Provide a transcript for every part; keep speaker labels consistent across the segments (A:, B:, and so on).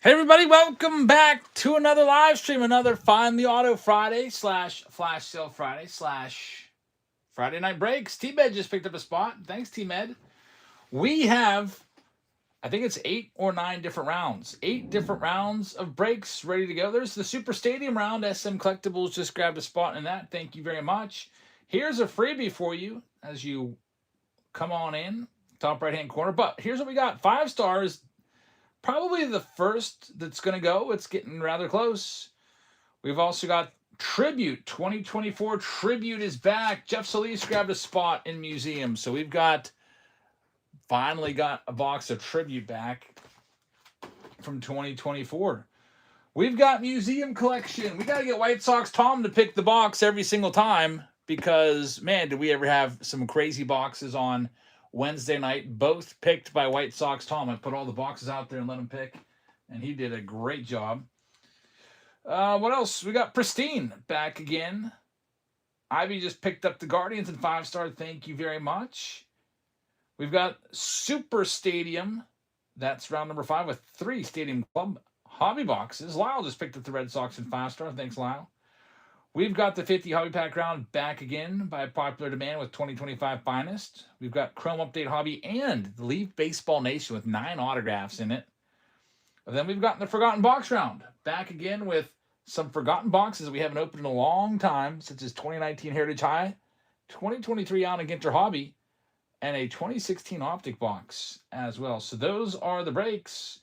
A: Hey everybody, welcome back to another live stream, another Find the Auto Friday / Flash Sale Friday / Friday Night Breaks. T-Med just picked up a spot. Thanks, T-Med. We have, I think it's 8 or 9 different rounds. 8 different rounds of breaks ready to go. There's the Super Stadium round. SM Collectibles just grabbed a spot in that. Thank you very much. Here's a freebie for you as you come on in, top right-hand corner. But here's what we got. 5 stars. Probably the first that's going to go. It's getting rather close. We've also got Tribute. 2024 Tribute is back. Jeff Solis grabbed a spot in Museum. So we've finally got a box of Tribute back from 2024. We've got Museum Collection. We got to get White Sox Tom to pick the box every single time because, man, did we ever have some crazy boxes on Wednesday night, both picked by White Sox Tom. I put all the boxes out there and let him pick, and he did a great job. What else? We got Pristine back again. Ivy just picked up the Guardians and 5-star. Thank you very much. We've got Super Stadium. That's round number 5 with 3 Stadium Club hobby boxes. Lyle just picked up the Red Sox and 5-star. Thanks, Lyle. We've got the 50 Hobby Pack round back again by popular demand with 2025 Finest. We've got Chrome Update Hobby and the Leaf Baseball Nation with 9 autographs in it. And then we've got the Forgotten Box round back again with some forgotten boxes we haven't opened in a long time, such as 2019 Heritage High, 2023 Allen Ginter Hobby, and a 2016 Optic box as well. So those are the breaks.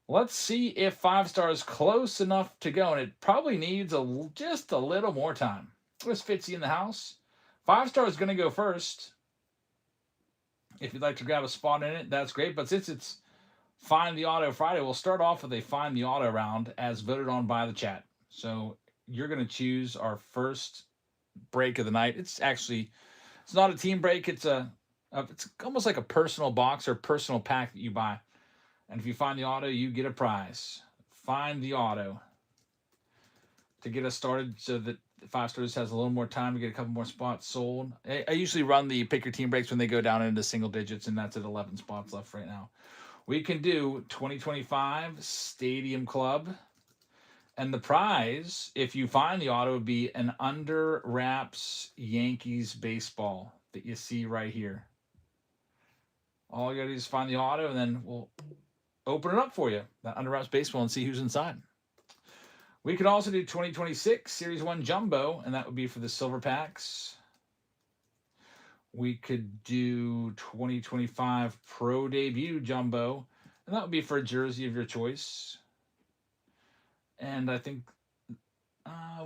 A: Let's see if 5-star is close enough to go, and it probably needs just a little more time. There's Fitzy in the house. 5-star is going to go first. If you'd like to grab a spot in it, that's great. But since it's Find the Auto Friday, we'll start off with a Find the Auto round as voted on by the chat. So you're going to choose our first break of the night. It's not a team break. It's almost like a personal box or personal pack that you buy. And if you find the auto, you get a prize. Find the auto to get us started so that 5-star has a little more time to get a couple more spots sold. I usually run the pick your team breaks when they go down into single digits, and that's at 11 spots left right now. We can do 2025 Stadium Club. And the prize, if you find the auto, would be an Under Wraps Yankees baseball that you see right here. All you got to do is find the auto, and then we'll open it up for you, that Under Wraps baseball, and see who's inside. We could also do 2026 Series 1 Jumbo, and that would be for the silver packs. We could do 2025 Pro Debut Jumbo, and that would be for a jersey of your choice. And I think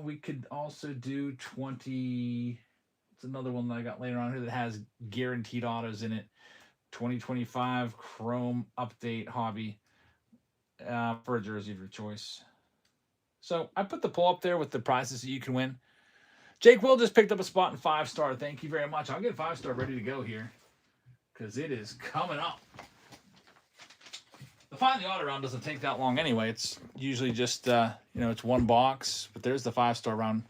A: we could also do it's another one that I got later on here that has guaranteed autos in it. 2025 Chrome Update Hobby for a jersey of your choice. So I put the poll up there with the prizes that you can win. Jake Will just picked up a spot in 5-star. Thank you very much. I'll get 5-star ready to go here because it is coming up. The Find the Auto round doesn't take that long anyway. It's usually just, it's one box. But there's the 5-star round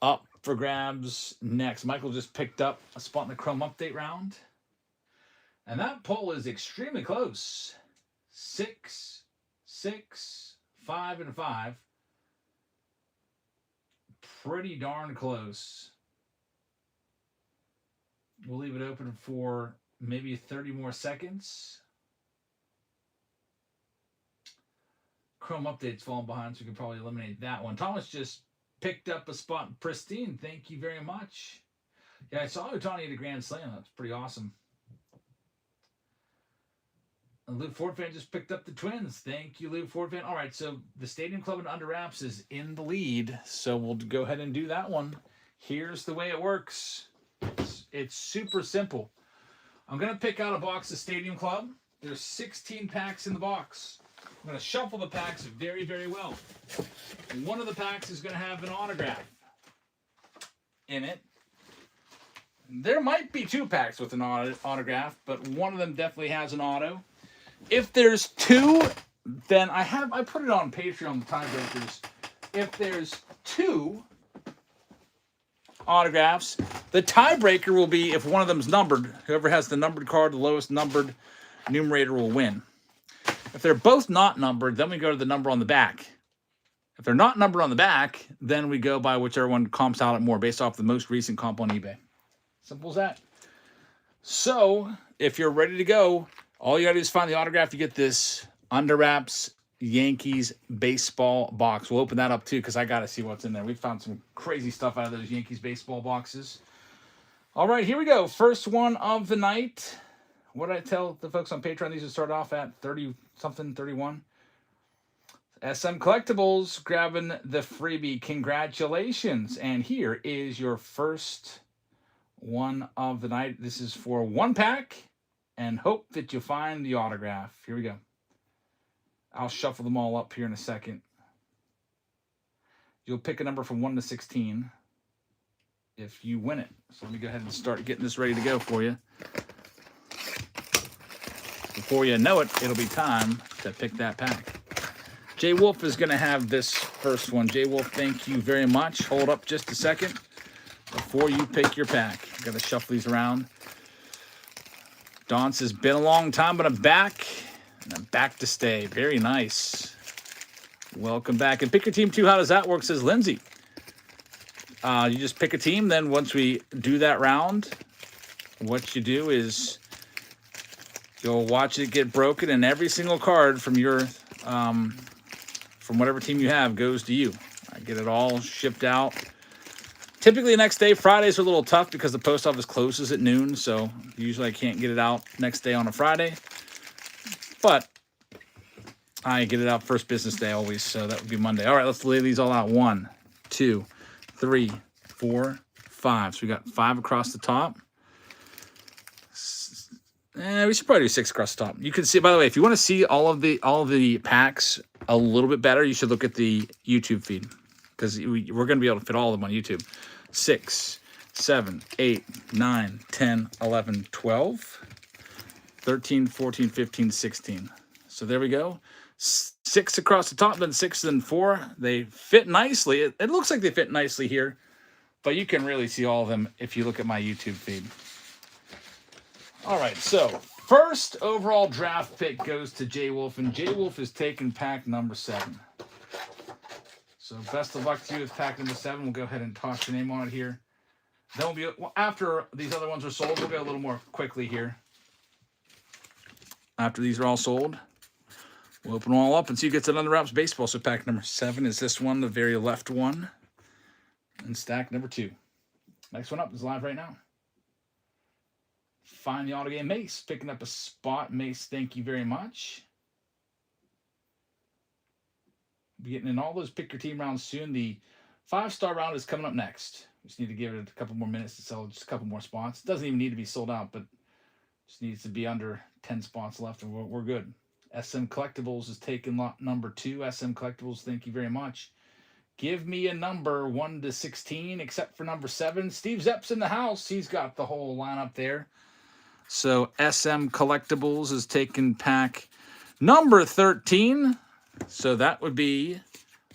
A: up for grabs next. Michael just picked up a spot in the Chrome Update round. And that poll is extremely close. 6, 6, 5, and 5. Pretty darn close. We'll leave it open for maybe 30 more seconds. Chrome Update's falling behind, so we can probably eliminate that one. Thomas just picked up a spot in Pristine. Thank you very much. Yeah, I saw Otani at a Grand Slam. That's pretty awesome. And Luke Ford fan just picked up the Twins. Thank you, Luke Ford fan. All right, so the Stadium Club and Under Wraps is in the lead, so we'll go ahead and do that one. Here's the way it works. It's super simple. I'm going to pick out a box of Stadium Club. There's 16 packs in the box. I'm going to shuffle the packs very, very well. One of the packs is going to have an autograph. in it. There might be 2 packs with an autograph, but one of them definitely has an auto. If there's 2, then I put it on Patreon, the tiebreakers. If there's 2 autographs, the tiebreaker will be if one of them's numbered. Whoever has the numbered card, the lowest numbered numerator will win. If they're both not numbered, then we go to the number on the back. If they're not numbered on the back, then we go by whichever one comps out at more based off the most recent comp on eBay. Simple as that. So, if you're ready to go, all you got to do is find the autograph. You get this Under Wraps Yankees baseball box. We'll open that up too because I got to see what's in there. We found some crazy stuff out of those Yankees baseball boxes. All right, here we go. First one of the night. What did I tell the folks on Patreon? These would start off at 30-something, 31. SM Collectibles grabbing the freebie. Congratulations. And here is your first one of the night. This is for 1 pack, and hope that you find the autograph. Here we go. I'll shuffle them all up here in a second. You'll pick a number from 1 to 16 if you win it. So let me go ahead and start getting this ready to go for you. Before you know it, it'll be time to pick that pack. Jay Wolf is going to have this first one. Jay Wolf, thank you very much. Hold up just a second before you pick your pack. Got to shuffle these around. Don says, been a long time, but I'm back. And I'm back to stay. Very nice. Welcome back. And pick your team too. How does that work, says Lindsay. You just pick a team. Then once we do that round, what you do is you'll watch it get broken, and every single card from your from whatever team you have goes to you. I get it all shipped out. Typically the next day. Fridays are a little tough because the post office closes at noon, so usually I can't get it out next day on a Friday. But I get it out first business day always, so that would be Monday. All right, let's lay these all out. 1, 2, 3, 4, 5. So we got 5 across the top. We should probably do 6 across the top. You can see, by the way, if you want to see all of the packs a little bit better, you should look at the YouTube feed because we're going to be able to fit all of them on YouTube. 6, 7, 8, 9, 10, 11, 12, 13, 14, 15, 16. So there we go. 6 across the top, then 6 and 4. They fit nicely. It looks like they fit nicely here, but you can really see all of them if you look at my YouTube feed. All right, so first overall draft pick goes to Jay Wolf, and Jay Wolf is taking pack number 7. So best of luck to you with pack number 7. We'll go ahead and toss your name on it here. Then we'll be, after these other ones are sold, we'll go a little more quickly here. After these are all sold, we'll open them all up and see who gets an Under Wraps baseball. So pack number 7 is this one, the very left one, and stack number 2. Next one up is live right now. Find the auto game. Mace picking up a spot. Mace, thank you very much. Be getting in all those pick your team rounds soon. The 5-star round is coming up next. We just need to give it a couple more minutes to sell just a couple more spots. It doesn't even need to be sold out, but just needs to be under 10 spots left, and we're good. SM Collectibles is taking lot number 2. SM Collectibles, thank you very much. Give me a number 1 to 16, except for number 7. Steve Zepp's in the house. He's got the whole lineup there. So SM Collectibles is taking pack number 13. So that would be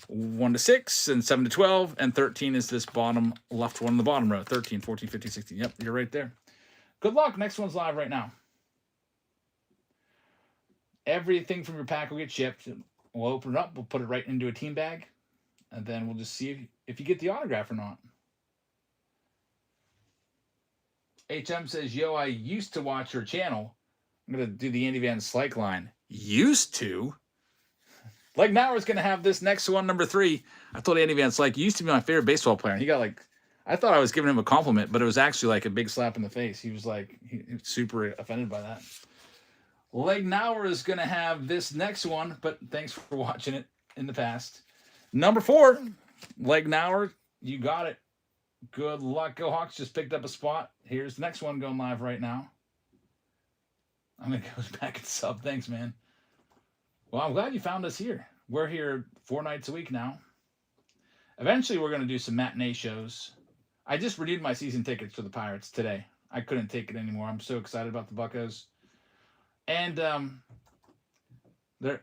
A: 1 to 6 and 7 to 12. And 13 is this bottom left one in the bottom row. 13, 14, 15, 16. Yep, you're right there. Good luck. Next one's live right now. Everything from your pack will get shipped. We'll open it up. We'll put it right into a team bag. And then we'll just see if you get the autograph or not. HM says, yo, I used to watch your channel. I'm going to do the Andy Van Slyke line. Used to? Like now is going to have this next one, number 3. I told Andy Van Slyke, used to be my favorite baseball player. And he got like, I thought I was giving him a compliment, but it was actually like a big slap in the face. He was like, he was super offended by that. Leg Nauer is going to have this next one, but thanks for watching it in the past. Number 4, Leg Nauer, you got it. Good luck. Go Hawks, just picked up a spot. Here's the next one going live right now. I'm going to go back and sub. Thanks, man. Well, I'm glad you found us here. We're here 4 nights a week now. Eventually, we're going to do some matinee shows. I just renewed my season tickets for the Pirates today. I couldn't take it anymore. I'm so excited about the Buccos. And there,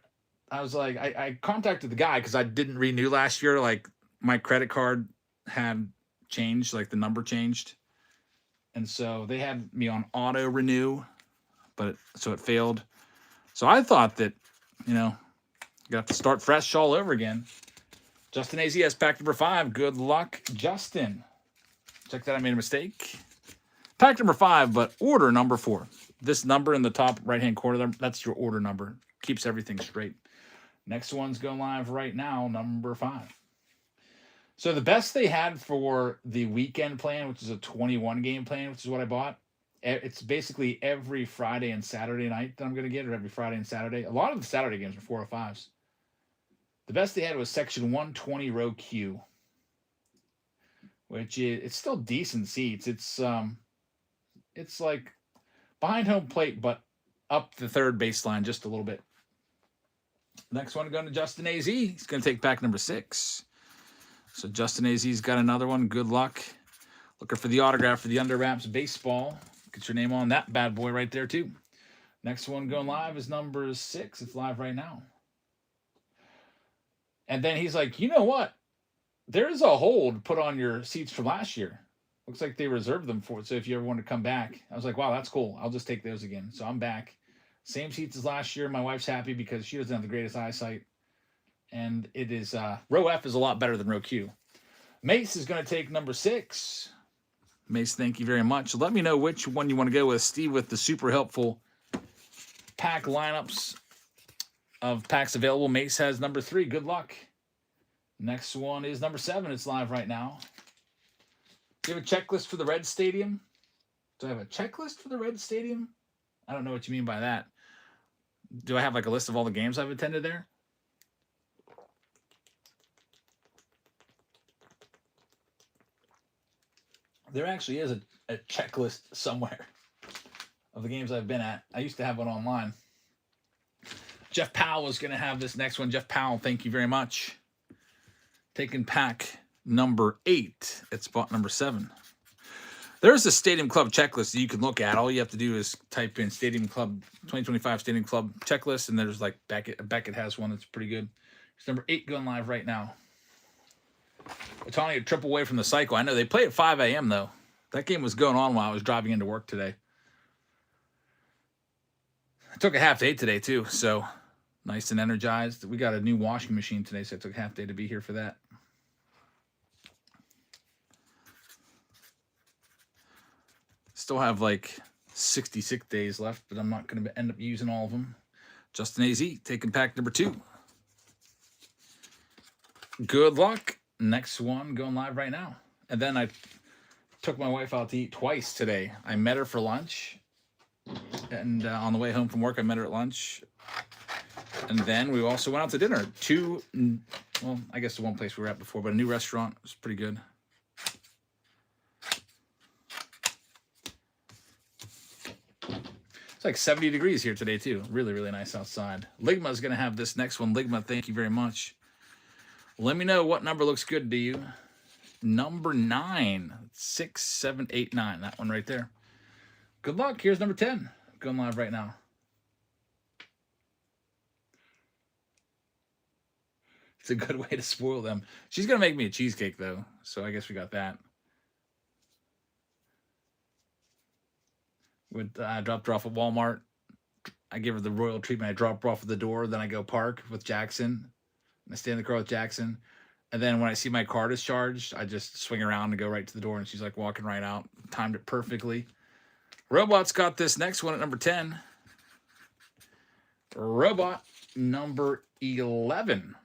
A: I was like, I contacted the guy because I didn't renew last year. Like my credit card had changed, like the number changed, and so they had me on auto renew, but so it failed. So I thought that, you know, got to start fresh all over again. Justin AZS pack number 5. Good luck, Justin. Check that. I made a mistake. Pack number 5, but order number 4. This number in the top right-hand corner, that's your order number. Keeps everything straight. Next one's going live right now, number 5. So the best they had for the weekend plan, which is a 21-game plan, which is what I bought, it's basically every Friday and Saturday night that I'm going to get, or every Friday and Saturday. A lot of the Saturday games are 405s. The best they had was section 120 row Q, which is, it's still decent seats. It's like behind home plate, but up the third baseline just a little bit. Next one going to Justin AZ. He's going to take pack number 6. So Justin AZ's got another one. Good luck. Looking for the autograph for the Under Wraps baseball. Get your name on that bad boy right there too. Next one going live is number 6. It's live right now. And then he's like, you know what? There's a hold put on your seats from last year. Looks like they reserved them for it. So if you ever want to come back, I was like, wow, that's cool. I'll just take those again. So I'm back. Same seats as last year. My wife's happy because she doesn't have the greatest eyesight. And it is, row F is a lot better than row Q. Mace is going to take number 6. Mace, thank you very much. Let me know which one you want to go with. Steve with the super helpful pack lineups of packs available. Mace has number 3. Good luck. Next one is number 7. It's live right now. Do you have a checklist for the Red Stadium? Do I have a checklist for the Red Stadium? I don't know what you mean by that. Do I have like a list of all the games I've attended there? There actually is a checklist somewhere of the games I've been at. I used to have one online. Jeff Powell is going to have this next one. Jeff Powell, thank you very much. Taking pack number 8. It's spot number 7. There's a Stadium Club checklist that you can look at. All you have to do is type in Stadium Club 2025 Stadium Club checklist, and there's like Beckett has one that's pretty good. It's number 8 going live right now. Otani a triple away from the cycle. I know they play at 5 a.m. though. That game was going on while I was driving into work today. I took a half day today too, so nice and energized. We got a new washing machine today, so I took a half day to be here for that. Still have like 66 days left, but I'm not going to end up using all of them. Justin AZ taking pack number 2. Good luck. Next one going live right now. And then I took my wife out to eat twice today. I met her for lunch. And on the way home from work, I met her at lunch. And then we also went out to dinner. Well, I guess the one place we were at before, but a new restaurant. It was pretty good. It's like 70 degrees here today, too. Really, really nice outside. Ligma's going to have this next one. Ligma, thank you very much. Let me know what number looks good to you. Number 9. 6, 7, 8, 9. That one right there. Good luck. Here's number 10. Going live right now. It's a good way to spoil them. She's going to make me a cheesecake, though. So I guess we got that. I dropped her off at Walmart. I give her the royal treatment. I drop her off at the door. Then I go park with Jackson. I stay in the car with Jackson. And then when I see my car discharged, I just swing around and go right to the door. And she's like walking right out. Timed it perfectly. Robot's got this next one at number 10. Robot number 11.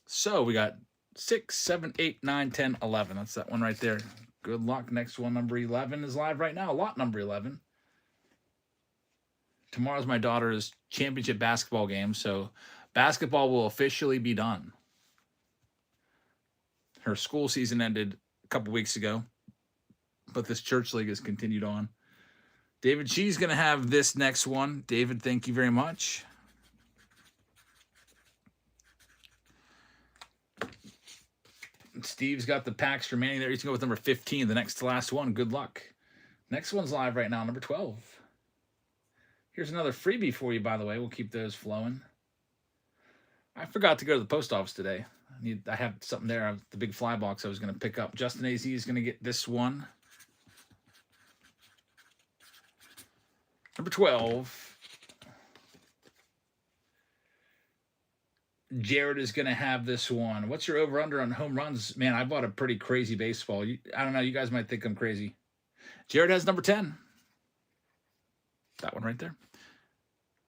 A: So we got 6, 7, 8, 9, 10, 11. That's that one right there. Good luck. Next one, number 11, is live right now. Lot number 11. Tomorrow's my daughter's championship basketball game, so basketball will officially be done. Her school season ended a couple weeks ago, but this church league has continued on. David She's going to have this next one. David, thank you very much. Steve's got the packs remaining there. He's going to go with number 15, the next to last one. Good luck. Next one's live right now, number 12. Here's another freebie for you, by the way. We'll keep those flowing. I forgot to go to the post office today. I have something there, the big fly box I was going to pick up. Justin AZ is going to get this one. Number 12. Jared is going to have this one. What's your over-under on home runs? Man, I bought a pretty crazy baseball. I don't know. You guys might think I'm crazy. Jared has number 10. That one right there.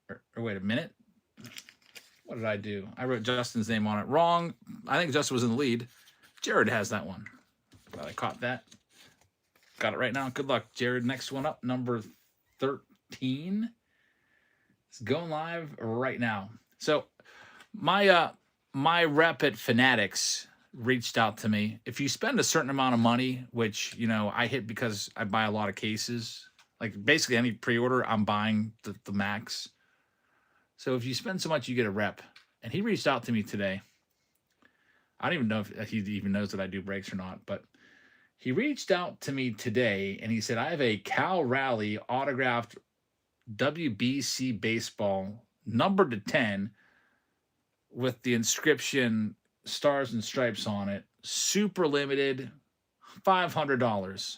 A: Or wait a minute. What did I do? I wrote Justin's name on it. Wrong. I think Justin was in the lead. Jared has that one. Well, I caught that. Got it right now. Good luck, Jared. Next one up, number 13. It's going live right now. So my rep at Fanatics reached out to me. If you spend a certain amount of money, which, you know, I hit because I buy a lot of cases, like basically any pre-order, I'm buying the max. So if you spend so much, you get a rep. And he reached out to me today. I don't even know if he even knows that I do breaks or not, but he reached out to me today and he said, I have a Cal Raleigh autographed WBC baseball numbered to 10 with the inscription Stars and Stripes on it, super limited, $500.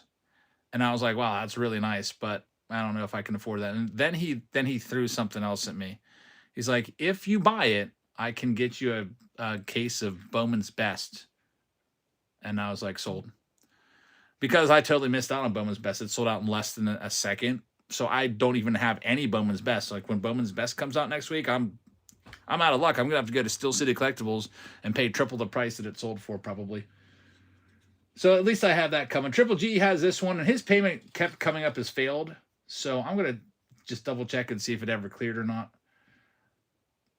A: And I was like, wow, that's really nice, but I don't know if I can afford that. And then he threw something else at me. He's like, if you buy it, I can get you a case of Bowman's Best. And I was like, sold. Because I totally missed out on Bowman's Best. It sold out in less than a second. So I don't even have any Bowman's Best. Like when Bowman's Best comes out next week, I'm out of luck. I'm going to have to go to Steel City Collectibles and pay triple the price that it sold for probably. So at least I have that coming. Triple G has this one, and his payment kept coming up as failed. So I'm going to just double check and see if it ever cleared or not.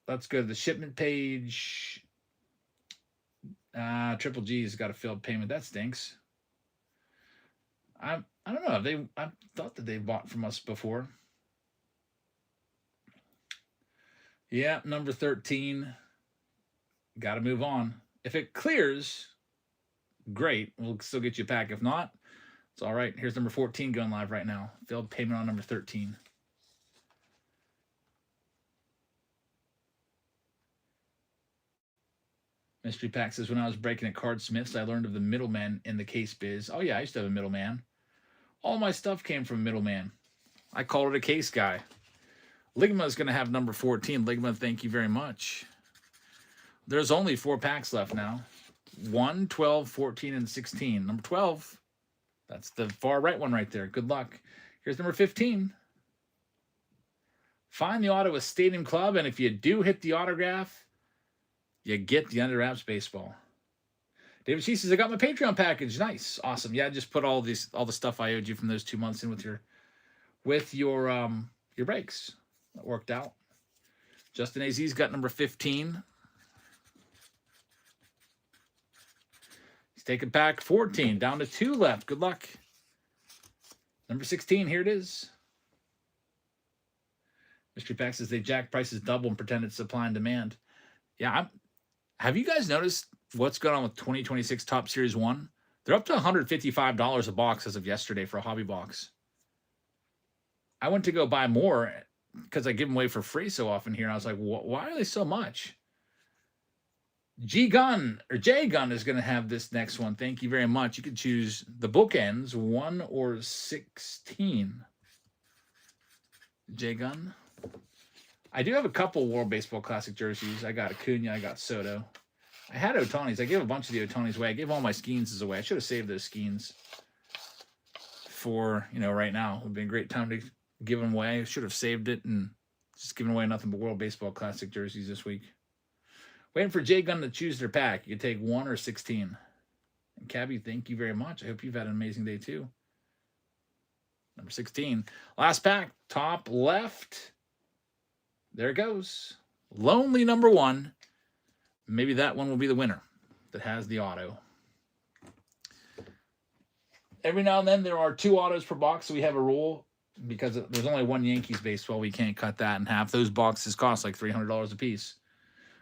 A: Let's go to the shipment page. Triple G's got a failed payment. That stinks. I don't know. I thought that they bought from us before. Yeah, number 13. Got to move on. If it clears, great. We'll still get you a pack. If not, it's all right. Here's number 14 going live right now. Failed payment on number 13. Mystery Pack says, when I was breaking at Card Smiths, I learned of the middleman in the case biz. Oh, yeah, I used to have a middleman. All my stuff came from middleman. I called it a case guy. Ligma is going to have number 14. Ligma, thank you very much. There's only 4 packs left now. 1, 12, 14, and 16. Number 12. That's the far right one right there. Good luck. Here's number 15. Find the auto with Stadium Club, and if you do hit the autograph, you get the Under Wraps baseball. David She says, I got my Patreon package. Nice. Awesome. Yeah, just put all the stuff I owed you from those 2 months in with your breaks. That worked out. Justin AZ's got number 15. He's taking pack 14. Down to 2 left. Good luck. Number 16. Here it is. Mystery Pack says they jack prices double and pretend it's supply and demand. Yeah, have you guys noticed what's going on with 2026 Top Series 1? They're up to $155 a box as of yesterday for a hobby box. I went to go buy more because I give them away for free so often here. And I was like, why are they so much? J Gun is going to have this next one. Thank you very much. You can choose the bookends, 1 or 16. J Gun. I do have a couple World Baseball Classic jerseys. I got Acuna, I got Soto. I had Otanis. I gave a bunch of the Otanis away. I gave all my Skeens away. I should have saved those Skeens for, right now. It would be a great time to give them away. I should have saved it and just given away nothing but World Baseball Classic jerseys this week. Waiting for J Gun to choose their pack. You can take 1 or 16. And Cabby, thank you very much. I hope you've had an amazing day too. Number 16. Last pack, top left. There it goes. Lonely number 1. Maybe that one will be the winner that has the auto. Every now and then there are 2 autos per box, so we have a rule. Because there's only 1 Yankees baseball, we can't cut that in half. Those boxes cost like $300 a piece.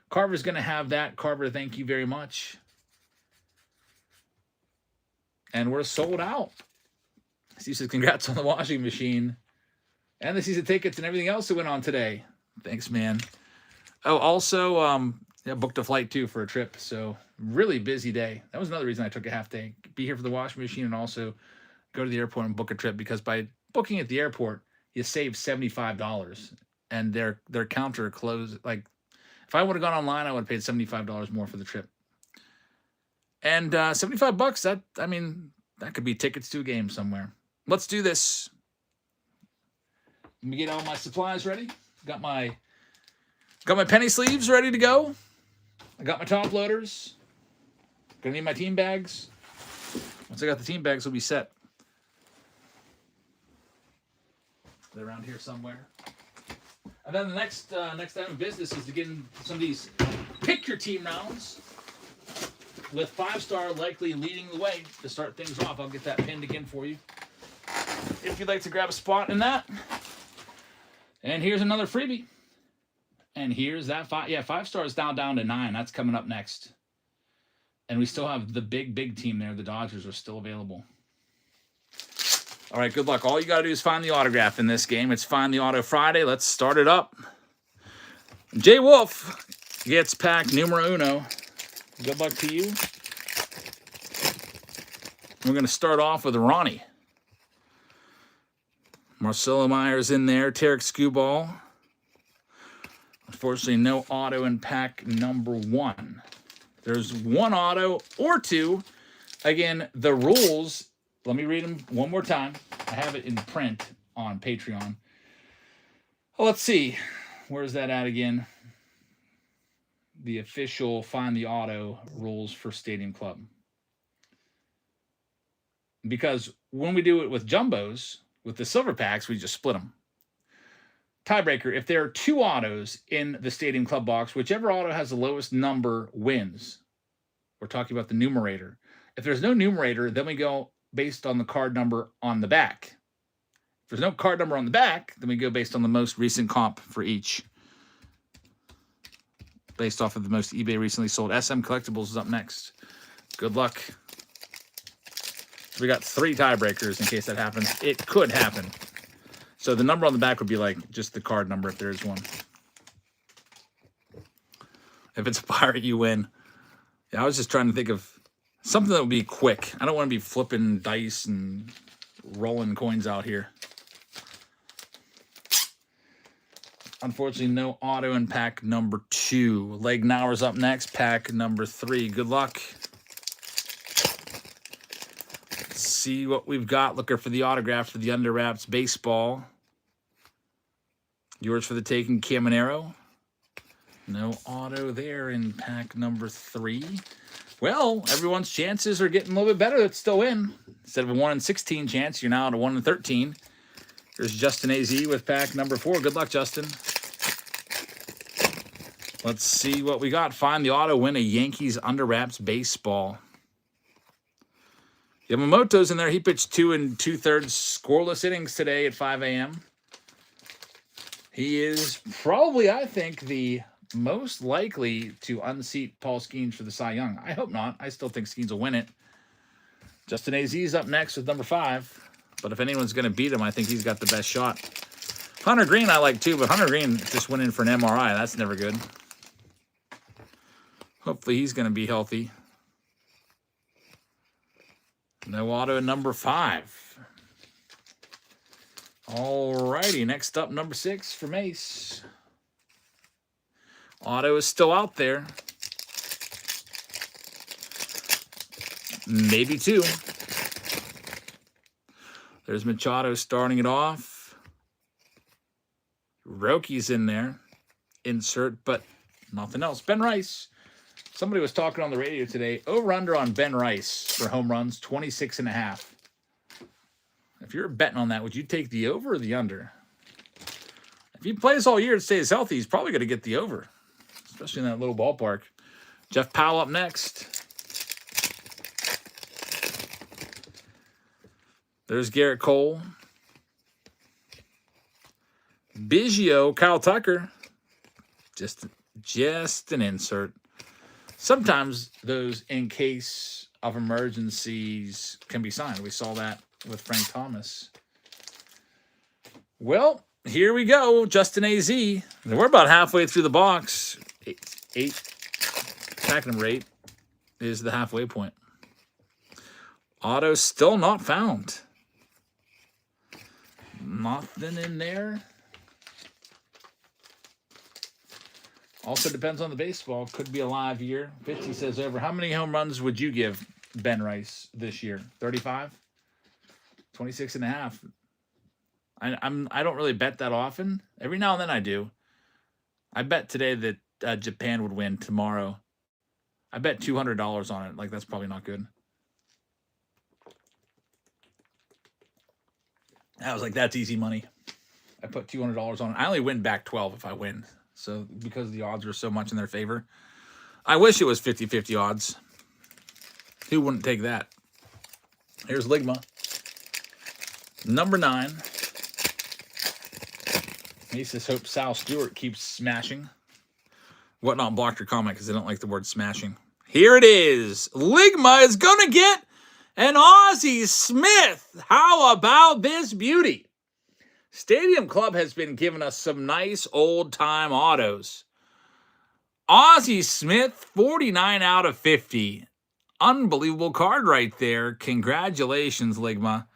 A: Carver's going to have that. Carver, thank you very much. And we're sold out. Steve says, congrats on the washing machine and the season tickets and everything else that went on today. Thanks, man. Oh, also, booked a flight, too, for a trip. So, really busy day. That was another reason I took a half day. Be here for the washing machine and also go to the airport and book a trip. Because by booking at the airport, you save $75. And their counter closed. Like, if I would have gone online, I would have paid $75 more for the trip. And $75, that could be tickets to a game somewhere. Let's do this. Let me get all my supplies ready. Got my penny sleeves ready to go. I got my top loaders. Gonna need my team bags. Once I got the team bags, we'll be set. They're around here somewhere. And then the next item of business is to get in some of these pick your team rounds, with 5-star likely leading the way to start things off. I'll get that pinned again for you if you'd like to grab a spot in that. And here's another freebie. And here's that 5 stars down to 9. That's coming up next. And we still have the big team there. The Dodgers are still available. All right, good luck. All you got to do is find the autograph in this game. It's Find the Auto Friday. Let's start it up. Jay Wolf gets pack numero uno. Good luck to you. We're going to start off with Ronnie. Marcelo Myers in there. Tarek Skubal. Unfortunately, no auto in pack number 1. There's 1 auto or 2. Again, the rules, let me read them one more time. I have it in print on Patreon. Well, let's see. Where's that at again? The official Find the Auto rules for Stadium Club. Because when we do it with jumbos, with the silver packs, we just split them. Tiebreaker, if there are 2 autos in the Stadium Club box, whichever auto has the lowest number wins. We're talking about the numerator. If there's no numerator, then we go based on the card number on the back. If there's no card number on the back, then we go based on the most recent comp for each. Based off of the most eBay recently sold. SM Collectibles is up next. Good luck. We got 3 tiebreakers in case that happens. It could happen. So the number on the back would be like just the card number if there is one. If it's a pirate, you win. Yeah, I was just trying to think of something that would be quick. I don't want to be flipping dice and rolling coins out here. Unfortunately, no auto in pack number 2. Leg Nauer's up next, pack number 3. Good luck. Let's see what we've got. Looking for the autograph for the Under Wraps baseball. Yours for the taking, Caminero. No auto there in pack number 3. Well, everyone's chances are getting a little bit better. That's still in. Instead of a 1 in 16 chance, you're now at a 1 in 13. Here's Justin AZ with pack number 4. Good luck, Justin. Let's see what we got. Find the auto, win a Yankees Under Wraps baseball. Yamamoto's in there. He pitched 2 2/3 scoreless innings today at 5 a.m. He is probably, I think, the most likely to unseat Paul Skeens for the Cy Young. I hope not. I still think Skeens will win it. Justin AZ is up next with number 5. But if anyone's going to beat him, I think he's got the best shot. Hunter Green I like too, but Hunter Green just went in for an MRI. That's never good. Hopefully he's going to be healthy. No auto in number 5. All righty, next up, number 6 for Mace. Auto is still out there. Maybe 2. There's Machado starting it off. Rocky's in there. Insert, but nothing else. Ben Rice. Somebody was talking on the radio today. Over-under on Ben Rice for home runs, 26.5. If you're betting on that, would you take the over or the under? If he plays all year and stays healthy, he's probably going to get the over, especially in that little ballpark. Jeff Powell up next. There's Garrett Cole. Biggio, Kyle Tucker. Just an insert. Sometimes those in case of emergencies can be signed. We saw that with Frank Thomas. Well, here we go. Justin AZ. We're about halfway through the box. Pack number 8 is the halfway point. Auto still not found. Nothing in there. Also depends on the baseball. Could be a live year. 50 says over. How many home runs would you give Ben Rice this year? 35? 26 and a half. I don't really bet that often. Every now and then I do. I bet today that Japan would win tomorrow. I bet $200 on it. Like, that's probably not good. I was like, that's easy money. I put $200 on it. I only win back 12 if I win. So because the odds are so much in their favor. I wish it was 50-50 odds. Who wouldn't take that? Here's Ligma. Number 9. He says, hope Sal Stewart keeps smashing. Whatnot blocked your comment because they don't like the word smashing. Here it is. Ligma is going to get an Ozzie Smith. How about this beauty? Stadium Club has been giving us some nice old-time autos. Ozzie Smith, 49 out of 50. Unbelievable card right there. Congratulations, Ligma.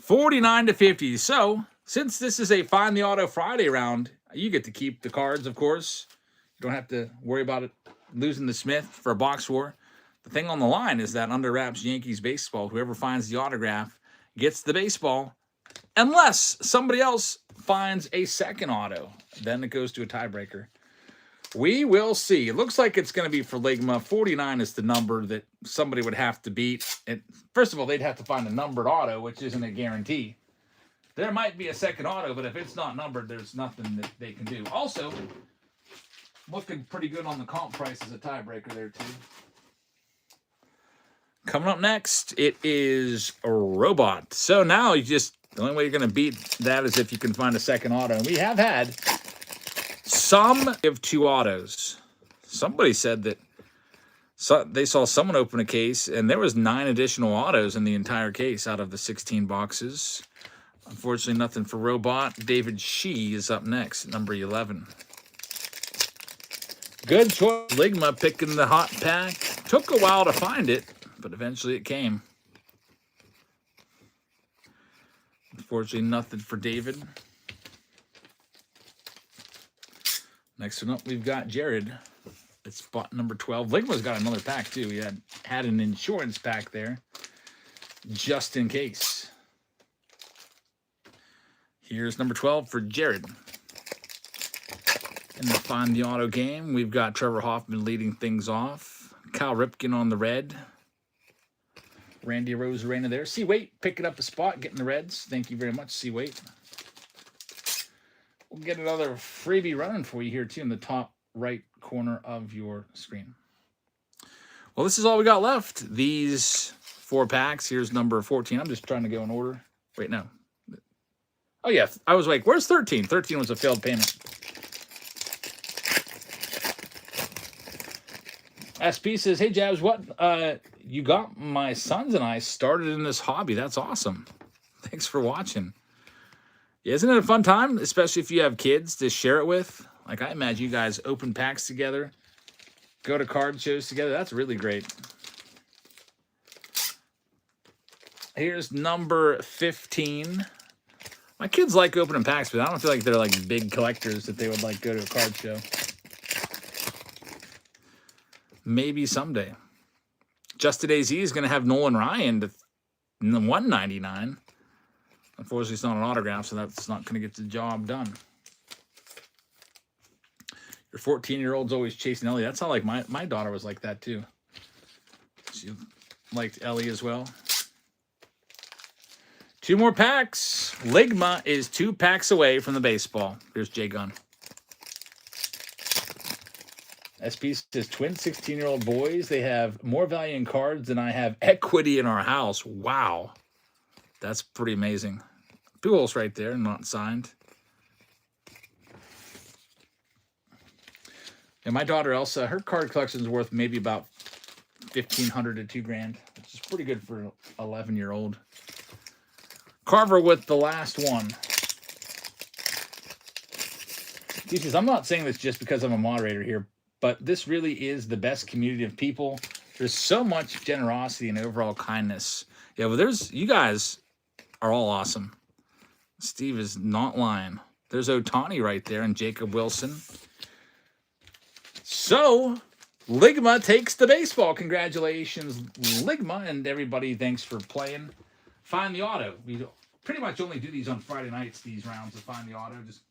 A: 49 to 50. So, since this is a Find the Auto Friday round, you get to keep the cards, of course. You don't have to worry about it losing the Smith for a box war. The thing on the line is that under wraps Yankees baseball, whoever finds the autograph gets the baseball. Unless somebody else finds a second auto. Then it goes to a tiebreaker. We will see. It looks like it's going to be for Ligma. 49 is the number that somebody would have to beat. And first of all, they'd have to find a numbered auto, which isn't a guarantee. There might be a second auto, but if it's not numbered, there's nothing that they can do. Also, looking pretty good on the comp price as a tiebreaker there, too. Coming up next, it is a robot. So now the only way you're going to beat that is if you can find a second auto. And we have had some of 2 autos. Somebody said that they saw someone open a case, and there was 9 additional autos in the entire case out of the 16 boxes. Unfortunately, nothing for Robot. David Shee is up next, number 11. Good choice. Ligma picking the hot pack. Took a while to find it, but eventually it came. Unfortunately, nothing for David. Next one up, we've got Jared. It's spot number 12. Ligma's got another pack, too. He had an insurance pack there, just in case. Here's number 12 for Jared. In the Find the Auto game, we've got Trevor Hoffman leading things off. Kyle Ripken on the red. Randy Rosarena there. C-Wait picking up a spot, getting the Reds. Thank you very much, C-Wait. We'll get another freebie running for you here, too, in the top right corner of your screen. Well, this is all we got left. These 4 packs. Here's number 14. I'm just trying to go in order. Wait, no. Oh, yeah. I was like, where's 13? 13 was a failed payment. SP says, hey, Jabs, what? You got my sons and I started in this hobby. That's awesome. Thanks for watching. Yeah, isn't it a fun time, especially if you have kids to share it with? Like, I imagine you guys open packs together, go to card shows together. That's really great. Here's number 15. My kids like opening packs, but I don't feel like they're like big collectors that they would like go to a card show. Maybe someday. Justin AZ is going to have Nolan Ryan to 199. Unfortunately, it's not an autograph, so that's not going to get the job done. Your 14-year-old's always chasing Ellie. That's how like my daughter was like that too. She liked Ellie as well. 2 more packs. Ligma is 2 packs away from the baseball. Here's Jay Gunn. SP says, twin 16-year-old boys, they have more value in cards than I have equity in our house. Wow. That's pretty amazing. Pujols right there, not signed. And my daughter Elsa, her card collection is worth maybe about $1,500 to $2,000, which is pretty good for an 11-year-old. Carver with the last one. He says, I'm not saying this just because I'm a moderator here, but this really is the best community of people. There's so much generosity and overall kindness. Yeah, well, you guys are all awesome. Steve is not lying. There's Otani right there and Jacob Wilson. So, Ligma takes the baseball. Congratulations, Ligma, and everybody. Thanks for playing. Find the Auto. We pretty much only do these on Friday nights, these rounds of Find the Auto, just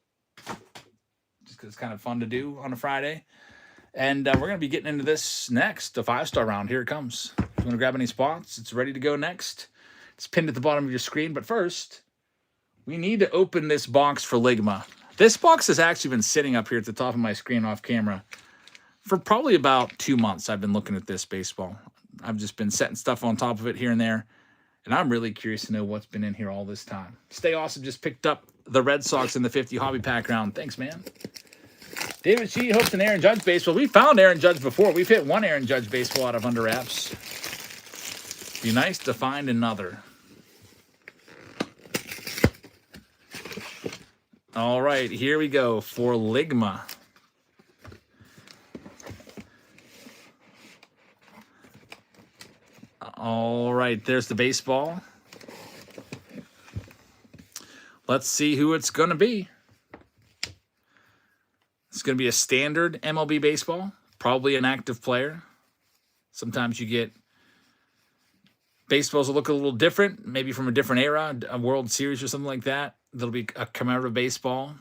A: because it's kind of fun to do on a Friday. And we're going to be getting into this next, the 5-star round. Here it comes. If you want to grab any spots, it's ready to go next. It's pinned at the bottom of your screen. But first, we need to open this box for Ligma. This box has actually been sitting up here at the top of my screen off camera for probably about 2 months. I've been looking at this baseball. I've just been setting stuff on top of it here and there. And I'm really curious to know what's been in here all this time. Stay Awesome just picked up the Red Sox in the 50 hobby pack round. Thanks, man. David Shee hopes an Aaron Judge baseball. We found Aaron Judge before. We've hit one Aaron Judge baseball out of under wraps. Be nice to find another. All right, here we go for Ligma. All right, there's the baseball. Let's see who it's going to be. It's going to be a standard MLB baseball, probably an active player. Sometimes you get baseballs that look a little different, maybe from a different era, a World Series or something like that. That'll be a commemorative baseball.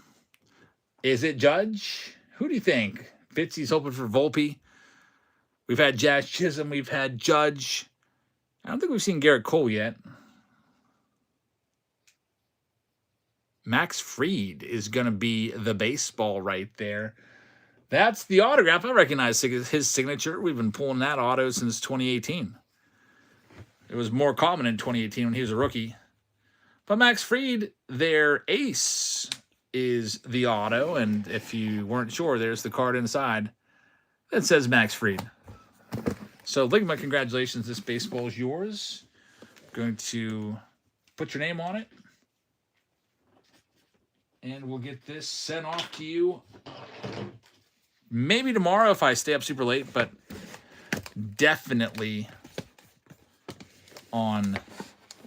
A: Is it Judge? Who do you think? Fitzy's hoping for Volpe. We've had Jazz Chisholm. We've had Judge. I don't think we've seen Garrett Cole yet. Max Fried is going to be the baseball right there. That's the autograph. I recognize his signature. We've been pulling that auto since 2018. It was more common in 2018 when he was a rookie. But Max Fried, their ace, is the auto. And if you weren't sure, there's the card inside that says Max Fried. So, Ligma, congratulations. This baseball is yours. Going to put your name on it. And we'll get this sent off to you maybe tomorrow if I stay up super late, but definitely on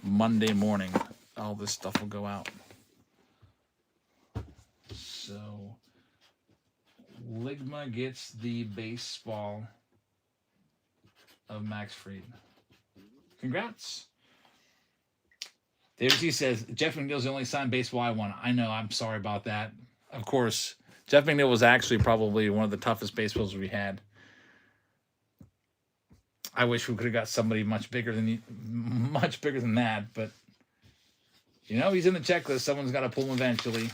A: Monday morning. All this stuff will go out. So, Ligma gets the baseball of Max Fried. Congrats. David T says, Jeff McNeil's the only signed baseball I won. I know, I'm sorry about that. Of course, Jeff McNeil was actually probably one of the toughest baseballs we had. I wish we could have got somebody much bigger than that, but you know, he's in the checklist. Someone's got to pull him eventually.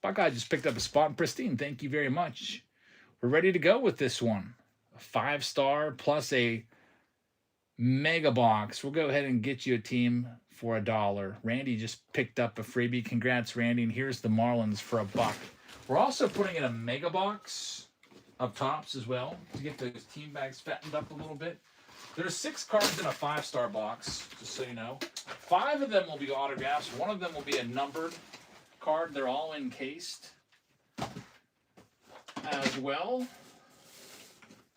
A: Buckeye just picked up a spot in Pristine. Thank you very much. We're ready to go with this one. A 5-star plus a mega box. We'll go ahead and get you a team for $1. Randy just picked up a freebie. Congrats, Randy. And here's the Marlins for $1. We're also putting in a mega box up tops as well to get those team bags fattened up a little bit. There's 6 cards in a 5-star box, just so you know. 5 of them will be autographs. 1 of them will be a numbered card. They're all encased as well.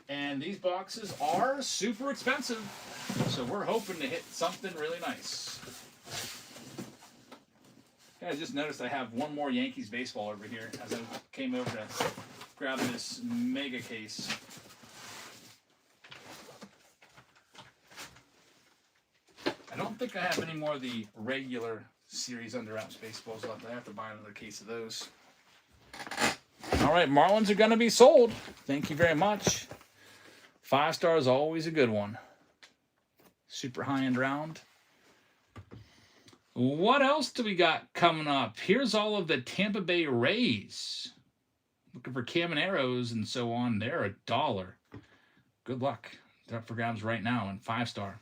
A: And these boxes are super expensive. So we're hoping to hit something really nice. I just noticed I have one more Yankees baseball over here as I came over to grab this mega case. I don't think I have any more of the regular series under wraps baseballs left. I have to buy another case of those. All right, Marlins are going to be sold. Thank you very much. 5-star is always a good one. Super high-end round. What else do we got coming up? Here's all of the Tampa Bay Rays. Looking for Camaro's and so on. They're $1. Good luck. They're up for grabs right now in 5-star.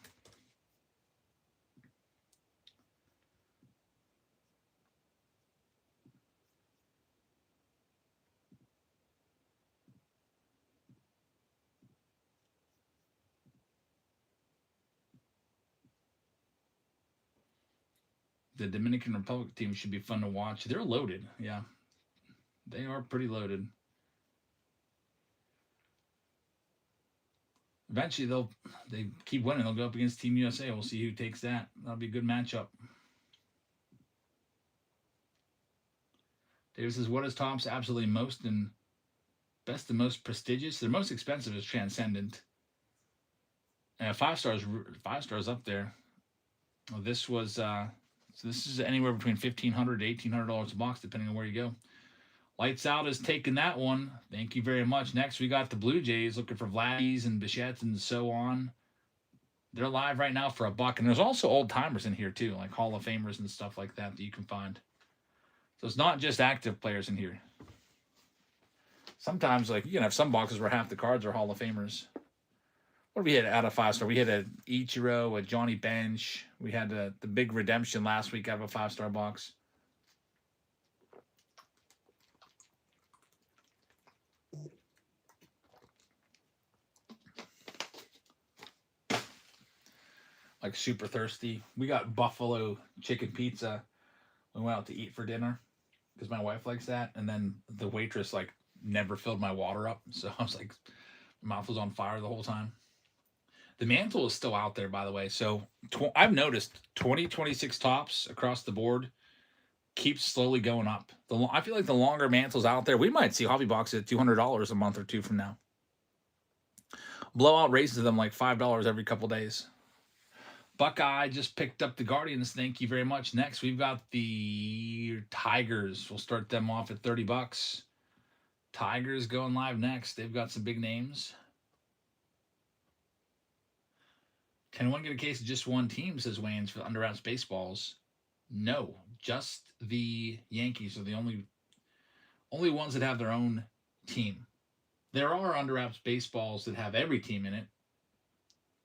A: The Dominican Republic team should be fun to watch. They're loaded. Yeah, they are pretty loaded. Eventually, they keep winning. They'll go up against Team USA. We'll see who takes that. That'll be a good matchup. David says, "What is Topps absolutely most and best and most prestigious? Their most expensive is Transcendent. And 5 stars up there. Well, this was so this is anywhere between $1,500 to $1,800 a box, depending on where you go. Lights Out is taking that one. Thank you very much. Next, we got the Blue Jays looking for Vladdies and Bichettes and so on. They're live right now for $1, and there's also old timers in here too, like Hall of Famers and stuff like that you can find. So it's not just active players in here. Sometimes, like, you can have some boxes where half the cards are Hall of Famers. What we had out of 5-star? We had a Ichiro, a Johnny Bench. We had the big redemption last week out of a 5-star box. Like super thirsty. We got buffalo chicken pizza. We went out to eat for dinner because my wife likes that. And then the waitress like never filled my water up. So I was like, my mouth was on fire the whole time. The mantle is still out there, by the way. So I've noticed 2026 Topps across the board keeps slowly going up. I feel like the longer mantle's out there, we might see hobby boxes at $200 a month or two from now. Blowout raises them like $5 every couple days. Buckeye just picked up the Guardians. Thank you very much. Next, we've got the Tigers. We'll start them off at $30. Tigers going live next. They've got some big names. Can one get a case of just one team, says Wayans, for the Unwrapped baseballs? No, just the Yankees are the only ones that have their own team. There are Unwrapped baseballs that have every team in it,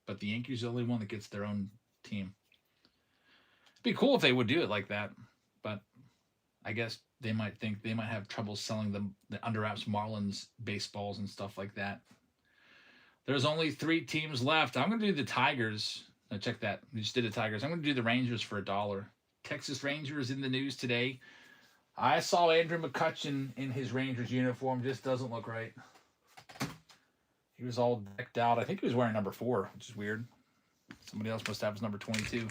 A: but the Yankees are the only one that gets their own team. It'd be cool if they would do it like that, but I guess they might think they might have trouble selling the Unwrapped Marlins baseballs and stuff like that. There's only 3 teams left. I'm going to do the Tigers. Now check that. We just did the Tigers. I'm going to do the Rangers for $1. Texas Rangers in the news today. I saw Andrew McCutchen in his Rangers uniform. Just doesn't look right. He was all decked out. I think he was wearing number 4, which is weird. Somebody else must have his number 22.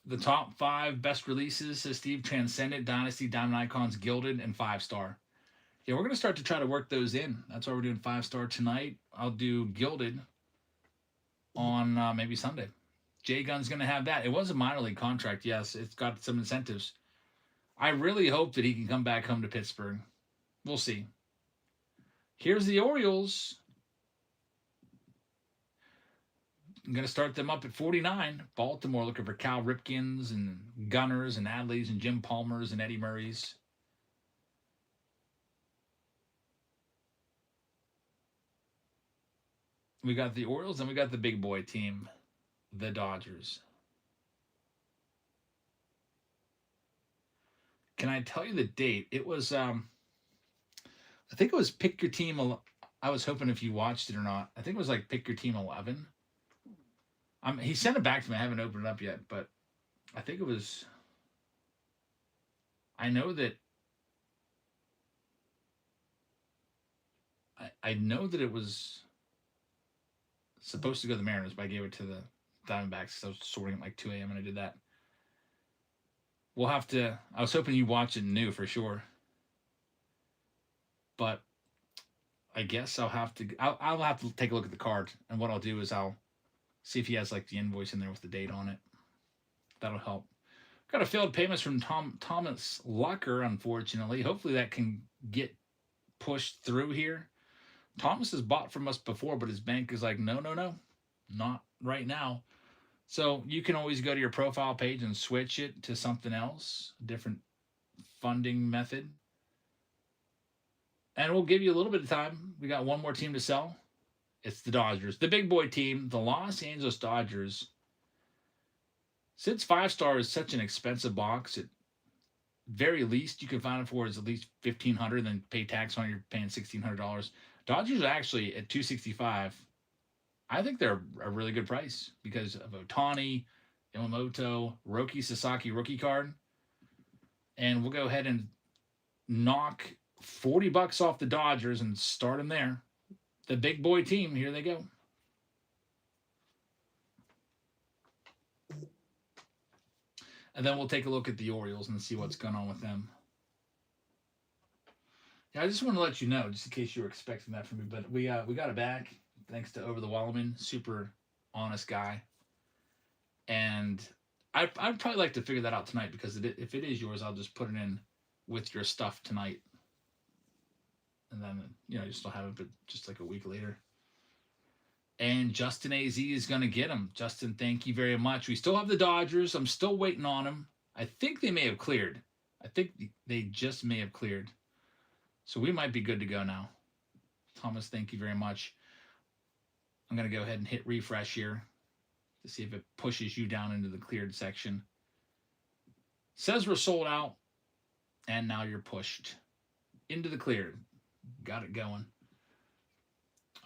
A: The top 5 best releases, says Steve: Transcendent, Dynasty, Diamond Icons, Gilded, and 5-star. Yeah, we're going to start to try to work those in. That's why we're doing 5-star tonight. I'll do Gilded on maybe Sunday. J Gun's going to have that. It was a minor league contract, yes. It's got some incentives. I really hope that he can come back home to Pittsburgh. We'll see. Here's the Orioles. I'm going to start them up at 49. Baltimore looking for Cal Ripkins and Gunners and Adleys and Jim Palmers and Eddie Murrays. We got the Orioles and we got the big boy team, the Dodgers. Can I tell you the date? It was, I think it was Pick Your Team. I was hoping if you watched it or not. I think it was like Pick Your Team 11. He sent it back to me. I haven't opened it up yet, but I think it was. I know that. I know that it was supposed to go to the Mariners, but I gave it to the Diamondbacks because I was sorting at like 2 a.m. and I did that. We'll have to. I was hoping you watch it new for sure, but I guess I'll have to. I'll have to take a look at the card, and what I'll do is I'll see if he has like the invoice in there with the date on it. That'll help. Got a failed payments from Thomas Lucker, unfortunately. Hopefully that can get pushed through here. Thomas has bought from us before, but his bank is like, no, not right now. So you can always go to your profile page and switch it to something else, a different funding method. And we'll give you a little bit of time. We got one more team to sell. It's the Dodgers, the big boy team, the Los Angeles Dodgers. Since 5-star is such an expensive box, at very least you can find it for is at least $1,500, then pay tax on it, you're paying $1,600. Dodgers are actually at $265. I think they're a really good price because of Otani, Yamamoto, Roki Sasaki rookie card. And we'll go ahead and knock $40 off the Dodgers and start them there. The big boy team, here they go. And then we'll take a look at the Orioles and see what's going on with them. Yeah, I just want to let you know, just in case you were expecting that from me, but we got it back thanks to Over the Wallerman, super honest guy. And I'd probably like to figure that out tonight because if it is yours, I'll just put it in with your stuff tonight. And then, you still have it, but just like a week later. And Justin AZ is going to get him. Justin, thank you very much. We still have the Dodgers. I'm still waiting on them. I think they may have cleared. I think they just may have cleared. So we might be good to go now. Thomas, thank you very much. I'm going to go ahead and hit refresh here to see if it pushes you down into the cleared section. Says we're sold out, and now you're pushed into the cleared. Got it going.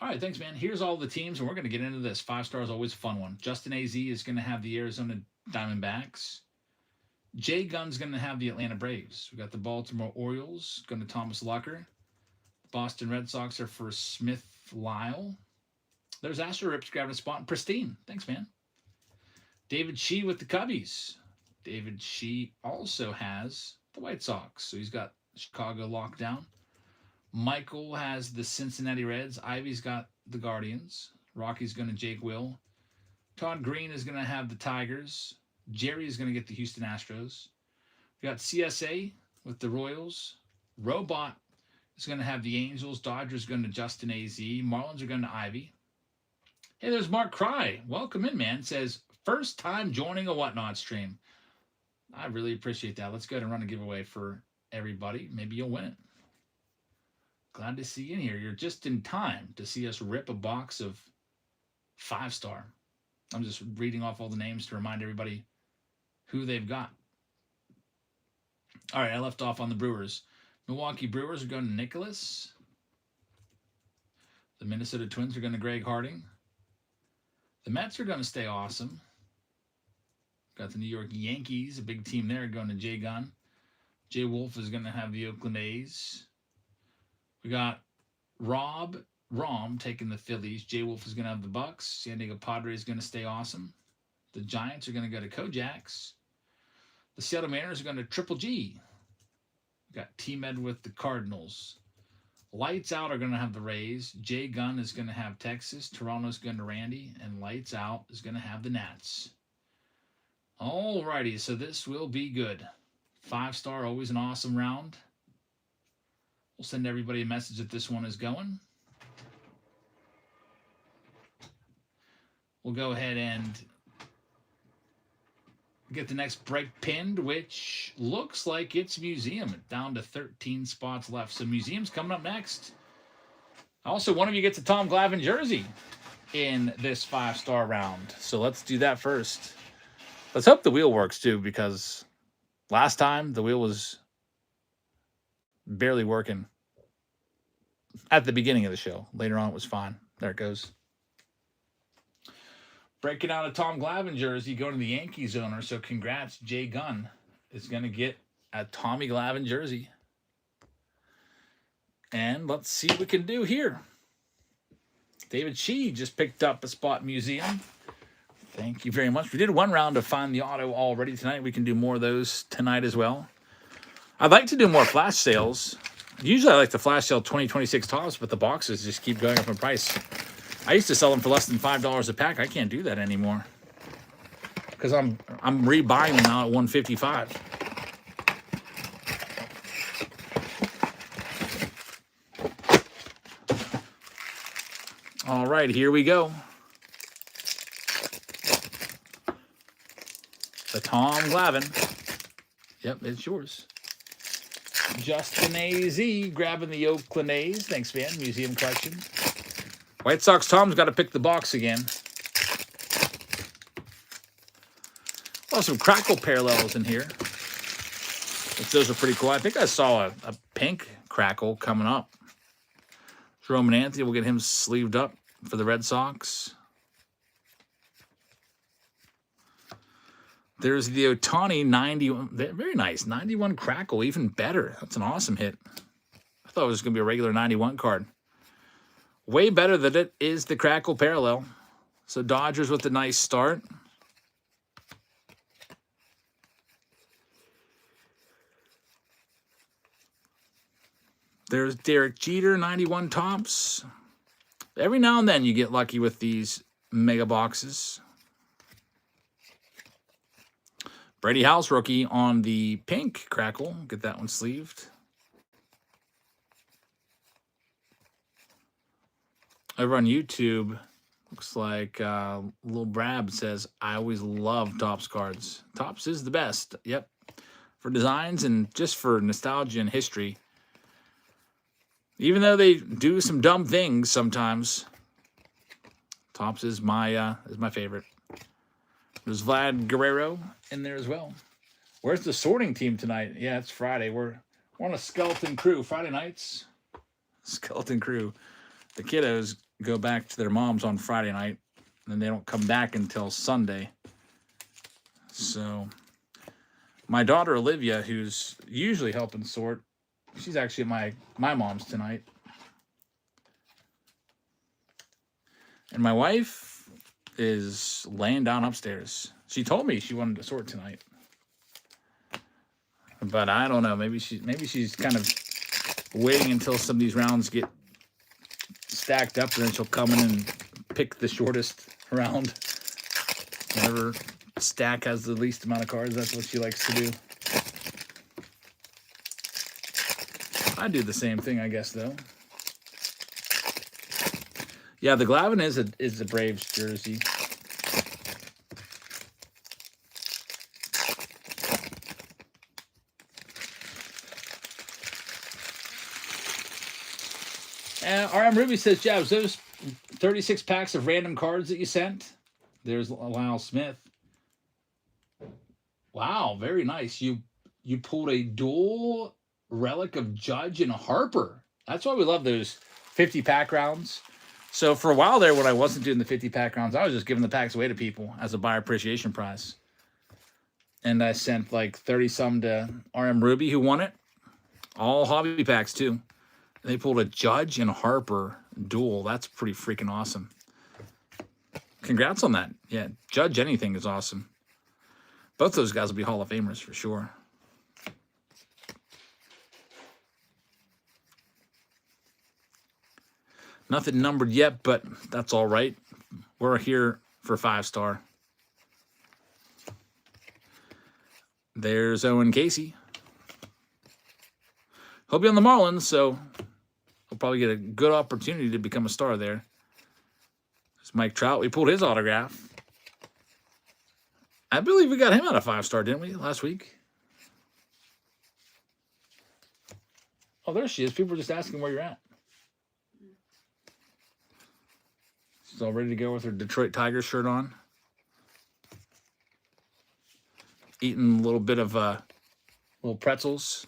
A: All right, thanks, man. Here's all the teams, and we're going to get into this. 5-star is always a fun one. Justin AZ is going to have the Arizona Diamondbacks. Jay Gunn's going to have the Atlanta Braves. We got the Baltimore Orioles going to Thomas Lucker. Boston Red Sox are for Smith Lyle. There's Astro Rips grabbing a spot in Pristine. Thanks, man. David Shee with the Cubbies. David Shee also has the White Sox, so he's got Chicago locked down. Michael has the Cincinnati Reds. Ivy's got the Guardians. Rocky's going to Jake Will. Todd Green is going to have the Tigers. Jerry is going to get the Houston Astros. We got CSA with the Royals. Robot is going to have the Angels. Dodgers going to Justin AZ. Marlins are going to Ivy. Hey, there's Mark Cry. Welcome in, man. Says, first time joining a Whatnot stream. I really appreciate that. Let's go ahead and run a giveaway for everybody. Maybe you'll win it. Glad to see you in here. You're just in time to see us rip a box of 5-star. I'm just reading off all the names to remind everybody who they've got. All right, I left off on the Brewers. Milwaukee Brewers are going to Nicholas. The Minnesota Twins are going to Greg Harding. The Mets are going to stay awesome. Got the New York Yankees, a big team there, going to Jay Gunn. Jay Wolf is going to have the Oakland A's. We got Rob Rom taking the Phillies. Jay Wolf is going to have the Bucks. San Diego Padres is going to stay awesome. The Giants are going to go to Kojaks. The Seattle Mariners are going to Triple G. We got T-Med with the Cardinals. Lights Out are going to have the Rays. Jay Gunn is going to have Texas. Toronto's going to Randy. And Lights Out is going to have the Nats. All righty, so this will be good. 5-star, always an awesome round. We'll send everybody a message that this one is going. We'll go ahead and get the next break pinned, which looks like it's Museum. Down to 13 spots left. So Museum's coming up next. Also, one of you gets a Tom Glavine jersey in this 5-star round. So let's do that first. Let's hope the wheel works too, because last time the wheel was barely working at the beginning of the show. Later on, it was fine. There it goes. Breaking out a Tom Glavine jersey, going to the Yankees owner. So congrats, Jay Gunn is going to get a Tommy Glavine jersey. And let's see what we can do here. David Shee just picked up a spot Museum. Thank you very much. We did one round to Find the Auto already tonight. We can do more of those tonight as well. I'd like to do more flash sales. Usually I like to flash sale 2026 tops, but the boxes just keep going up in price. I used to sell them for less than $5 a pack. I can't do that anymore because I'm rebuying them now at $155. All right, here we go. The Tom Glavine. Yep, it's yours. Justin AZ grabbing the Oakland A's. Thanks, man. Museum collection. White Sox Tom's got to pick the box again. Oh, some crackle parallels in here. Those are pretty cool. I think I saw a pink crackle coming up. Roman Anthony, we'll get him sleeved up for the Red Sox. There's the Otani 91. Very nice. 91 Crackle, even better. That's an awesome hit. I thought it was going to be a regular 91 card. Way better than it is the Crackle Parallel. So Dodgers with a nice start. There's Derek Jeter, 91 Tops. Every now and then you get lucky with these mega boxes. Brady House rookie on the pink Crackle. Get that one sleeved. Over on YouTube, looks like Lil Brab says, I always love Topps cards. Topps is the best. Yep. For designs and just for nostalgia and history. Even though they do some dumb things sometimes, Topps is my favorite. There's Vlad Guerrero in there as well. Where's the sorting team tonight? Yeah, it's Friday. We're on a skeleton crew. Friday nights, skeleton crew. The kiddos go back to their moms on Friday night, and they don't come back until Sunday. So my daughter Olivia, who's usually helping sort, she's actually at my mom's tonight. And my wife is laying down upstairs. She told me she wanted to sort tonight. But I don't know. Maybe she's kind of waiting until some of these rounds get stacked up, and then she'll come in and pick the shortest round. Whatever stack has the least amount of cards, that's what she likes to do. I do the same thing, I guess, though. Yeah, the Glavine is a Braves jersey. RM Ruby says, Jabs, those 36 packs of random cards that you sent. There's Lyle Smith. Wow, very nice. You pulled a dual relic of Judge and Harper. That's why we love those 50-pack rounds. So for a while there, when I wasn't doing the 50-pack rounds, I was just giving the packs away to people as a buyer appreciation prize. And I sent like 30-some to RM Ruby, who won it. All hobby packs, too. And they pulled a Judge and Harper duel. That's pretty freaking awesome. Congrats on that. Yeah, Judge anything is awesome. Both those guys will be Hall of Famers for sure. Nothing numbered yet, but that's all right. We're here for 5-star. There's Owen Casey. He'll be on the Marlins, so he'll probably get a good opportunity to become a star there. There's Mike Trout. We pulled his autograph. I believe we got him out of 5-star, didn't we, last week? Oh, there she is. People were just asking where you're at. She's all ready to go with her Detroit Tigers shirt on. Eating a little bit of little pretzels.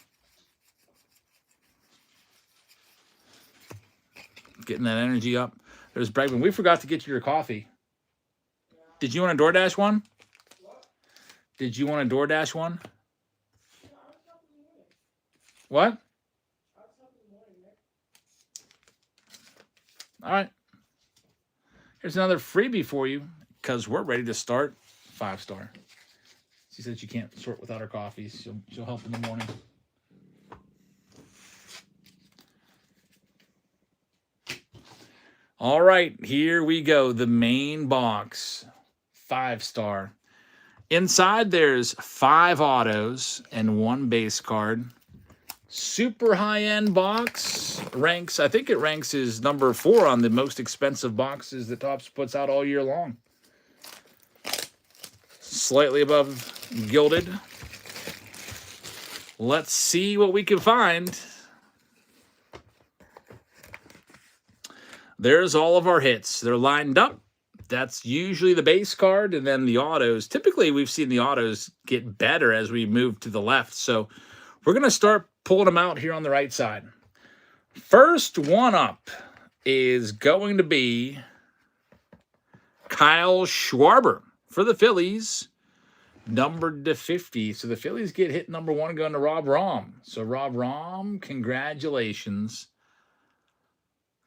A: Getting that energy up. There's Bregman. We forgot to get you your coffee. Did you want a DoorDash one? Did you want a DoorDash one? What? All right. Here's another freebie for you because we're ready to start 5-star. She said she can't sort without her coffee. She'll help in the morning. All right, here we go. The main box, 5-star. Inside, there's 5 autos and 1 base card. Super high-end box. Ranks, I think it ranks as number 4 on the most expensive boxes that Topps puts out all year long. Slightly above gilded. Let's see what we can find. There's all of our hits. They're lined up. That's usually the base card, and then the autos. Typically, we've seen the autos get better as we move to the left. So we're going to start pulling them out here on the right side. First one up is going to be Kyle Schwarber for the Phillies. numbered to 50. So the Phillies get hit number 1 going to Rob Rom. So Rob Rom, congratulations.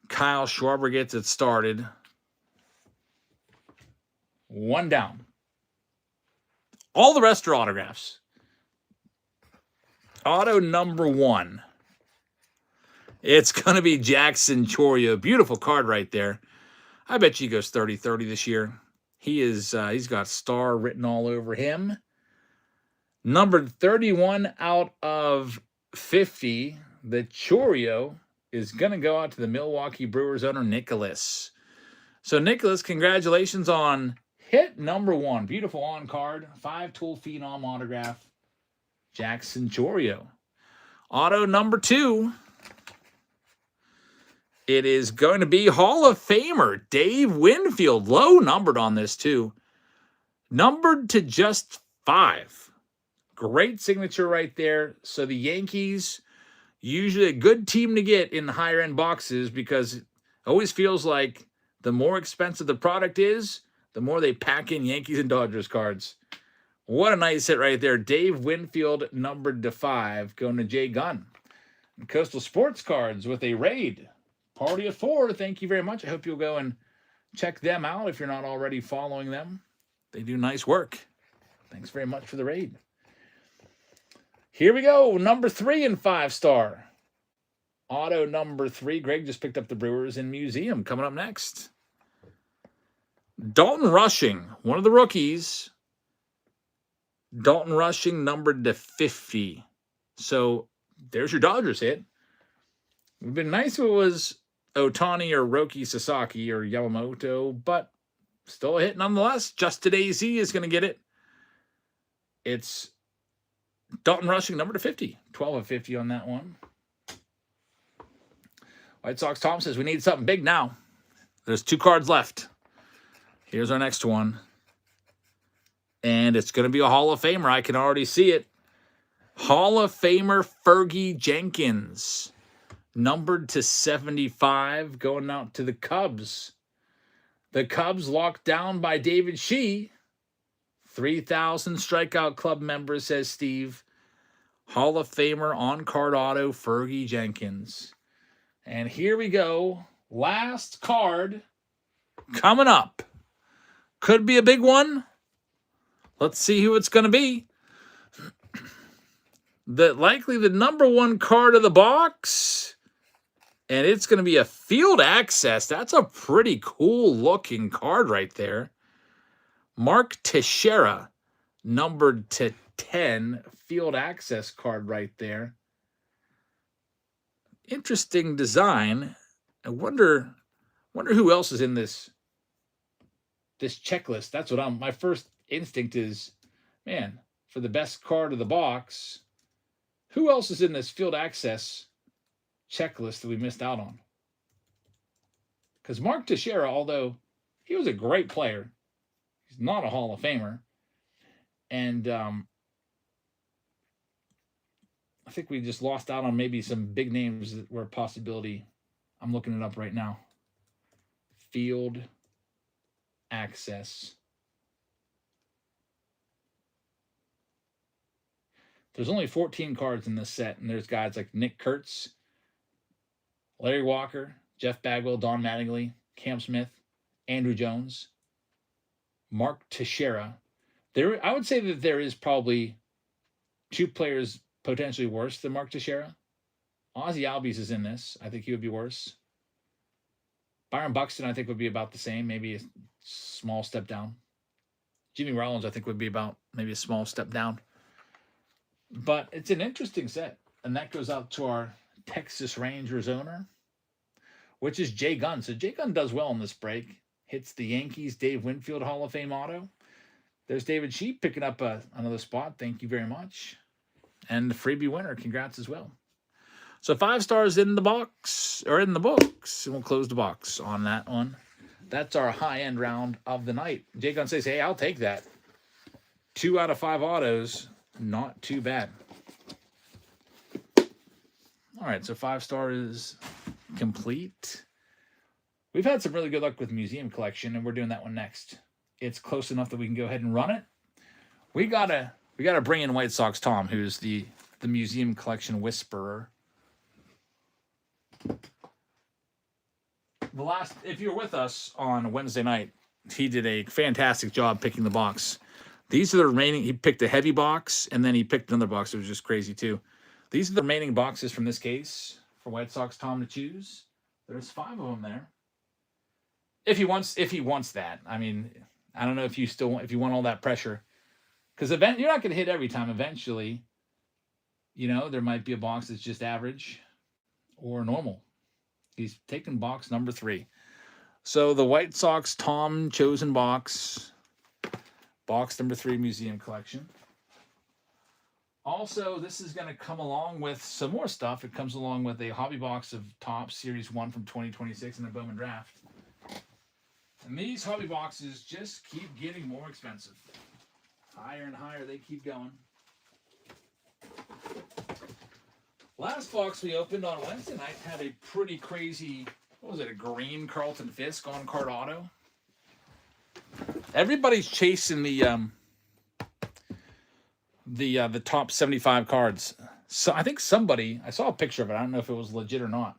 A: Kyle Schwarber gets it started. 1 down. All the rest are autographs. Auto number 1. It's going to be Jackson Chourio. Beautiful card right there. I bet he goes 30-30 this year. He's got star written all over him. Numbered 31 out of 50. The Chourio is going to go out to the Milwaukee Brewers owner, Nicholas. So, Nicholas, congratulations on hit number 1. Beautiful on card. 5-tool phenom autograph. Jackson Chourio. Auto number 2. It is going to be Hall of Famer Dave Winfield. Low numbered on this, too. Numbered to just 5. Great signature right there. So the Yankees, usually a good team to get in higher end boxes, because it always feels like the more expensive the product is, the more they pack in Yankees and Dodgers cards. What a nice hit right there. Dave Winfield, numbered to 5, going to Jay Gunn. And Coastal Sports Cards with a raid. Party of 4. Thank you very much. I hope you'll go and check them out if you're not already following them. They do nice work. Thanks very much for the raid. Here we go. Number 3 in 5-star. Auto number 3. Greg just picked up the Brewers in Museum. Coming up next. Dalton Rushing, one of the rookies. Dalton Rushing, numbered to 50. So there's your Dodgers hit. It would have been nice if it was Ohtani or Roki Sasaki or Yamamoto, but still a hit nonetheless. Justin AZ is going to get it. It's Dalton Rushing, number to 50. 12 of 50 on that one. White Sox Tom says, we need something big now. There's 2 cards left. Here's our next one. And it's going to be a Hall of Famer. I can already see it. Hall of Famer Fergie Jenkins. Numbered to 75, going out to the Cubs. The Cubs locked down by David Shee. 3,000 strikeout club members, says Steve. Hall of Famer on-card auto, Fergie Jenkins. And here we go. Last card coming up. Could be a big one. Let's see who it's going to be. Likely the number 1 card of the box. And it's going to be a field access. That's a pretty cool looking card right there. Mark Teixeira, numbered to 10. Field access card right there. Interesting design. I wonder who else is in this checklist. That's what my first instinct is, man, for the best card of the box, who else is in this field access checklist that we missed out on? Because Mark Teixeira, although he was a great player, he's not a Hall of Famer. And I think we just lost out on maybe some big names that were a possibility. I'm looking it up right now. Field access. There's only 14 cards in this set, and there's guys like Nick Kurtz, Larry Walker, Jeff Bagwell, Don Mattingly, Cam Smith, Andrew Jones, Mark Teixeira. I would say that there is probably 2 players potentially worse than Mark Teixeira. Ozzie Albies is in this. I think he would be worse. Byron Buxton, I think, would be about the same, maybe a small step down. Jimmy Rollins, I think, would be about maybe a small step down. But it's an interesting set. And that goes out to our Texas Rangers owner, which is Jay Gunn. So Jay Gunn does well in this break. Hits the Yankees Dave Winfield Hall of Fame auto. There's David Sheep picking up another spot. Thank you very much. And the freebie winner, congrats as well. So 5 stars in the box, or in the books. And we'll close the box on that one. That's our high-end round of the night. Jay Gunn says, hey, I'll take that. 2 out of 5 autos. Not too bad. All right, so 5 stars complete. We've had some really good luck with Museum Collection, and we're doing that one next. It's close enough that we can go ahead and run it. We gotta bring in White Sox Tom, who's the museum collection whisperer. If you were with us on Wednesday night, he did a fantastic job picking the box. These are the remaining. He picked a heavy box, and then he picked another box. It was just crazy too. These are the remaining boxes from this case for White Sox Tom to choose. There's 5 of them there. If he wants that. I mean, I don't know if you want all that pressure, because you're not going to hit every time. Eventually, there might be a box that's just average or normal. He's taken box number 3. So the White Sox Tom chosen box number 3 museum collection. Also, this is going to come along with some more stuff. It comes along with a hobby box of Topps Series 1 from 2026 and a Bowman Draft. And these hobby boxes just keep getting more expensive. Higher and higher they keep going. Last box we opened on Wednesday night had a pretty crazy, what was it, a green Carlton Fisk on card auto. Everybody's chasing the top 75 cards. So I think I saw a picture of it. I don't know if it was legit or not.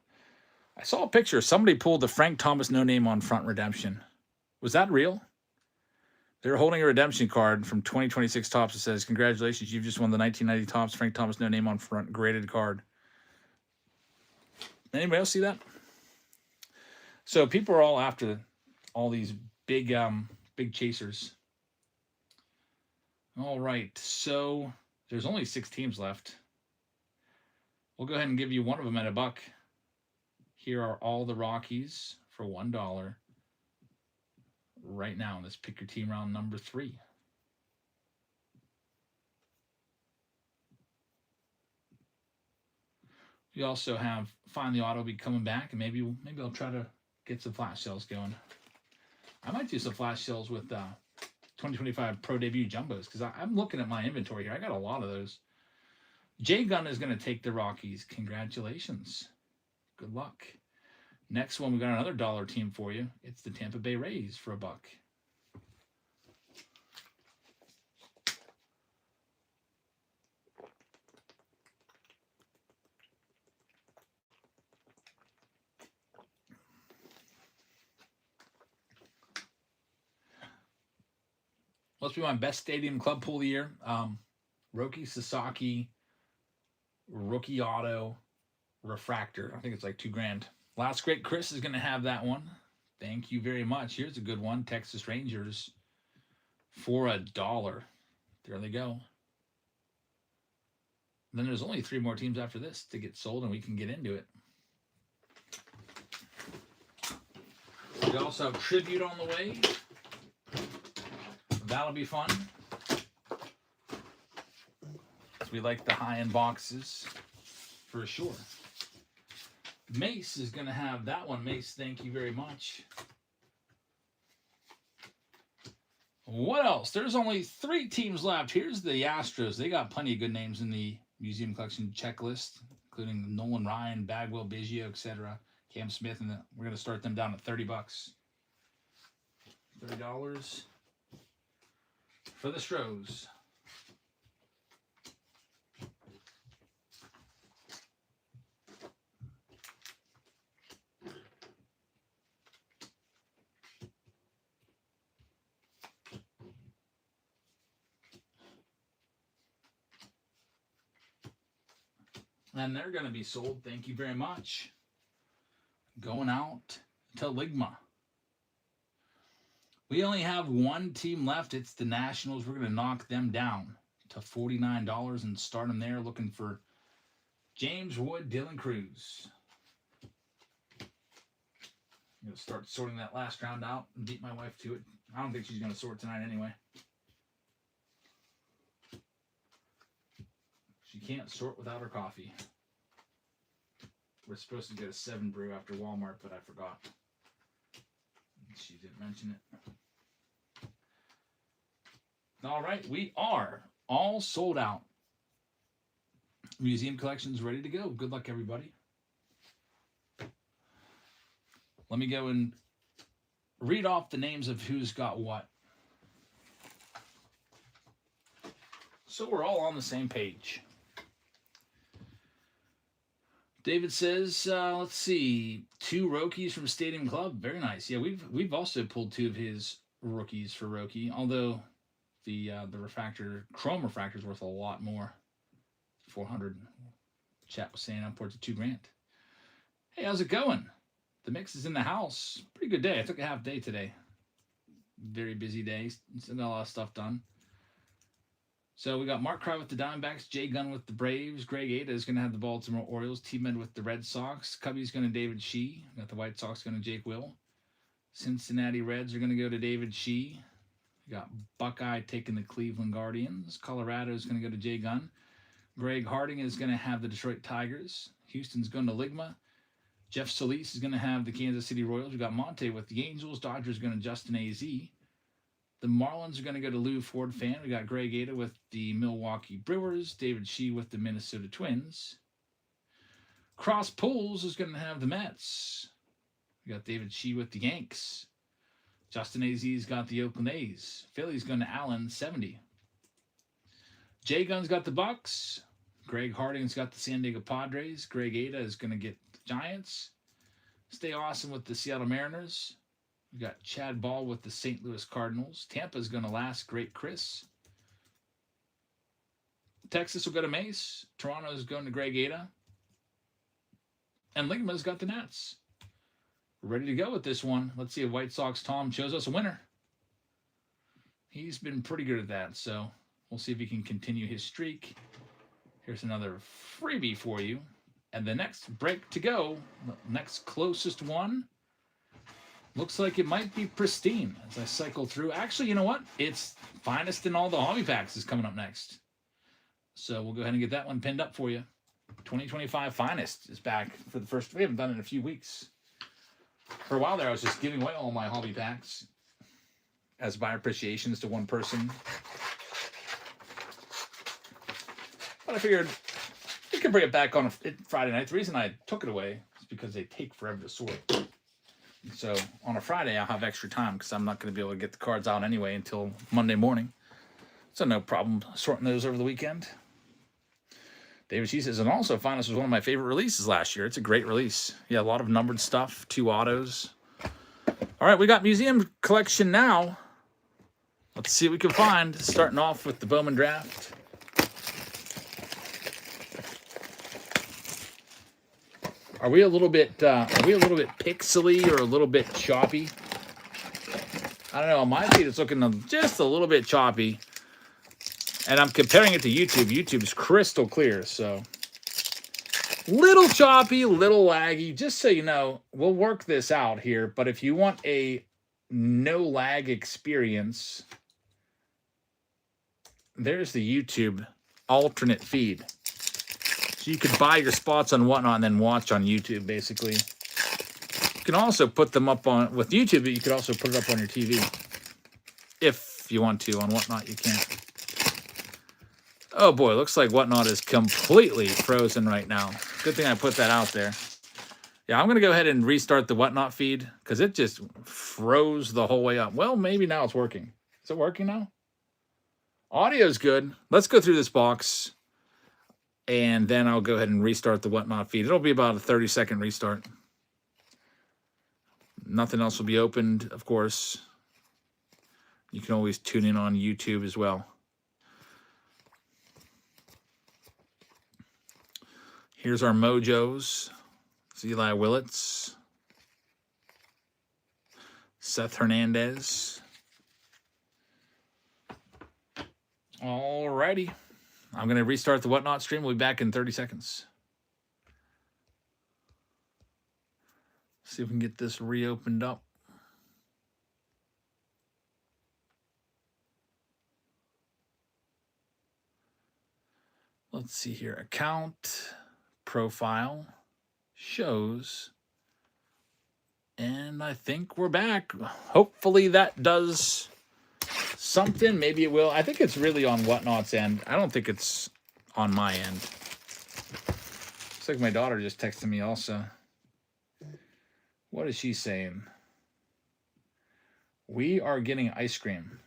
A: I saw a picture. Somebody pulled the Frank Thomas no name on front redemption. Was that real? They're holding a redemption card from 2026 Topps that says, "Congratulations, you've just won the 1990 Topps Frank Thomas no name on front graded card." Anybody else see that? So people are all after all these big chasers. All right, so there's only 6 teams left. We'll go ahead and give you one of them at $1. Here are all the Rockies for $1 right now in this Pick Your Team round number 3. We also have Find the Auto be coming back, and maybe I'll try to get some flash sales going. I might do some flash sales with 2025 Pro Debut Jumbos, because I'm looking at my inventory here. I got a lot of those. Jay Gunn is going to take the Rockies. Congratulations. Good luck. Next one, we got another dollar team for you. It's the Tampa Bay Rays for $1. Let's be my best stadium club pool of the year. Roki Sasaki, rookie auto, refractor. I think it's like $2,000. Last Great Chris is going to have that one. Thank you very much. Here's a good one. Texas Rangers for $1. There they go. Then there's only 3 more teams after this to get sold, and we can get into it. We also have Tribute on the way. That'll be fun. We like the high-end boxes for sure. Mace is going to have that one. Mace, thank you very much. What else? There's only 3 teams left. Here's the Astros. They got plenty of good names in the museum collection checklist, including Nolan Ryan, Bagwell, Biggio, etc. Cam Smith, and we're going to start them down at $30. $30 for the Stros. And they're going to be sold. Thank you very much. Going out to Ligma. We only have 1 team left. It's the Nationals. We're going to knock them down to $49 and start them there. Looking for James Wood, Dylan Cruz. I'm going to start sorting that last round out and beat my wife to it. I don't think she's going to sort tonight anyway. She can't sort without her coffee. We're supposed to get a 7 brew after Walmart, but I forgot. She didn't mention it. All right, we are all sold out. Museum collection's ready to go. Good luck, everybody. Let me go and read off the names of who's got what. So we're all on the same page. David says, let's see, 2 rookies from Stadium Club. Very nice. Yeah, we've also pulled 2 of his rookies for Roki, although the chrome refractor is worth a lot more. 400. Chat was saying upwards of $2,000. Hey, how's it going? The mix is in the house. Pretty good day. I took a half day today. Very busy day. Still got a lot of stuff done. So we got Mark Cry with the Diamondbacks, Jay Gunn with the Braves, Greg Ada is going to have the Baltimore Orioles, T-Med with the Red Sox, Cubby's going to David Shee, got the White Sox going to Jake Will, Cincinnati Reds are going to go to David Shee, we got Buckeye taking the Cleveland Guardians, Colorado is going to go to Jay Gunn, Greg Harding is going to have the Detroit Tigers, Houston's going to Ligma, Jeff Solis is going to have the Kansas City Royals, we got Monte with the Angels, Dodgers going to Justin A.Z., the Marlins are going to go to Lou Ford Fan. We got Greg Ada with the Milwaukee Brewers. David Shee with the Minnesota Twins. Cross Pools is going to have the Mets. We got David Shee with the Yanks. Justin AZ's got the Oakland A's. Philly's going to Allen, 70. Jay Gunn's got the Bucks. Greg Harding's got the San Diego Padres. Greg Ada is going to get the Giants. Stay Awesome with the Seattle Mariners. We got Chad Ball with the St. Louis Cardinals. Tampa's going to last Great Chris. Texas will go to Mace. Toronto's going to Greg Ada. And Ligma's got the Nets. We're ready to go with this one. Let's see if White Sox Tom shows us a winner. He's been pretty good at that, so we'll see if he can continue his streak. Here's another freebie for you. And the next break to go, the next closest one, looks like it might be Pristine as I cycle through. Actually, you know what? It's Finest in all the hobby packs is coming up next. So we'll go ahead and get that one pinned up for you. 2025 Finest is back for the first. We haven't done it in a few weeks. For a while there, I was just giving away all my hobby packs as buyer appreciations to one person. But I figured we could bring it back on Friday night. The reason I took it away is because they take forever to sort. So on a Friday, I'll have extra time because I'm not going to be able to get the cards out anyway until Monday morning. So no problem sorting those over the weekend. David Shee says, and also Finest was one of my favorite releases last year. It's a great release. Yeah, a lot of numbered stuff, 2 autos. All right, we got museum collection now. Let's see what we can find. Starting off with the Bowman Draft. Are we a little bit pixely or a little bit choppy? I don't know. On my feed, it's looking just a little bit choppy. And I'm comparing it to YouTube. YouTube's crystal clear, so little choppy, little laggy. Just so you know, we'll work this out here. But if you want a no lag experience, there's the YouTube alternate feed. So you could buy your spots on Whatnot and then watch on YouTube, basically. You can also put them up on, with YouTube, but you could also put it up on your TV. If you want to. On Whatnot, you can't. Oh boy, looks like Whatnot is completely frozen right now. Good thing I put that out there. Yeah, I'm going to go ahead and restart the Whatnot feed because it just froze the whole way up. Well, maybe now it's working. Is it working now? Audio's good. Let's go through this box. And then I'll go ahead and restart the Whatnot feed. It'll be about a 30-second restart. Nothing else will be opened, of course. You can always tune in on YouTube as well. Here's our Mojos. It's Eli Willits. Seth Hernandez. Alrighty. I'm going to restart the Whatnot stream. We'll be back in 30 seconds. See if we can get this reopened up. Let's see here. Account, profile, shows. And I think we're back. Hopefully that does something. Maybe it will. I think it's really on Whatnot's end. I don't think it's on my end. Looks like my daughter just texted me also. What is she saying? We are getting ice cream.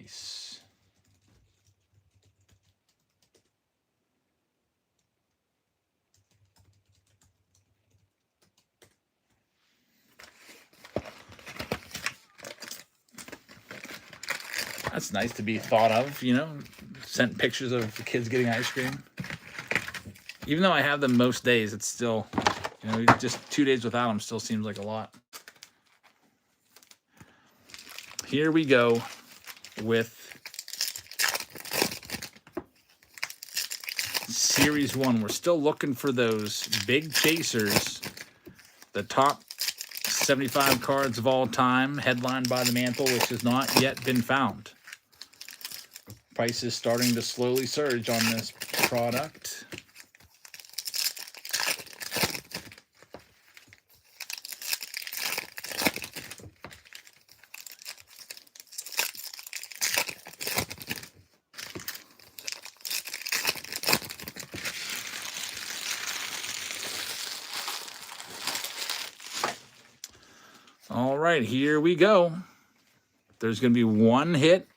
A: Nice. That's nice to be thought of, you know. Sent pictures of the kids getting ice cream. Even though I have them most days, it's still, you know, just 2 days without them still seems like a lot. Here we go with Series 1. We're still looking for those big chasers. The top 75 cards of all time, headlined by the Mantle, which has not yet been found. Price is starting to slowly surge on this product. All right, here we go. There's going to be one hit.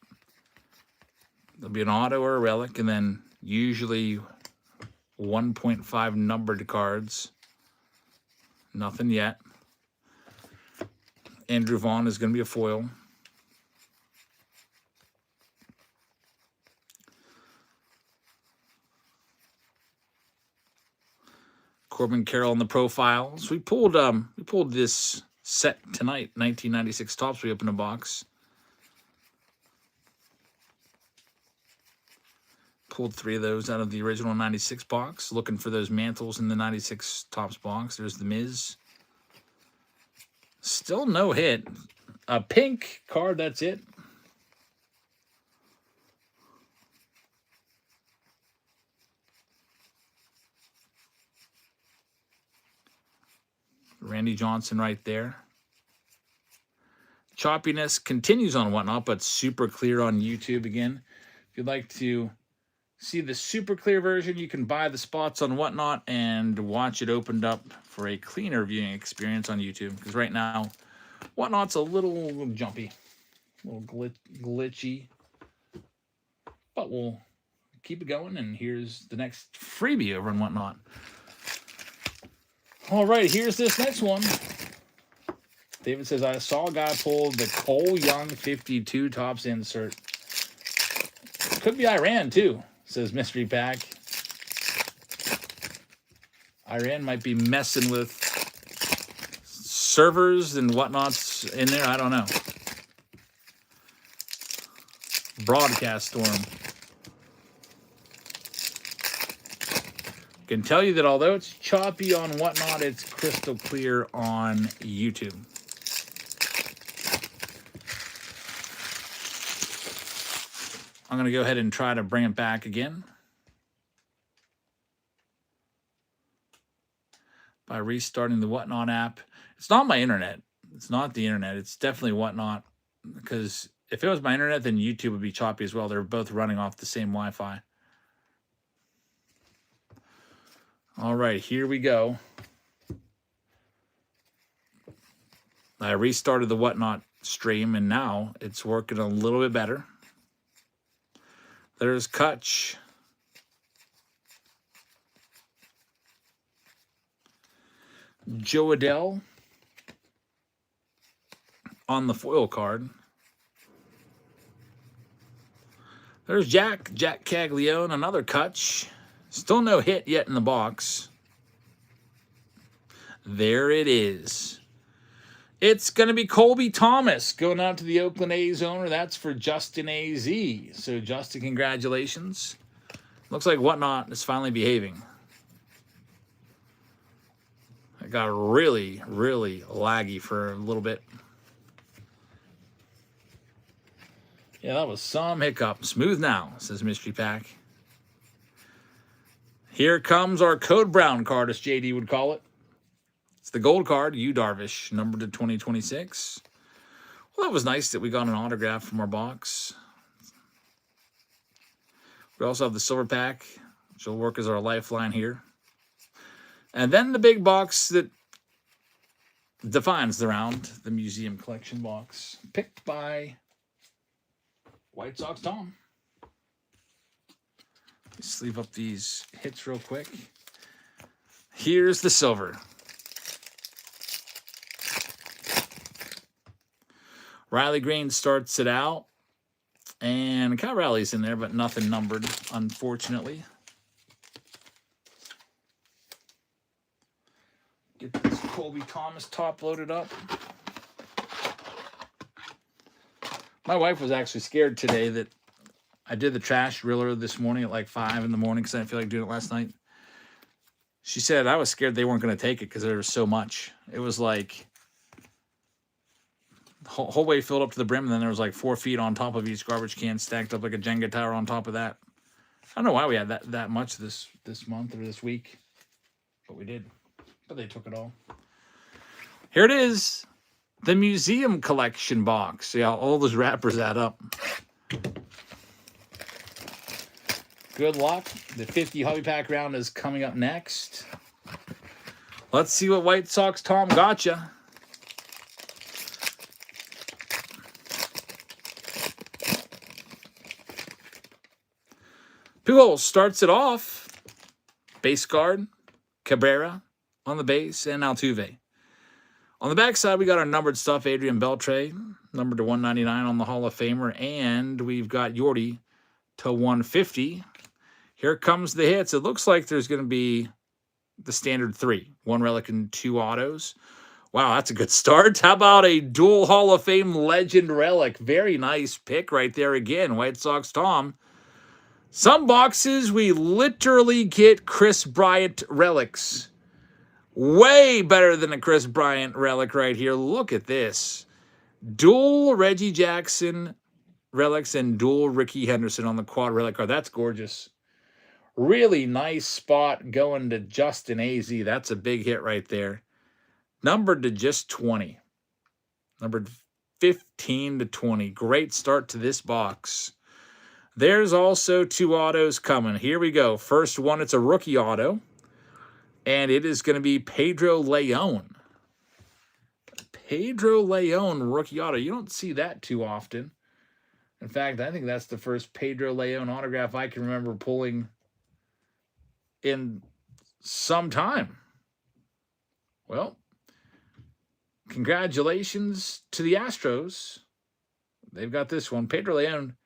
A: There'll be an auto or a relic, and then usually 1.5 numbered cards. Nothing yet. Andrew Vaughn is going to be a foil. Corbin Carroll in the profiles. We pulled this set tonight, 1996 Topps. We opened a box. Pulled 3 of those out of the original 96 box. Looking for those Mantles in the 96 Topps box. There's the Miz. Still no hit. A pink card, that's it. Randy Johnson right there. Choppiness continues on Whatnot, but super clear on YouTube again. If you'd like to see the super clear version, you can buy the spots on Whatnot and watch it opened up for a cleaner viewing experience on YouTube. Because right now, Whatnot's a little jumpy, a little glitchy. But we'll keep it going, and here's the next freebie over on Whatnot. All right, here's this next one. David says, I saw a guy pull the Cole Young 52 Topps insert. Could be Iran, too, says Mystery Pack. Iran might be messing with servers and whatnots in there. I don't know. Broadcast storm. Can tell you that although it's choppy on Whatnot, it's crystal clear on YouTube. I'm going to go ahead and try to bring it back again by restarting the Whatnot app. It's not my internet. It's not the internet. It's definitely Whatnot, because if it was my internet, then YouTube would be choppy as well. They're both running off the same Wi-Fi. All right, here we go. I restarted the Whatnot stream, and now it's working a little bit better. There's Kutch. Joe Adell on the foil card. There's Jack Caglione, another Kutch. Still no hit yet in the box. There it is. It's going to be Colby Thomas going out to the Oakland A's owner. That's for Justin AZ. So, Justin, congratulations. Looks like Whatnot is finally behaving. It got really, really laggy for a little bit. Yeah, that was some hiccup. Smooth now, says Mystery Pack. Here comes our Code Brown card, as JD would call it. It's the gold card, Yu Darvish, numbered to 2026. Well, that was nice that we got an autograph from our box. We also have the silver pack, which will work as our lifeline here. And then the big box that defines the round, the museum collection box, picked by White Sox Tom. Let's sleeve up these hits real quick. Here's the silver. Riley Green starts it out. And Kyle Rowley's in there, but nothing numbered, unfortunately. Get this Colby Thomas top loaded up. My wife was actually scared today that I did the trash driller this morning at like 5 in the morning because I didn't feel like doing it last night. She said I was scared they weren't going to take it because there was so much. It was like the whole way filled up to the brim, and then there was like 4 feet on top of each garbage can stacked up like a Jenga tower on top of that. I don't know why we had that much this month or this week, but we did. But they took it all. Here it is. The museum collection box. See how all those wrappers add up. Good luck. The 50 hobby pack round is coming up next. Let's see what White Sox Tom got you. Pujols starts it off. Base guard, Cabrera on the base, and Altuve. On the backside, we got our numbered stuff, Adrian Beltre, numbered to 199 on the Hall of Famer, and we've got Yordi to 150. Here comes the hits. It looks like there's going to be the standard 3, 1 relic and 2 autos. Wow, that's a good start. How about a dual Hall of Fame legend relic? Very nice pick right there again, White Sox Tom. Some boxes, we literally get Chris Bryant relics. Way better than a Chris Bryant relic right here. Look at this. Dual Reggie Jackson relics and dual Ricky Henderson on the quad relic card. That's gorgeous. Really nice spot going to Justin AZ. That's a big hit right there. Numbered to just 20. Numbered 15 to 20. Great start to this box. There's also 2 autos coming. Here we go. First one, it's a rookie auto. And it is going to be Pedro Leon. Pedro Leon rookie auto. You don't see that too often. In fact, I think that's the first Pedro Leon autograph I can remember pulling in some time. Well, congratulations to the Astros. They've got this one. Pedro Leon.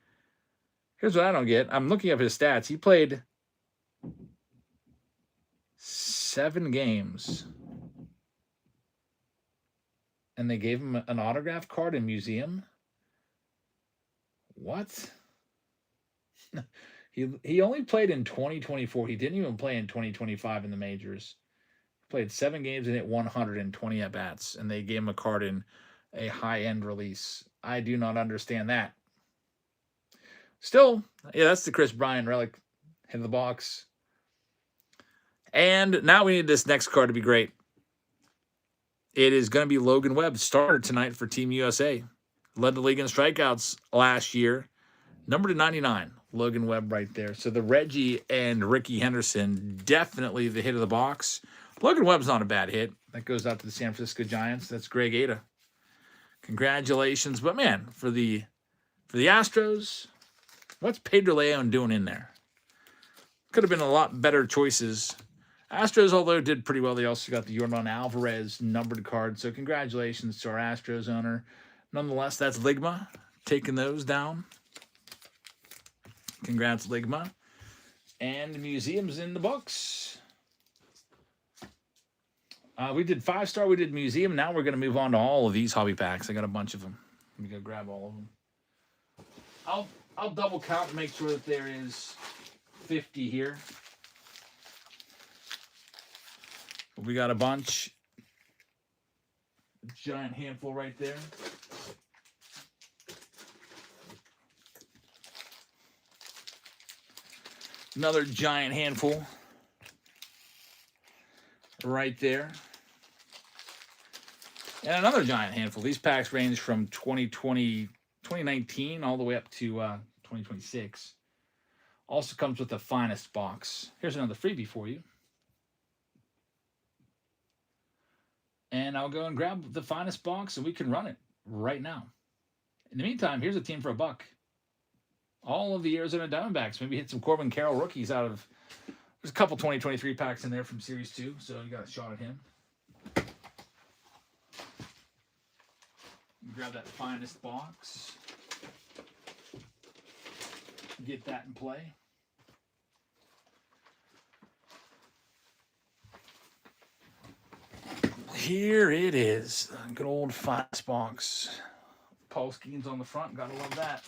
A: Here's what I don't get. I'm looking up his stats. He played 7 games. And they gave him an autograph card in museum? What? He only played in 2024. He didn't even play in 2025 in the majors. He played 7 games and hit 120 at-bats. And they gave him a card in a high-end release. I do not understand that. Still, yeah, that's the Chris Bryant relic in the box. And now we need this next card to be great. It is going to be Logan Webb, starter tonight for Team USA. Led the league in strikeouts last year. Number to 99, Logan Webb right there. So the Reggie and Ricky Henderson, definitely the hit of the box. Logan Webb's not a bad hit. That goes out to the San Francisco Giants. That's Greg Ada. Congratulations. But man, for the Astros, what's Pedro Leon doing in there? Could have been a lot better choices. Astros, although did pretty well, they also got the Yordan Alvarez numbered card. So congratulations to our Astros owner. Nonetheless, that's Ligma taking those down. Congrats, Ligma. And the museum's in the books. We did 5-star, we did museum. Now we're going to move on to all of these hobby packs. I got a bunch of them. Let me go grab all of them. I'll double count and make sure that there is 50 here. We got a bunch. Giant handful right there. Another giant handful right there. And another giant handful. These packs range from 2019 all the way up to 2026. Also comes with the finest box. Here's another freebie for you. And I'll go and grab the finest box and we can run it right now. In the meantime, here's a team for $1. all of the Arizona Diamondbacks. Maybe hit some Corbin Carroll rookies out of. There's a couple 2023 packs in there from Series 2, so you got a shot at him. Grab that finest box. Get that in play. Here it is. Good old finest box. Paul Skeens on the front. Gotta love that.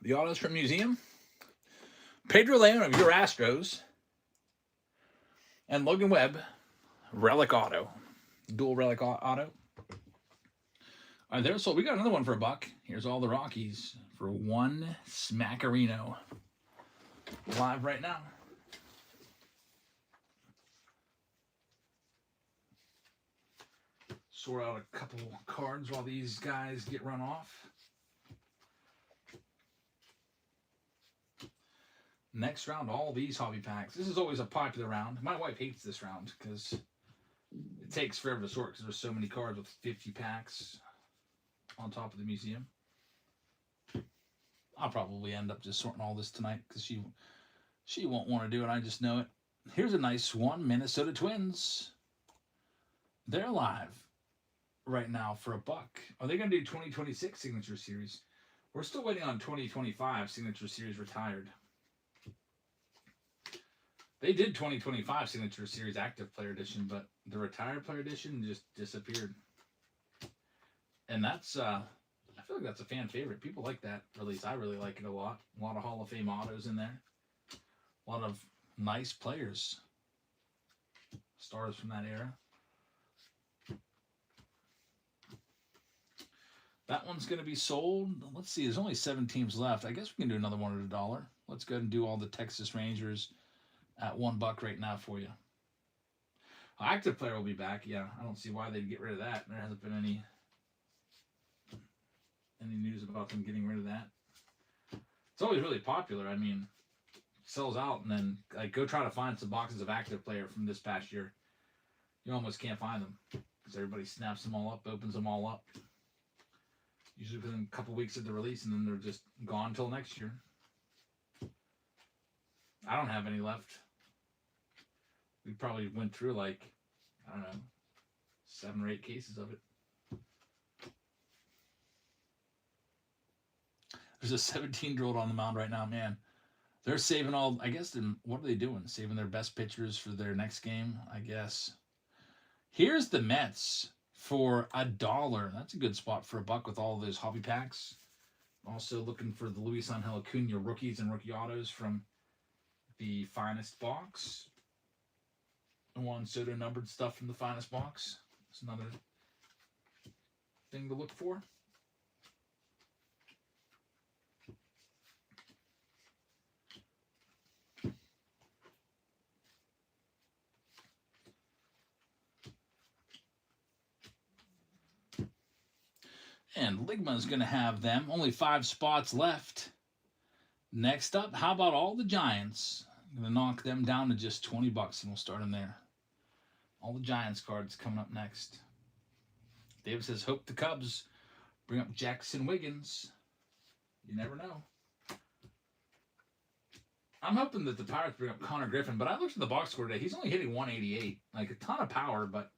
A: The autos from Museum. Pedro Leon of your Astros. And Logan Webb, Relic Auto. Dual Relic Auto. All right, there. So we got another one for $1. Here's all the Rockies for one Smackarino. Live right now. Sort out a couple cards while these guys get run off. Next round, all these hobby packs. This is always a popular round. My wife hates this round because it takes forever to sort because there's so many cards with 50 packs on top of the museum. I'll probably end up just sorting all this tonight because she won't want to do it. I just know it. Here's a nice one. Minnesota Twins. They're live right now for $1. Are they going to do 2026 Signature Series? We're still waiting on 2025 Signature Series retired. They did 2025 Signature Series Active Player Edition, but the Retired Player Edition just disappeared. And that's, I feel like that's a fan favorite. People like that release. I really like it a lot. A lot of Hall of Fame autos in there. A lot of nice players. Stars from that era. That one's going to be sold. Let's see. There's only 7 teams left. I guess we can do another one at $1. Let's go ahead and do all the Texas Rangers at $1 right now for you. Active Player will be back. Yeah, I don't see why they'd get rid of that. There hasn't been any news about them getting rid of that. It's always really popular. I mean, it sells out, and then like go try to find some boxes of Active Player from this past year. You almost can't find them because everybody snaps them all up, opens them all up. Usually within a couple weeks of the release, and then they're just gone till next year. I don't have any left. We probably went through like, I don't know, 7 or 8 cases of it. There's a 17-year-old on the mound right now, man. They're saving all, I guess, what are they doing? Saving their best pitchers for their next game, I guess. Here's the Mets for $1. That's a good spot for $1 with all those hobby packs. Also looking for the Luis Angel Acuna rookies and rookie autos from the finest box. Juan Soto numbered stuff from the finest box. It's another thing to look for. And Ligma's going to have them. Only 5 spots left. Next up, how about all the Giants? I'm going to knock them down to just $20 and we'll start them there. All the Giants cards coming up next. David says, hope the Cubs bring up Jackson Wiggins. You never know. I'm hoping that the Pirates bring up Connor Griffin, but I looked at the box score today. He's only hitting 188. Like a ton of power, but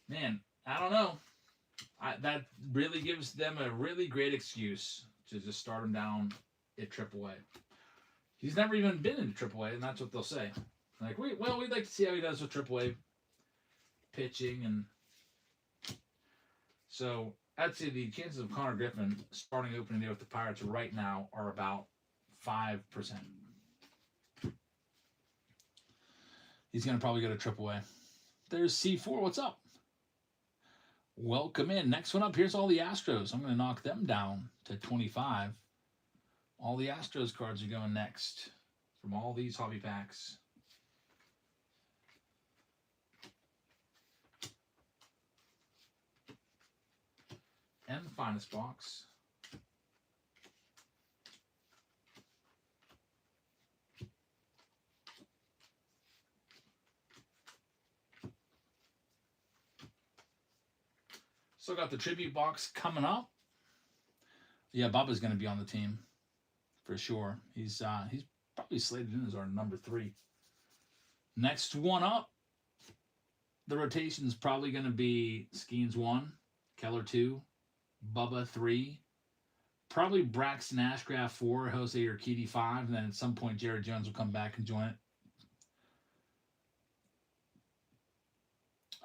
A: man, I don't know. That really gives them a really great excuse to just start him down at AAA. He's never even been in AAA, and that's what they'll say. Like, we'd like to see how he does with AAA pitching, and so I'd say the chances of Connor Griffin starting opening day with the Pirates right now are about 5%. He's going to probably go to AAA. There's C4. What's up? Welcome in. Next one up, here's all the Astros. I'm going to knock them down to 25. All the Astros cards are going next from all these hobby packs. And the finest box. Still got the tribute box coming up. Yeah, Bubba's going to be on the team for sure. He's probably slated in as our number 3. Next one up, the rotation is probably going to be Skeens 1, Keller 2, Bubba 3, probably Braxton Ashcraft 4, Jose Urquidy 5, and then at some point Jared Jones will come back and join it.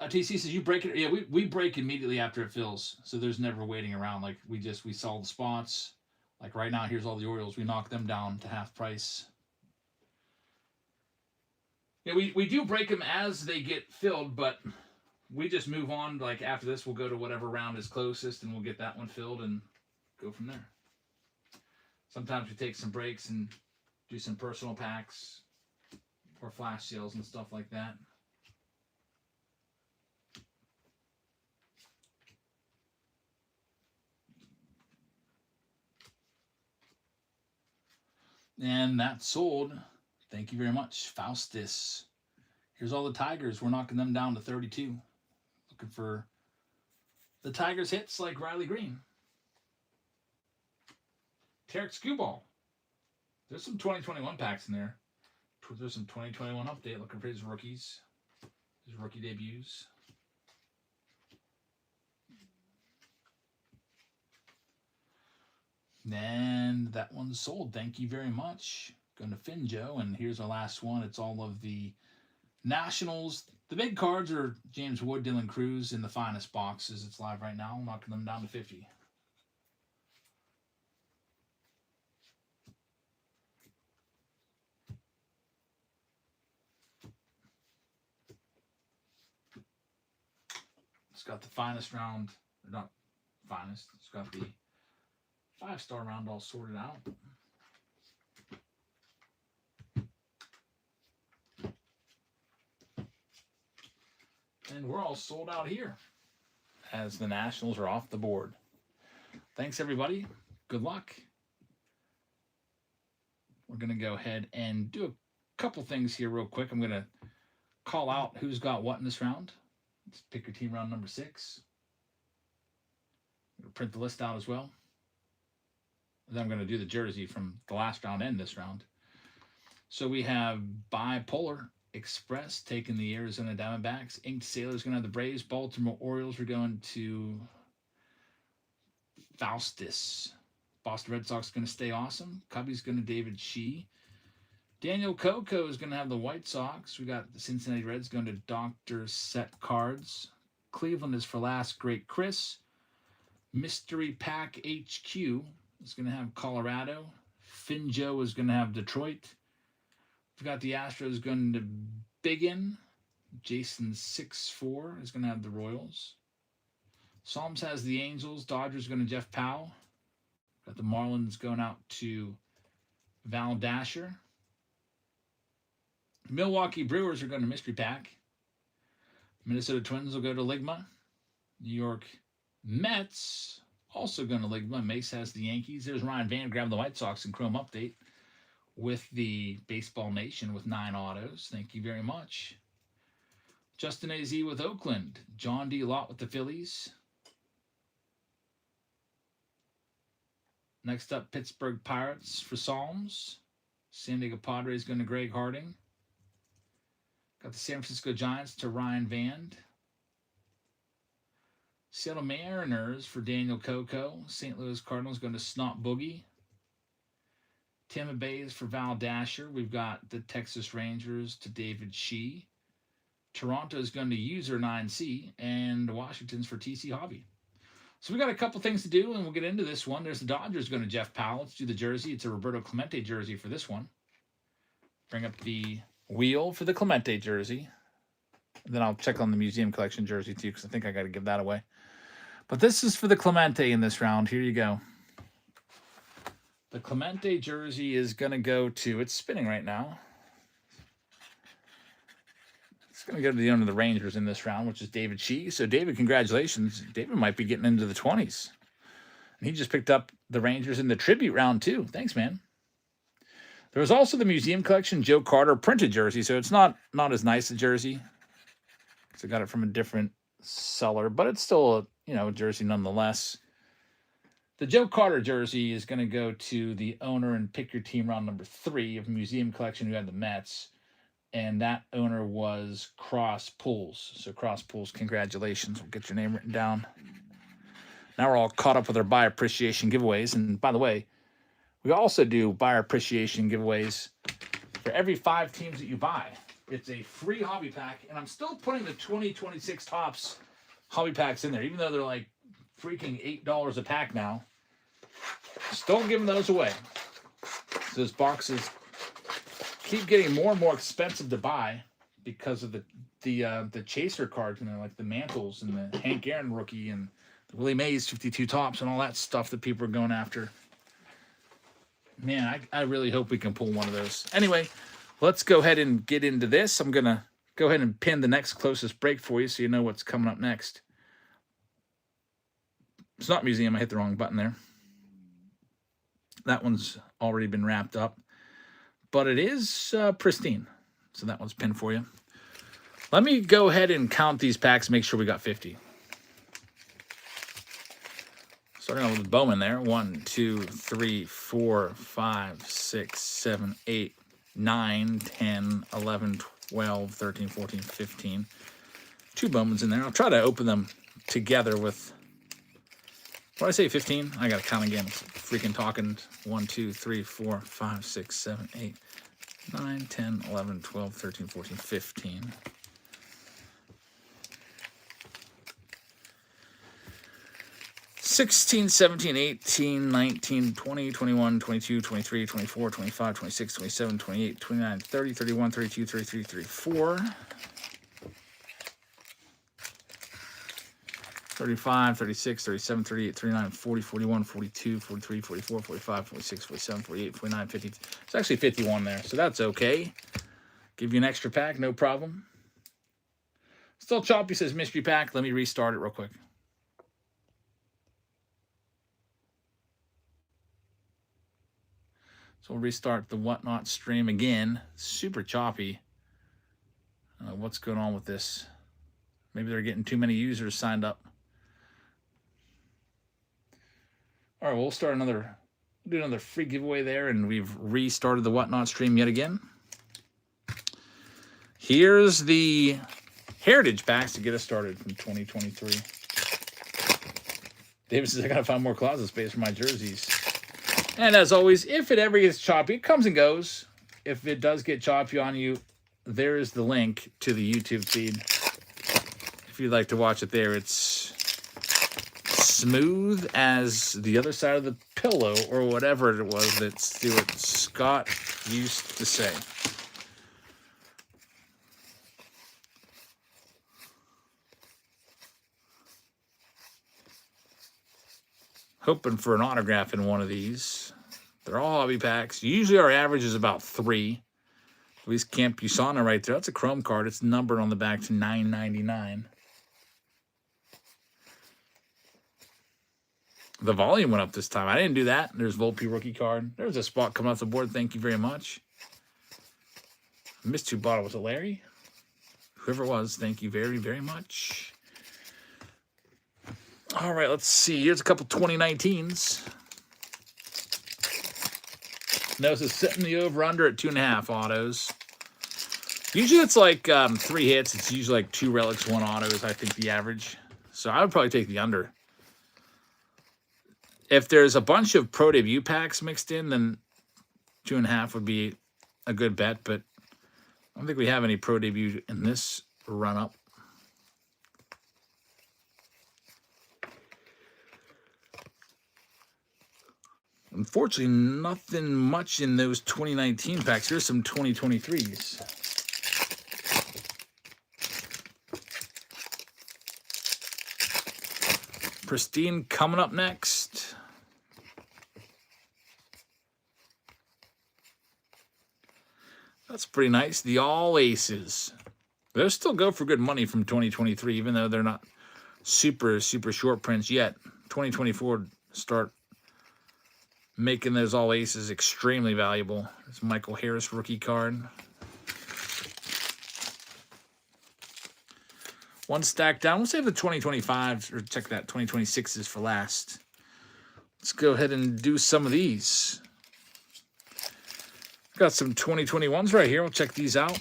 A: TC says you break it. Yeah, we break immediately after it fills, so there's never waiting around. Like we sell the spots. Like right now, here's all the Orioles. We knock them down to half price. Yeah, we do break them as they get filled, but we just move on. Like after this, we'll go to whatever round is closest, and we'll get that one filled and go from there. Sometimes we take some breaks and do some personal packs or flash sales and stuff like that. And that sold. Thank you very much, Faustus. Here's all the Tigers. We're knocking them down to 32. Looking for the Tigers hits like Riley Green. Tarek Skubal. There's some 2021 packs in there. There's some 2021 update. Looking for his rookies. His rookie debuts. And that one's sold. Thank you very much. Going to Finjo, and here's our last one. It's all of the Nationals. The big cards are James Wood, Dylan Cruz in the finest boxes. It's live right now. I'm knocking them down to 50. It's got the finest round, or not finest. It's got the 5-star round all sorted out. And we're all sold out here as the Nationals are off the board. Thanks, everybody. Good luck. We're going to go ahead and do a couple things here real quick. I'm going to call out who's got what in this round. Let's pick your team round number 6. I'm going to print the list out as well. Then I'm going to do the jersey from the last round and this round. So we have Bipolar Express taking the Arizona Diamondbacks. Inked Sailors going to have the Braves. Baltimore Orioles are going to Faustus. Boston Red Sox going to Stay Awesome. Cubbies going to David Shee. Daniel Coco is going to have the White Sox. We got the Cincinnati Reds going to Dr. Set Cards. Cleveland is for last. Great Chris. Mystery Pack HQ is going to have Colorado. Finjo is going to have Detroit. We've got the Astros going to Biggin. Jason 6-4 is going to have the Royals. Psalms has the Angels. Dodgers going to Jeff Powell. Got the Marlins going out to Val Dasher. Milwaukee Brewers are going to Mystery Pack. Minnesota Twins will go to Ligma. New York Mets also going to Ligma. Mace has the Yankees. There's Ryan Van grabbing the White Sox in Chrome Update with the Baseball Nation with 9 autos. Thank you very much. Justin AZ with Oakland. John D. Lott with the Phillies. Next up, Pittsburgh Pirates for Psalms. San Diego Padres going to Greg Harding. Got the San Francisco Giants to Ryan Vand. Seattle Mariners for Daniel Coco. St. Louis Cardinals going to Snot Boogie. Tampa Bay is for Val Dasher. We've got the Texas Rangers to David Shee. Toronto is going to User 9C. And Washington's for TC Hobby. So we got a couple things to do, and we'll get into this one. There's the Dodgers going to Jeff Powell. Let's do the jersey. It's a Roberto Clemente jersey for this one. Bring up the wheel for the Clemente jersey. Then I'll check on the museum collection jersey too, because I think I got to give that away. But this is for the Clemente in this round. Here you go. The Clemente jersey is going to go to, it's spinning right now. It's going to go to the owner of the Rangers in this round, which is David Shee. So, David, congratulations. David might be getting into the 20s. And he just picked up the Rangers in the tribute round, too. Thanks, man. There was also the museum collection Joe Carter printed jersey, so it's not as nice a jersey. So I got it from a different seller, but it's still a, you know, jersey nonetheless. The Joe Carter jersey is going to go to the owner and pick your team round number 3 of Museum Collection who had the Mets. And that owner was Cross Pools. So Cross Pools, congratulations. We'll get your name written down. Now we're all caught up with our buyer appreciation giveaways. And by the way, we also do buyer appreciation giveaways for every 5 teams that you buy. It's a free hobby pack. And I'm still putting the 2026 Topps hobby packs in there, even though they're like freaking $8 a pack now. Still giving those away. So those boxes keep getting more and more expensive to buy because of the chaser cards, you know, like the Mantles and the Hank Aaron rookie and the Willie Mays 52 Topps and all that stuff that people are going after. Man, I really hope we can pull one of those. Anyway, let's go ahead and get into this. I'm going to go ahead and pin the next closest break for you so you know what's coming up next. It's not Museum. I hit the wrong button there. That one's already been wrapped up. But it is Pristine. So that one's pinned for you. Let me go ahead and count these packs, make sure we got 50. Starting off with Bowman there. 1, 2, 3, 4, 5, 6, 7, 8, 9, 10, 11, 12, 13, 14, 15. 2 Bowmans in there. I'll try to open them together with... What did I say, 15? I got to count again. Freaking talking. 1, 2, 3, 4, 5, 6, 7, 8, 9, 10, 11, 12, 13, 14, 15. $16, $17, $18, $19, $20, $21, $22, $23, $24, $25, $26, $27, $28, $29, $30, $31, $32, $33, $34. 35, 36, 37, 38, 39, 40, 41, 42, 43, 44, 45, 46, 47, 48, 49, 50. It's actually 51 there, so that's okay. Give you an extra pack, no problem. Still choppy, says mystery pack. Let me restart it real quick. So we'll restart the Whatnot stream again. Super choppy. What's going on with this? Maybe they're getting too many users signed up. All right, we'll start another, do another free giveaway there, and we've restarted the Whatnot stream yet again. Here's the Heritage packs to get us started from 2023. David says, I gotta find more closet space for my jerseys. And as always, if it ever gets choppy, it comes and goes. If it does get choppy on you, there is the link to the YouTube feed. If you'd like to watch it there, it's smooth as the other side of the pillow, or whatever it was that Stuart Scott used to say. Hoping for an autograph in one of these. They're all hobby packs. Usually our average is about 3. Luis Campusano right there. That's a chrome card. It's numbered on the back to $9.99. The volume went up this time. I didn't do that. There's Volpe rookie card. There's a spot coming off the board. Thank you very much. I missed who bought it. Was it Larry? Whoever it was, thank you very, very much. All right, let's see. Here's a couple 2019s. Nose is setting the over-under at 2.5 autos. Usually it's like 3 hits. It's usually like 2 relics, 1 auto is, I think, the average. So I would probably take the under. If there's a bunch of pro debut packs mixed in, then 2.5 would be a good bet. But I don't think we have any pro debut in this run-up. Unfortunately, nothing much in those 2019 packs. Here's some 2023s. Pristine coming up next. That's pretty nice. The All Aces. They'll still go for good money from 2023, even though they're not super, super short prints yet. 2024 start making those All Aces extremely valuable. It's Michael Harris rookie card. One stack down. We'll save the 2025s, or check that 2026s for last. Let's go ahead and do some of these. Got some 2021s right here. We'll check these out.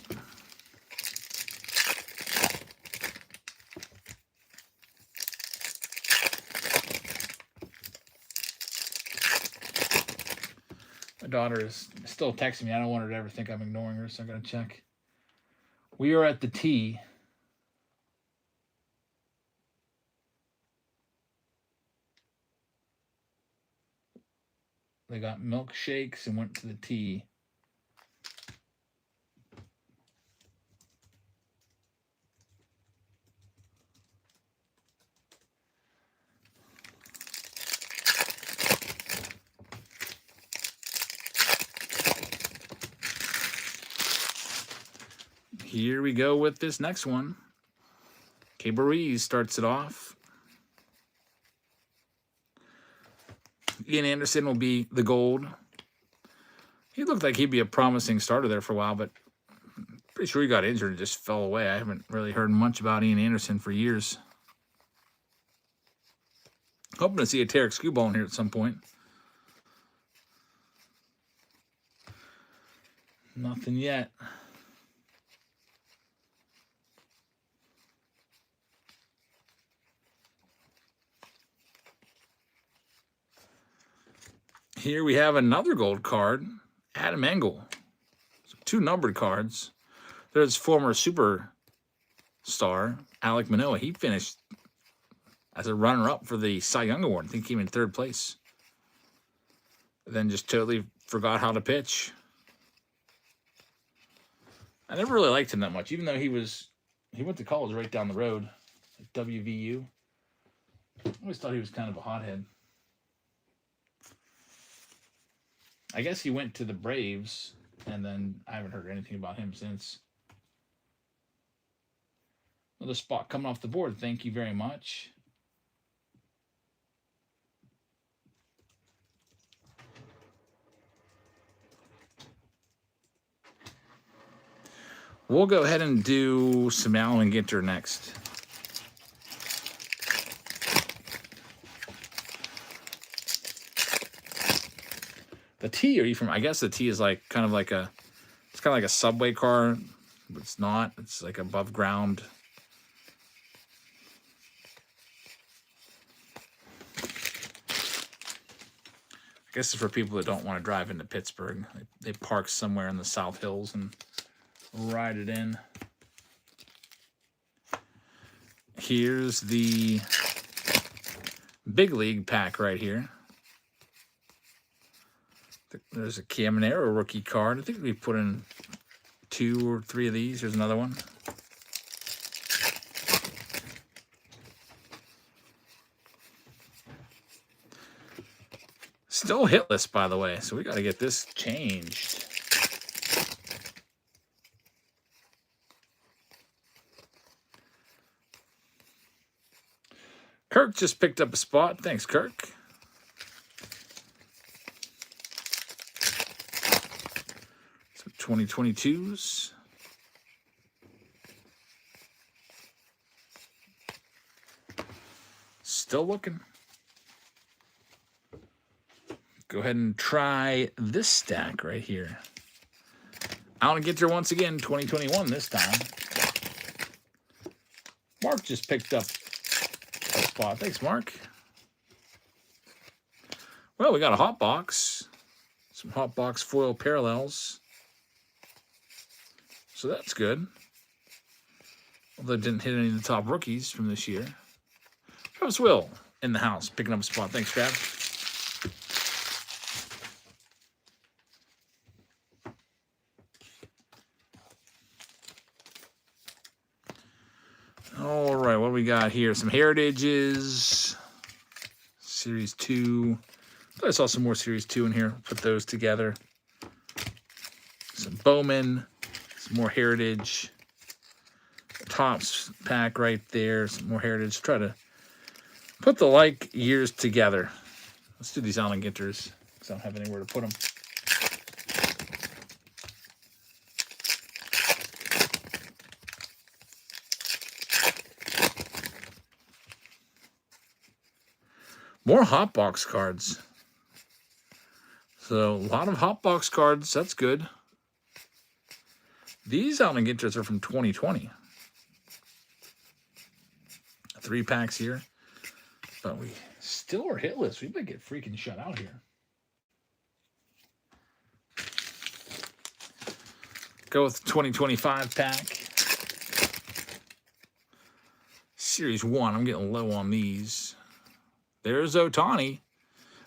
A: My daughter is still texting me. I don't want her to ever think I'm ignoring her, so I gotta check. We are at the T. They got milkshakes and went to the T. Here we go with this next one. Cabarrus starts it off. Ian Anderson will be the gold. He looked like he'd be a promising starter there for a while, but pretty sure he got injured and just fell away. I haven't really heard much about Ian Anderson for years. Hoping to see a Tarek Skubal in here at some point. Nothing yet. Here we have another gold card, Adam Engel. So 2 numbered cards. There's former superstar, Alek Manoah. He finished as a runner-up for the Cy Young Award. I think he came in 3rd place. Then just totally forgot how to pitch. I never really liked him that much, even though he went to college right down the road at WVU. I always thought he was kind of a hothead. I guess he went to the Braves, and then I haven't heard anything about him since. Another spot coming off the board. Thank you very much. We'll go ahead and do some Allen Ginter next. The T, are you from? I guess the T is like kind of like a subway car, but it's not. It's like above ground. I guess it's for people that don't want to drive into Pittsburgh. They park somewhere in the South Hills and ride it in. Here's the big league pack right here. There's a Caminero rookie card. I think we put in 2 or 3 of these. Here's another one. Still hitless, by the way, so we got to get this changed. Kirk just picked up a spot. Thanks, Kirk. So 2022s. Still looking. Go ahead and try this stack right here. Allen Ginter once again, 2021 this time. Mark just picked up a spot. Thanks, Mark. Well, we got a hot box. Some hot box foil parallels. So that's good. Although it didn't hit any of the top rookies from this year. Travis Will in the house, picking up a spot. Thanks, Trav. All right, what do we got here? Some Heritages. Series 2. I saw some more Series 2 in here. Put those together. Some Bowman. Some more Heritage. Topps pack right there. Some more Heritage. Try to put the like years together. Let's do these Allen Ginters because I don't have anywhere to put them. More hot box cards. So a lot of hot box cards. That's good. These Outland Ginters are from 2020. 3 packs here. But we still are hitless. We might get freaking shut out here. Go with 2025 pack. Series 1. I'm getting low on these. There's Ohtani.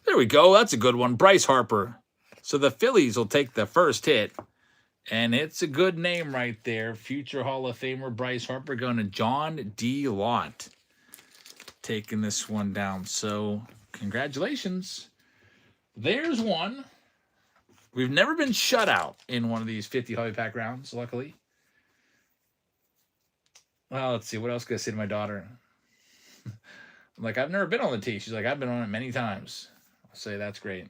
A: There we go. That's a good one. Bryce Harper. So the Phillies will take the first hit. And it's a good name right there. Future Hall of Famer Bryce Harper going to John D. Lott. Taking this one down. So congratulations. There's one. We've never been shut out in one of these 50 hobby pack rounds, luckily. Well, let's see. What else can I say to my daughter? I'm like, I've never been on the tee. She's like, I've been on it many times. I'll say, that's great.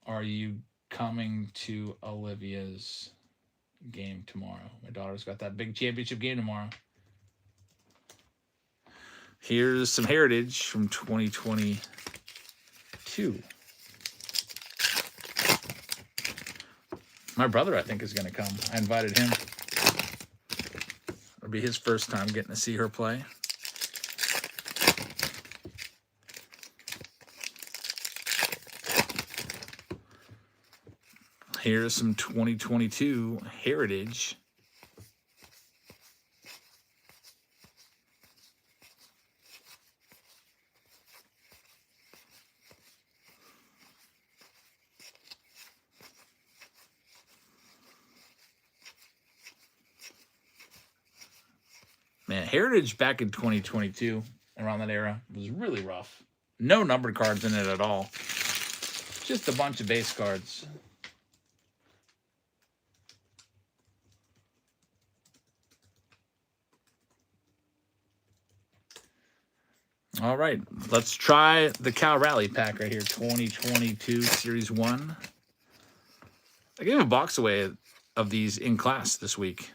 A: Are you coming to Olivia's game tomorrow? My daughter's got that big championship game tomorrow. Here's some Heritage from 2022. My brother, I think, is going to come. I invited him. It'll be his first time getting to see her play. Here's some 2022 Heritage. Man, Heritage back in 2022, around that era, was really rough. No numbered cards in it at all. Just a bunch of base cards. All right, let's try the Cal Rally pack right here, 2022 Series 1. I gave a box away of these in class this week.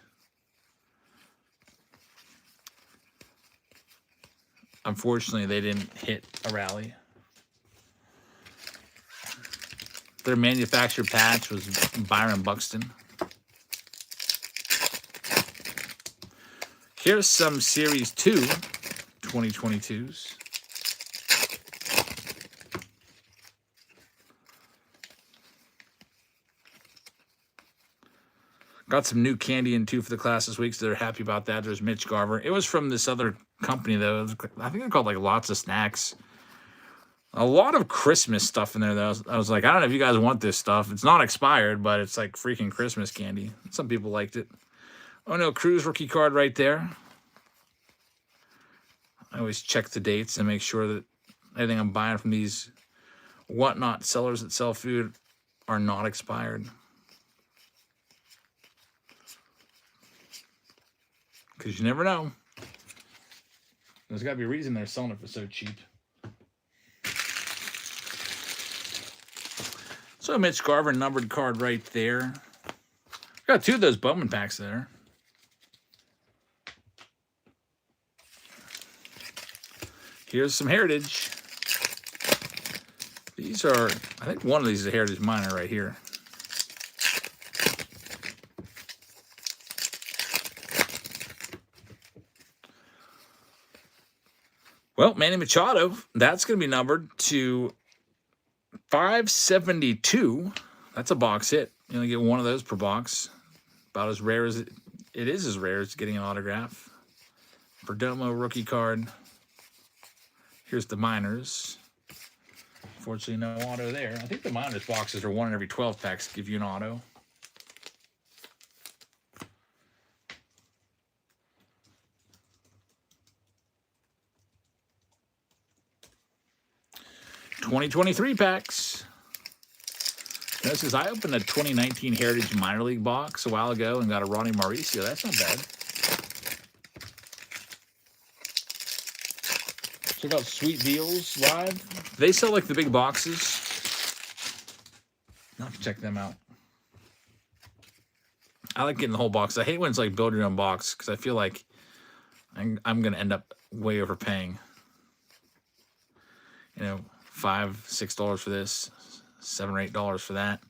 A: Unfortunately, they didn't hit a rally. Their manufactured patch was Byron Buxton. Here's some Series 2 2022s. Got some new candy in too for the class this week, so they're happy about that. There's Mitch Garver. It was from this other company, though. I think they're called like Lots of Snacks. A lot of Christmas stuff in there, though. I was like, I don't know if you guys want this stuff. It's not expired, but it's like freaking Christmas candy. Some people liked it. Oh, no, Cruz rookie card right there. I always check the dates and make sure that anything I'm buying from these whatnot sellers that sell food are not expired. Because you never know. There's got to be a reason they're selling it for so cheap. So Mitch Garver numbered card right there. Got 2 of those Bowman packs there. Here's some Heritage. These are, I think one of these is a Heritage Minor right here. Well, Manny Machado, that's going to be numbered to 572. That's a box hit. You only get one of those per box. About as rare as it is as rare as getting an autograph. Perdomo rookie card. Here's the minors. Unfortunately, no auto there. I think the minors boxes are 1 in every 12 packs give you an auto. $2023 packs. Notice I opened a 2019 Heritage Minor League box a while ago and got a Ronnie Mauricio. That's not bad. Check out Sweet Deals Live. They sell like the big boxes. I'll have to check them out. I like getting the whole box. I hate when it's like build your own box because I feel like I'm going to end up way overpaying. You know, $5, $6 for this, $7 or $8 for that.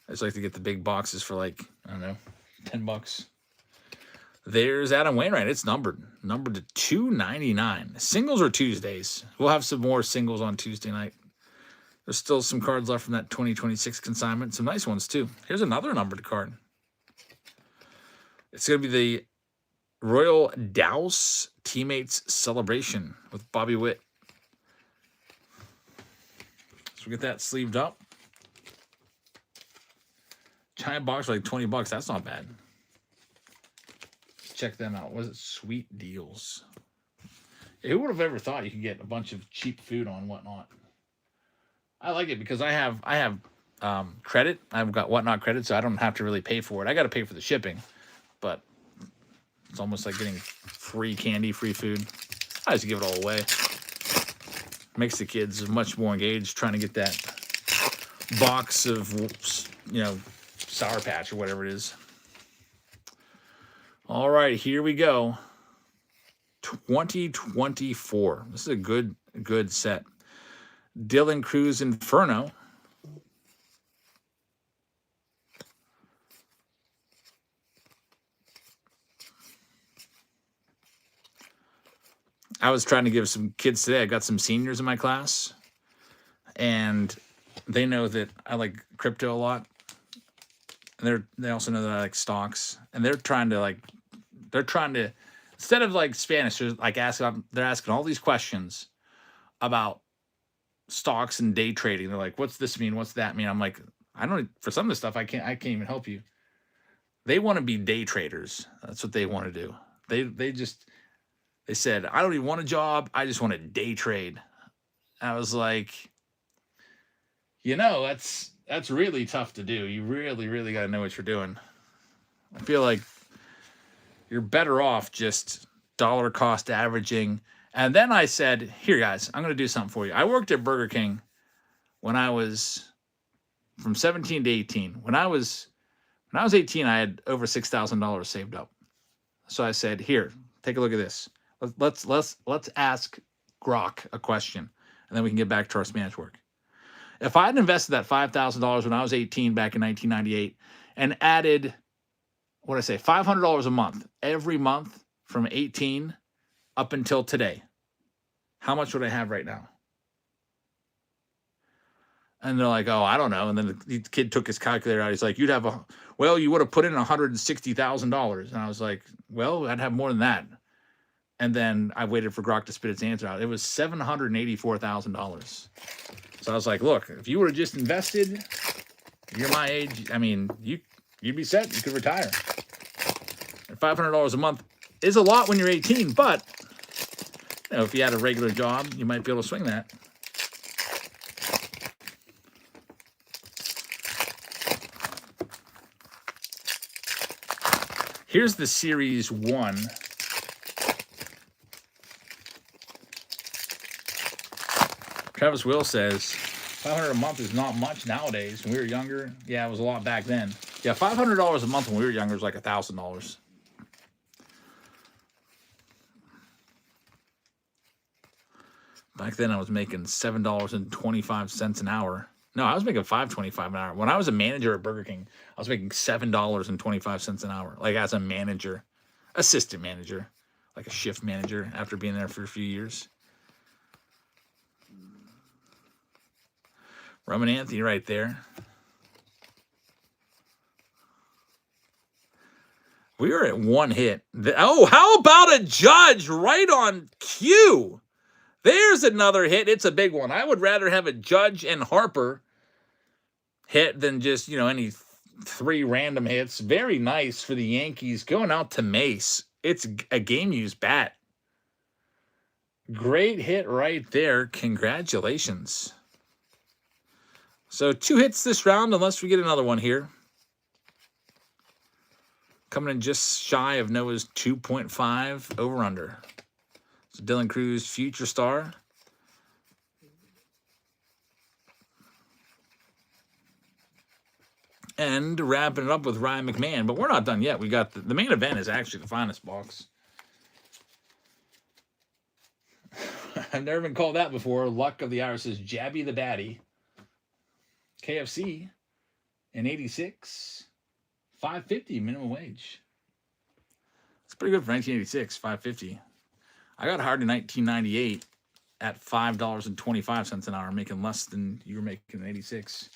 A: I just like to get the big boxes for like, I don't know, $10. There's Adam Wainwright. It's numbered to 299. Singles are Tuesdays. We'll have some more singles on Tuesday night. There's still some cards left from that 2026 consignment. Some nice ones, too. Here's another numbered card. It's going to be the Royal Douse Teammates Celebration with Bobby Witt. So we get that sleeved up. Giant box for like $20. That's not bad. Check them out. Was it Sweet Deals? Who would have ever thought you could get a bunch of cheap food on Whatnot? I like it because I have credit. I've got Whatnot credit, so I don't have to really pay for it. I got to pay for the shipping, but it's almost like getting free candy, free food. I just give it all away. Makes the kids much more engaged trying to get that box of, you know, Sour Patch or whatever it is. All right, here we go. 2024. This is a good set. Dylan Cruz Inferno. I was trying to give some kids today. I got some seniors in my class, and they know that I like crypto a lot. And they also know that I like stocks, and they're trying to instead of like Spanish, they're asking all these questions about stocks and day trading. They're like, "What's this mean? What's that mean?" I'm like, for some of the stuff I can't even help you. They want to be day traders. That's what they want to do. They said, "I don't even want a job. I just want to day trade." I was like, that's really tough to do. You really, really got to know what you're doing. I feel like you're better off just dollar cost averaging. And then I said, here, guys, I'm going to do something for you. I worked at Burger King when I was from 17 to 18. When I was 18, I had over $6,000 saved up. So I said, here, take a look at this. Let's ask Grok a question, and then we can get back to our Spanish work. If I had invested that $5,000 when I was 18 back in 1998 and added, $500 a month every month from 18 up until today, how much would I have right now? And they're like, oh, I don't know. And then the kid took his calculator out. He's like, you would have put in $160,000. And I was like, well, I'd have more than that. And then I waited for Grok to spit its answer out. It was $784,000. So I was like, look, if you would have just invested, you're my age. I mean, you'd be set. You could retire. And $500 a month is a lot when you're 18, but if you had a regular job, you might be able to swing that. Here's the Series 1. Travis Will says, $500 a month is not much nowadays. When we were younger, yeah, it was a lot back then. Yeah, $500 a month when we were younger was like $1,000. Back then, I was making $7.25 an hour. No, I was making $5.25 an hour. When I was a manager at Burger King, I was making $7.25 an hour, like as a manager, assistant manager, like a shift manager after being there for a few years. Roman Anthony right there. We were at one hit. Oh, how about a Judge right on cue? There's another hit. It's a big one. I would rather have a Judge and Harper hit than just, any three random hits. Very nice for the Yankees. Going out to Mace. It's a game-used bat. Great hit right there. Congratulations. So 2 hits this round, unless we get another one here. Coming in just shy of Noah's 2.5 over-under. So Dylan Cruz, future star. And wrapping it up with Ryan McMahon. But we're not done yet. We got the main event is actually the finest box. I've never been called that before. Luck of the Hour says Jabby the Baddie. KFC in 86. $5.50 minimum wage. It's pretty good for 1986, $5.50. I got hired in 1998 at $5.25 an hour, making less than you were making in 86.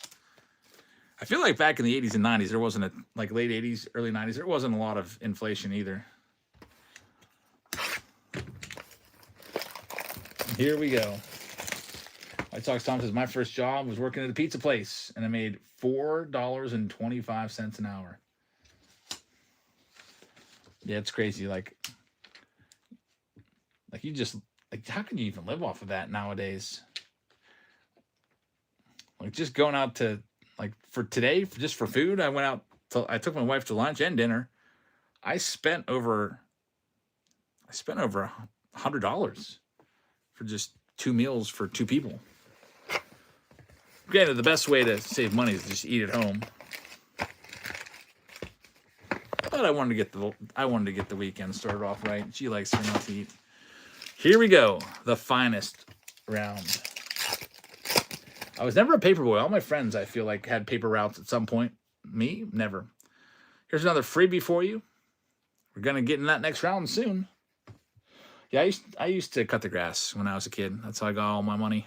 A: I feel like back in the 80s and 90s, there wasn't like late 80s, early 90s, there wasn't a lot of inflation either. Here we go. White Sox Tom says, my first job was working at a pizza place, and I made $4.25 an hour. Yeah, it's crazy. Like you just, like, how can you even live off of that nowadays? Like, just going out to, like, for today, just for food, I took my wife to lunch and dinner. I spent over $100 for just 2 meals for 2 people. Granted, the best way to save money is to just eat at home. But I wanted to get the weekend started off right. She likes her not to eat. Here we go, the finest round. I was never a paper boy. All my friends, I feel like, had paper routes at some point. Me, never. Here's another freebie for you. We're gonna get in that next round soon. Yeah, I used to cut the grass when I was a kid. That's how I got all my money.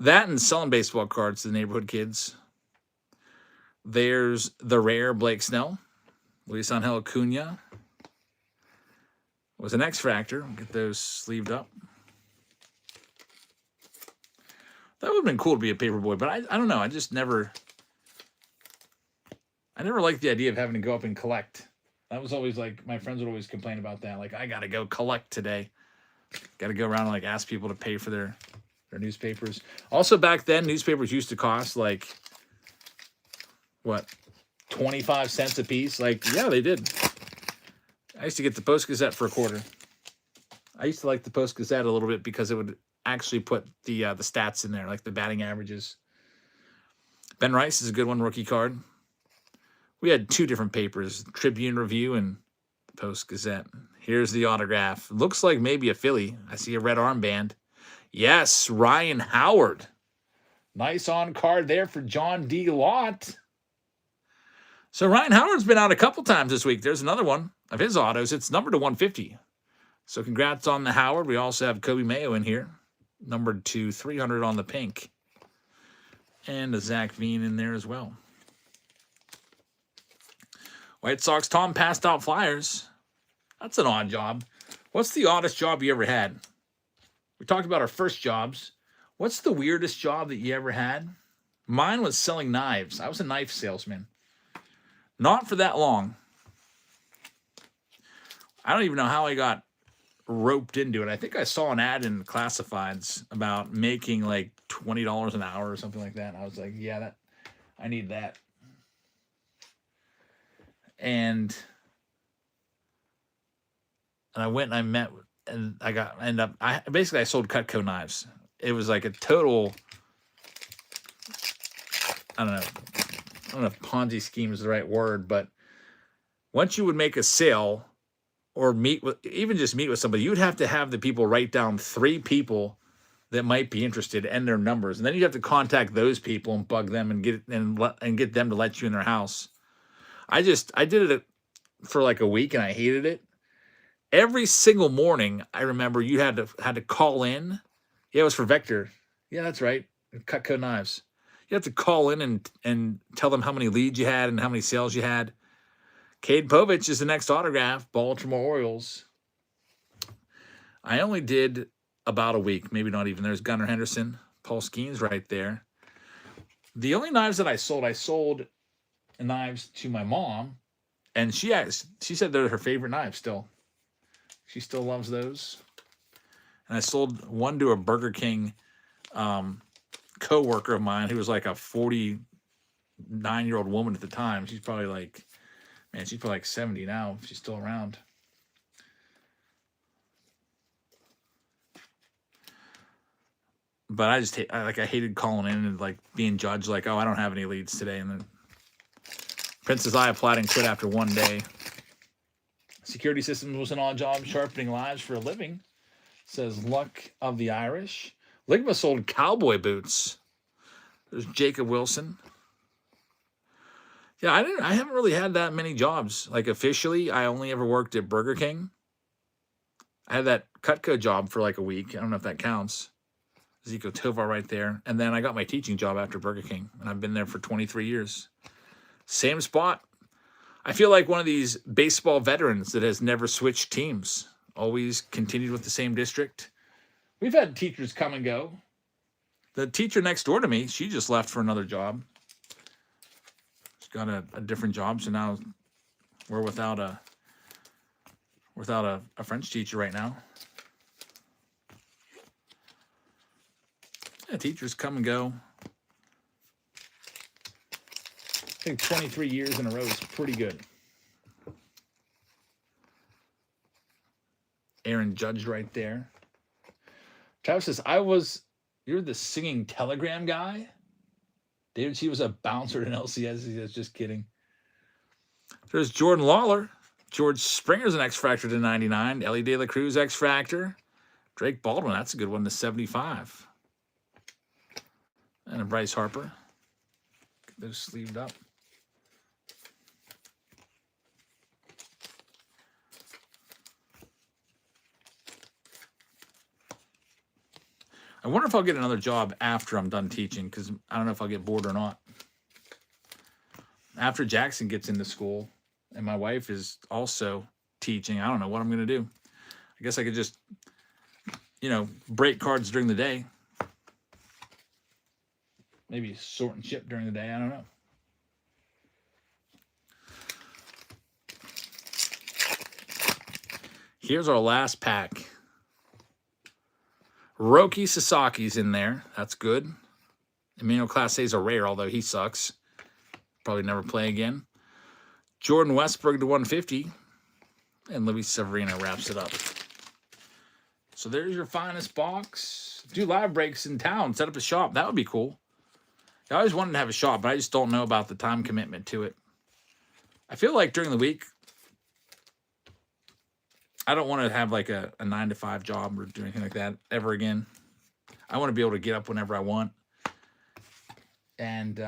A: That and selling baseball cards to the neighborhood kids. There's the rare Blake Snell. Luis Angel Acuna was an X Factor. Get those sleeved up. That would have been cool to be a paper boy, but I don't know. I never liked the idea of having to go up and collect. That was always like, my friends would always complain about that. Like, I got to go collect today. Got to go around and like ask people to pay for their newspapers. Also back then, newspapers used to cost like, what, 25 cents a piece? Like, yeah, they did. I used to get the Post-Gazette for $0.25. I used to like the Post-Gazette a little bit because it would actually put the stats in there, like the batting averages. Ben Rice is a good one, rookie card. We had 2 different papers, Tribune Review and the Post-Gazette. Here's the autograph. Looks like maybe a Philly. I see a red armband. Yes, Ryan Howard. Nice on card there for John D. Lott. So Ryan Howard's been out a couple times this week. There's another one of his autos. It's numbered to 150. So congrats on the Howard. We also have Kobe Mayo in here, numbered to 300 on the pink. And a Zach Veen in there as well. White Sox Tom passed out flyers. That's an odd job. What's the oddest job you ever had? We talked about our first jobs. What's the weirdest job that you ever had? Mine was selling knives. I was a knife salesman. Not for that long. I don't even know how I got roped into it. I think I saw an ad in Classifieds about making like $20 an hour or something like that. And I was like, yeah, I need that. And I went and I met, and I sold Cutco knives. It was like a total, I don't know if Ponzi scheme is the right word, but once you would make a sale or meet with somebody, you'd have to have the people write down 3 people that might be interested and their numbers. And then you'd have to contact those people and bug them and get them to let you in their house. I did it for like a week and I hated it. Every single morning, I remember you had to call in. Yeah, it was for Vector. Yeah, that's right. Cutco knives. You have to call in and tell them how many leads you had and how many sales you had. Cade Povich is the next autograph, Baltimore Orioles. I only did about a week, maybe not even. There's Gunnar Henderson, Paul Skeens right there. The only knives that I sold knives to my mom, and she said they're her favorite knives still. She still loves those. And I sold one to a Burger King co-worker of mine who was like a 49-year-old woman at the time. She's probably like 70 now if she's still around. But I hated calling in and like being judged like, oh, I don't have any leads today. And then Princess I applied and quit after one day. Security Systems was an odd job sharpening lives for a living. Says Luck of the Irish. Ligma sold cowboy boots. There's Jacob Wilson. Yeah, I haven't really had that many jobs. Like officially, I only ever worked at Burger King. I had that Cutco job for like a week. I don't know if that counts. Zico Tovar right there. And then I got my teaching job after Burger King, and I've been there for 23 years. Same spot. I feel like one of these baseball veterans that has never switched teams. Always continued with the same district. We've had teachers come and go. The teacher next door to me, she just left for another job. She's got a different job, so now we're without a French teacher right now. Yeah, teachers come and go. I think 23 years in a row is pretty good. Aaron Judge right there. Travis says, you're the singing telegram guy? David, she was a bouncer in LCS. He says, just kidding. There's Jordan Lawler. George Springer's an X Factor to 99. Ellie De La Cruz X Factor. Drake Baldwin, that's a good one to 75. And a Bryce Harper. Get those sleeved up. I wonder if I'll get another job after I'm done teaching, because I don't know if I'll get bored or not. After Jackson gets into school and my wife is also teaching, I don't know what I'm going to do. I guess I could just, break cards during the day. Maybe sort and ship during the day. I don't know. Here's our last pack. Roki Sasaki's in there. That's good. Emmanuel Class A's a rare, although he sucks. Probably never play again. Jordan Westberg to 150. And Luis Severino wraps it up. So there's your finest box. Do live breaks in town. Set up a shop. That would be cool. I always wanted to have a shop, but I just don't know about the time commitment to it. I feel like during the week, I don't want to have like a 9-to-5 job or do anything like that ever again. I want to be able to get up whenever I want. And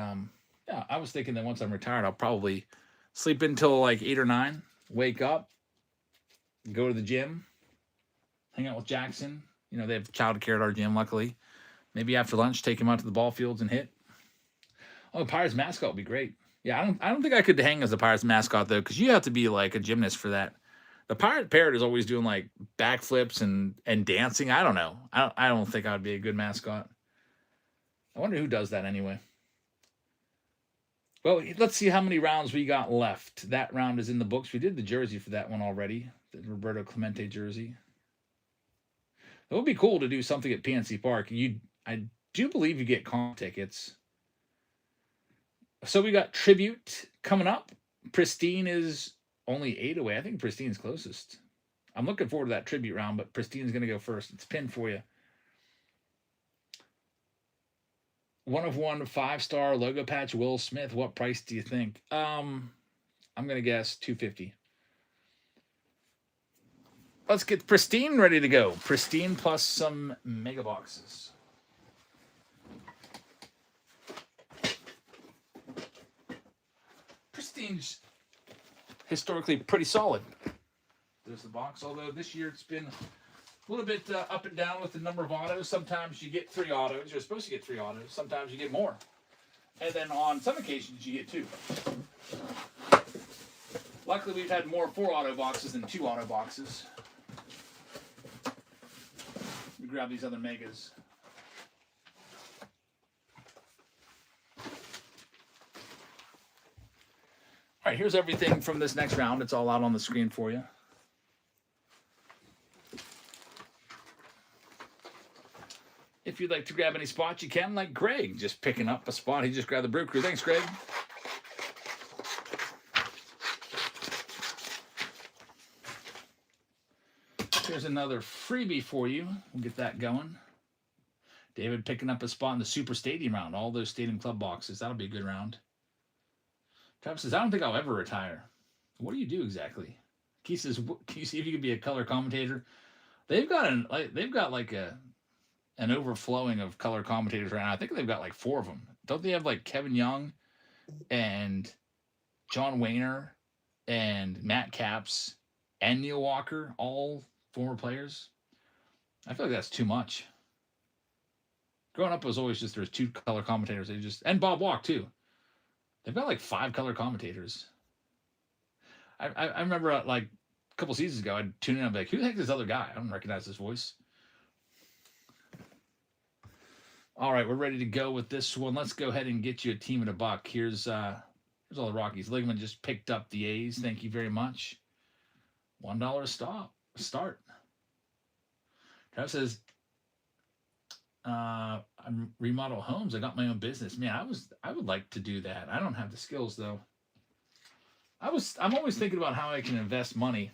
A: yeah, I was thinking that once I'm retired, I'll probably sleep until like 8 or 9, wake up, go to the gym, hang out with Jackson. They have childcare at our gym, luckily. Maybe after lunch, take him out to the ball fields and hit. Oh, Pirates mascot would be great. Yeah, I don't think I could hang as a Pirates mascot, though, because you have to be like a gymnast for that. The Pirate Parrot is always doing like backflips and dancing. I don't know. I don't think I would be a good mascot. I wonder who does that anyway. Well, let's see how many rounds we got left. That round is in the books. We did the jersey for that one already. The Roberto Clemente jersey. It would be cool to do something at PNC Park. I do believe you get comp tickets. So we got Tribute coming up. Pristine is only 8 away. I think Pristine's closest. I'm looking forward to that Tribute round, but Pristine's going to go first. It's pinned for you. 1 of 1 5-star logo patch, Will Smith. What price do you think? I'm going to guess $250. Let's get Pristine ready to go. Pristine plus some mega boxes. Pristine's historically pretty solid. There's the box, although this year it's been a little bit up and down with the number of autos. Sometimes you get 3 autos. You're supposed to get 3 autos. Sometimes you get more. And then on some occasions you get 2. Luckily, we've had more 4 auto boxes than 2 auto boxes. Let me grab these other megas. All right, here's everything from this next round. It's all out on the screen for you. If you'd like to grab any spots, you can, like Greg, just picking up a spot. He just grabbed the Brew Crew. Thanks, Greg. Here's another freebie for you. We'll get that going. David picking up a spot in the Super Stadium round. All those Stadium Club boxes. That'll be a good round. Travis says, I don't think I'll ever retire. What do you do exactly? Keith says, can you see if you could be a color commentator? They've got an overflowing of color commentators right now. I think they've got like 4 of them. Don't they have like Kevin Young and John Wayner and Matt Capps and Neil Walker, all former players? I feel like that's too much. Growing up, it was always just there's 2 color commentators. And Bob Walk too. They've got like 5 color commentators. I remember like a couple seasons ago, I'd tune in and I'd be like, who the heck is this other guy? I don't recognize this voice. All right, we're ready to go with this one. Let's go ahead and get you a team at a buck. Here's all the Rockies. Ligman just picked up the A's. Thank you very much. $1 start. Travis says, I remodel homes. I got my own business. Man, I would like to do that. I don't have the skills though. I'm always thinking about how I can invest money.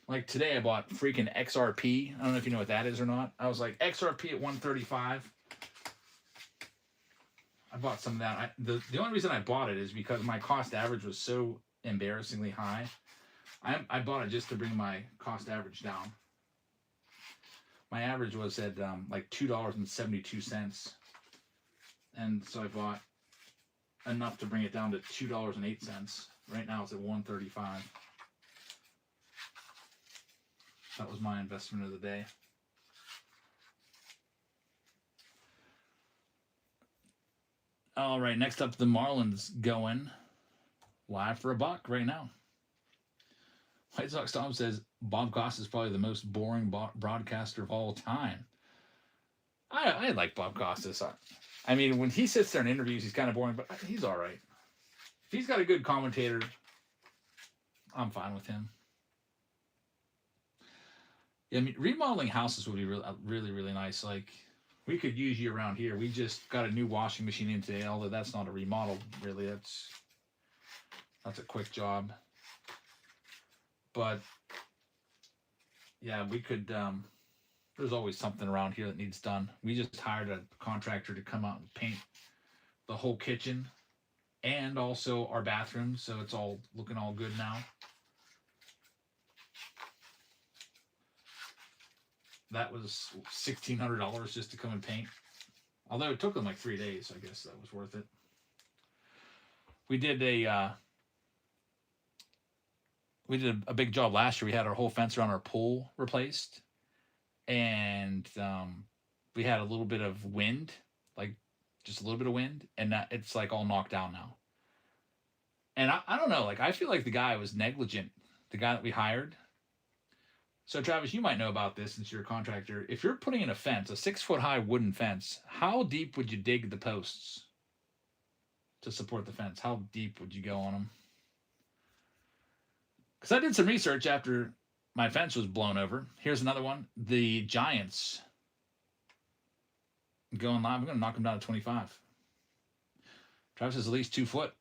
A: Like today, I bought freaking XRP. I don't know if you know what that is or not. I was like, XRP at 135. I bought some of that. The only reason I bought it is because my cost average was so embarrassingly high. I bought it just to bring my cost average down. My average was at like $2.72. And so I bought enough to bring it down to $2.08. Right now it's at 135. That was my investment of the day. All right, next up, the Marlins going live for a buck right now. White Sox Tom says Bob Costas is probably the most boring broadcaster of all time. I like Bob Costas. I mean, when he sits there in interviews, he's kind of boring, but he's all right. If he's got a good commentator, I'm fine with him. Yeah, I mean, remodeling houses would be really, really nice. Like, we could use you around here. We just got a new washing machine in today, although that's not a remodel, really. That's a quick job. But, yeah, we could, there's always something around here that needs done. We just hired a contractor to come out and paint the whole kitchen and also our bathroom, so it's all looking all good now. That was $1,600 just to come and paint. Although it took them like 3 days, I guess that was worth it. We did a big job last year. We had our whole fence around our pool replaced, and we had a little bit of wind, like just a little bit of wind, and it's like all knocked down now. And I don't know, like I feel like the guy was negligent, the guy that we hired. So, Travis, you might know about this since you're a contractor. If you're putting in a fence, a 6-foot-high wooden fence, how deep would you dig the posts to support the fence? How deep would you go on them? Because I did some research after my fence was blown over. Here's another one. The Giants going live. I'm going to knock them down to 25. Travis is at least 2 foot.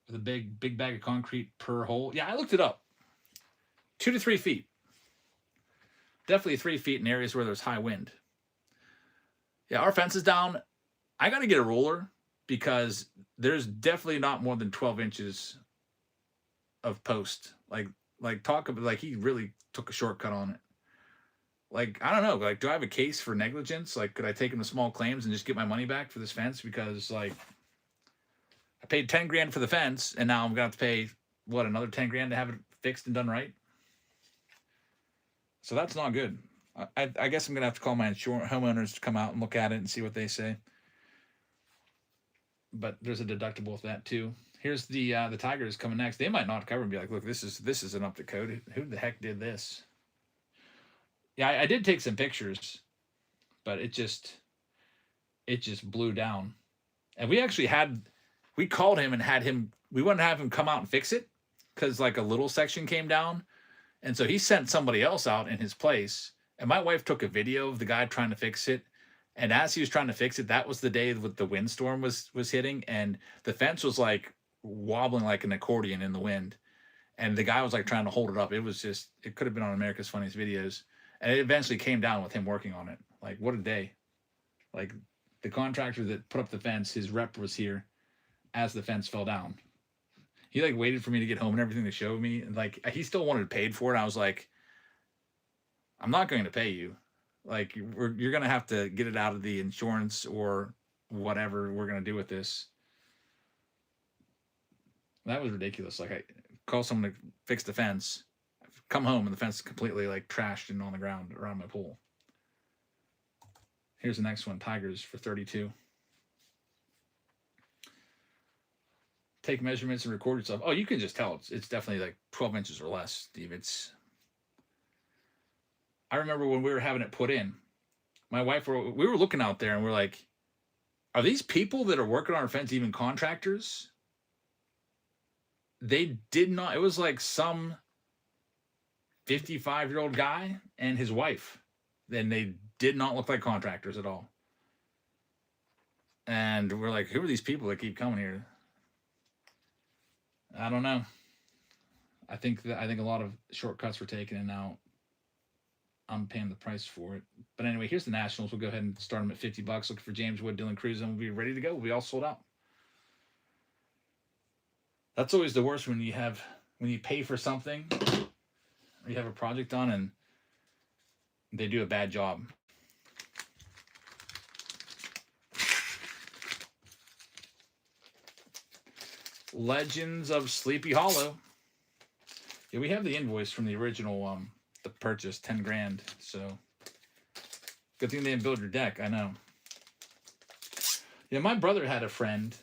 A: With a big bag of concrete per hole. Yeah, I looked it up. 2 to 3 feet. Definitely 3 feet in areas where there's high wind. Yeah, our fence is down. I got to get a ruler because there's definitely not more than 12 inches of post. Talk about, like, he really took a shortcut on it. Like, I don't know. Like, do I have a case for negligence? Like, could I take him to small claims and just get my money back for this fence? Because, like, I paid 10 grand for the fence, and now I'm going to have to pay, another 10 grand to have it fixed and done right? So that's not good. I guess I'm going to have to call my homeowners to come out and look at it and see what they say. But there's a deductible with that too. Here's the Tigers coming next. They might not cover and be like, look, this isn't up to code. Who the heck did this? Yeah, I did take some pictures, but it just blew down. And we called him and we wanted to have him come out and fix it because like a little section came down. And so he sent somebody else out in his place. And my wife took a video of the guy trying to fix it. And as he was trying to fix it, that was the day that the windstorm was hitting. And the fence was like wobbling like an accordion in the wind. And the guy was like trying to hold it up. It could have been on America's Funniest Videos. And it eventually came down with him working on it. Like, what a day. Like, the contractor that put up the fence, his rep was here as the fence fell down. He like waited for me to get home and everything to show me. And like he still wanted paid for it. I was like, I'm not going to pay you. Like you're gonna have to get it out of the insurance or whatever we're gonna do with this. That was ridiculous. Like I call someone to fix the fence, come home and the fence is completely like trashed and on the ground around my pool. Here's the next one, Tigers for 32. Take measurements and record yourself. Oh, you can just tell it's definitely like 12 inches or less, Steve. I remember when we were having it put in, my wife, we were looking out there and we're like, are these people that are working on our fence even contractors? They did not. It was like some 55-year-old guy and his wife. And they did not look like contractors at all. And we're like, who are these people that keep coming here? I don't know. I think a lot of shortcuts were taken, and now I'm paying the price for it. But anyway, here's the Nationals. We'll go ahead and start them at $50. Looking for James Wood, Dylan Cruz, and we'll be ready to go. We'll be all sold out. That's always the worst when you pay for something, or you have a project on, and they do a bad job. Legends of Sleepy Hollow. Yeah, we have the invoice from the original the purchase, 10 grand. So good thing they didn't build your deck. I know. Yeah, my brother had a friend,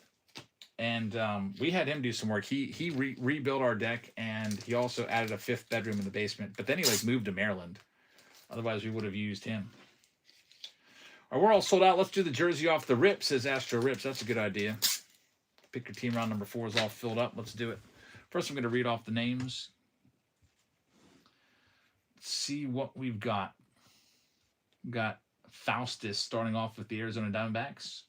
A: and we had him do some work. He rebuilt our deck, and he also added a 5th bedroom in the basement. But then he like moved to Maryland. Otherwise, we would have used him. All right, we're all sold out. Let's do the jersey off the rip, says Astro Rips. That's a good idea. Pick your team. Round number 4 is all filled up. Let's do it. First, I'm going to read off the names. Let's see what we've got. We've got Faustus starting off with the Arizona Diamondbacks.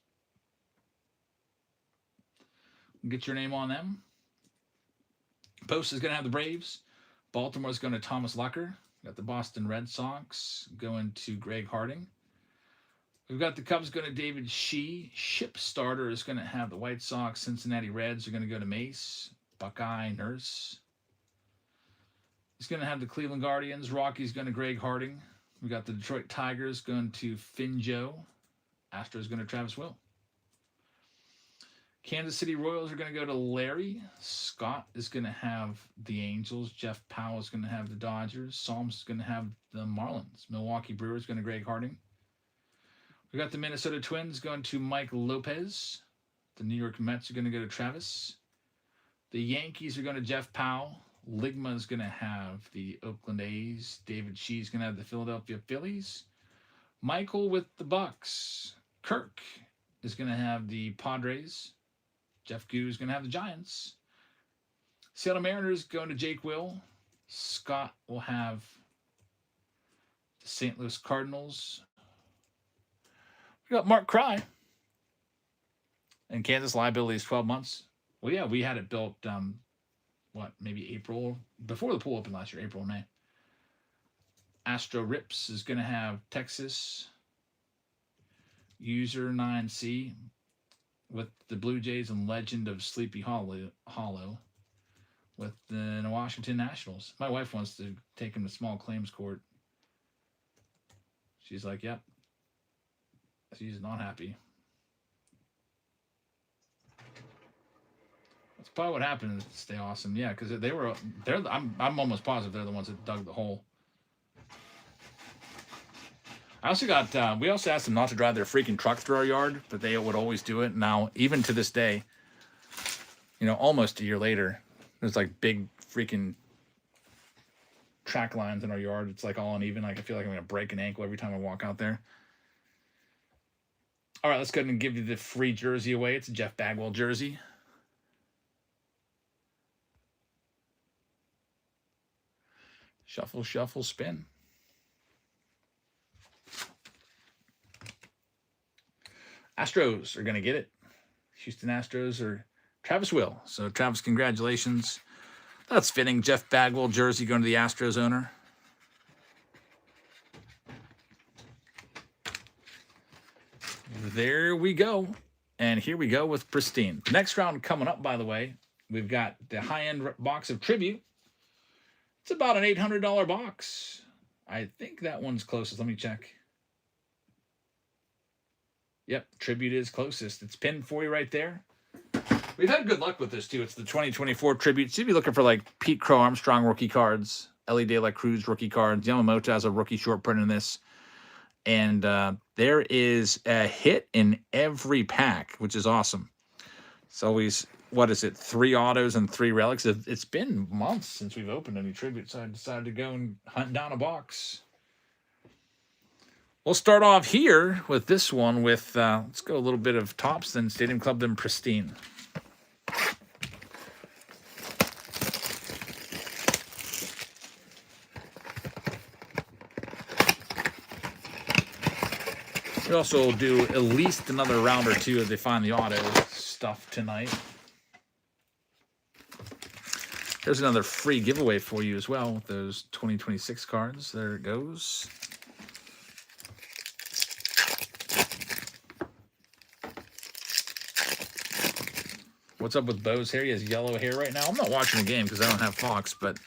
A: Get your name on them. Post is going to have the Braves. Baltimore's going to Thomas Lucker. Got the Boston Red Sox going to Greg Harding. We've got the Cubs going to David Shee. Ship starter is going to have the White Sox. Cincinnati Reds are going to go to Mace. Buckeye Nurse. He's going to have the Cleveland Guardians. Rockies going to Greg Harding. We got the Detroit Tigers going to Finjo. Astros going to Travis Will. Kansas City Royals are going to go to Larry. Scott is going to have the Angels. Jeff Powell is going to have the Dodgers. Psalms is going to have the Marlins. Milwaukee Brewers going to Greg Harding. We got the Minnesota Twins going to Mike Lopez. The New York Mets are going to go to Travis. The Yankees are going to Jeff Powell. Ligma is going to have the Oakland A's. David Shee is going to have the Philadelphia Phillies. Michael with the Bucks. Kirk is going to have the Padres. Jeff Goo is going to have the Giants. Seattle Mariners going to Jake Will. Scott will have the St. Louis Cardinals. We got Mark Cry. And Kansas liability is 12 months. Well, yeah, we had it built, maybe April, before the pool opened last year, April, May. Astro Rips is going to have Texas. User 9C with the Blue Jays and Legend of Sleepy Hollow with the Washington Nationals. My wife wants to take him to small claims court. She's like, yep. She's not happy. That's probably what happened to Stay Awesome. Yeah, because I'm almost positive they're the ones that dug the hole. I also got, we also asked them not to drive their freaking truck through our yard, but they would always do it. Now, even to this day, almost a year later, there's like big freaking track lines in our yard. It's like all uneven. Like I feel like I'm going to break an ankle every time I walk out there. All right, let's go ahead and give you the free jersey away. It's a Jeff Bagwell jersey. Shuffle, shuffle, spin. Astros are going to get it. Houston Astros are Travis Will. So, Travis, congratulations. That's fitting. Jeff Bagwell jersey going to the Astros owner. There we go. And here we go with Pristine. Next round coming up, by the way, we've got the high-end box of Tribute. It's about an $800 box. I think that one's closest. Let me check. Yep, Tribute is closest. It's pinned for you right there. We've had good luck with this, too. It's the 2024 Tribute. So if you're looking for, like, Pete Crow Armstrong rookie cards, Ellie De La Cruz rookie cards, Yamamoto has a rookie short print in this. And there is a hit in every pack, which is awesome. It's always, what is it, 3 autos and 3 relics. It's been months since we've opened any Tribute, so I decided to go and hunt down a box. We'll start off here with this one with, let's go a little bit of Topps, then Stadium Club, then Pristine. We also do at least another round or two of the Find the Auto stuff tonight. There's another free giveaway for you as well with those 2026 cards. There it goes. What's up with Bo's hair? He has yellow hair right now. I'm not watching the game because I don't have Fox, but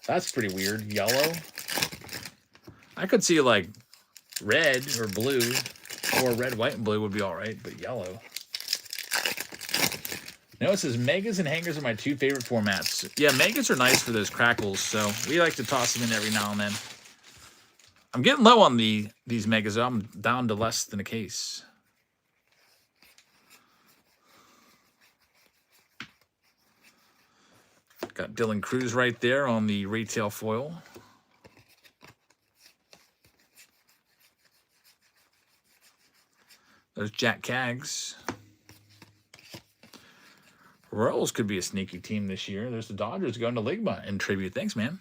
A: that's pretty weird. Yellow. I could see like red or blue, or red, white, and blue would be all right, but yellow. Now it says megas and hangers are my 2 favorite formats. Yeah, megas are nice for those crackles, so we like to toss them in every now and then. I'm getting low on these megas, though. I'm down to less than a case. Got Dylan Cruz right there on the retail foil. There's Jack Caggs. Royals could be a sneaky team this year. There's the Dodgers going to Ligma in Tribute. Thanks, man.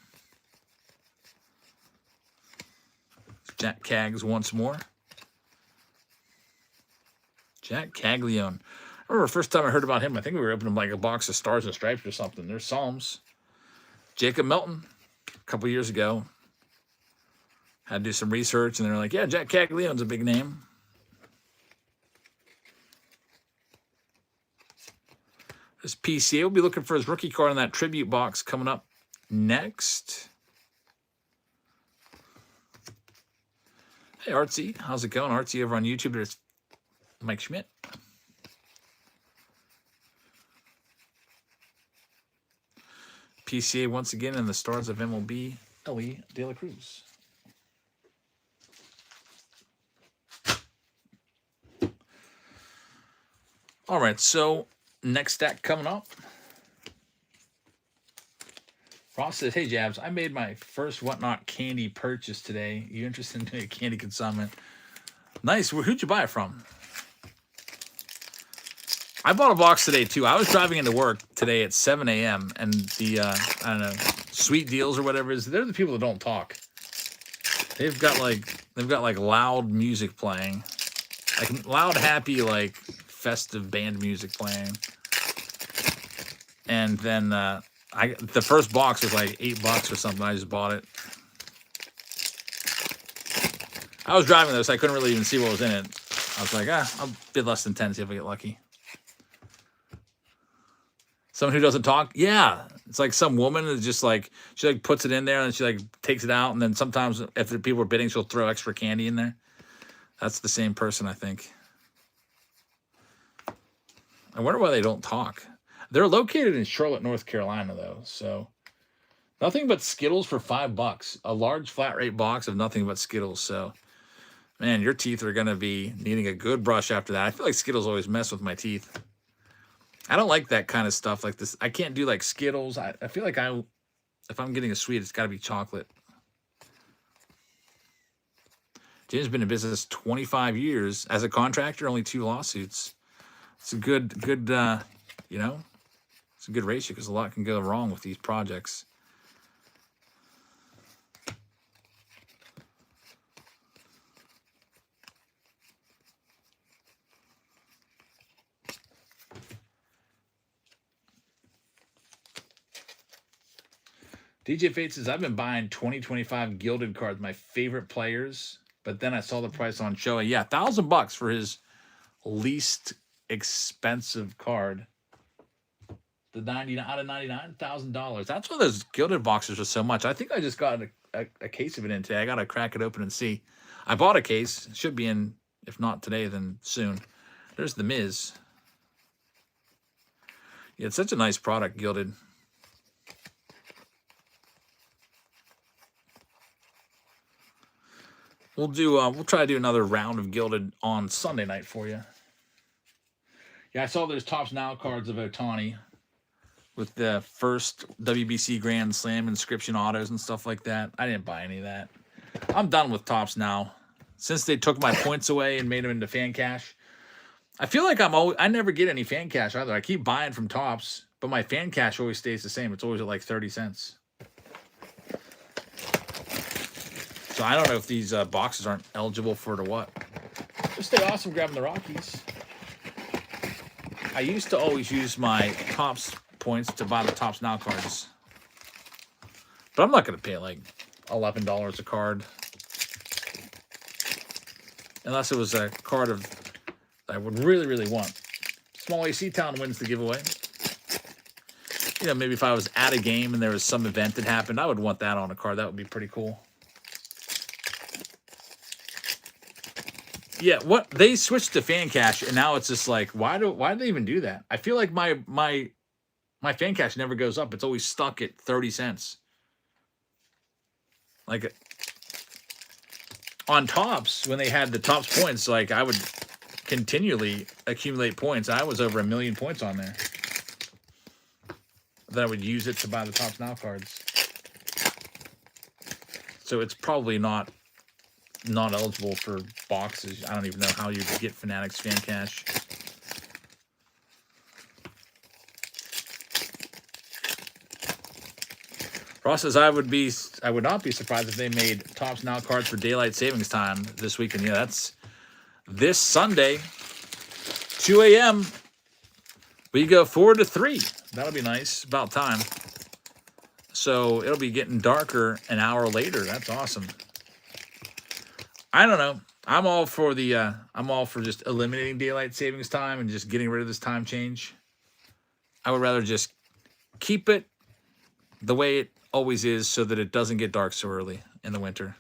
A: Jack Caggs once more. Jack Caglione. I remember the first time I heard about him, I think we were opening like a box of Stars and Stripes or something. There's Psalms. Jacob Melton, a couple years ago. Had to do some research, and they were like, yeah, Jack Caglione's a big name. This PCA will be looking for his rookie card in that Tribute box coming up next. Hey, Artsy. How's it going? Artsy over on YouTube. There's Mike Schmidt. PCA once again in the stars of MLB, Ellie De La Cruz. All right, so next stack coming up. Ross says, hey, Jabs, I made my first Whatnot candy purchase today. You interested in doing a candy consignment? Nice. Who'd you buy it from? I bought a box today, too. I was driving into work today at 7 a.m. and the, I don't know, Sweet Deals or whatever it is, they're the people that don't talk. They've got like loud music playing. Like loud, happy, like festive band music playing. And then the first box was like $8 or something. I just bought it. I was driving though, so I couldn't really even see what was in it. I was like, I'll bid less than 10, see if I get lucky. Someone who doesn't talk? Yeah. It's like some woman is just like, she like puts it in there and she like takes it out. And then sometimes if the people are bidding, she'll throw extra candy in there. That's the same person, I think. I wonder why they don't talk. They're located in Charlotte, North Carolina, though. So nothing but Skittles for $5. A large flat rate box of nothing but Skittles. So, man, your teeth are going to be needing a good brush after that. I feel like Skittles always mess with my teeth. I don't like that kind of stuff like this. I can't do like Skittles. I feel like if I'm getting a sweet, it's got to be chocolate. James has been in business 25 years. As a contractor, only 2 lawsuits. It's a good, you know, it's a good ratio because a lot can go wrong with these projects. DJ Fate says, I've been buying 2025 gilded cards, my favorite players, but then I saw the price on Shohei. Yeah, $1,000 for his least expensive card. The 99 out of $99,000. That's why those gilded boxes are so much. I think I just got a case of it in today. I got to crack it open and see. I bought a case. It should be in, if not today, then soon. There's the Miz. Yeah, it's such a nice product, gilded. We'll try to do another round of gilded on Sunday night for you. Yeah, I saw those Tops Now cards of Ohtani with the first WBC Grand Slam inscription autos and stuff like that. I didn't buy any of that. I'm done with Tops Now. Since they took my points away and made them into fan cash, I feel like I never get any fan cash either. I keep buying from Tops, but my fan cash always stays the same. It's always at like 30 cents. So I don't know if these boxes aren't eligible for it or what. Just stay awesome grabbing the Rockies. I used to always use my Tops points to buy the Tops Now cards. But I'm not going to pay like $11 a card. Unless it was a card of that I would really, really want. Small AC Town wins the giveaway. You know, maybe if I was at a game and there was some event that happened, I would want that on a card. That would be pretty cool. Yeah, what they switched to fan cash, and now it's just like, why do they even do that? I feel like my fan cash never goes up. It's always stuck at 30 cents. Like on Tops, when they had the Tops points, like I would continually accumulate points. I was over 1 million points on there. Then I would use it to buy the Tops Now cards. So it's probably not eligible for boxes. I don't even know how you get Fanatics fan cash. Ross says I would not be surprised if they made Tops Now cards for daylight savings time this weekend. Yeah, that's this Sunday, 2 a.m. We go 4 to 3. That'll be nice. About time. So it'll be getting darker an hour later. That's awesome. I don't know. I'm all for just eliminating daylight savings time and just getting rid of this time change. I would rather just keep it the way it always is so that it doesn't get dark so early in the winter.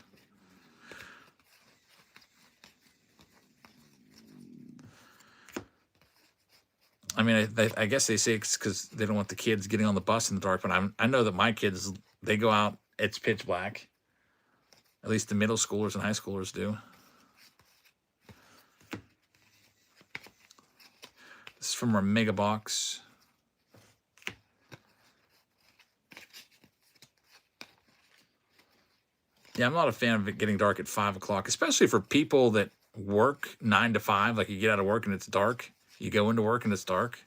A: I mean, I guess they say it's because they don't want the kids getting on the bus in the dark, but I know that my kids, they go out, it's pitch black. At least the middle schoolers and high schoolers do. This is from our mega box. Yeah, I'm not a fan of it getting dark at 5 o'clock, especially for people that work 9 to 5. Like you get out of work and it's dark. You go into work and it's dark.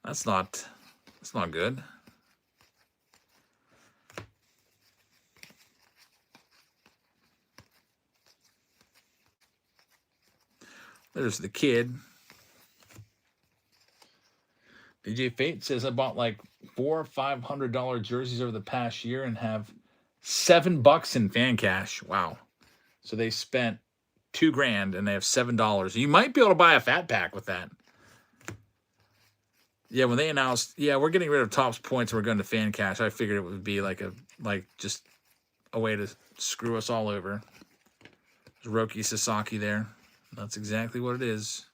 A: That's not good. There's the kid. DJ Fate says I bought like $400 or $500 jerseys over the past year and have $7 in fan cash. Wow. So they spent $2,000 and they have $7. You might be able to buy a fat pack with that. Yeah, when they announced, yeah, we're getting rid of Tops points and we're going to fan cash, I figured it would be like just a way to screw us all over. There's Roki Sasaki there. That's exactly what it is.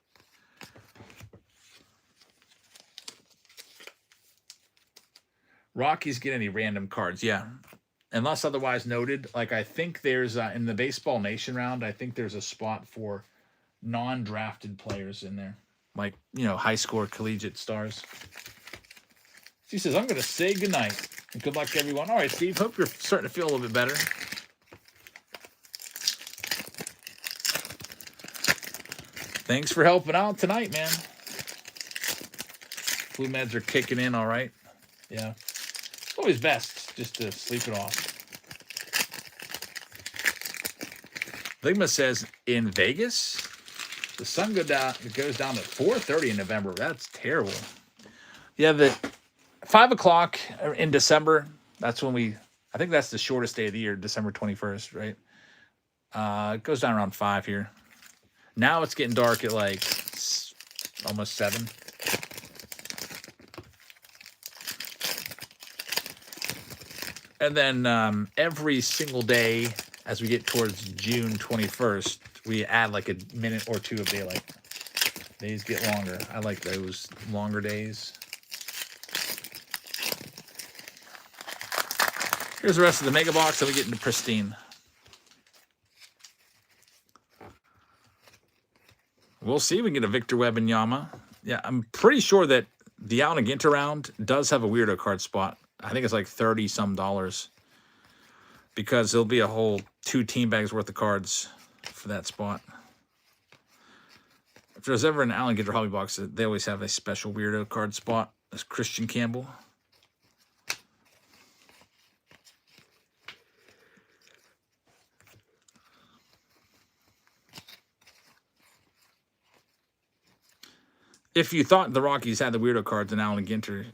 A: Rockies get any random cards, yeah. Unless otherwise noted, like I think there's in the Baseball Nation round, I think there's a spot for non-drafted players in there, like high school or collegiate stars. She says, "I'm going to say goodnight and good luck to everyone." All right, Steve. Hope you're starting to feel a little bit better. Thanks for helping out tonight, man. Flu meds are kicking in, all right. Yeah, it's always best just to sleep it off. Ligma says in Vegas, the sun goes down at 4:30 in November. That's terrible. Yeah, the 5 o'clock in December. That's when I think that's the shortest day of the year, December 21st, right? It goes down around 5 here. Now it's getting dark at like almost 7. And then every single day as we get towards June 21st, we add like a minute or two of daylight. Days get longer. I like those longer days. Here's the rest of the mega box, then we get into Pristine. We'll see if we can get a Victor Wembanyama. Yeah, I'm pretty sure that the Allen Ginter round does have a weirdo card spot. I think it's like $30-some, because there'll be a whole 2 team bags worth of cards for that spot. If there's ever an Allen Ginter hobby box, they always have a special weirdo card spot. That's Christian Campbell. If you thought the Rockies had the weirdo cards in Allen Ginter,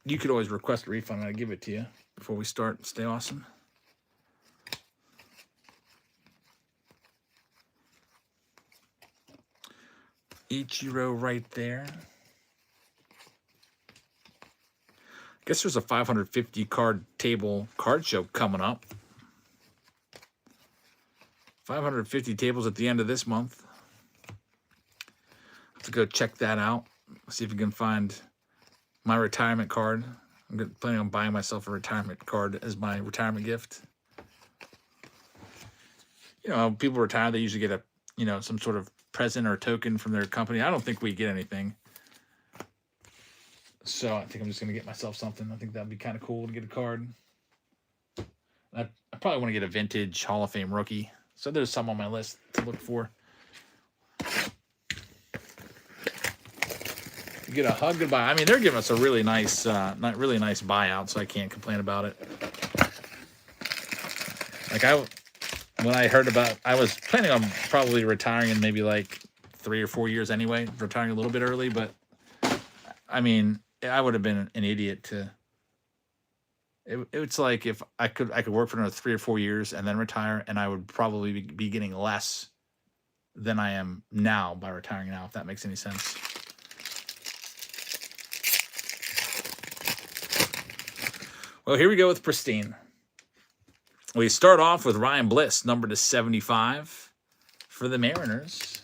A: you could always request a refund and I'd give it to you before we start. Stay awesome. Ichiro right there. Guess there's a 550 card table card show coming up. 550 tables at the end of this month. Have to go check that out. See if we can find my retirement card. I'm planning on buying myself a retirement card as my retirement gift. You know, people retire, they usually get a, you know, some sort of present or token from their company. I don't think we get anything. So I think I'm just going to get myself something. I think that'd be kind of cool to get a card. I probably want to get a vintage Hall of Fame rookie. So there's some on my list to look for. Get a hug goodbye. I mean, they're giving us a really nice buyout, so I can't complain about it. Like when I heard about, I was planning on probably retiring in maybe like 3 or 4 years anyway, retiring a little bit early, but I mean, I would have been an idiot to. It's like if I could work for another 3 or 4 years and then retire, and I would probably be getting less than I am now by retiring now, if that makes any sense. Well, here we go with Pristine. We start off with Ryan Bliss, number to 75 for the Mariners.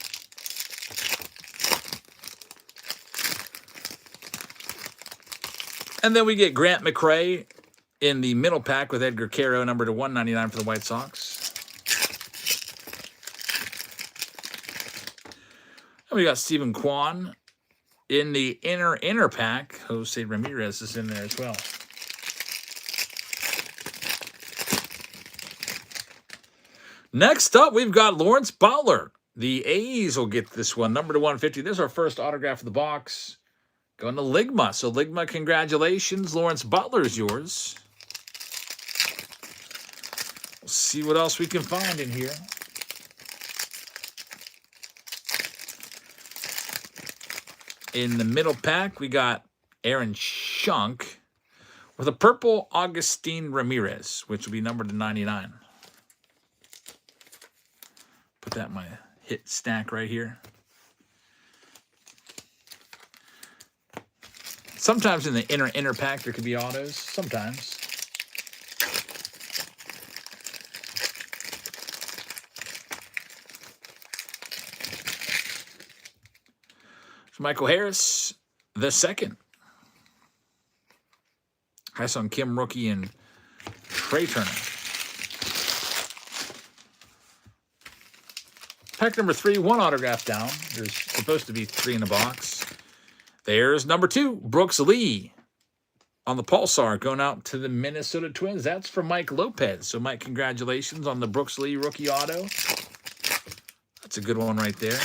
A: And then we get Grant McRae in the middle pack with Edgar Caro, number to 199 for the White Sox. And we got Stephen Kwan in the inner pack. Jose Ramirez is in there as well. Next up, we've got Lawrence Butler. The A's will get this one, number to 150. This is our first autograph of the box. Going to Ligma. So, Ligma, congratulations. Lawrence Butler is yours. We'll see what else we can find in here. In the middle pack, we got Aaron Shunk with a purple Augustine Ramirez, which will be numbered to 99. Put that in my hit stack right here. Sometimes in the inner pack there could be autos. Sometimes. Michael Harris, the second. Hyun Kim rookie and Trey Turner. Pack number 3, 1 autograph down. There's supposed to be 3 in the box. There's number 2, Brooks Lee on the Pulsar going out to the Minnesota Twins. That's for Mike Lopez. So, Mike, congratulations on the Brooks Lee rookie auto. That's a good one right there.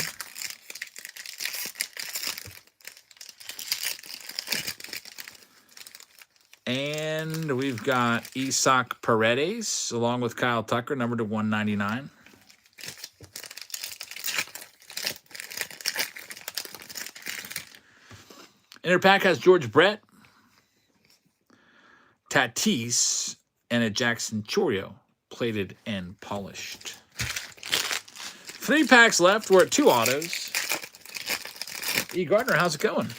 A: And we've got Isaac Paredes along with Kyle Tucker, number to 199. Inner pack has George Brett, Tatis, and a Jackson Chourio, plated and polished. 3 packs left. We're at 2 autos. E. Gardner, how's it going?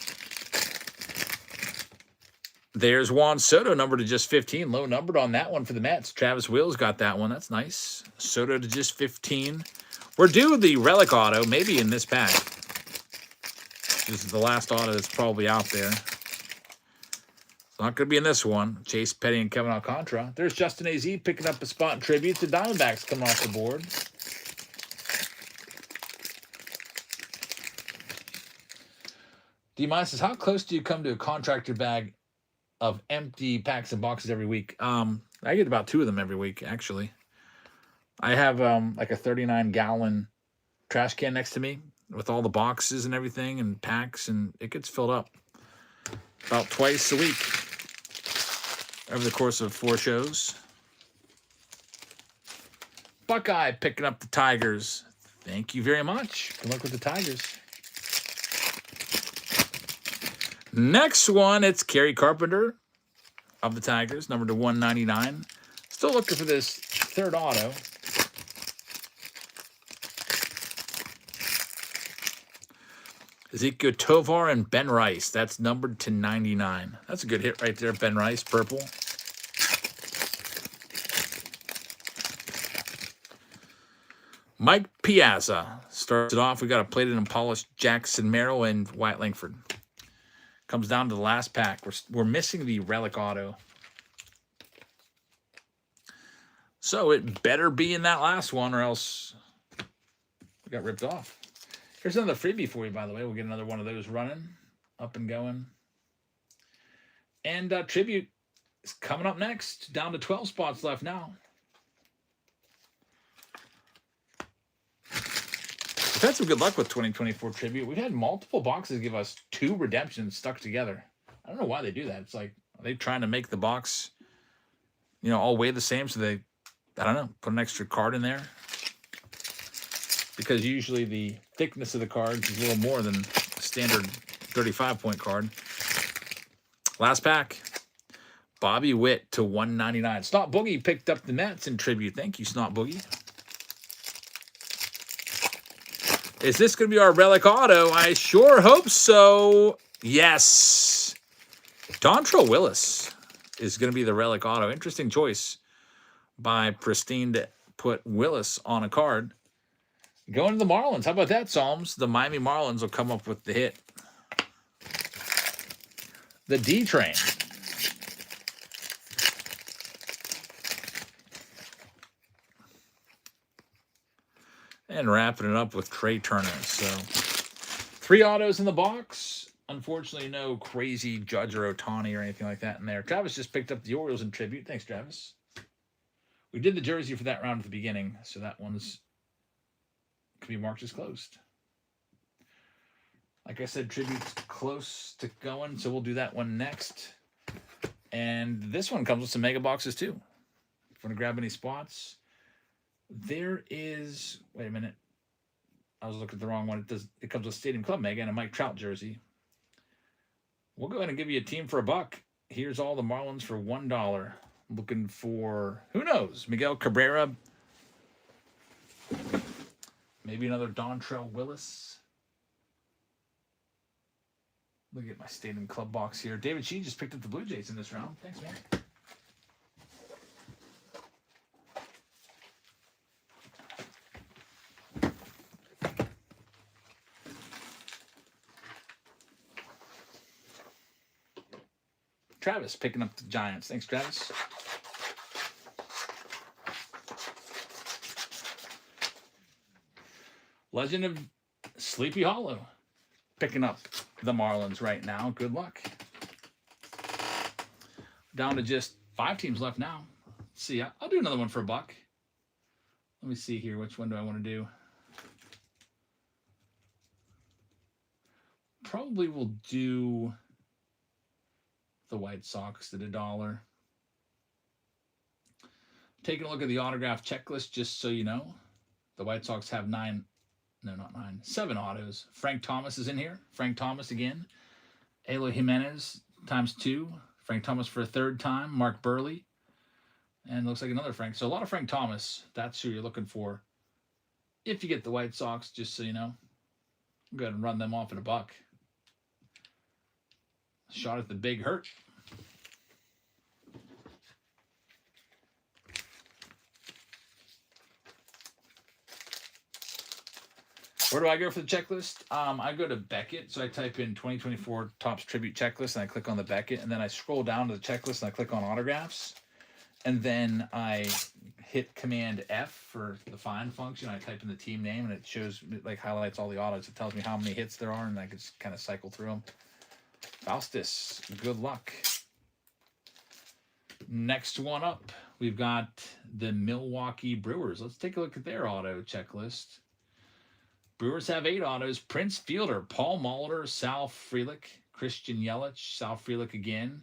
A: There's Juan Soto, numbered to just 15. Low numbered on that one for the Mets. Travis Wills got that one. That's nice. Soto to just 15. We're due the relic auto, maybe in this pack. This is the last auto that's probably out there. It's not going to be in this one. Chase Petty and Kevin Alcantara. There's Justin AZ picking up a spot in tribute to Diamondbacks coming off the board. D-Mine says, how close do you come to a contractor bag of empty packs and boxes every week? I get about 2 of them every week, actually. I have like a 39-gallon trash can next to me with all the boxes and everything and packs, and it gets filled up about twice a week over the course of 4 shows. Buckeye picking up the Tigers. Thank you very much. Good luck with the Tigers. Next one, it's Kerry Carpenter of the Tigers, number to 199. Still looking for this third auto. Ezekiel Tovar and Ben Rice. That's numbered to 99. That's a good hit right there, Ben Rice, purple. Mike Piazza starts it off. We got a plated and polished Jackson Merrill and Wyatt Langford. Comes down to the last pack. We're missing the relic auto. So it better be in that last one or else we got ripped off. Here's another freebie for you, by the way. We'll get another one of those running, up and going. And Tribute is coming up next. Down to 12 spots left now. We've had some good luck with 2024 Tribute. We've had multiple boxes give us 2 redemptions stuck together. I don't know why they do that. It's like, are they trying to make the box, you know, all weigh the same so they, I don't know, put an extra card in there? Because usually the thickness of the cards is a little more than a standard 35-point card. Last pack. Bobby Witt to 199. Snot Boogie picked up the Mets in Tribute. Thank you, Snot Boogie. Is this going to be our relic auto? I sure hope so. Yes. Dontrell Willis is going to be the relic auto. Interesting choice by Pristine to put Willis on a card. Going to the Marlins. How about that, Psalms? The Miami Marlins will come up with the hit. The D-Train. And wrapping it up with Trey Turner. So 3 autos in the box. Unfortunately, no crazy Judge or Ohtani or anything like that in there. Travis just picked up the Orioles in Tribute. Thanks, Travis. We did the jersey for that round at the beginning, so that one's could be marked as closed. Like I said, Tribute's close to going, so we'll do that one next. And this one comes with some mega boxes too. If you want to grab any spots. There is, wait a minute. I was looking at the wrong one. It comes with Stadium Club Mega and a Mike Trout jersey. We'll go ahead and give you a team for $1. Here's all the Marlins for $1. Looking for, who knows, Miguel Cabrera. Maybe another Dontrell Willis. Look at my Stadium Club box here. David Sheen just picked up the Blue Jays in this round. Thanks, man. Travis picking up the Giants. Thanks, Travis. Legend of Sleepy Hollow picking up the Marlins right now. Good luck. Down to just 5 teams left now. Let's see. I'll do another one for $1. Let me see here. Which one do I want to do? Probably will do the White Sox at $1. Taking a look at the autograph checklist, just so you know. The White Sox have 7 autos. Frank Thomas is in here. Frank Thomas again. Eloy Jimenez ×2. Frank Thomas for a 3rd time. Mark Burley. And looks like another Frank. So a lot of Frank Thomas. That's who you're looking for. If you get the White Sox, just so you know. Go ahead and run them off at $1. Shot at the Big Hurt. Where do I go for the checklist? I go to Beckett, so I type in 2024 Topps Tribute Checklist, and I click on the Beckett, and then I scroll down to the checklist, and I click on autographs, and then I hit Command F for the find function. I type in the team name, and it shows, like, highlights all the autos. It tells me how many hits there are, and I can just kind of cycle through them. Faustus, good luck. Next one up, we've got the Milwaukee Brewers. Let's take a look at their auto checklist. Brewers have 8 autos. Prince Fielder, Paul Molitor, Sal Frelick, Christian Yelich, Sal Frelick again.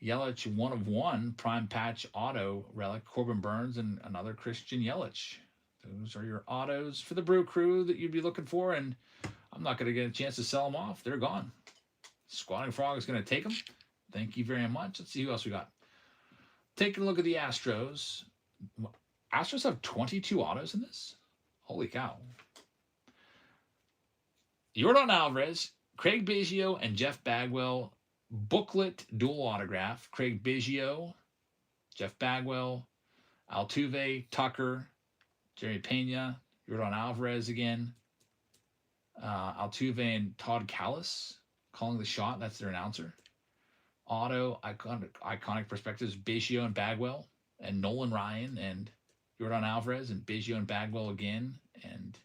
A: Yelich 1 of 1, prime patch auto relic, Corbin Burns, and another Christian Yelich. Those are your autos for the Brew Crew that you'd be looking for, and I'm not going to get a chance to sell them off. They're gone. Squatting Frog is going to take them. Thank you very much. Let's see who else we got. Taking a look at the Astros. Astros have 22 autos in this? Holy cow. Yordan Alvarez, Craig Biggio, and Jeff Bagwell. Booklet dual autograph. Craig Biggio, Jeff Bagwell, Altuve, Tucker, Jerry Pena, Yordan Alvarez again. Altuve and Todd Callis calling the shot. That's their announcer. Auto, iconic perspectives, Biggio and Bagwell, and Nolan Ryan, and Yordan Alvarez, and Biggio and Bagwell again. And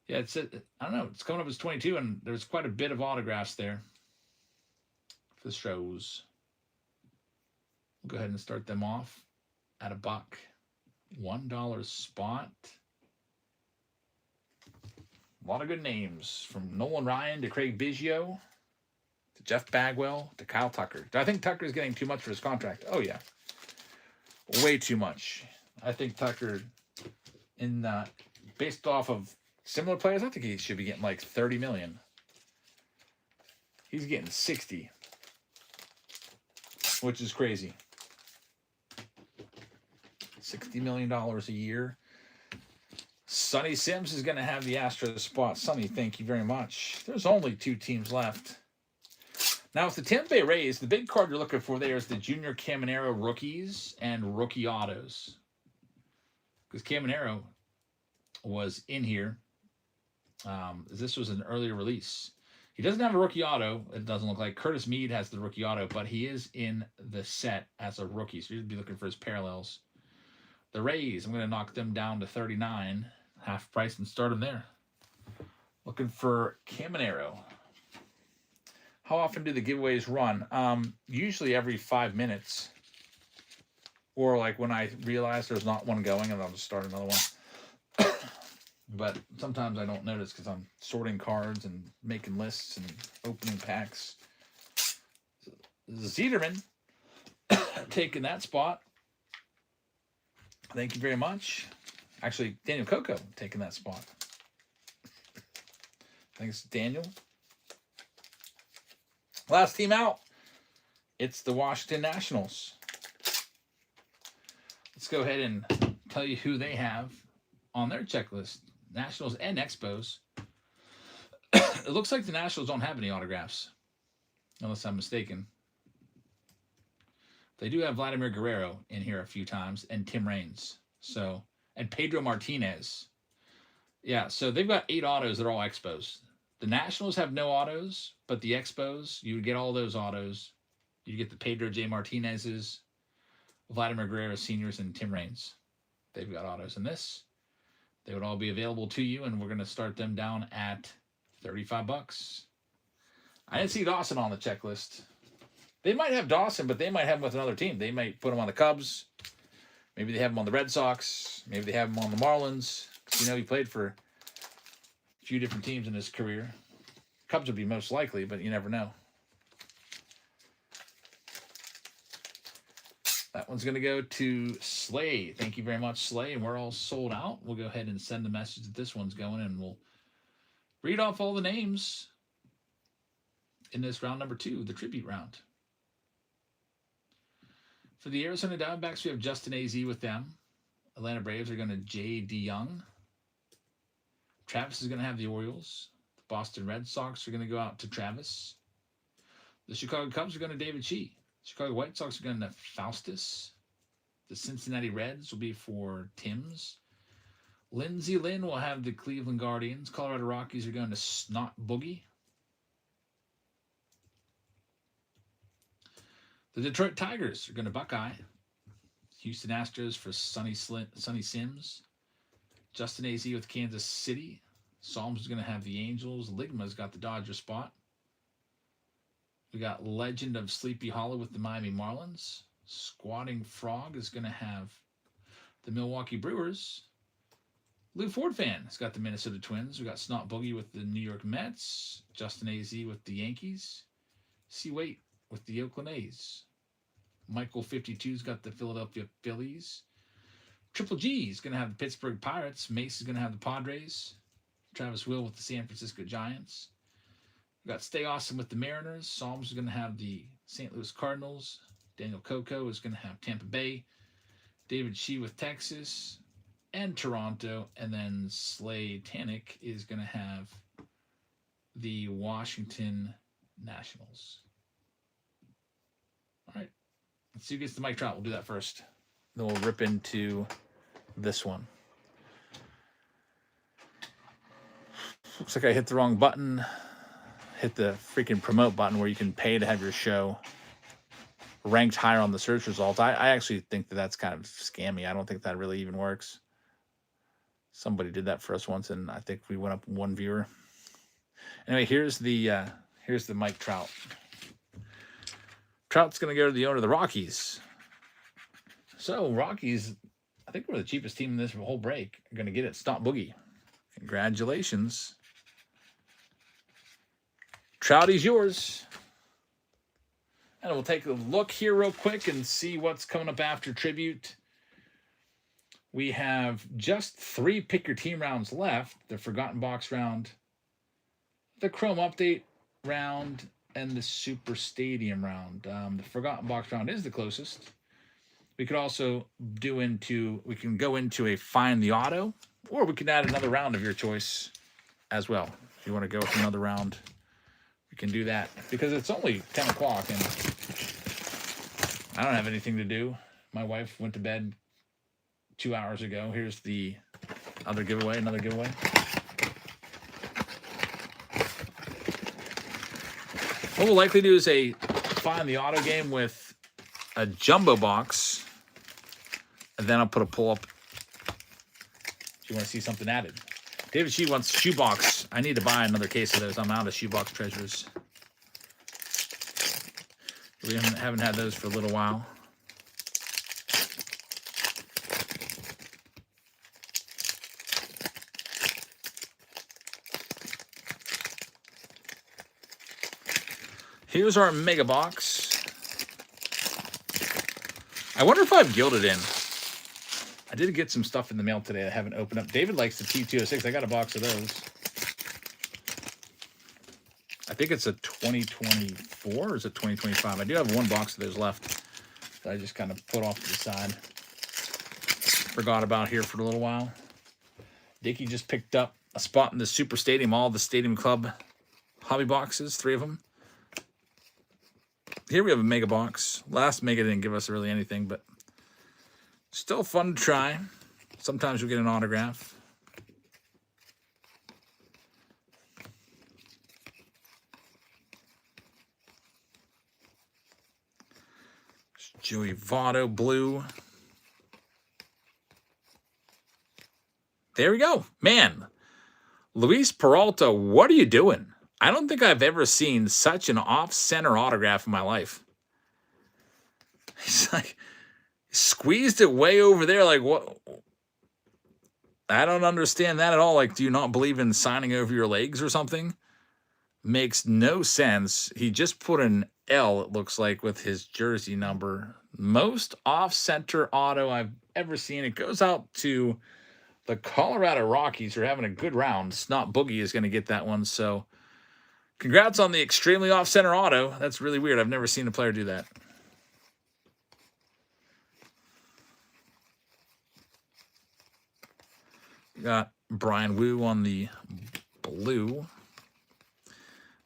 A: yeah, it's I don't know. It's coming up as 22, and there's quite a bit of autographs there for the shows. We'll go ahead and start them off at $1. $1 spot. A lot of good names, from Nolan Ryan to Craig Biggio to Jeff Bagwell to Kyle Tucker. Do I think Tucker is getting too much for his contract? Oh yeah, way too much. I think Tucker, based off of similar players, I think he should be getting like $30 million. He's getting 60, which is crazy. $60 million a year. Sonny Sims is going to have the Astros spot. Sonny, thank you very much. There's only 2 teams left. Now, with the Tampa Bay Rays, the big card you're looking for there is the Junior Caminero rookies and rookie autos. Because Caminero was in here. This was an earlier release. He doesn't have a rookie auto. It doesn't look like. Curtis Mead has the rookie auto, but he is in the set as a rookie. So you'd be looking for his parallels. The Rays, I'm going to knock them down to 39, half price, and start them there. Looking for Caminero. How often do the giveaways run? Usually every 5 minutes. Or like when I realize there's not one going, and I'll just start another one. But sometimes I don't notice because I'm sorting cards and making lists and opening packs. Zederman taking that spot. Thank you very much. Actually, Daniel Coco taking that spot. Thanks, Daniel. Last team out. It's the Washington Nationals. Let's go ahead and tell you who they have on their checklist. Nationals and Expos. It looks like the Nationals don't have any autographs, unless I'm mistaken. They do have Vladimir Guerrero in here a few times, and Tim Raines. So, and Pedro Martinez. Yeah, so they've got 8 autos that are all Expos. The Nationals have no autos, but the Expos, you would get all those autos. You get the Pedro J. Martinez's, Vladimir Guerrero Seniors, and Tim Raines. They've got autos in this. They would all be available to you, and we're going to start them down at $35. I didn't see Dawson on the checklist. They might have Dawson, but they might have him with another team. They might put him on the Cubs. Maybe they have him on the Red Sox. Maybe they have him on the Marlins. Because, he played for a few different teams in his career. Cubs would be most likely, but you never know. That one's going to go to Slay. Thank you very much, Slay. And we're all sold out. We'll go ahead and send the message that this one's going, and we'll read off all the names in this round number 2, the tribute round. For the Arizona Diamondbacks, we have Justin AZ with them. Atlanta Braves are going to J.D. Young. Travis is going to have the Orioles. The Boston Red Sox are going to go out to Travis. The Chicago Cubs are going to David Shee. Chicago White Sox are going to Faustus. The Cincinnati Reds will be for Tim's. Lindsey Lynn will have the Cleveland Guardians. Colorado Rockies are going to Snot Boogie. The Detroit Tigers are going to Buckeye. Houston Astros for Sonny Sims. Justin AZ with Kansas City. Psalms is going to have the Angels. Ligma's got the Dodger spot. We got Legend of Sleepy Hollow with the Miami Marlins. Squatting Frog is going to have the Milwaukee Brewers. Lou Ford fan has got the Minnesota Twins. We got Snot Boogie with the New York Mets. Justin AZ with the Yankees. C. Waite with the Oakland A's. Michael 52's got the Philadelphia Phillies. Triple G is going to have the Pittsburgh Pirates. Mace is going to have the Padres. Travis Will with the San Francisco Giants. We got Stay Awesome with the Mariners. Psalms is going to have the St. Louis Cardinals. Daniel Coco is going to have Tampa Bay. David Shee with Texas and Toronto. And then Slay Tannick is going to have the Washington Nationals. All right. Let's see who gets the Mike Trout. We'll do that first. Then we'll rip into this one. Looks like I hit the wrong button. Hit the freaking promote button where you can pay to have your show ranked higher on the search results. I actually think that that's kind of scammy. I don't think that really even works. Somebody did that for us once, and I think we went up one viewer. Anyway, here's the Mike Trout. Trout's going to go to the owner of the Rockies. So, Rockies, I think we're the cheapest team in this whole break. Are going to get it. Snot Boogie. Congratulations. Trouty's yours. And we'll take a look here real quick and see what's coming up after Tribute. We have just 3 Pick Your Team rounds left. The Forgotten Box round, the Chrome Update round, and the Super Stadium round. The Forgotten Box round is the closest. We could also go into a Find the Auto, or we can add another round of your choice as well. If you want to go with another round, we can do that because it's only 10 o'clock and I don't have anything to do. My wife went to bed 2 hours ago. Here's the other giveaway, another giveaway. What we'll likely do is a Find the Auto game with a jumbo box, and then I'll put a pull up if you want to see something added. David Shee wants shoebox. I need to buy another case of those. I'm out of shoebox treasures. We haven't had those for a little while. Here's our mega box. I wonder if I've gilded in. I did get some stuff in the mail today I haven't opened up. David likes the T206. I got a box of those. I think it's a 2024 or is it 2025? I do have one box of those left that I just kind of put off to the side. Forgot about here for a little while. Dickie just picked up a spot in the Super Stadium, all the Stadium Club hobby boxes, 3 of them. Here we have a mega box. Last mega didn't give us really anything, but still fun to try. Sometimes you'll get an autograph. Joey Votto blue. There we go. Man, Luis Peralta, what are you doing? I don't think I've ever seen such an off-center autograph in my life. He's like, squeezed it way over there. Like, what? I don't understand that at all. Like, do you not believe in signing over your legs or something? Makes no sense. He just put an L, it looks like, with his jersey number. Most off-center auto I've ever seen. It goes out to the Colorado Rockies, who are having a good round. Snot Boogie is going to get that one, so congrats on the extremely off-center auto. That's really weird. I've never seen a player do that. Got Brian Wu on the blue.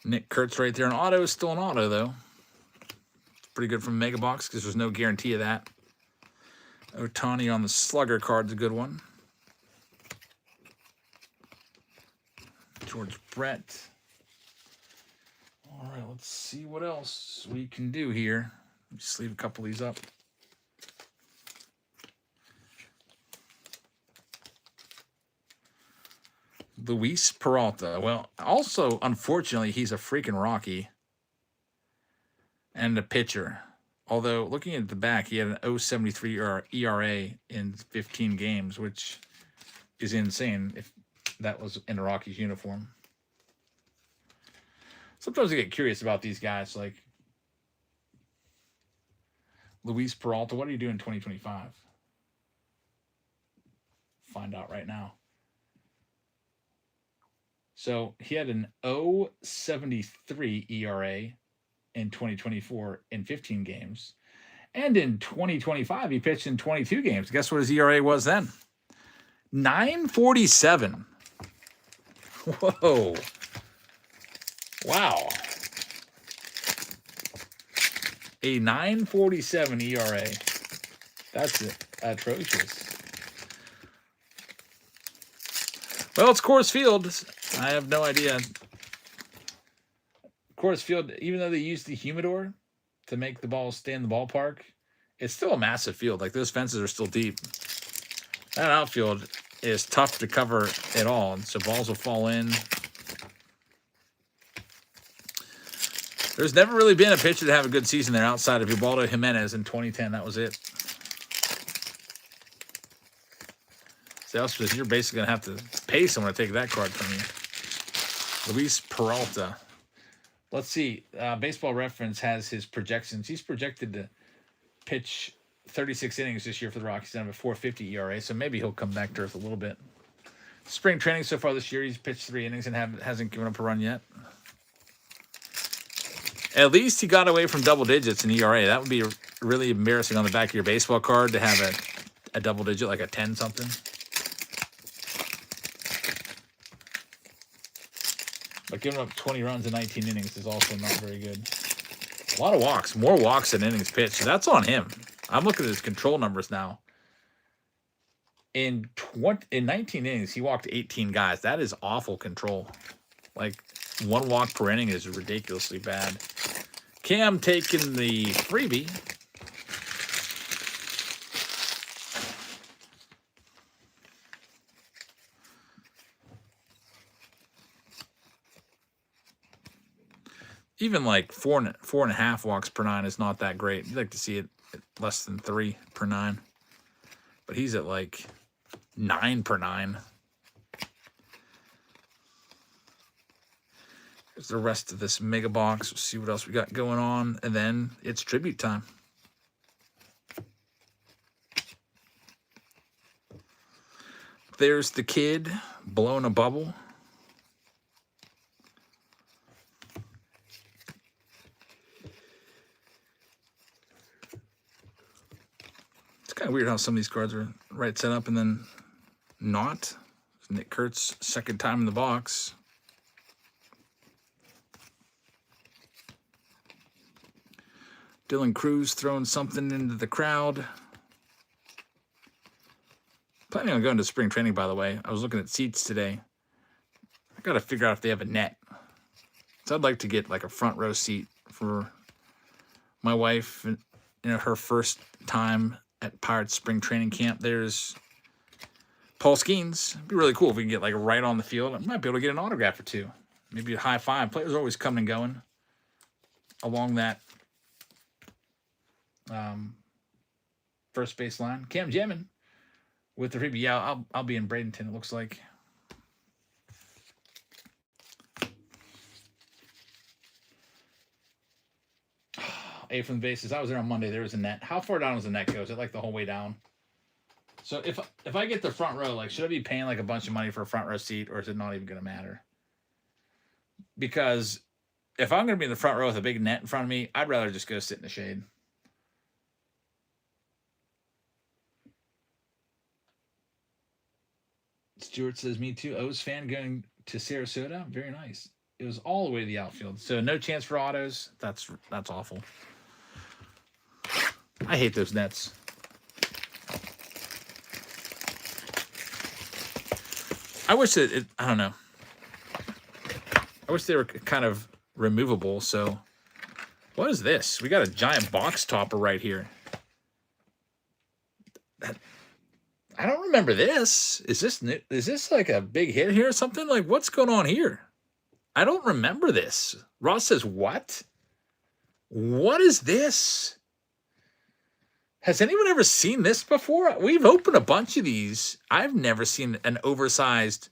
A: Nick Kurtz right there. An auto is still an auto, though. Pretty good from Mega Box because there's no guarantee of that. Otani on the Slugger card's a good one. George Brett. All right, let's see what else we can do here. Just leave a couple of these up. Luis Peralta. Well, also, unfortunately, he's a freaking Rocky and a pitcher. Although, looking at the back, he had an 0.73 ERA in 15 games, which is insane if that was in a Rockies uniform. Sometimes I get curious about these guys, like Luis Peralta. What do you do in 2025? Find out right now. So he had an 0.73 ERA in 2024 in 15 games. And in 2025, he pitched in 22 games. Guess what his ERA was then? 9.47. Whoa. Wow. A 9.47 ERA. That's atrocious. Well, it's Coors Field. I have no idea. Coors Field, even though they use the humidor to make the ball stay in the ballpark, it's still a massive field. Like, those fences are still deep. That outfield is tough to cover at all, and so balls will fall in. There's never really been a pitcher to have a good season there outside of Ubaldo Jimenez in 2010. That was it. So you're basically going to have to pay someone to take that card from you. Luis Peralta. Let's see. Baseball Reference has his projections. He's projected to pitch 36 innings this year for the Rockies and have a 4.50 ERA, so maybe he'll come back to earth a little bit. Spring training so far this year, he's pitched 3 innings and hasn't given up a run yet. At least he got away from double digits in ERA. That would be really embarrassing on the back of your baseball card to have a double digit, like a 10-something. But giving up 20 runs in 19 innings is also not very good. A lot of walks. More walks than innings pitched. So that's on him. I'm looking at his control numbers now. In 19 innings, he walked 18 guys. That is awful control. Like, 1 walk per inning is ridiculously bad. Cam taking the freebie. Even like 4.5 walks per 9 is not that great. You'd like to see it at less than 3 per 9. But he's at like 9 per 9. Here's the rest of this mega box. We'll see what else we got going on. And then it's tribute time. There's the kid blowing a bubble. It's kind of weird how some of these cards are right set up and then not. Nick Kurtz, second time in the box. Dylan Cruz throwing something into the crowd. Planning on going to spring training, by the way. I was looking at seats today. I got to figure out if they have a net. So I'd like to get like a front row seat for my wife. You know, her first time at Pirates spring training camp. There's Paul Skeens. It'd be really cool if we can get like right on the field. I might be able to get an autograph or two. Maybe a high five. Players are always coming and going along that first base line. Cam Jemin with the freebie. Yeah, I'll be in Bradenton, it looks like. A from the bases. I was there on Monday. There was a net. How far down does the net go? Is it like the whole way down? So if I get the front row, like, should I be paying like a bunch of money for a front row seat, or is it not even going to matter? Because if I'm going to be in the front row with a big net in front of me, I'd rather just go sit in the shade. Stuart says, me too. O's fan going to Sarasota. Very nice. It was all the way to the outfield. So no chance for autos. That's awful. I hate those nets. I wish that I don't know. wish they were kind of removable. So what is this? We got a giant box topper right here. I don't remember this. Is this new? Is this like a big hit here or something? Like, what's going on here? I don't remember this. Ross says, what? What is this? Has anyone ever seen this before? We've opened a bunch of these. I've never seen an oversized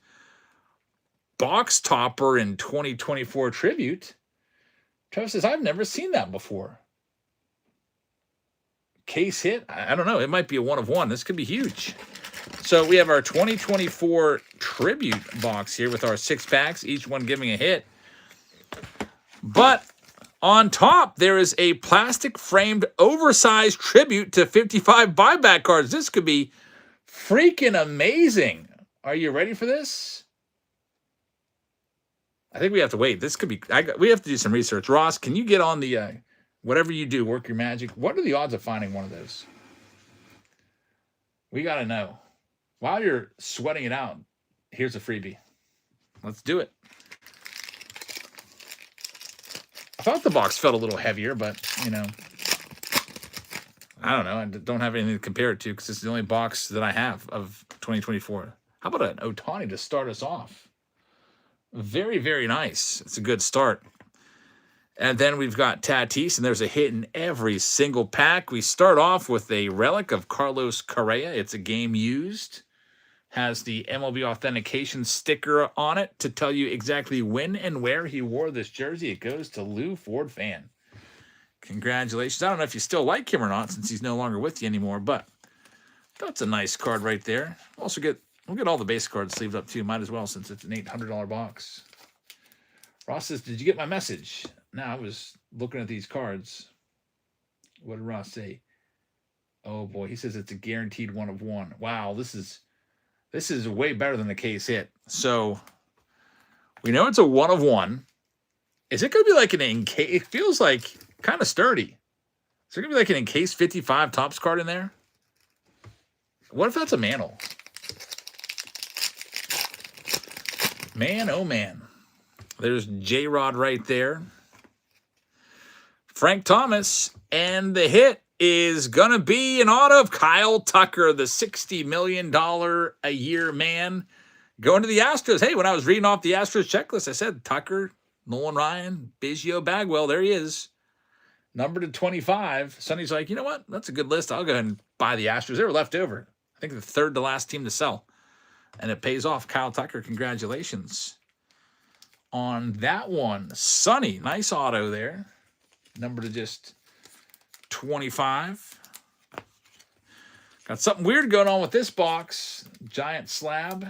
A: box topper in 2024 tribute. Travis says, I've never seen that before. Case hit? I don't know. It might be a 1 of 1. This could be huge. So we have our 2024 tribute box here with our 6 packs, each one giving a hit. But on top, there is a plastic framed oversized tribute to 55 buyback cards. This could be freaking amazing. Are you ready for this? I think we have to wait. This could be, we have to do some research. Ross, can you get on the, whatever you do, work your magic. What are the odds of finding one of those? We got to know. While you're sweating it out, here's a freebie. Let's do it. I thought the box felt a little heavier, but, you know, I don't know. I don't have anything to compare it to because it's the only box that I have of 2024. How about an Ohtani to start us off? Very, very nice. It's a good start. And then we've got Tatis, and there's a hit in every single pack. We start off with a relic of Carlos Correa. It's a game used. Has the MLB authentication sticker on it to tell you exactly when and where he wore this jersey. It goes to Lou Ford Fan. Congratulations. I don't know if you still like him or not since he's no longer with you anymore, but that's a nice card right there. We'll get all the base cards sleeved up too. Might as well since it's an $800 box. Ross says, did you get my message? No, I was looking at these cards. What did Ross say? Oh boy, he says it's a guaranteed 1 of 1. Wow, this is way better than the case hit. So we know it's a 1 of 1. Is it going to be like an encase? It feels like kind of sturdy. Is there going to be like an encase 55 tops card in there? What if that's a Mantle? Man, oh man. There's J-Rod right there. Frank Thomas, and the hit is going to be an auto of Kyle Tucker, the $60 million a year man, going to the Astros. Hey, when I was reading off the Astros checklist, I said Tucker, Nolan Ryan, Biggio, Bagwell. There he is. Number to 25. Sonny's like, you know what? That's a good list. I'll go ahead and buy the Astros. They were left over. I think the third to last team to sell. And it pays off. Kyle Tucker, congratulations on that one. Sonny, nice auto there. Number to just 25. Got something weird going on with this box. Giant slab.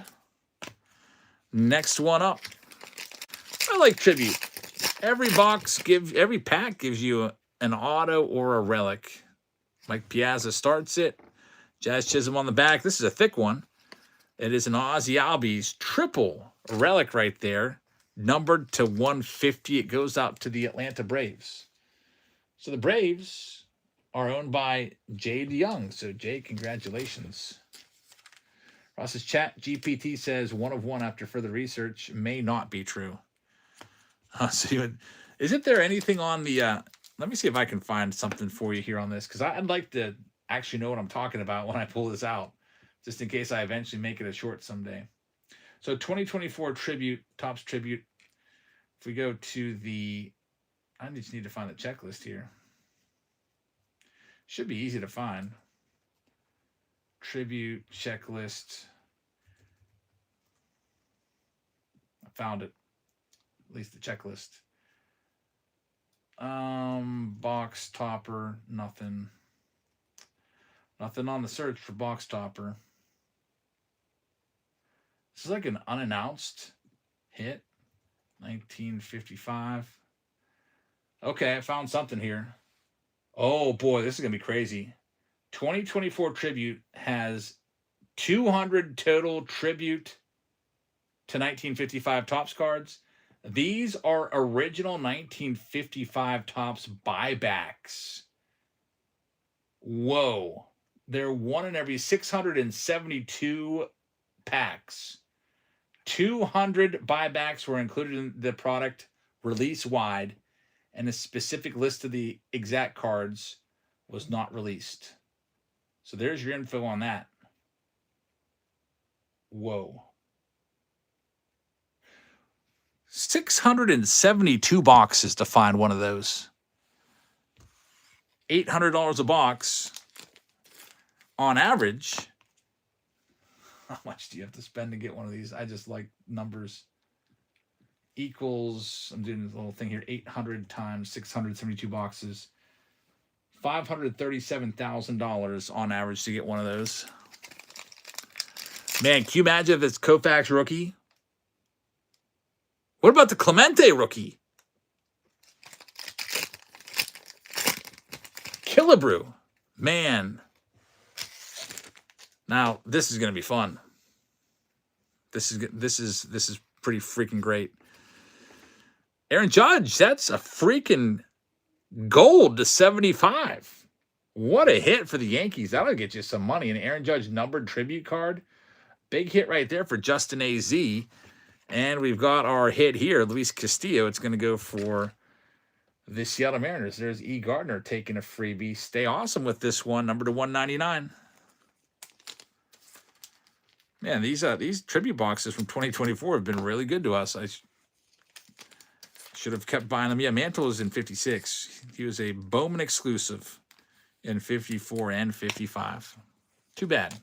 A: Next one up. I like tribute. Every pack gives you an auto or a relic. Mike Piazza starts it. Jazz Chisholm on the back. This is a thick one. It is an Ozzie Albies triple relic right there. Numbered to 150. It goes out to the Atlanta Braves. So the Braves are owned by Jay DeYoung. So, Jay, congratulations. Ross's chat GPT says 1 of 1 after further research may not be true. Isn't there anything on the... let me see if I can find something for you here on this, because I'd like to actually know what I'm talking about when I pull this out, just in case I eventually make it a short someday. So 2024 tribute, Topps tribute. If we go to the... I just need to find the checklist here. Should be easy to find. Tribute checklist. I found it. At least the checklist. Box topper, nothing. Nothing on the search for box topper. This is like an unannounced hit. 1955. Okay, I found something here. Oh boy, this is going to be crazy. 2024 tribute has 200 total tribute to 1955 Topps cards. These are original 1955 Topps buybacks. Whoa. They're 1 in every 672 packs. 200 buybacks were included in the product release wide, and a specific list of the exact cards was not released. So there's your info on that. Whoa. 672 boxes to find one of those. $800 a box on average. How much do you have to spend to get one of these? I just like numbers. Equals, I'm doing this little thing here, 800 times 672 boxes. $537,000 on average to get one of those. Man, can you imagine if it's Koufax rookie? What about the Clemente rookie? Killebrew. Man. Now, this is going to be fun. This is pretty freaking great. Aaron Judge, that's a freaking gold to 75. What a hit for the Yankees. That'll get you some money. An Aaron Judge numbered tribute card. Big hit right there for Justin AZ. And we've got our hit here, Luis Castillo. It's going to go for the Seattle Mariners. There's E. Gardner taking a freebie. Stay awesome with this one, number to 199. Man, these tribute boxes from 2024 have been really good to us. I should have kept buying them. Yeah, Mantle is in 56. He was a Bowman exclusive in 54 and 55. Too bad.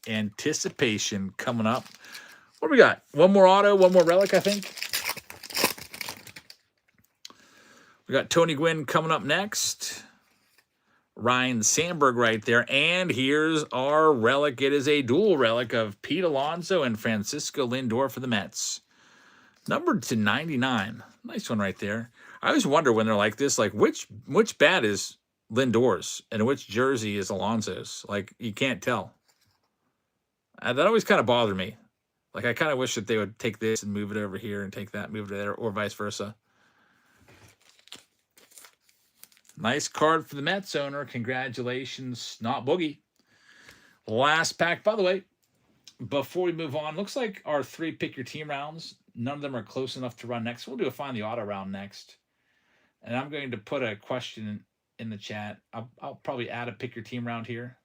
A: Anticipation coming up. What do we got? One more auto, one more relic, I think. We got Tony Gwynn coming up next. Ryan Sandberg right there. And here's our relic. It is a dual relic of Pete Alonso and Francisco Lindor for the Mets. Numbered to 99. Nice one right there. I always wonder when they're like this, like which bat is Lindor's and which jersey is Alonso's. Like, you can't tell. That always kind of bothered me. Like, I kind of wish that they would take this and move it over here and take that, move it there, or vice versa. Nice card for the Mets owner. Congratulations, not Boogie. Last pack, by the way, before we move on, looks like our 3 pick your team rounds, none of them are close enough to run next. We'll do a find the auto round next. And I'm going to put a question in the chat. I'll probably add a pick your team round here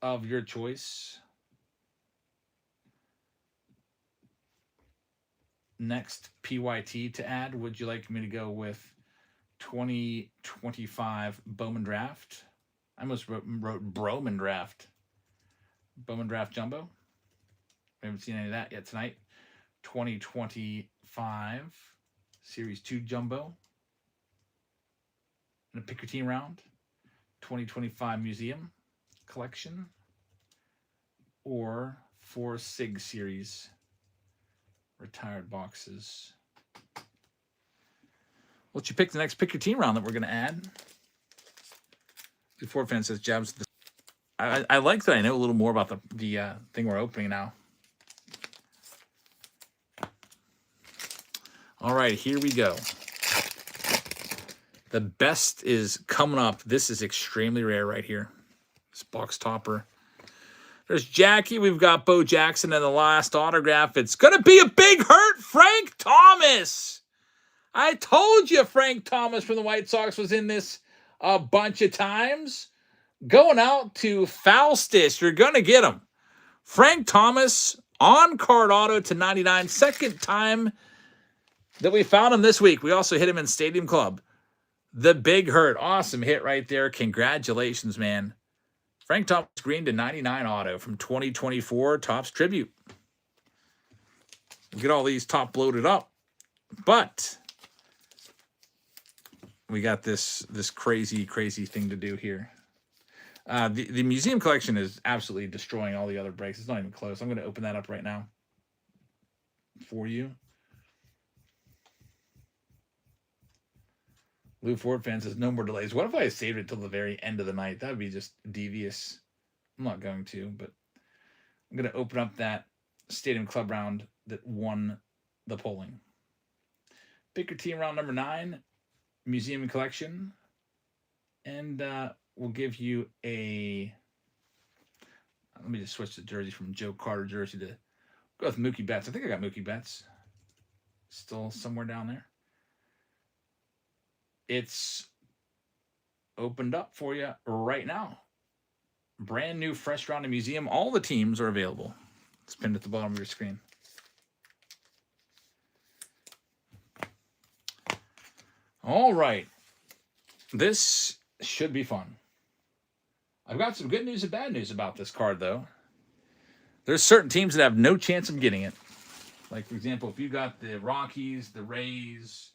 A: of your choice. Next PYT to add. Would you like me to go with 2025 Bowman Draft? I almost wrote Broman Draft. Bowman Draft Jumbo. We haven't seen any of that yet tonight. 2025 Series 2 Jumbo. And a pick your team round. 2025 Museum Collection. Or 4 SIG Series retired boxes. Let you pick the next pick your team round that we're going to add. Before fan says jabs. I like that I know a little more about the thing we're opening now. All right, here we go. The best is coming up. This is extremely rare right here. This box topper. There's Jackie. We've got Bo Jackson and the last autograph. It's going to be a big hurt. Frank Thomas. I told you Frank Thomas from the White Sox was in this a bunch of times. Going out to Faustus. You're going to get him. Frank Thomas on card auto to 99. Second time that we found him this week. We also hit him in Stadium Club. The big hurt. Awesome hit right there. Congratulations, man. Frank Thomas green to 99 auto from 2024 Topps Tribute. We'll get all these top loaded up. But we got this crazy thing to do here. The museum collection is absolutely destroying all the other breaks. It's not even close. I'm going to open that up right now for you. Lou Ford fan says, no more delays. What if I saved it till the very end of the night? That would be just devious. I'm not going to, but I'm going to open up that Stadium Club round that won the polling. Pick your team round number 9, museum and collection. And we'll give you a Let me just switch the jersey from Joe Carter jersey to go with Mookie Betts. I think I got Mookie Betts still somewhere down there. It's opened up for you right now. Brand new, fresh round of museum. All the teams are available. It's pinned at the bottom of your screen. All right. This should be fun. I've got some good news and bad news about this card, though. There's certain teams that have no chance of getting it. Like, for example, if you got the Rockies, the Rays,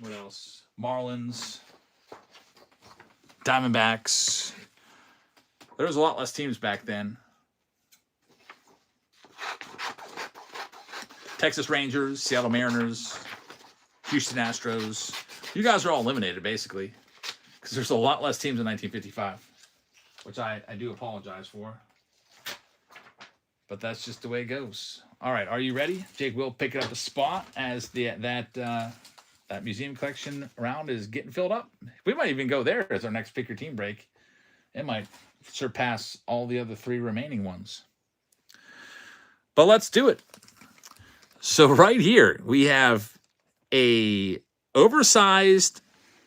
A: what else? Marlins, Diamondbacks. There was a lot less teams back then. Texas Rangers, Seattle Mariners, Houston Astros. You guys are all eliminated, basically, because there's a lot less teams in 1955, which I do apologize for. But that's just the way it goes. All right, are you ready? Jake will pick it up a spot as that museum collection round is getting filled up. We might even go there as our next pick your team break. It might surpass all the other 3 remaining ones. But let's do it. So right here we have a oversized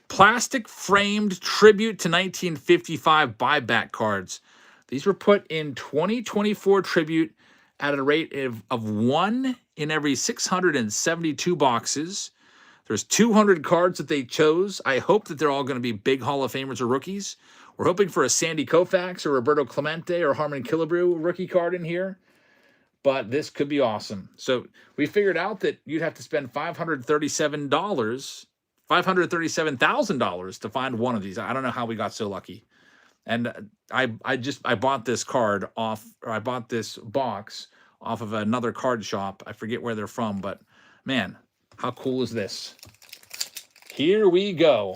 A: plastic framed tribute to 1955 buyback cards. These were put in 2024 tribute at a rate of 1 in every 672 boxes. There's 200 cards that they chose. I hope that they're all going to be big Hall of Famers or rookies. We're hoping for a Sandy Koufax or Roberto Clemente or Harmon Killebrew rookie card in here. But this could be awesome. So we figured out that you'd have to spend $537,000 to find one of these. I don't know how we got so lucky. And I bought this card off, or I bought this box off of another card shop. I forget where they're from, but man, how cool is this? Here we go.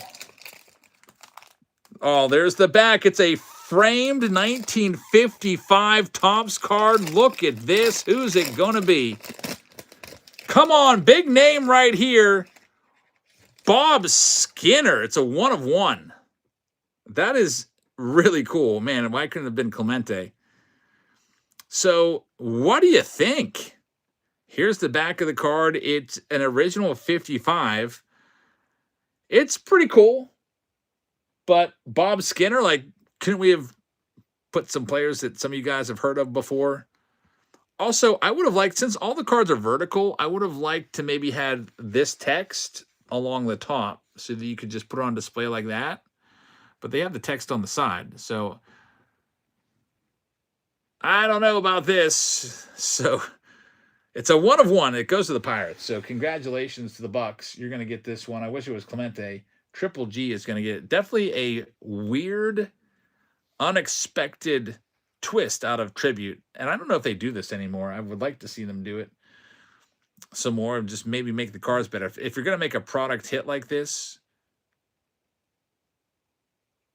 A: Oh, there's the back. It's a framed 1955 Topps card. Look at this. Who's it going to be? Come on, big name right here. Bob Skinner. It's a 1 of 1. That is really cool. Man, why couldn't it have been Clemente? So, what do you think? Here's the back of the card. It's an original 55. It's pretty cool. But Bob Skinner, like, couldn't we have put some players that some of you guys have heard of before? Also, I would have liked, since all the cards are vertical, I would have liked to maybe had this text along the top so that you could just put it on display like that. But they have the text on the side. So I don't know about this. So it's a 1 of 1. It goes to the Pirates. So congratulations to the Bucks. You're going to get this one. I wish it was Clemente. Triple G is going to get it. Definitely a weird, unexpected twist out of tribute. And I don't know if they do this anymore. I would like to see them do it some more. Just maybe make the cards better. If you're going to make a product hit like this,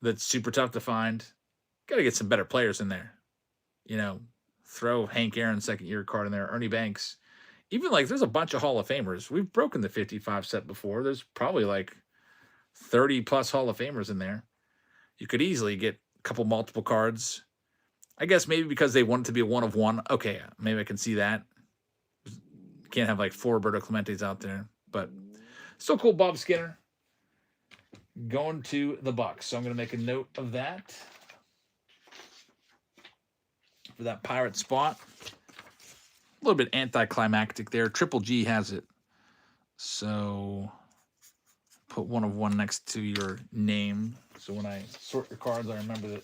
A: that's super tough to find, got to get some better players in there. You know, throw Hank Aaron second-year card in there, Ernie Banks. Even like there's a bunch of Hall of Famers. We've broken the 55 set before. There's probably like 30-plus Hall of Famers in there. You could easily get a couple multiple cards. I guess maybe because they want it to be a 1 of 1. Okay, maybe I can see that. Can't have like 4 Roberto Clementes out there. But still cool, Bob Skinner. Going to the Bucks. So I'm going to make a note of that for that Pirate spot. A little bit anticlimactic there. Triple G has it. So put 1 of 1 next to your name. So when I sort your cards, I remember that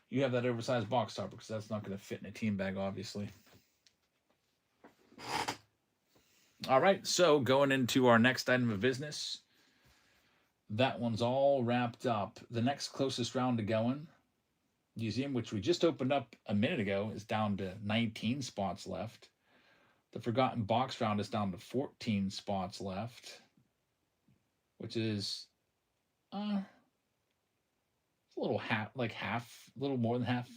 A: you have that oversized box topper because that's not going to fit in a team bag, obviously. All right. So going into our next item of business. That one's all wrapped up. The next closest round to going, museum, which we just opened up a minute ago, is down to 19 spots left. The Forgotten Box round is down to 14 spots left, which is a little a little more than half.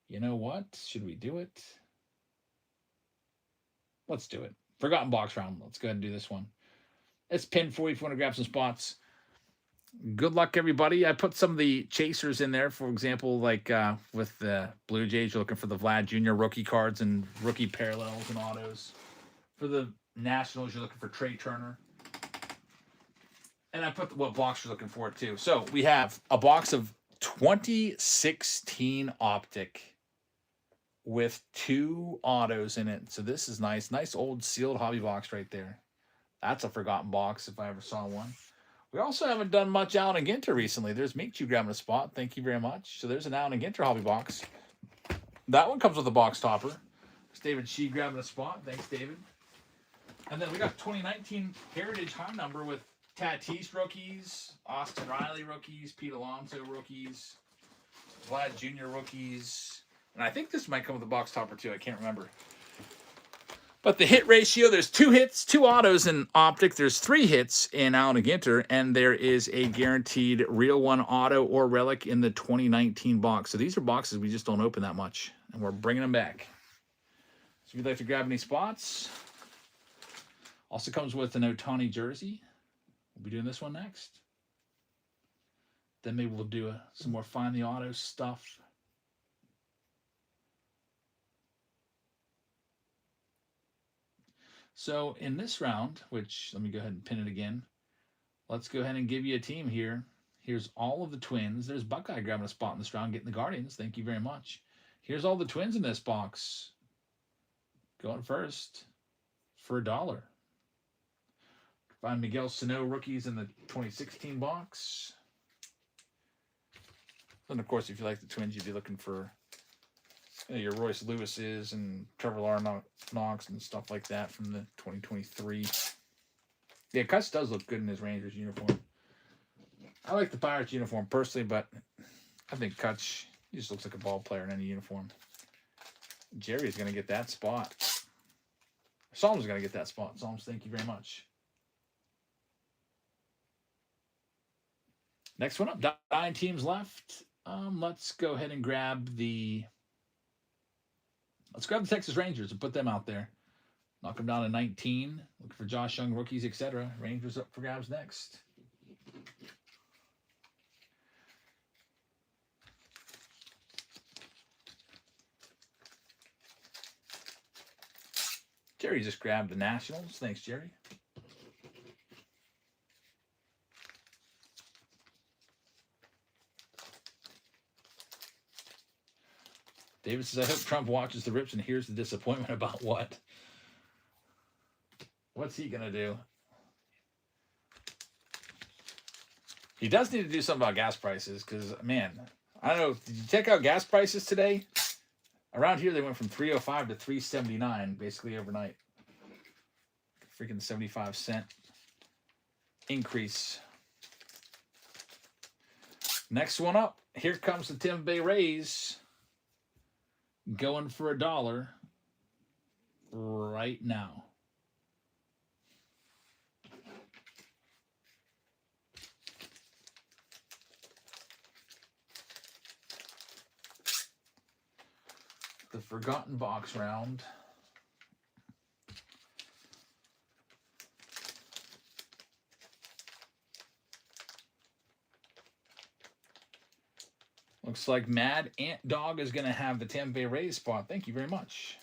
A: You know what? Should we do it? Let's do it. Forgotten Box round. Let's go ahead and do this one. It's pinned for you if you want to grab some spots. Good luck, everybody. I put some of the chasers in there. For example, like with the Blue Jays, you're looking for the Vlad Jr. rookie cards and rookie parallels and autos. For the Nationals, you're looking for Trey Turner. And I put what box you're looking for, too. So we have a box of 2016 Optic with 2 autos in it. So this is nice. Nice old sealed hobby box right there. That's a forgotten box if I ever saw one. We also haven't done much Allen and Ginter recently. There's Meekchu grabbing a spot. Thank you very much. So there's an Allen and Ginter hobby box. That one comes with a box topper. There's David Shee grabbing a spot. Thanks, David. And then we got 2019 Heritage High Number with Tatis rookies, Austin Riley rookies, Pete Alonso rookies, Vlad Jr. rookies. And I think this might come with a box topper too. I can't remember. But the hit ratio, there's 2 hits, 2 autos in Optic. There's 3 hits in Allen and Ginter. And there is a guaranteed Real One auto or relic in the 2019 box. So these are boxes we just don't open that much. And we're bringing them back. So if you'd like to grab any spots. Also comes with an Ohtani jersey. We'll be doing this one next. Then maybe we'll do some more Find the Auto stuff. So in this round, which let me go ahead and pin it again. Let's go ahead and give you a team here. Here's all of the Twins. There's Buckeye grabbing a spot in this round, getting the Guardians. Thank you very much. Here's all the Twins in this box. Going first for $1. Find Miguel Sano rookies in the 2016 box. And of course, if you like the Twins, you'd be looking for your Royce Lewis's and Trevor Knox and stuff like that from the 2023. Yeah, Cutts does look good in his Rangers uniform. I like the Pirates uniform personally, but I think Cutts, he just looks like a ball player in any uniform. Jerry's going to get that spot. Psalm's going to get that spot. Psalms, thank you very much. Next one up, 9 teams left. Let's go ahead and grab the Texas Rangers and put them out there. Knock them down to 19. Looking for Josh Young rookies, etc. Rangers up for grabs next. Jerry just grabbed the Nationals. Thanks, Jerry. David says, I hope Trump watches the rips and hears the disappointment about what? What's he going to do? He does need to do something about gas prices because, man, I don't know. Did you check out gas prices today? Around here, they went from $3.05 to $3.79 basically overnight. Freaking 75-cent increase. Next one up. Here comes the Tampa Bay Rays. Going for $1 right now. The Forgotten Box round. Looks like Mad Ant Dog is going to have the Tampa Bay Rays spot. Thank you very much.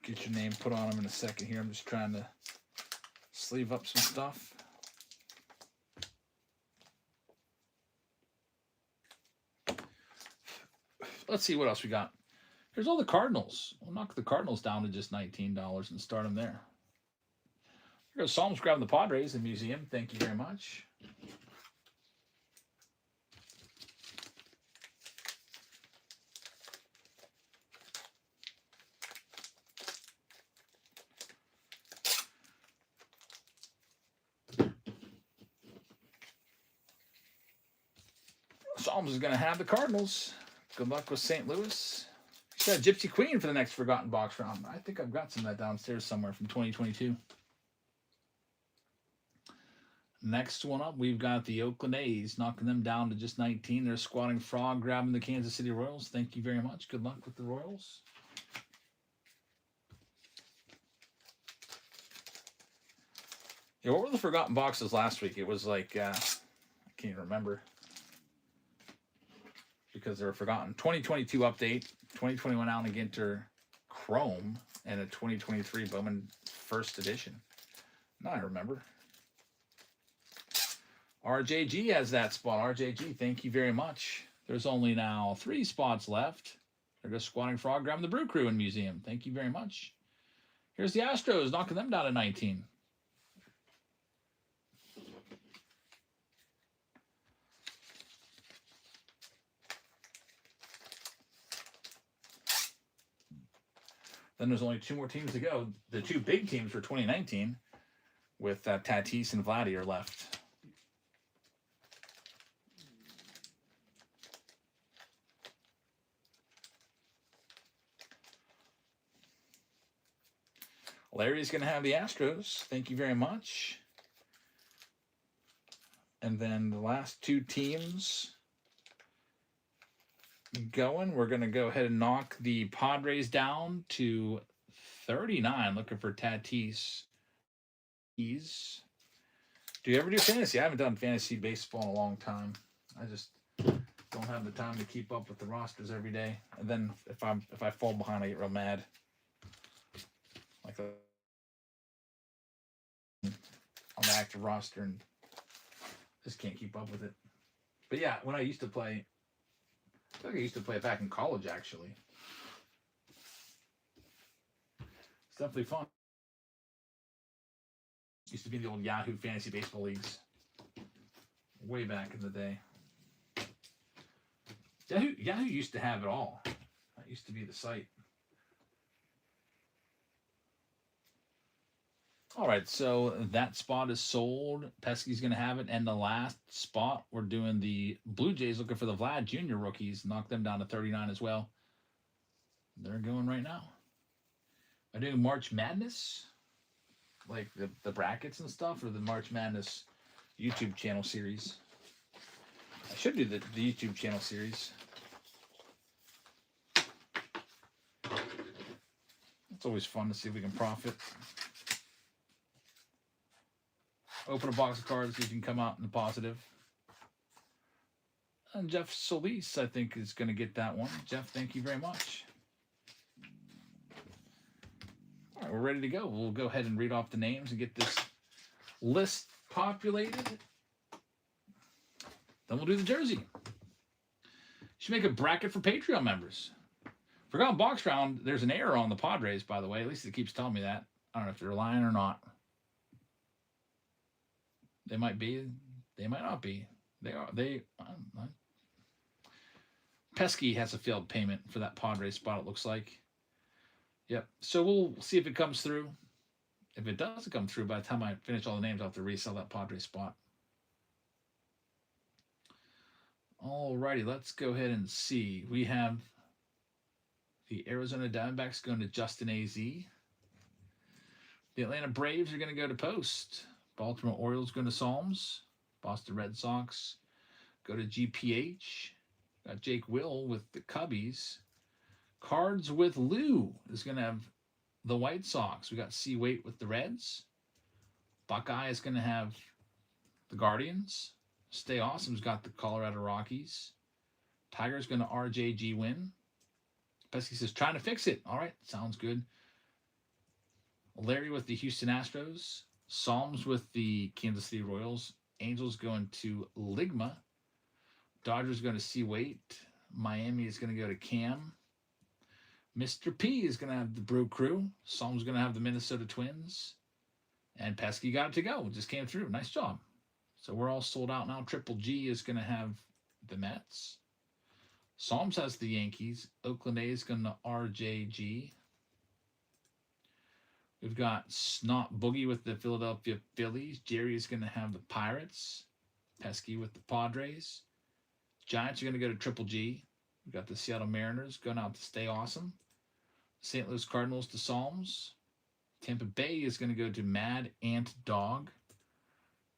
A: Get your name put on them in a second here. I'm just trying to sleeve up some stuff. Let's see what else we got. Here's all the Cardinals. We'll knock the Cardinals down to just $19 and start them there. Here goes Psalms grabbing the Padres in the museum. Thank you very much. Psalms is going to have the Cardinals. Good luck with St. Louis. She's got Gypsy Queen for the next Forgotten Box round. I think I've got some of that downstairs somewhere from 2022. Next one up, we've got the Oakland A's, knocking them down to just 19. They're squatting Frog, grabbing the Kansas City Royals. Thank you very much. Good luck with the Royals. Yeah, what were the forgotten boxes last week? It was like I can't even remember because they were forgotten. 2022 update, 2021 Allen Ginter Chrome, and a 2023 Bowman First Edition. Now I remember. RJG has that spot. RJG, thank you very much. There's only now 3 spots left. They're just Squatting Frog grabbing the Brew Crew in Museum. Thank you very much. Here's the Astros knocking them down to 19. Then there's only 2 more teams to go. The 2 big teams for 2019 with Tatis and Vladdy are left. Larry's going to have the Astros. Thank you very much. And then the last 2 teams going. We're going to go ahead and knock the Padres down to 39. Looking for Tatis. Do you ever do fantasy? I haven't done fantasy baseball in a long time. I just don't have the time to keep up with the rosters every day. And then if I fall behind, I get real mad. Like on the active roster and just can't keep up with it. But yeah, when I used to play, I think I used to play back in college actually. It's definitely fun. Used to be in the old Yahoo Fantasy Baseball Leagues. Way back in the day. Yahoo used to have it all. That used to be the site. All right, so that spot is sold. Pesky's going to have it. And the last spot, we're doing the Blue Jays looking for the Vlad Jr. rookies. Knock them down to 39 as well. They're going right now. Am I doing March Madness? Like the brackets and stuff, or the March Madness YouTube channel series? I should do the YouTube channel series. It's always fun to see if we can profit. Open a box of cards, see if you can come out in the positive. And Jeff Solis, I think, is going to get that one. Jeff, thank you very much. All right, we're ready to go. We'll go ahead and read off the names and get this list populated. Then we'll do the jersey. Should make a bracket for Patreon members. Forgotten box round, there's an error on the Padres, by the way. At least it keeps telling me that. I don't know if they're lying or not. They might be. They might not be. They are. Pesky has a failed payment for that Padres spot, it looks like. Yep. So we'll see if it comes through. If it doesn't come through, by the time I finish all the names, I'll have to resell that Padres spot. Alrighty, let's go ahead and see. We have the Arizona Diamondbacks going to Justin AZ. The Atlanta Braves are going to go to Post. Baltimore Orioles going to Psalms. Boston Red Sox go to GPH. Got Jake Will with the Cubbies. Cards with Lou is going to have the White Sox. We got C. Waite with the Reds. Buckeye is going to have the Guardians. Stay Awesome's got the Colorado Rockies. Tiger's going to RJG win. Pesky says, trying to fix it. All right, sounds good. Larry with the Houston Astros. Psalms with the Kansas City Royals. Angels going to Ligma. Dodgers going to C. Waite. Miami is going to go to Cam. Mr. P is going to have the Brew Crew. Psalms going to have the Minnesota Twins. And Pesky got it to go. Just came through. Nice job. So we're all sold out now. Triple G is going to have the Mets. Psalms has the Yankees. Oakland A is going to RJG. We've got Snot Boogie with the Philadelphia Phillies. Jerry is going to have the Pirates. Pesky with the Padres. Giants are going to go to Triple G. We've got the Seattle Mariners going out to Stay Awesome. St. Louis Cardinals to Psalms. Tampa Bay is going to go to Mad Ant Dog.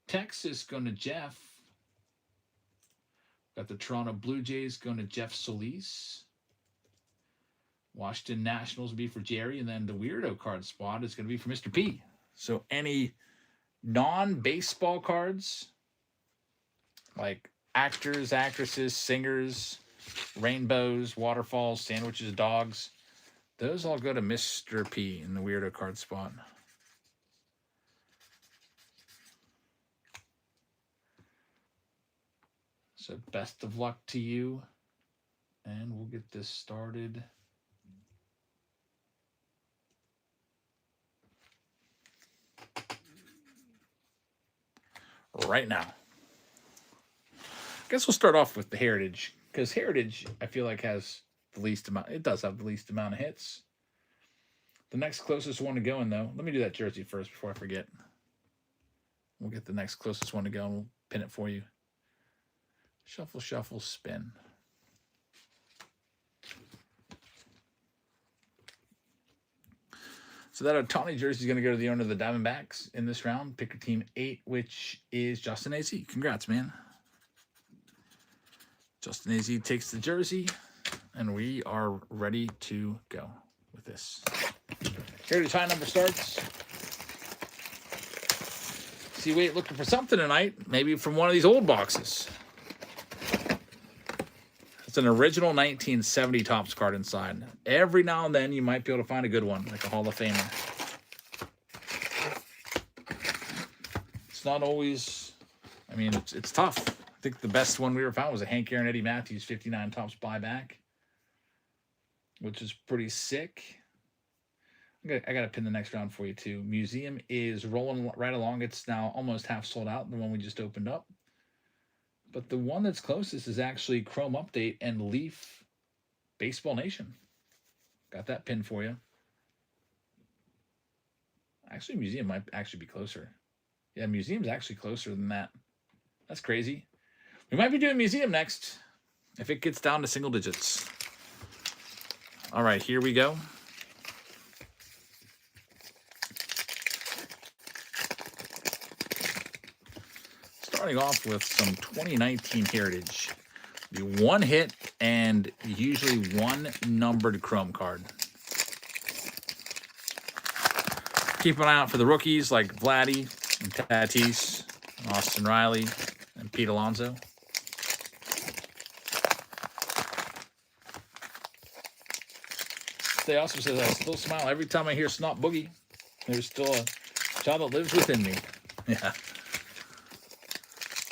A: Texas going to Jeff. Got the Toronto Blue Jays going to Jeff Solis. Washington Nationals will be for Jerry, and then the weirdo card spot is going to be for Mr. P. So any non-baseball cards, like actors, actresses, singers, rainbows, waterfalls, sandwiches, dogs. Those all go to Mr. P in the weirdo card spot. So best of luck to you. And we'll get this started. Right now. I guess we'll start off with the Heritage, because Heritage, I feel like, has the least amount. It does have the least amount of hits. The next closest one to go in, though, let me do that jersey first before I forget. We'll get the next closest one to go, and we'll pin it for you. Shuffle, shuffle, spin. So that Ohtani jersey is going to go to the owner of the Diamondbacks in this round. Picker team 8, which is Justin AZ. Congrats, man. Justin AZ takes the jersey, and we are ready to go with this. Heritage high number starts. See, wait, looking for something tonight. Maybe from one of these old boxes. It's an original 1970 Topps card inside. Every now and then you might be able to find a good one, like a Hall of Famer. It's not always, I mean, it's tough. I think the best one we ever found was a Hank Aaron Eddie Matthews 59 Topps buyback, which is pretty sick. I got to pin the next round for you, too. Museum is rolling right along. It's now almost half sold out, the one we just opened up. But the one that's closest is actually Chrome Update and Leaf Baseball Nation. Got that pin for you. Actually, Museum might actually be closer. Yeah, Museum's actually closer than that. That's crazy. We might be doing Museum next if it gets down to single digits. All right, here we go. Starting off with some 2019 Heritage. The one hit and usually one numbered Chrome card. Keep an eye out for the rookies like Vladdy and Tatis, Austin Riley, and Pete Alonso. They also says, I still smile every time I hear Snot Boogie. There's still a child that lives within me. Yeah.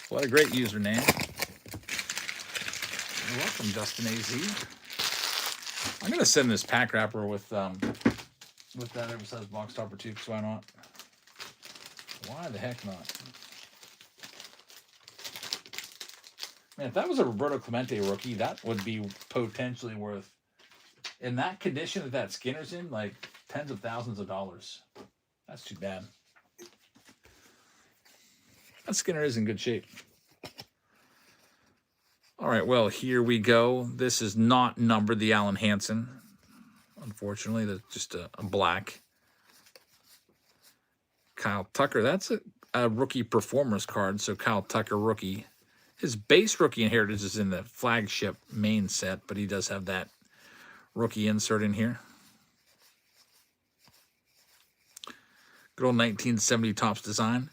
A: What a great username. You're welcome, Justin AZ. I'm going to send this pack wrapper with that oversized box topper too, because why not? Why the heck not? Man, if that was a Roberto Clemente rookie, that would be potentially worth, in that condition that Skinner's in, like tens of thousands of dollars. That's too bad. That Skinner is in good shape. All right, well, here we go. This is not numbered the Allen Hansen. Unfortunately, that's just a black. Kyle Tucker, that's a rookie performers card, so Kyle Tucker rookie. His base rookie inheritance is in the flagship main set, but he does have that rookie insert in here. Good old 1970 Topps design.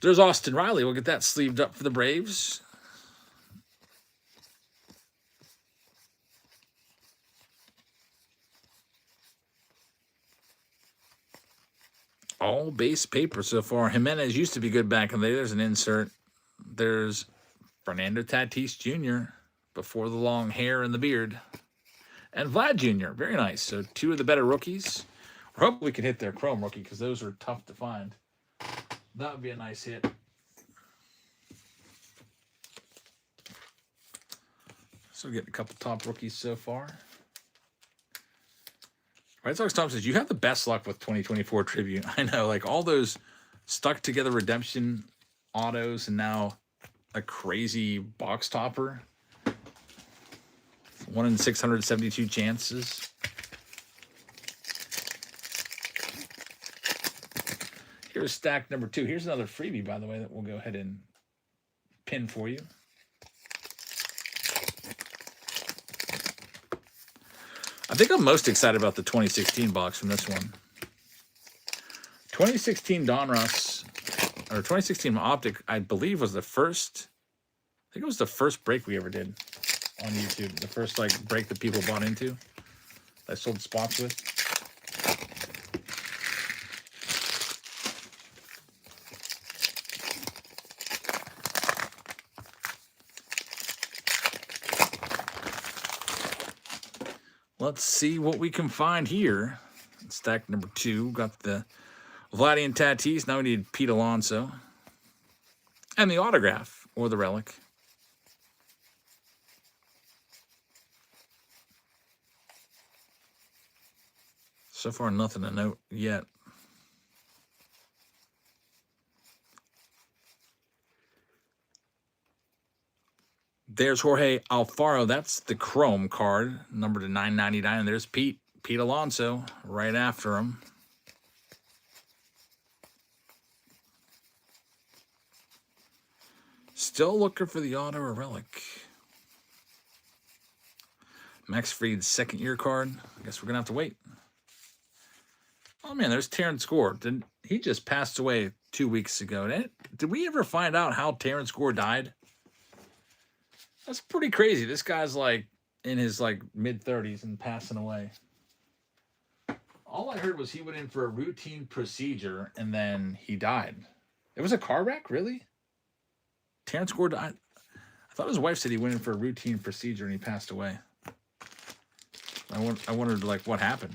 A: There's Austin Riley. We'll get that sleeved up for the Braves. All base paper so far. Jimenez used to be good back in the day. There's an insert. There's Fernando Tatis Jr. before the long hair and the beard. And Vlad Jr. Very nice. So two of the better rookies. I hope we can hit their Chrome rookie because those are tough to find. That would be a nice hit. So getting a couple top rookies so far. White Sox Tom says, you have the best luck with 2024 Tribute. I know, like all those stuck together redemption autos and now a crazy box topper. 1 in 672 chances. Here's stack number 2. Here's another freebie, by the way, that we'll go ahead and pin for you. I think I'm most excited about the 2016 box from this one. 2016 Donruss, or 2016 Optic, I believe was the first, I think it was the first break we ever did on YouTube. The first like break that people bought into, I sold spots with. Let's see what we can find here. Stack number 2. Got the Vladdy and Tatis. Now we need Pete Alonso. And the autograph, or the relic. So far, nothing to note yet. There's Jorge Alfaro. That's the Chrome card, numbered to 999. And there's Pete Alonso right after him. Still looking for the auto or relic. Max Fried's second-year card. I guess we're going to have to wait. Oh, man, there's Terrence Gore. He just passed away 2 weeks ago. Did we ever find out how Terrence Gore died? That's pretty crazy. This guy's like in his like mid-30s and passing away. All I heard was he went in for a routine procedure and then he died. It was a car wreck, really? Terrence Gore died? I thought his wife said he went in for a routine procedure and he passed away. I wondered like what happened.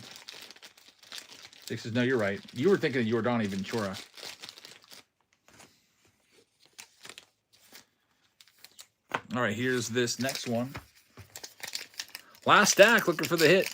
A: Dick says, no, you're right. You were thinking of Yordani Ventura. All right, here's this next one. Last stack, looking for the hit.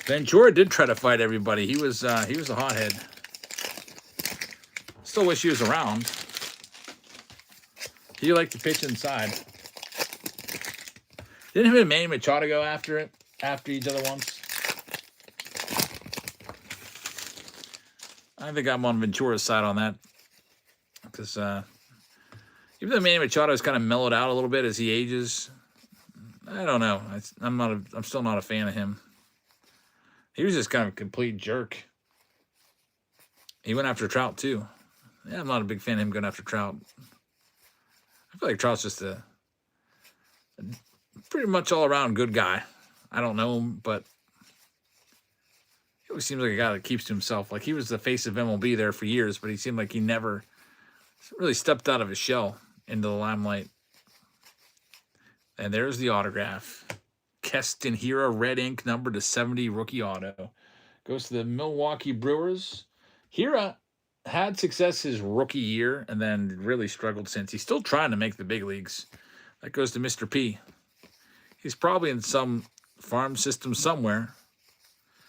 A: Ventura did try to fight everybody. He was a hothead. Still wish he was around. He liked to pitch inside. Didn't him and Manny Machado go after each other once? I think I'm on Ventura's side on that. Because even though Manny Machado has kind of mellowed out a little bit as he ages, I don't know. I'm still not a fan of him. He was just kind of a complete jerk. He went after Trout too. Yeah, I'm not a big fan of him going after Trout. I feel like Trout's just a pretty much all-around good guy. I don't know him, but he always seems like a guy that keeps to himself. Like, he was the face of MLB there for years, but he seemed like he never really stepped out of his shell into the limelight. And there's the autograph. Keston Hiura, red ink, number to 70, rookie auto. Goes to the Milwaukee Brewers. Hiura had success his rookie year and then really struggled since. He's still trying to make the big leagues. That goes to Mr. P. He's probably in some farm system somewhere,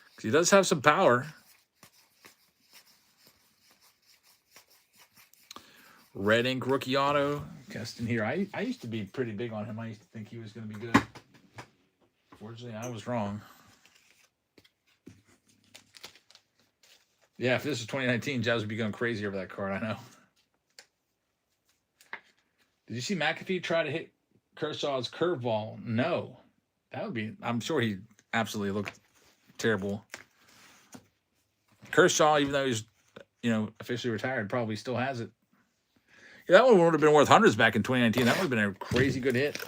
A: because he does have some power. Red ink rookie auto. Keston Hiura. I used to be pretty big on him. I used to think he was going to be good. Fortunately, I was wrong. Yeah, if this was 2019, Jazz would be going crazy over that card, I know. Did you see McAfee try to hit Kershaw's curveball? No. That would be, I'm sure he absolutely looked terrible. Kershaw, even though he's, officially retired, probably still has it. Yeah, that one would have been worth hundreds back in 2019. That would have been a crazy good hit.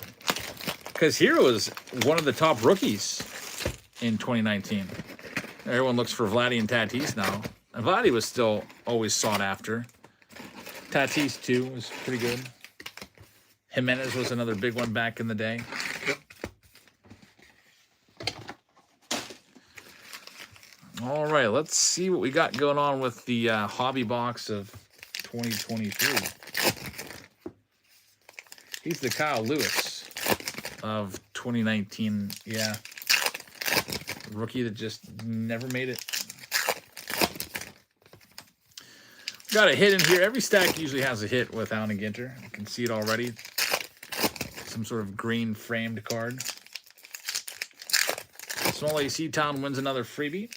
A: Because Hiura was one of the top rookies in 2019. Everyone looks for Vladdy and Tatis now. And Vladdy was still always sought after. Tatis, too, was pretty good. Jimenez was another big one back in the day. All right, let's see what we got going on with the hobby box of 2023. He's the Kyle Lewis of 2019. Yeah. Rookie that just never made it. Got a hit in here. Every stack usually has a hit with Allen Ginter. You can see it already. Some sort of green framed card. Small AC Town wins another freebie.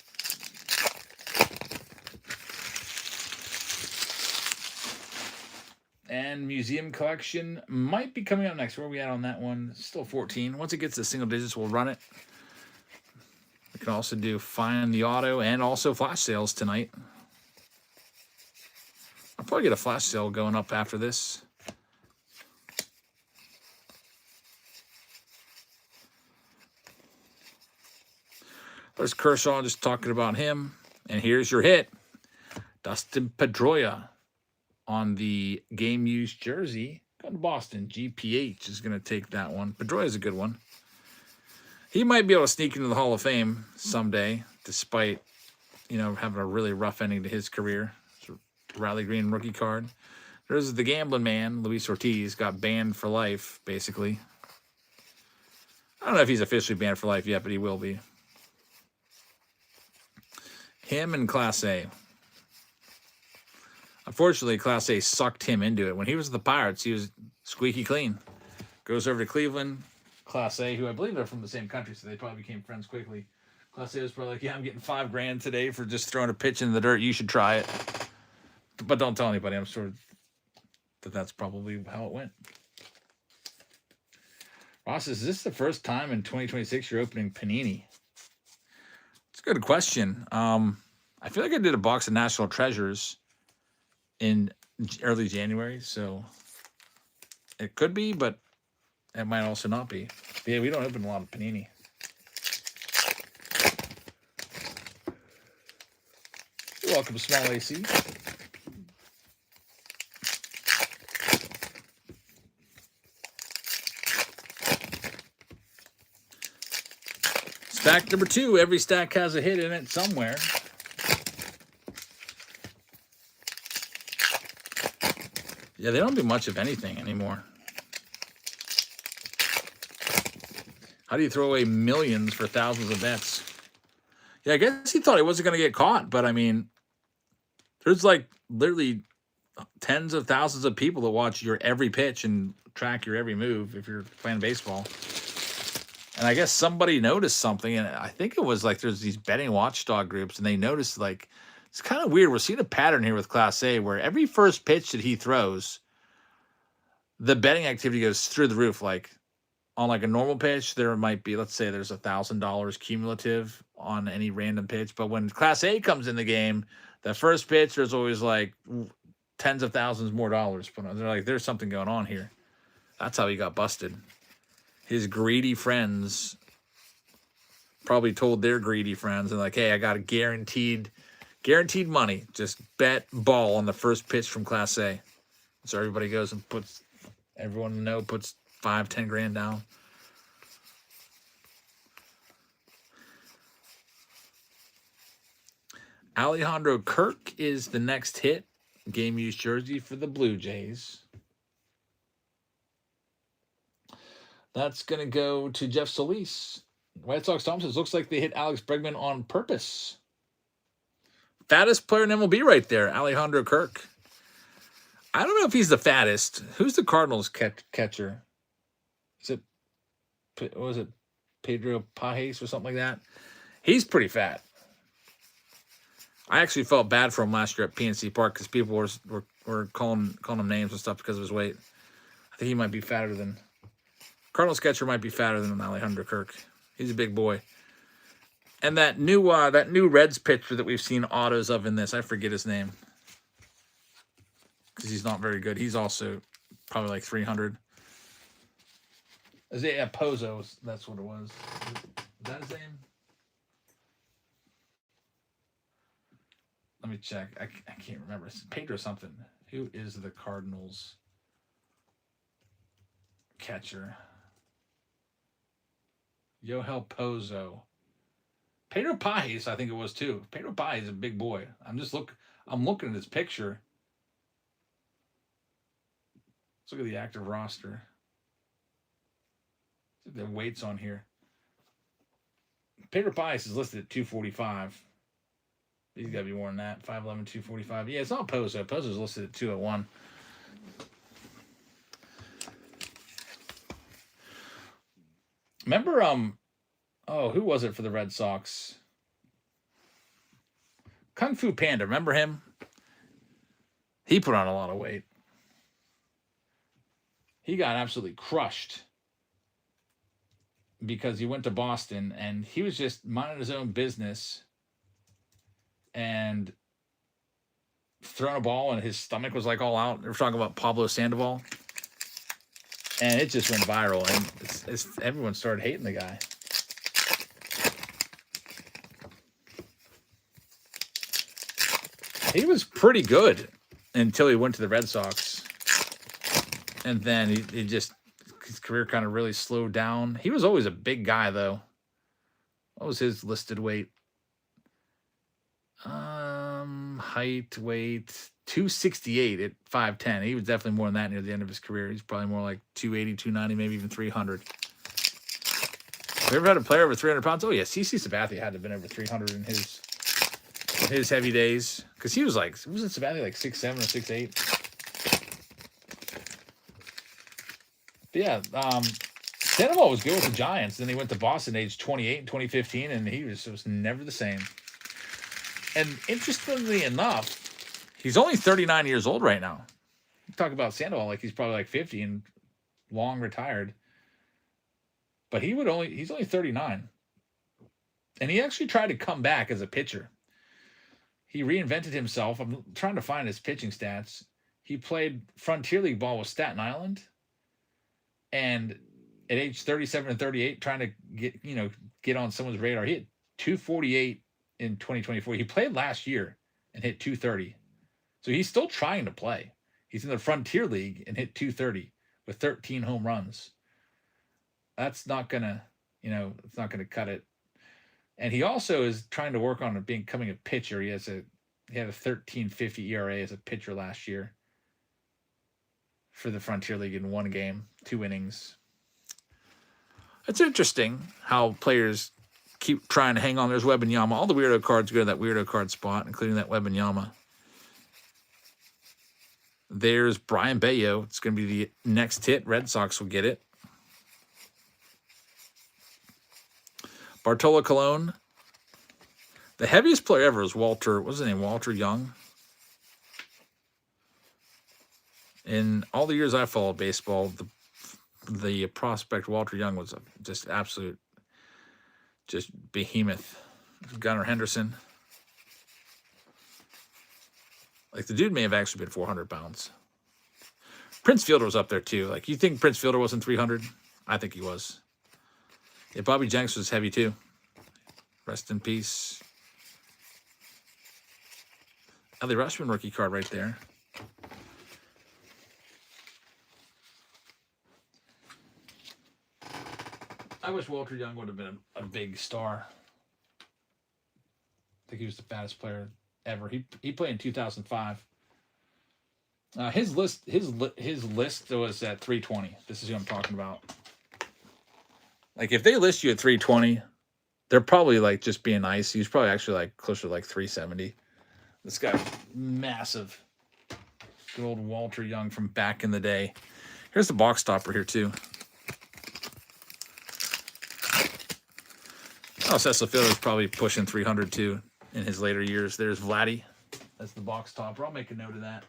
A: And Museum Collection might be coming up next. Where are we at on that one? Still 14. Once it gets to single digits, we'll run it. We can also do Find the Auto and also flash sales tonight. I'll probably get a flash sale going up after this. There's Kershaw, just talking about him. And here's your hit. Dustin Pedroia on the game used jersey. Going to Boston. GPH is going to take that one. Pedroia is a good one. He might be able to sneak into the Hall of Fame someday, despite, having a really rough ending to his career. Riley Green rookie card. There's the gambling man, Luis Ortiz, got banned for life, basically. I don't know if he's officially banned for life yet, but he will be. Him and Class A. Unfortunately, Class A sucked him into it. When he was with the Pirates, he was squeaky clean. Goes over to Cleveland. Class A, who I believe are from the same country, so they probably became friends quickly. Class A was probably like, yeah, I'm getting $5,000 today for just throwing a pitch in the dirt. You should try it. But don't tell anybody. I'm sure that's probably how it went. Ross, is this the first time in 2026 you're opening Panini? It's a good question. I feel like I did a box of National Treasures in early January, so it could be, but it might also not be. But yeah, we don't open a lot of Panini. You're welcome, Small AC. Stack number 2. Every stack has a hit in it somewhere. Yeah, they don't do much of anything anymore. How do you throw away millions for thousands of bets? Yeah, I guess he thought he wasn't going to get caught, but I mean, there's like literally tens of thousands of people that watch your every pitch and track your every move if you're playing baseball. And I guess somebody noticed something, and I think it was like there's these betting watchdog groups, and they noticed like it's kind of weird. We're seeing a pattern here with Class A where every first pitch that he throws, the betting activity goes through the roof. Like on like a normal pitch, there might be, let's say there's $1,000 cumulative on any random pitch. But when Class A comes in the game, the first pitch, there's always like tens of thousands more dollars put on. They're like, there's something going on here. That's how he got busted. His greedy friends probably told their greedy friends and like, hey, I got a guaranteed money. Just bet ball on the first pitch from Class A. So everybody goes and puts 5-10 grand down. Alejandro Kirk is the next hit. Game used jersey for the Blue Jays. That's going to go to Jeff Solis. White Sox Tom says, looks like they hit Alex Bregman on purpose. Fattest player in MLB right there, Alejandro Kirk. I don't know if he's the fattest. Who's the Cardinals catcher? What was it? Pedro Pajes or something like that? He's pretty fat. I actually felt bad for him last year at PNC Park because people were calling him names and stuff because of his weight. I think he might be fatter than... Cardinals catcher might be fatter than Alejandro Kirk. He's a big boy. And that new Reds pitcher that we've seen autos of in this, I forget his name. Because he's not very good. He's also probably like 300. Yeah, Pozo, that's what it was. Is that his name? Let me check. I can't remember. It's Pedro something. Who is the Cardinals catcher? Yohel Pozo. Pedro Pajes, I think it was too. Pedro Pajes is a big boy. I'm looking at his picture. Let's look at the active roster. See the weights on here. Pedro Pajes is listed at 245. He's got to be more than that. 5'11", 245. Yeah, it's not Pozo. Pozo's listed at 201. Remember, who was it for the Red Sox? Kung Fu Panda. Remember him? He put on a lot of weight. he got absolutely crushed because he went to Boston and he was just minding his own business and throwing a ball and his stomach was like all out. They were talking about Pablo Sandoval. And it just went viral, and everyone started hating the guy. He was pretty good until he went to the Red Sox. And then he just, his career kind of really slowed down. He was always a big guy, though. What was his listed weight? Height, weight, 268 at 5'10". He was definitely more than that near the end of his career. He's probably more like 280, 290, maybe even 300. Have you ever had a player over 300 pounds? Oh, yeah. CC Sabathia had to have been over 300 in his heavy days. Because he was like, wasn't Sabathia like 6'7" or 6'8"? But yeah, Sandoval was good with the Giants. Then he went to Boston age 28 in 2015, and he was never the same. And interestingly enough, he's only 39 years old right now. You talk about Sandoval like he's probably like 50 and long retired. But he's only 39. And he actually tried to come back as a pitcher. He reinvented himself. I'm trying to find his pitching stats. He played Frontier League ball with Staten Island. And at age 37 and 38, trying to get on someone's radar, he hit 248 in 2024. He played last year and hit 230. So he's still trying to play. He's in the Frontier League and hit 230 with 13 home runs. That's not gonna, it's not gonna cut it. And he also is trying to work on becoming a pitcher. He had a 13.50 ERA as a pitcher last year for the Frontier League in one game, 2 innings. It's interesting how players keep trying to hang on. There's Wembanyama. All the weirdo cards go to that weirdo card spot, including that Wembanyama. There's Brian Bayo. It's going to be the next hit. Red Sox will get it. Bartolo Colon. The heaviest player ever is Walter. What's his name? Walter Young. In all the years I followed baseball, the prospect Walter Young was just absolute, just behemoth. Gunnar Henderson. Like, the dude may have actually been 400 pounds. Prince Fielder was up there, too. Like, you think Prince Fielder wasn't 300? I think he was. Yeah, Bobby Jenks was heavy, too. Rest in peace. Ellie Rushman rookie card right there. I wish Walter Young would have been a big star. I think he was the fattest player ever. He played in 2005. His list was at 320. This is who I'm talking about. Like, if they list you at 320, they're probably like just being nice. He's probably actually like closer to like 370. This guy, massive. Good old Walter Young from back in the day. Here's the box topper here too. Oh, Cecil Fielder's probably pushing 300 too in his later years. There's Vladdy. That's the box topper. I'll make a note of that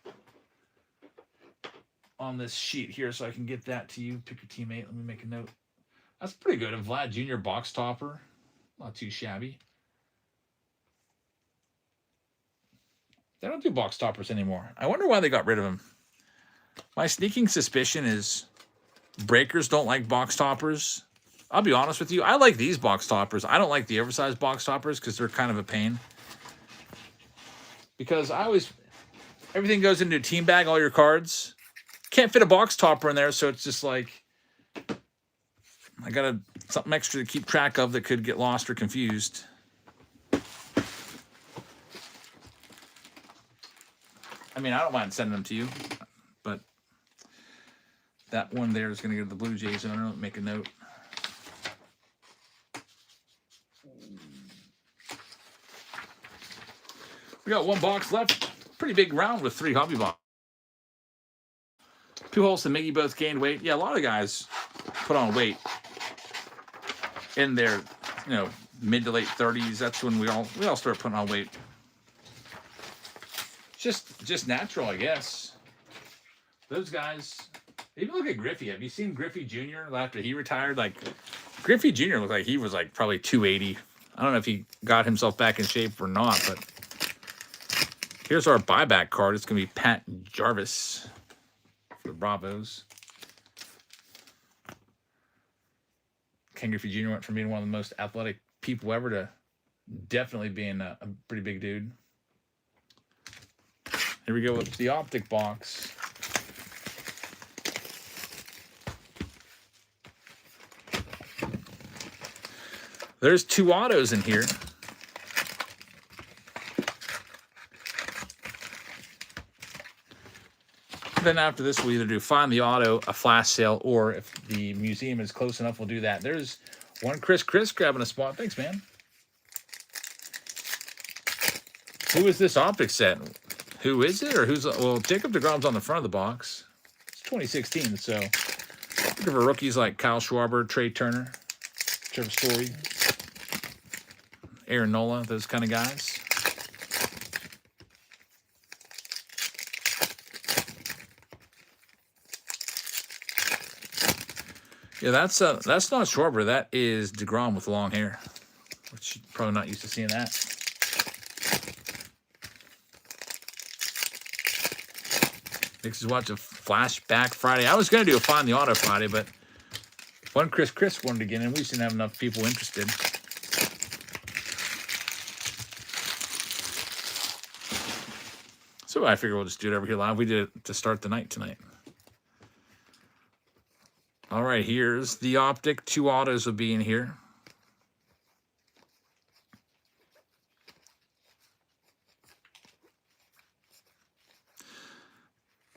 A: on this sheet here so I can get that to you. Pick your teammate. Let me make a note. That's pretty good. A Vlad Jr. box topper. Not too shabby. They don't do box toppers anymore. I wonder why they got rid of them. My sneaking suspicion is breakers don't like box toppers. I'll be honest with you. I like these box toppers. I don't like the oversized box toppers because they're kind of a pain. Because everything goes into a team bag, all your cards. Can't fit a box topper in there, so it's just like, I got something extra to keep track of that could get lost or confused. I mean, I don't mind sending them to you, but that one there is going to go to the Blue Jays owner. Let me make a note. We got one box left. Pretty big round with 3 hobby boxes. 2 holes to Miggy both gained weight. Yeah, a lot of guys put on weight in their, mid to late 30s. That's when we all start putting on weight. Just natural, I guess. Those guys, Even look at Griffey. Have you seen Griffey Jr. after he retired? Like, Griffey Jr. looked like he was like probably 280. I don't know if he got himself back in shape or not, but here's our buyback card. It's going to be Pat Jarvis for the Bravos. Ken Griffey Jr. went from being one of the most athletic people ever to definitely being a pretty big dude. Here we go with the optic box. There's 2 autos in here. Then after this, we'll either do Find the Auto, a flash sale, or if the museum is close enough, we'll do that. There's one Chris grabbing a spot. Thanks, man. Who is this optic set? Who is it? Or who's... Well, Jacob deGrom's on the front of the box. It's 2016, so... Look for rookies like Kyle Schwarber, Trey Turner, Trevor Story, Aaron Nola, those kind of guys. Yeah, that's not Schwarber. That is deGrom with long hair, which you're probably not used to seeing that. Nick's is watching Flashback Friday. I was going to do a Find the Auto Friday, but one Chris wanted to get in. We just didn't have enough people interested. So I figure we'll just do it over here live. We did it to start the night tonight. All right, here's the optic. 2 autos will be in here.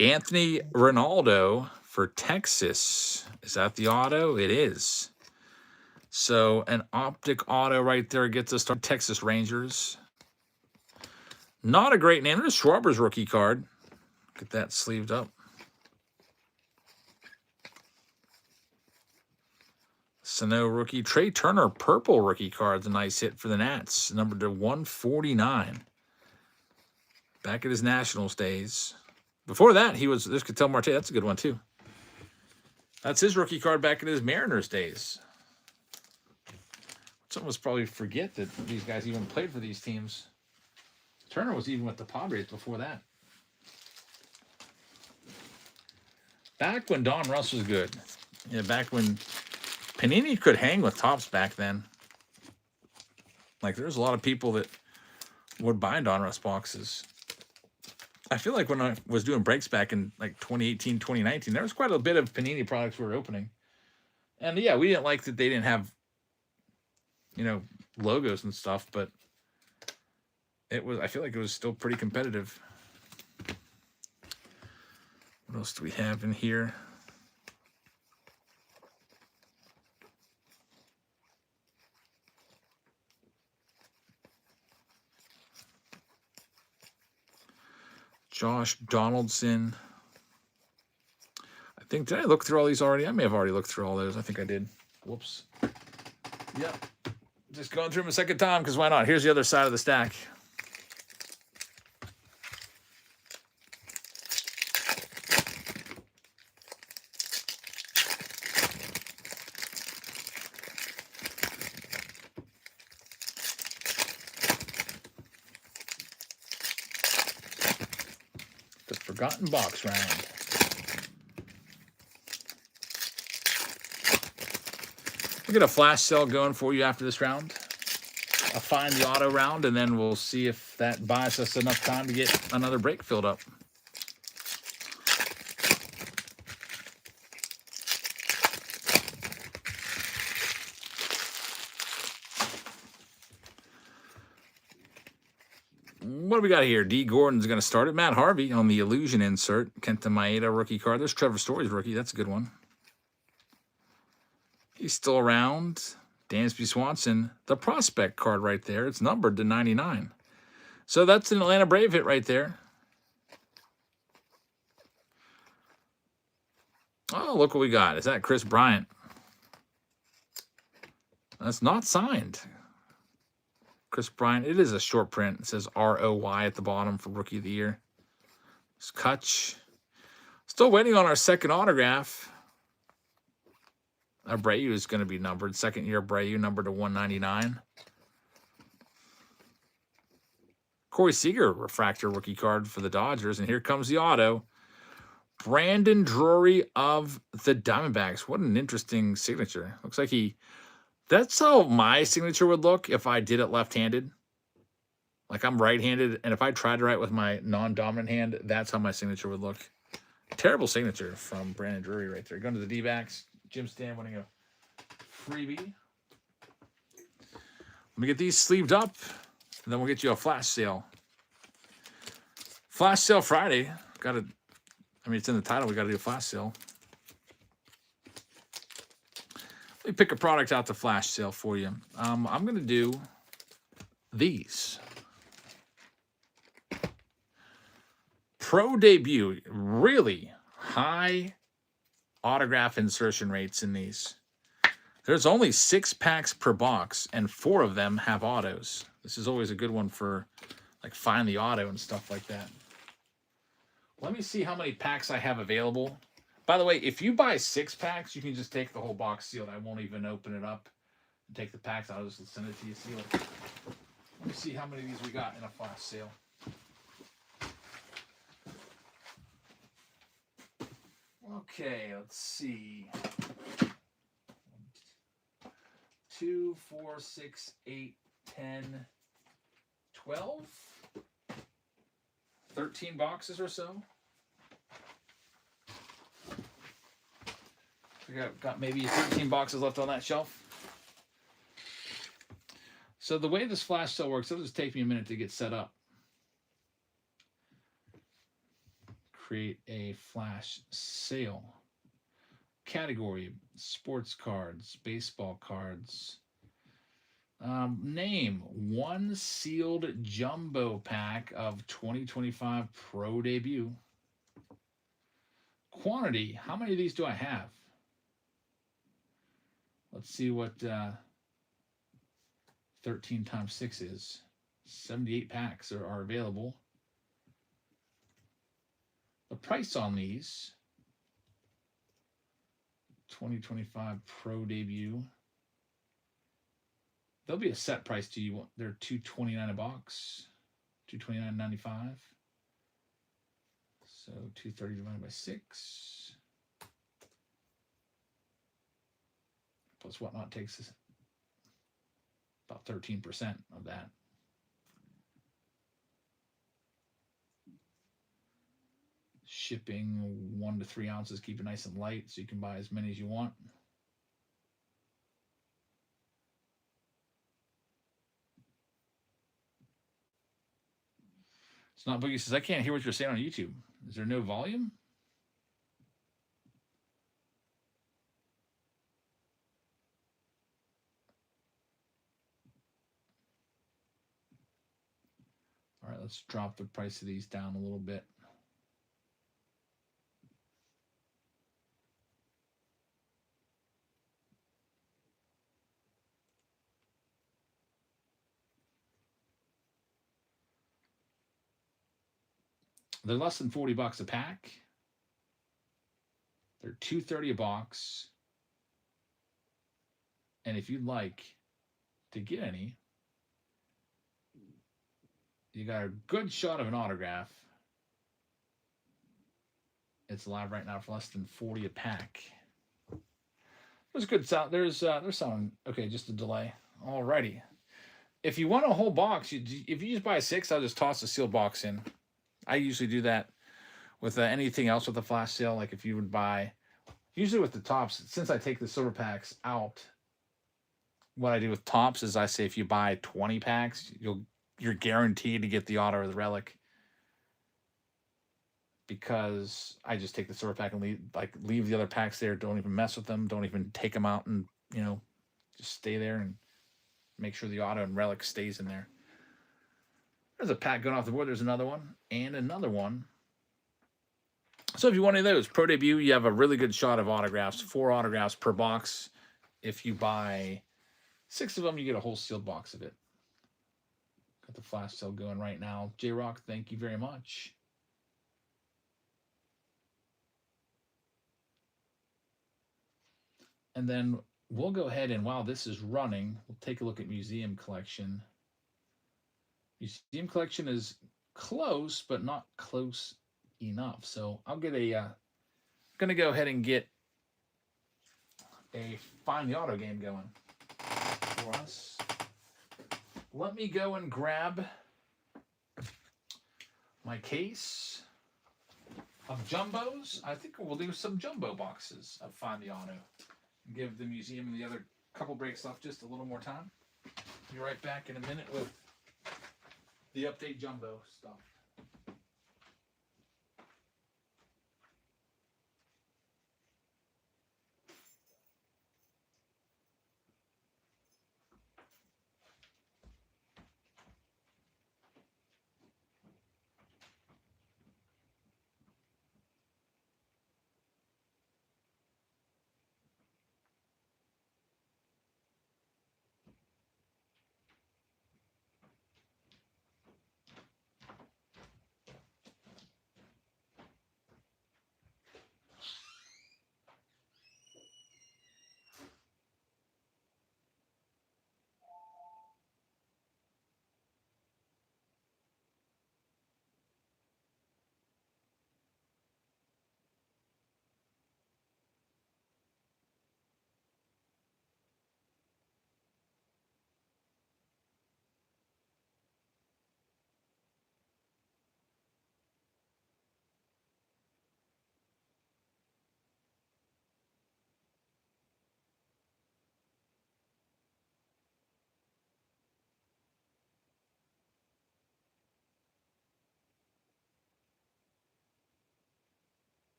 A: Anthony Ronaldo for Texas. Is that the auto? It is. So an optic auto right there gets us started. Texas Rangers. Not a great name. There's Schwarber's rookie card. Get that sleeved up. Sano rookie. Trey Turner purple rookie card's a nice hit for the Nats. Numbered to 149. Back at his Nationals days. Before that, he was... There's Ketel Marte. That's a good one, too. That's his rookie card back in his Mariners days. Some of us probably forget that these guys even played for these teams. Turner was even with the Padres before that. Back when Don Russ was good. Yeah, back when Panini could hang with tops back then. Like, there's a lot of people that would buy Don Russ boxes. I feel like when I was doing breaks back in like 2018, 2019, there was quite a bit of Panini products we were opening. And yeah, we didn't like that they didn't have, you know, logos and stuff, but it was, I feel like it was still pretty competitive. What else do we have in here? Josh Donaldson. I think, did I look through all these already? I may have already looked through all those. I think I did. Whoops. Yep. Just going through them a second time, because why not? Here's the other side of the stack. The Forgotten Box round. We'll get a flash sale going for you after this round. I'll find the auto round, and then we'll see if that buys us enough time to get another break filled up. What do we got here? D. Gordon's going to start it. Matt Harvey on the Illusion insert. Kenta Maeda rookie card. There's Trevor Story's rookie. That's a good one. He's still around. Dansby Swanson. The prospect card right there. It's numbered to 99. So that's an Atlanta Brave hit right there. Oh, look what we got. Is that Chris Bryant? That's not signed. Chris Bryant. It is a short print. It says ROY at the bottom for Rookie of the Year. It's Kutch. Still waiting on our second autograph. Abreu is going to be numbered. Second year Abreu, numbered to 199. Corey Seager refractor rookie card for the Dodgers. And here comes the auto. Brandon Drury of the Diamondbacks. What an interesting signature. Looks like that's how my signature would look if I did it left-handed. Like I'm right-handed, and if I tried to write with my non-dominant hand, that's how my signature would look. Terrible signature from Brandon Drury right there. Going to the D-backs. Jim Stan winning a freebie. Let me get these sleeved up, and then we'll get you a flash sale. Flash sale Friday. It's in the title. We got to do a flash sale. Let me pick a product out to flash sale for you. I'm going to do these. Pro debut. Really high autograph insertion rates in these. There's only 6 packs per box, and 4 of them have autos. This is always a good one for like find the auto and stuff like that. Let me see how many packs I have available. By the way, if you buy 6 packs, you can just take the whole box sealed. I won't even open it up and take the packs. I'll just send it to you sealed. Let me see how many of these we got in a flash sale. Okay, let's see. 2, 4, 6, 8, 10, 12, 13 boxes or so. We got maybe 13 boxes left on that shelf. So the way this flash sale works, it'll just take me a minute to get set up. Create a flash sale. Category, sports cards, baseball cards. Name, 1 sealed jumbo pack of 2025 Pro Debut. Quantity, how many of these do I have? Let's see what 13 times 6 is. 78 packs are available. The price on these, 2025 Pro Debut, there'll be a set price to you. They're $229 a box, $229.95. So 230 divided by 6. Plus whatnot takes us about 13% of that. Shipping 1 to 3 ounces. Keep it nice and light so you can buy as many as you want. It's not Boogie says, I can't hear what you're saying on YouTube. Is there no volume? All right, let's drop the price of these down a little bit. They're less than $40 a pack. They're $230 a box. And if you'd like to get any, you got a good shot of an autograph. It's live right now for less than $40 a pack. There's good sound. There's sound. Okay, just a delay. Alrighty. If you want a whole box, if you just buy 6, I'll just toss a sealed box in. I usually do that with anything else with the flash sale. Like if you would buy, usually with the tops, since I take the silver packs out, what I do with tops is I say if you buy 20 packs, you're guaranteed to get the auto or the relic, because I just take the silver pack and leave the other packs there. Don't even mess with them. Don't even take them out, and just stay there and make sure the auto and relic stays in there. There's a pack going off the board. There's another one and another one. So if you want any of those, Pro Debut, you have a really good shot of autographs. 4 autographs per box. If you buy 6 of them, you get a whole sealed box of it. Got the flash sale going right now. J-Rock, thank you very much. And then we'll go ahead and while this is running, we'll take a look at museum collection. Museum collection is close, but not close enough. So I'll get a, going to go ahead and get a Find the Auto game going for us. Let me go and grab my case of jumbos. I think we'll do some jumbo boxes of Find the Auto. Give the museum and the other couple breaks left just a little more time. Be right back in a minute with the update jumbo stuff.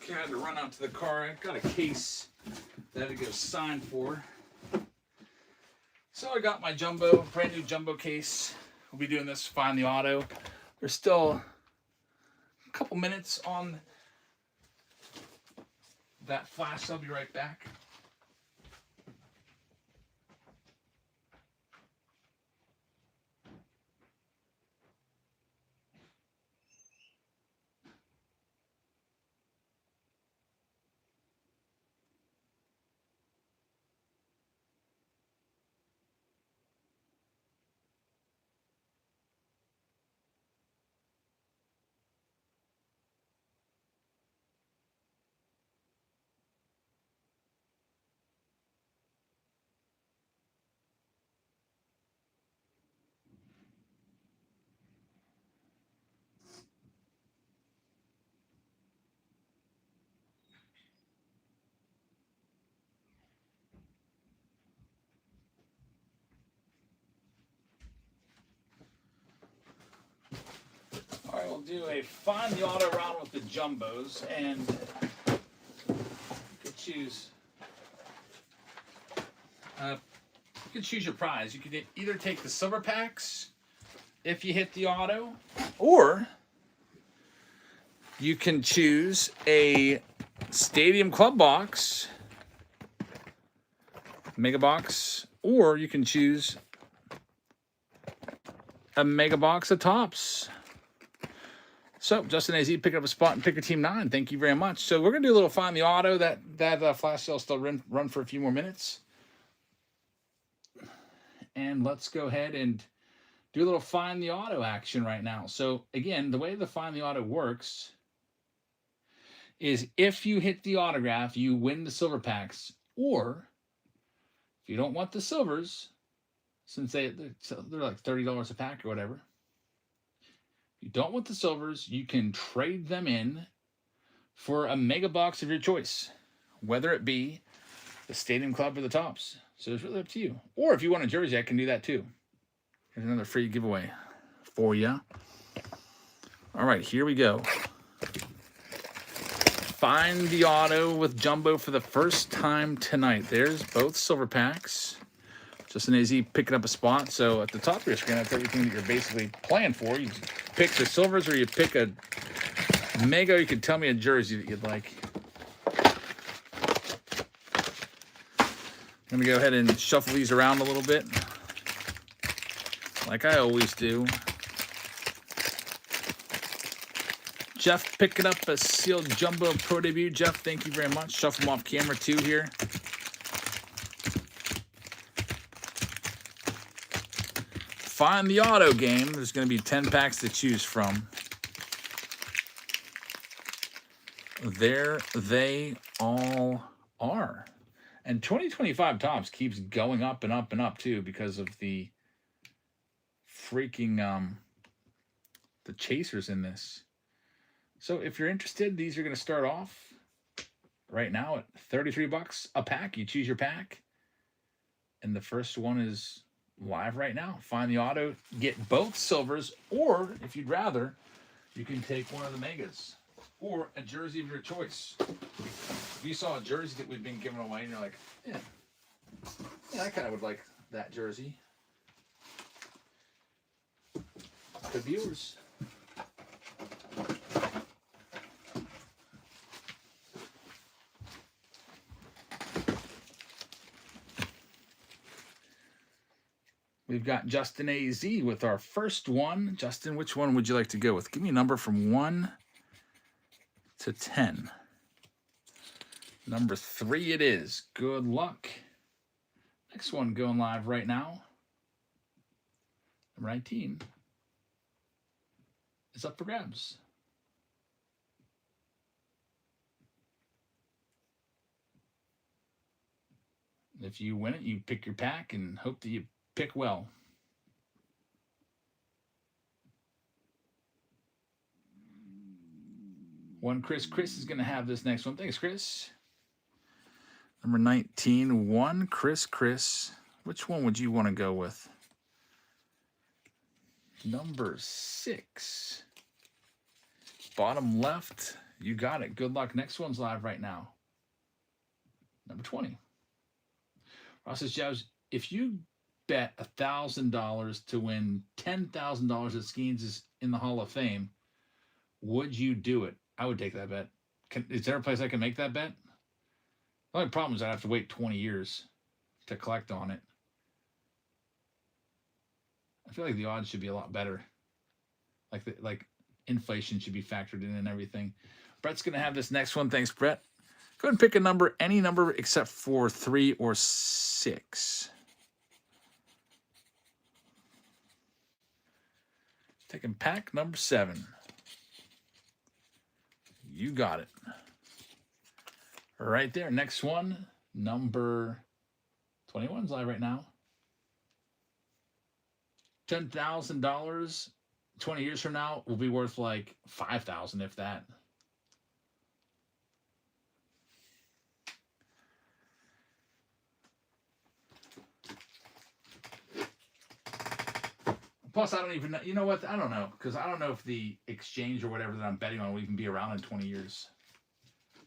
A: Okay, I had to run out to the car. I got a case that I had to go sign for. So I got my jumbo, brand new jumbo case. We'll be doing this Find the Auto. There's still a couple minutes on that flash. I'll be right back. All right, we'll do a Find the Auto round with the jumbos, and you could choose. You can choose your prize. You could either take the silver packs if you hit the auto, or you can choose a Stadium Club box, mega box, or you can choose a mega box of tops. So, Justin AZ picking up a spot in Picker Team 9. Thank you very much. So, we're going to do a little Find the Auto. That flash sale still run for a few more minutes. And let's go ahead and do a little Find the Auto action right now. So, again, the way the Find the Auto works is if you hit the autograph, you win the silver packs. Or, if you don't want the silvers, since they're like $30 a pack or whatever, you don't want the silvers, you can trade them in for a mega box of your choice, whether it be the Stadium Club or the tops. So it's really up to you. Or if you want a jersey, I can do that too. Here's another free giveaway for you. All right, here we go. Find the auto with Jumbo for the first time tonight. There's both silver packs. Just an AZ picking up a spot. So at the top of your screen, that's everything that you're basically playing for. You pick the silvers or you pick a mega. You can tell me a jersey that you'd like. I'm going to go ahead and shuffle these around a little bit, like I always do. Jeff picking up a sealed Jumbo Pro debut. Jeff, thank you very much. Shuffle them off camera too here. Find the auto game. There's going to be 10 packs to choose from. There they all are. And 2025 Topps keeps going up and up and up too because of the freaking the chasers in this. So if you're interested, these are going to start off right now at $33 a pack. You choose your pack. And the first one is live right now. Find the auto, get both silvers, or if you'd rather, you can take one of the megas or a jersey of your choice. If you saw a jersey that we've been giving away and you're like, yeah, I kind of would like that jersey, could be yours. We've got Justin AZ with our first one. Justin, which one would you like to go with? Give me a number from 1 to 10. Number 3 it is. Good luck. Next one going live right now. Number 19 is up for grabs. If you win it, you pick your pack and hope that you pick well. One Chris is going to have this next one. Thanks, Chris. Number 19, one Chris. Which one would you want to go with? Number 6. Bottom left. You got it. Good luck. Next one's live right now. Number 20. Ross says, Jobs, if you bet $1,000 to win $10,000 that Skeens is in the Hall of Fame, would you do it? I would take that bet. Is there a place I can make that bet? The only problem is I have to wait 20 years to collect on it. I feel like the odds should be a lot better. Like inflation should be factored in and everything. Brett's going to have this next one. Thanks, Brett. Go ahead and pick a number, any number except for 3 or 6. Taking pack number 7. You got it. Right there. Next one, number 21 is live right now. $10,000 20 years from now will be worth like $5,000 if that. Plus, I don't even know. You know what? I don't know. Because I don't know if the exchange or whatever that I'm betting on will even be around in 20 years.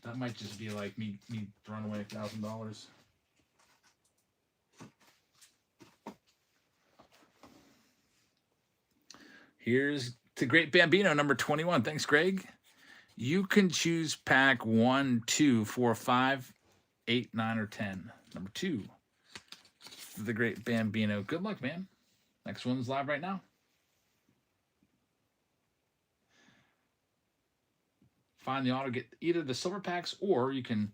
A: That might just be like me throwing away $1,000. Here's the Great Bambino, number 21. Thanks, Greg. You can choose pack 1, 2, 4, 5, 8, 9, or 10. Number 2. The Great Bambino. Good luck, man. Next one's live right now. Find the auto, get either the silver packs, or you can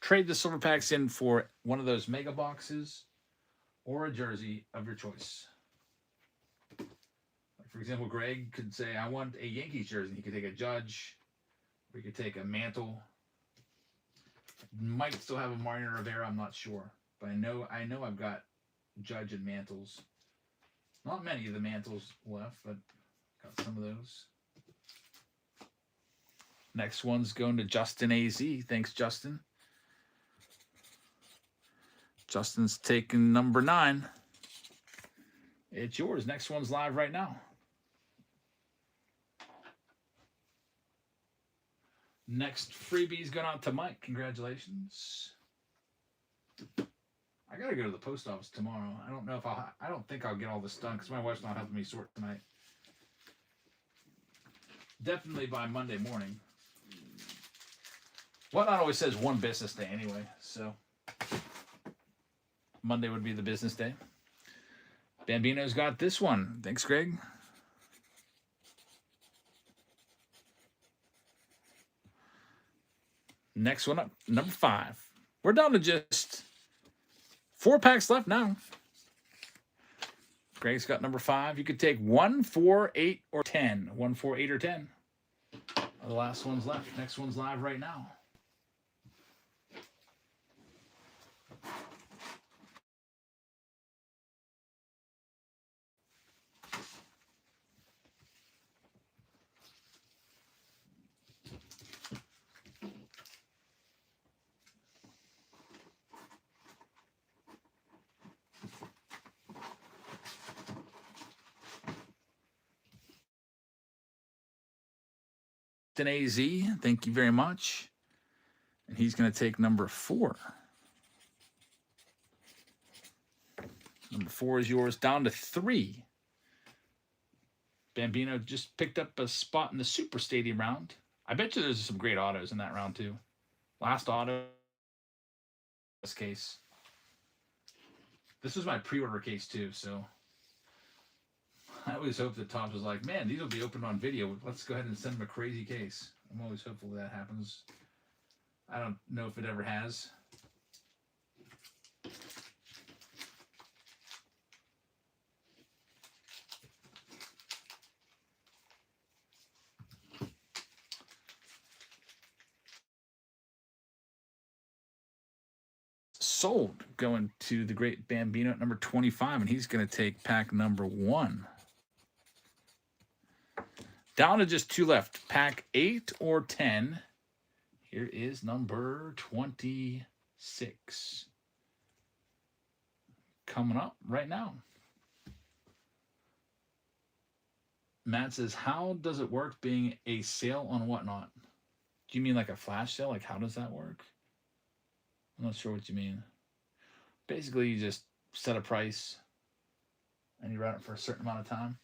A: trade the silver packs in for one of those mega boxes or a jersey of your choice. Like for example, Greg could say, I want a Yankees jersey. You could take a Judge, or you could take a Mantle. Might still have a Mariano Rivera, I'm not sure. But I know I've got Judge and Mantles. Not many of the Mantles left, but got some of those. Next one's going to Justin AZ. Thanks, Justin. Justin's taking number 9. It's yours. Next one's live right now. Next freebie's going out to Mike. Congratulations. I gotta go to the post office tomorrow. I don't know if I don't think I'll get all this done because my wife's not helping me sort tonight. Definitely by Monday morning. Whatnot always says one business day anyway, so Monday would be the business day. Bambino's got this one. Thanks, Greg. Next one up, number 5. We're down to just 4 packs left now. Greg's got number 5. You could take 1, 4, 8, or 10. 1, 4, 8, or 10. The last one's left. Next one's live right now. AZ, thank you very much. And he's going to take number 4. Number 4 is yours, down to 3. Bambino just picked up a spot in the Super Stadium round. I bet you there's some great autos in that round too. Last auto, this case. This was my pre-order case too, so I always hope that Topps was like, man, these will be opened on video. Let's go ahead and send them a crazy case. I'm always hopeful that happens. I don't know if it ever has. Sold, going to the great Bambino at number 25, and he's going to take pack number 1. Down to just 2 left. Pack 8 or 10. Here is number 26. Coming up right now. Matt says, how does it work being a sale on Whatnot? Do you mean like a flash sale? Like, how does that work? I'm not sure what you mean. Basically, you just set a price and you run it for a certain amount of time.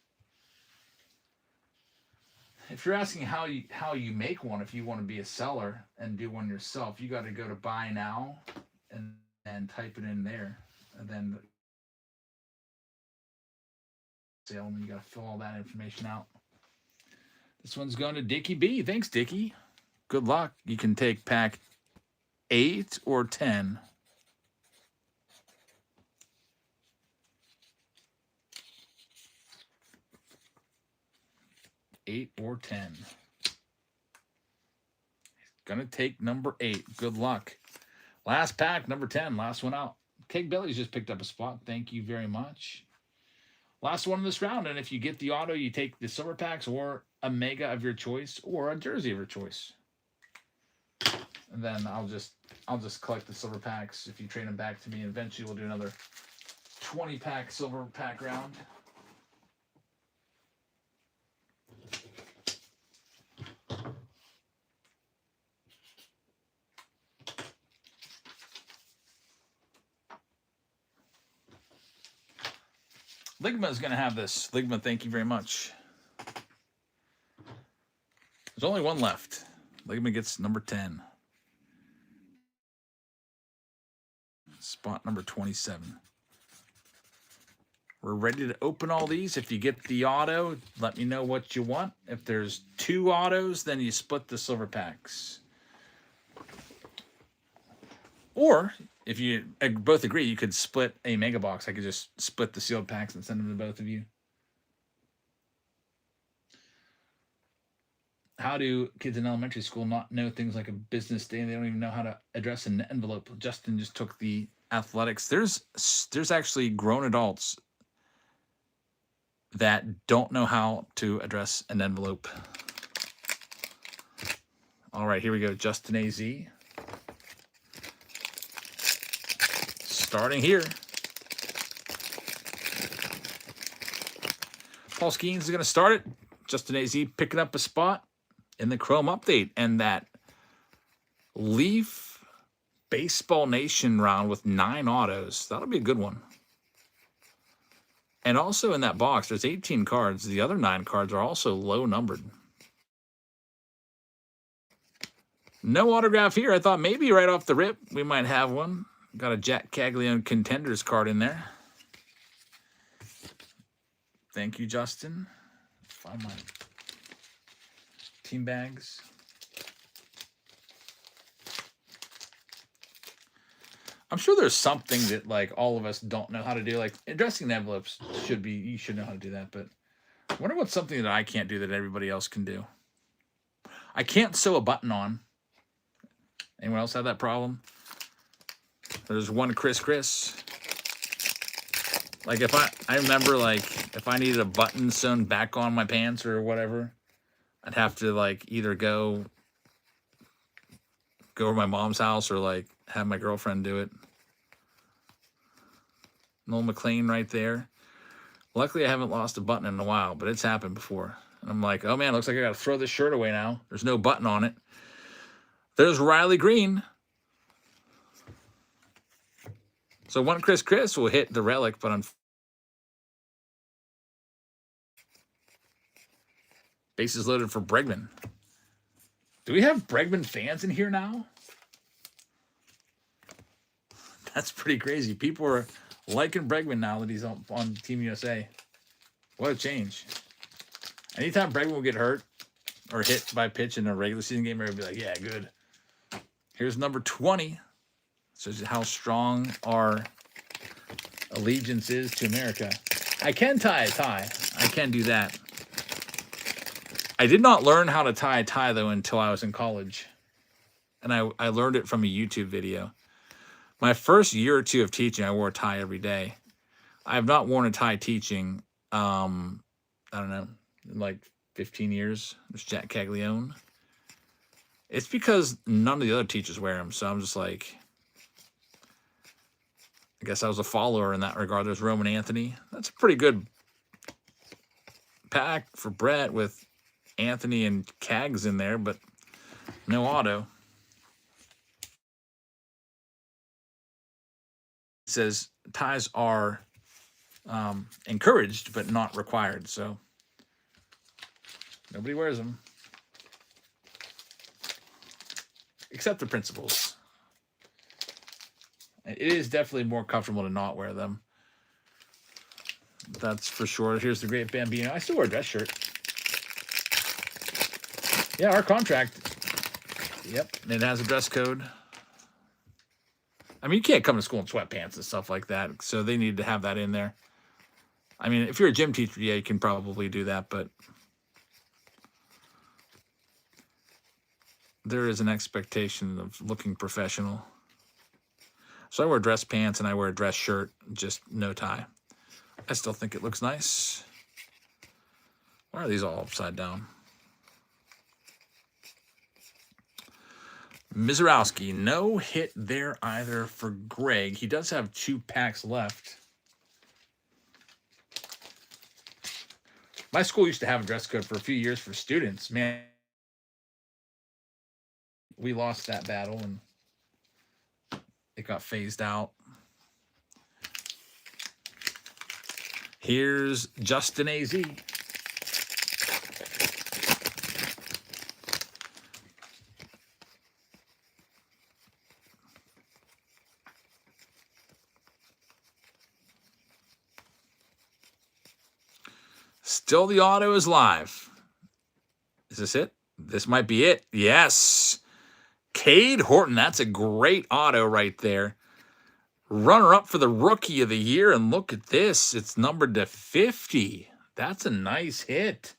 A: If you're asking how you make one, if you want to be a seller and do one yourself, you got to go to buy now and type it in there, and then sale, and you got to fill all that information out. This one's going to Dickie B. Thanks, Dickie. Good luck. You can take pack 8 or 10. Eight or 10. He's gonna take number 8. Good luck. Last pack, number 10. Last one out. Keg Belly's just picked up a spot. Thank you very much. Last one in this round. And if you get the auto, you take the silver packs or a mega of your choice or a jersey of your choice. And then I'll just collect the silver packs if you trade them back to me. And eventually we'll do another 20-pack silver pack round. Ligma is going to have this. Ligma, thank you very much. There's only one left. Ligma gets number 10. Spot number 27. We're ready to open all these. If you get the auto, let me know what you want. If there's 2 autos, then you split the silver packs. Or if you both agree, you could split a mega box. I could just split the sealed packs and send them to both of you. How do kids in elementary school not know things like a business day? They don't even know how to address an envelope. Justin just took the athletics. There's actually grown adults that don't know how to address an envelope. All right, here we go. Justin AZ. Starting here. Paul Skeens is going to start it. Justin AZ picking up a spot in the Chrome update. And that Leaf Baseball Nation round with 9 autos. That'll be a good one. And also in that box, there's 18 cards. The other 9 cards are also low numbered. No autograph here. I thought maybe right off the rip we might have one. Got a Jack Caglione Contenders card in there. Thank you, Justin. Find my team bags. I'm sure there's something that like all of us don't know how to do. Like addressing envelopes you should know how to do that. But I wonder what's something that I can't do that everybody else can do. I can't sew a button on. Anyone else have that problem? There's one Chris. Like if I remember like if I needed a button sewn back on my pants or whatever, I'd have to like either go to my mom's house or like have my girlfriend do it. Noel McLean right there. Luckily I haven't lost a button in a while, but it's happened before. And I'm like, oh man, looks like I gotta throw this shirt away now. There's no button on it. There's Riley Green. So one Chris will hit the relic, but bases loaded for Bregman. Do we have Bregman fans in here now? That's pretty crazy. People are liking Bregman now that he's on Team USA. What a change. Anytime Bregman will get hurt or hit by pitch in a regular season game, everybody will be like, yeah, good. Here's number 20. Shows you how strong our allegiance is to America. I can tie a tie. I can do that. I did not learn how to tie a tie, though, until I was in college. And I learned it from a YouTube video. My first year or two of teaching, I wore a tie every day. I have not worn a tie teaching, I don't know, in like 15 years. There's Jack Caglione. It's because none of the other teachers wear them, so I'm just like, I guess I was a follower in that regard. There's Roman Anthony. That's a pretty good pack for Brett with Anthony and Cags in there, but no auto. It says ties are encouraged but not required, so nobody wears them except the principals. It is definitely more comfortable to not wear them. That's for sure. Here's the Great Bambino. I still wear a dress shirt. Yeah, our contract. Yep, it has a dress code. I mean, you can't come to school in sweatpants and stuff like that, so they need to have that in there. I mean, if you're a gym teacher, yeah, you can probably do that, but there is an expectation of looking professional. So I wear dress pants and I wear a dress shirt, just no tie. I still think it looks nice. Why are these all upside down? Mizorowski, no hit there either for Greg. He does have 2 packs left. My school used to have a dress code for a few years for students. Man, we lost that battle and it got phased out. Here's Justin AZ. Still the auto is live. Is this it? This might be it. Yes. Cade Horton. That's a great auto right there. Runner-up for the Rookie of the Year. And look at this. It's numbered to 50. That's a nice hit.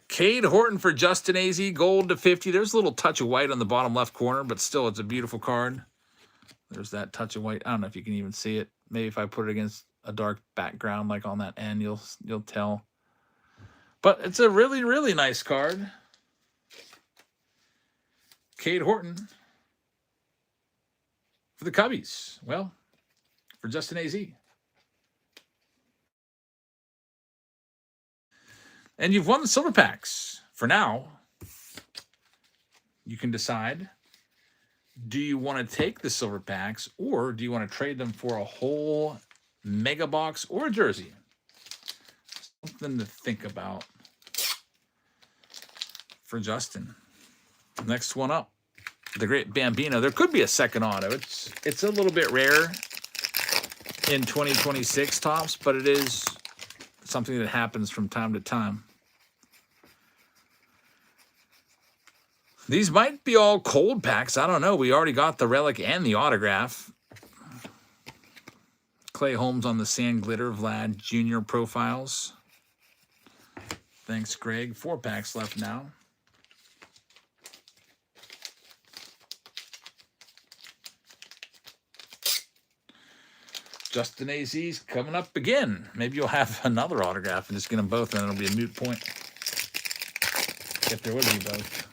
A: Cade Horton for Justin AZ. Gold to 50. There's a little touch of white on the bottom left corner, but still it's a beautiful card. There's that touch of white. I don't know if you can even see it. Maybe if I put it against a dark background like on that end, you'll tell. But it's a really, really nice card. Cade Horton for the Cubbies. Well, for Justin AZ. And you've won the silver packs. For now, you can decide do you want to take the silver packs, or do you want to trade them for a whole mega box or a jersey? Something to think about for Justin. Next one up, the great Bambino. There could be a second auto. It's a little bit rare in 2026 tops, but it is something that happens from time to time. These might be all cold packs. I don't know. We already got the relic and the autograph. Clay Holmes on the Sand Glitter Vlad Jr. profiles. Thanks, Greg. 4 packs left now. Justin AZ's coming up again. Maybe you'll have another autograph and just get them both, and it'll be a moot point. If there would be both.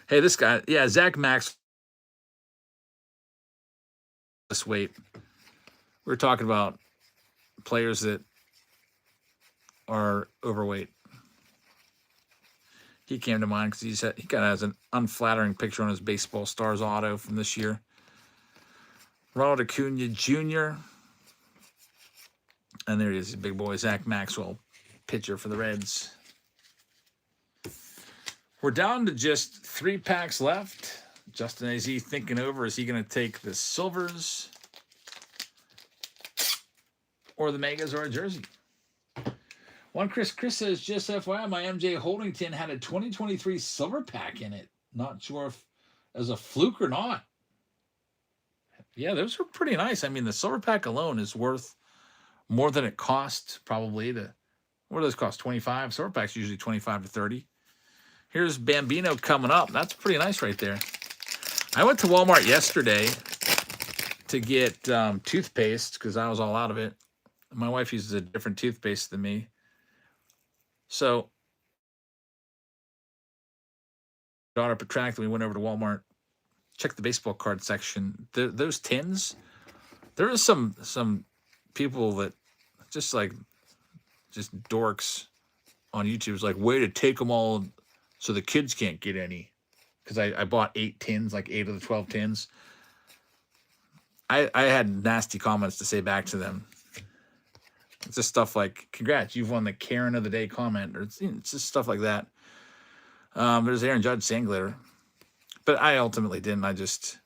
A: Hey, this guy, yeah, Zach Max. This weight. We're talking about players that are overweight. He came to mind because he kind of has an unflattering picture on his Baseball Stars auto from this year. Ronald Acuna Jr. And there he is, big boy, Zach Maxwell, pitcher for the Reds. We're down to just 3 packs left. Justin AZ thinking over, is he going to take the silvers or the megas or a jersey? Chris says, just FYI, my MJ Holdington had a 2023 silver pack in it. Not sure if it was a fluke or not. Yeah, those are pretty nice. I mean, the silver pack alone is worth more than it cost probably to, what do those cost? 25? Silver pack's usually 25 to 30. Here's Bambino coming up. That's pretty nice right there. I went to Walmart yesterday to get toothpaste because I was all out of it. My wife uses a different toothpaste than me. So, daughter protracted. We went over to Walmart, checked the baseball card section. Those tins, there is some people that just dorks on YouTube is like, way to take them all so the kids can't get any. Because I bought 8 tins, like 8 of the 12 tins. I had nasty comments to say back to them. It's just stuff like, congrats, you've won the Karen of the Day comment. Or it's just stuff like that. There's Aaron Judge Sand Glitter. But I ultimately didn't. I just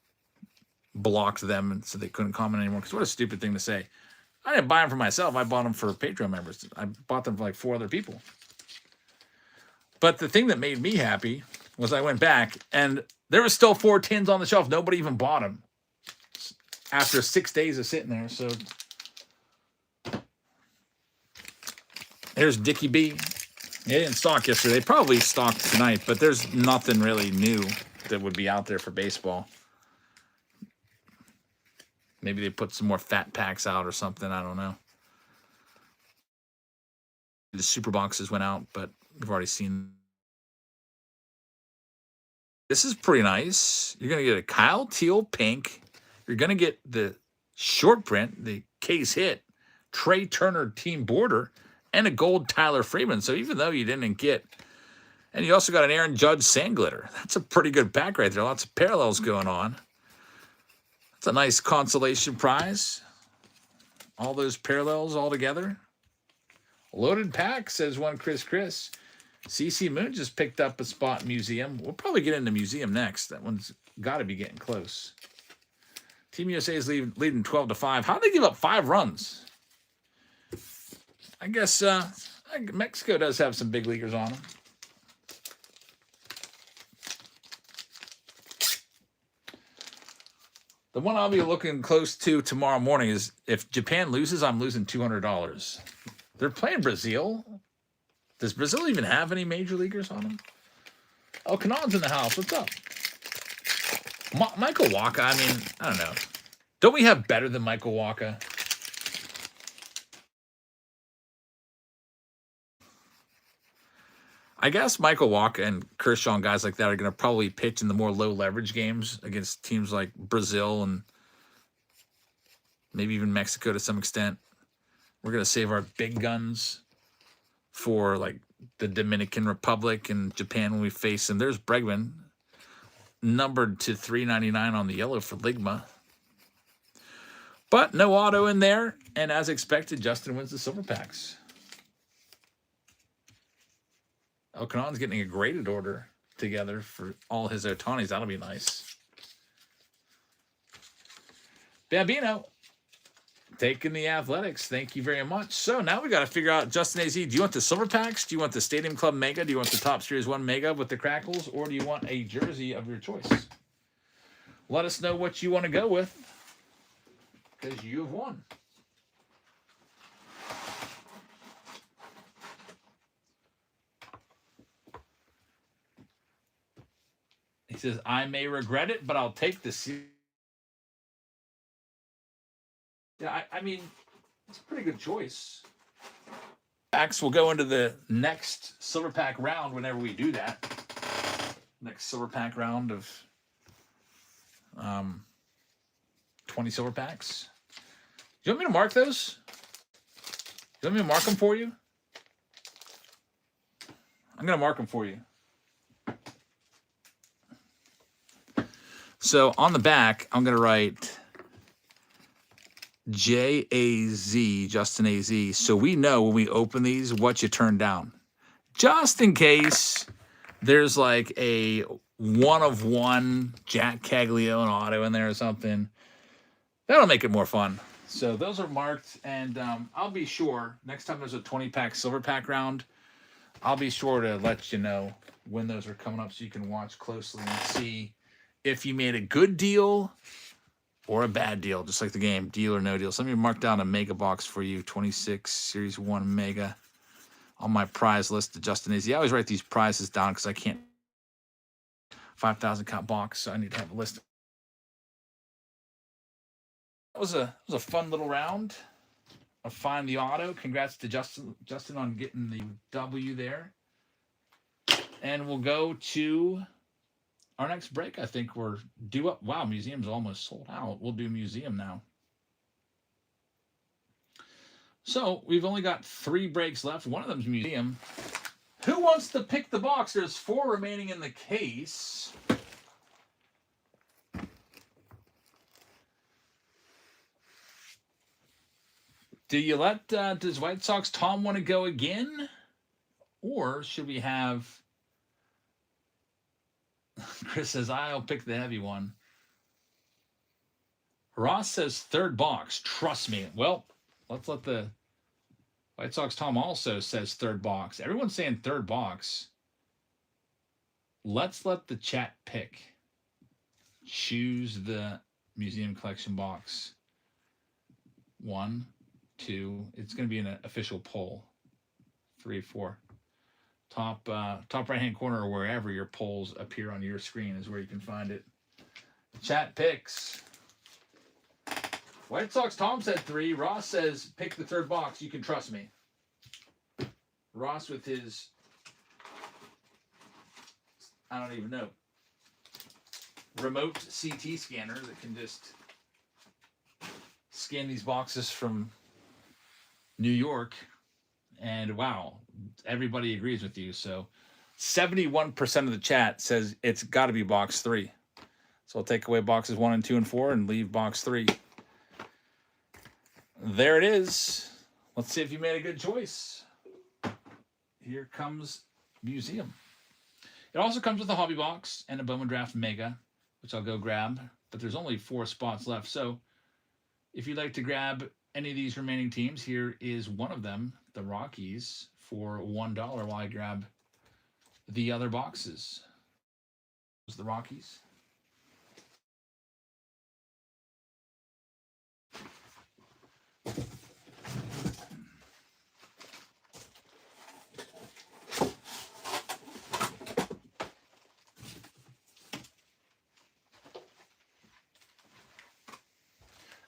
A: blocked them so they couldn't comment anymore. Because what a stupid thing to say. I didn't buy them for myself. I bought them for Patreon members. I bought them for like 4 other people. But the thing that made me happy was I went back and there was still 4 tins on the shelf. Nobody even bought them after 6 days of sitting there. So there's Dickie B. They didn't stock yesterday. They probably stocked tonight, but there's nothing really new that would be out there for baseball. Maybe they put some more fat packs out or something. I don't know. The super boxes went out, but we've already seen. This is pretty nice. You're going to get a Kyle Teal pink. You're going to get the short print, the case hit, Trey Turner team border, and a gold Tyler Freeman. So even though you didn't get, and you also got an Aaron Judge Sand Glitter. That's a pretty good pack right there. Lots of parallels going on. That's a nice consolation prize. All those parallels all together. Loaded pack, says one Chris. CC Moon just picked up a spot in museum. We'll probably get into museum next. That one's got to be getting close. Team USA is leading 12-5. How did they give up 5 runs? I guess Mexico does have some big leaguers on them. The one I'll be looking close to tomorrow morning is if Japan loses, I'm losing $200. They're playing Brazil. Does Brazil even have any major leaguers on them? Oh, Kanon's in the house. What's up? Michael Wacha, I mean, I don't know. Don't we have better than Michael Wacha? I guess Michael Wacha and Kershaw and guys like that are going to probably pitch in the more low leverage games against teams like Brazil and maybe even Mexico to some extent. We're going to save our big guns for like the Dominican Republic and Japan when we face them. There's Bregman. numbered to $3.99 on the yellow for Ligma. But no auto in there. And as expected, Justin wins the silver packs. Okanon's getting a graded order together for all his Otanis. That'll be nice. Bambino taking the Athletics. Thank you very much. So now we got to figure out, Justin AZ, do you want the silver packs? Do you want the Stadium Club Mega? Do you want the Top Series 1 Mega with the crackles? Or do you want a jersey of your choice? Let us know what you want to go with, because you have won. He says, I may regret it, but I'll take the series. Yeah, I mean, it's a pretty good choice. Packs will go into the next silver pack round whenever we do that. Next silver pack round of 20 silver packs. Do you want me to mark those? Do you want me to mark them for you? I'm going to mark them for you. So on the back, I'm going to write JAZ, Justin AZ, so we know when we open these what you turn down. Just in case there's like a one-of-one Jack Caglione auto in there or something. That'll make it more fun. So those are marked, and I'll be sure next time there's a 20-pack silver pack round, I'll be sure to let you know when those are coming up so you can watch closely and see if you made a good deal or a bad deal, just like the game, deal or no deal. So let me mark down a mega box for you, 26 Series 1 Mega on my prize list to Justin Izzy. I always write these prizes down because I can't 5,000 count box, so I need to have a list. That was a fun little round of Find the Auto. Congrats to Justin on getting the W there. And we'll go to our next break. I think we're due up. Wow, museum's almost sold out. We'll do museum now. So we've only got 3 breaks left. One of them's museum. Who wants to pick the box? There's 4 remaining in the case. Do you let, does White Sox Tom want to go again? Or should we have, Chris says, I'll pick the heavy one. Ross says 3rd box. Trust me. Well, let's let the White Sox Tom also says 3rd box. Everyone's saying 3rd box. Let's let the chat pick. Choose the museum collection box. 1, 2. It's going to be an official poll. 3, 4. Top right hand corner or wherever your polls appear on your screen is where you can find it. Chat picks. White Sox Tom said 3. Ross says pick the 3rd box. You can trust me. Ross with his, I don't even know, remote CT scanner that can just scan these boxes from New York. And wow, everybody agrees with you. So 71% of the chat says it's got to be box 3. So I'll take away boxes 1 and 2 and 4 and leave box 3. There it is. Let's see if you made a good choice. Here comes museum. It also comes with a hobby box and a Bowman Draft Mega, which I'll go grab. But there's only 4 spots left. So if you'd like to grab any of these remaining teams, here is one of them, the Rockies, for $1 while I grab the other boxes. The Rockies.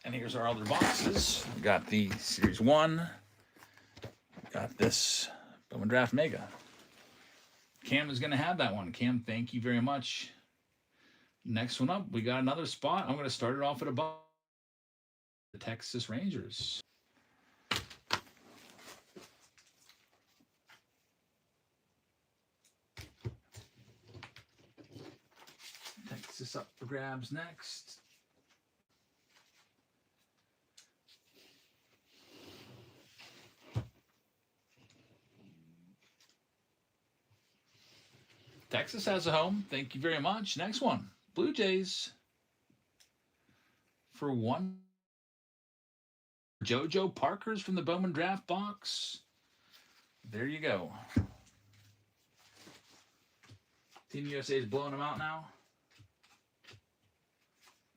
A: And here's our other boxes. We got the Series 1. Got this Bowman Draft Mega. Cam is going to have that one. Cam, thank you very much. Next one up, we got another spot. I'm going to start it off at above the Texas Rangers. Texas up for grabs next. Texas has a home. Thank you very much. Next one. Blue Jays for one. JoJo Parker's from the Bowman Draft Box. There you go. Team USA is blowing them out now.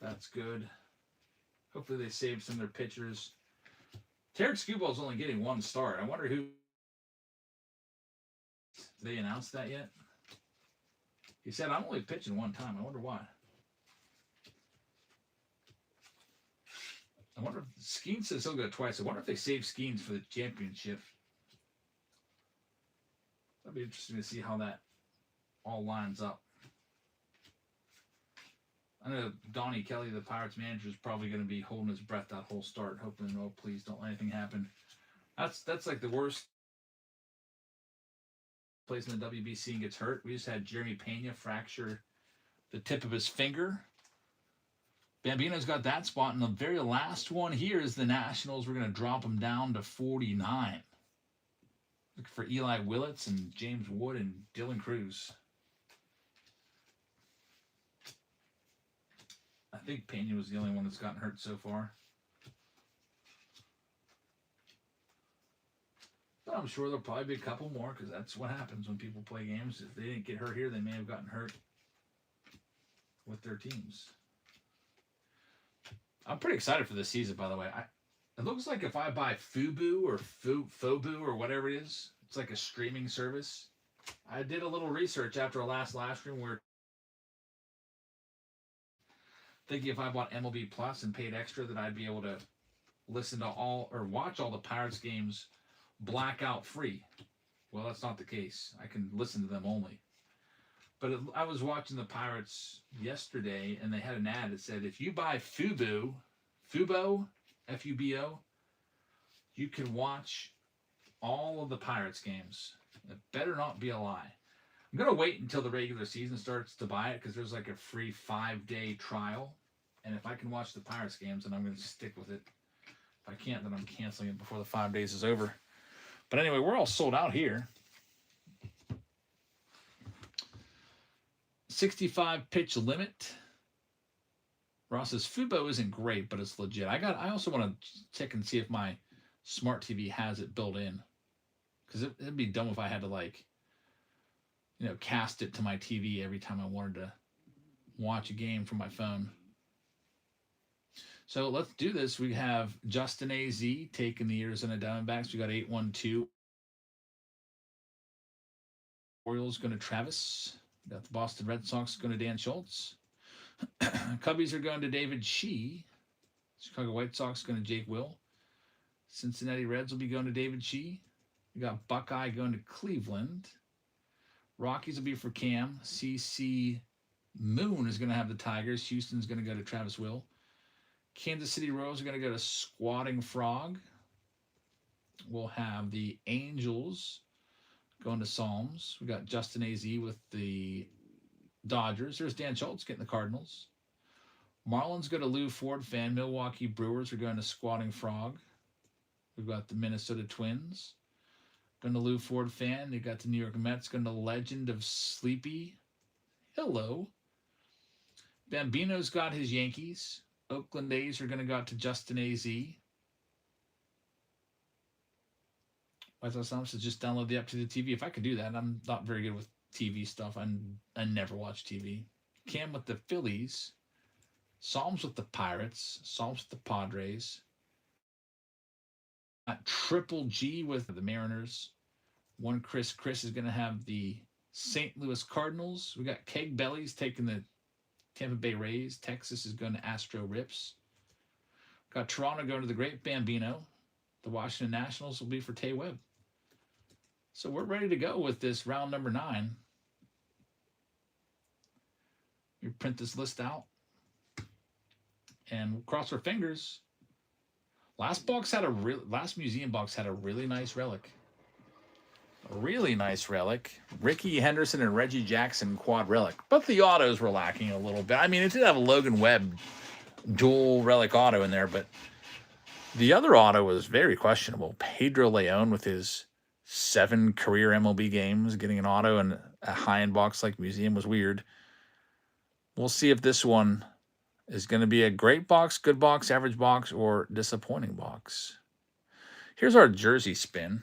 A: That's good. Hopefully they save some of their pitchers. Tarek Skubal is only getting one start. I wonder who. Did they announce that yet? He said, I'm only pitching one time. I wonder why. I wonder if Skeens says he'll go twice. I wonder if they save Skeens for the championship. That'd be interesting to see how that all lines up. I know Donnie Kelly, the Pirates manager, is probably going to be holding his breath that whole start, hoping, oh, please don't let anything happen. That's like the worst. Plays in the WBC and gets hurt. We just had Jeremy Pena fracture the tip of his finger. Bambino's got that spot, and the very last one here is the Nationals. We're going to drop them down to 49. Look for Eli Willits and James Wood and Dylan Cruz. I think Pena was the only one that's gotten hurt so far. But I'm sure there'll probably be a couple more because that's what happens when people play games. If they didn't get hurt here, they may have gotten hurt with their teams. I'm pretty excited for this season, by the way. It looks like if I buy Fubu or Fobu or whatever it is, it's like a streaming service. I did a little research after our last live stream where thinking if I bought MLB Plus and paid extra that I'd be able to listen to all or watch all the Pirates games blackout free. Well, that's not the case. I can listen to them only. But I was watching the Pirates yesterday, and they had an ad that said, if you buy Fubo, F-U-B-O, you can watch all of the Pirates games. It better not be a lie. I'm going to wait until the regular season starts to buy it because there's like a free 5-day trial. And if I can watch the Pirates games, then I'm going to stick with it. If I can't, then I'm canceling it before the 5 days is over. But anyway, we're all sold out here. 65 pitch limit. Ross says Fubo isn't great, but it's legit. I also want to check and see if my smart TV has it built in. Because it'd be dumb if I had to cast it to my TV every time I wanted to watch a game from my phone. So let's do this. We have Justin AZ taking the Arizona Diamondbacks. We got 8-1-2. Orioles going to Travis. We got the Boston Red Sox going to Dan Schultz. Cubbies are going to David Shee. Chicago White Sox going to Jake Will. Cincinnati Reds will be going to David Shee. We got Buckeye going to Cleveland. Rockies will be for Cam. CC Moon is going to have the Tigers. Houston's going to go to Travis Will. Kansas City Royals are going to go to Squatting Frog. We'll have the Angels going to Psalms. We got Justin AZ with the Dodgers. There's Dan Schultz getting the Cardinals. Marlins go to Lou Ford fan. Milwaukee Brewers are going to Squatting Frog. We've got the Minnesota Twins going to Lou Ford fan. They've got the New York Mets going to Legend of Sleepy. Hello. Bambino's got his Yankees. Oakland A's are going to go out to Justin AZ. White House Thomas says just download the app to the TV. If I could do that, I'm not very good with TV stuff. I never watch TV. Cam with the Phillies. Psalms with the Pirates. Psalms with the Padres. Triple G with the Mariners. One Chris is going to have the St. Louis Cardinals. We got Keg Bellies taking the Tampa Bay Rays. Texas is going to Astro Rips. Got Toronto going to the Great Bambino. The Washington Nationals will be for Tay Webb. So we're ready to go with this round number 9. We print this list out. And we'll cross our fingers. Last museum box had a really nice relic. A really nice relic. Ricky Henderson and Reggie Jackson quad relic. But the autos were lacking a little bit. I mean, it did have a Logan Webb dual relic auto in there, but the other auto was very questionable. Pedro Leon with his 7 career MLB games, getting an auto in a high-end box like Museum was weird. We'll see if this one is going to be a great box, good box, average box, or disappointing box. Here's our jersey spin.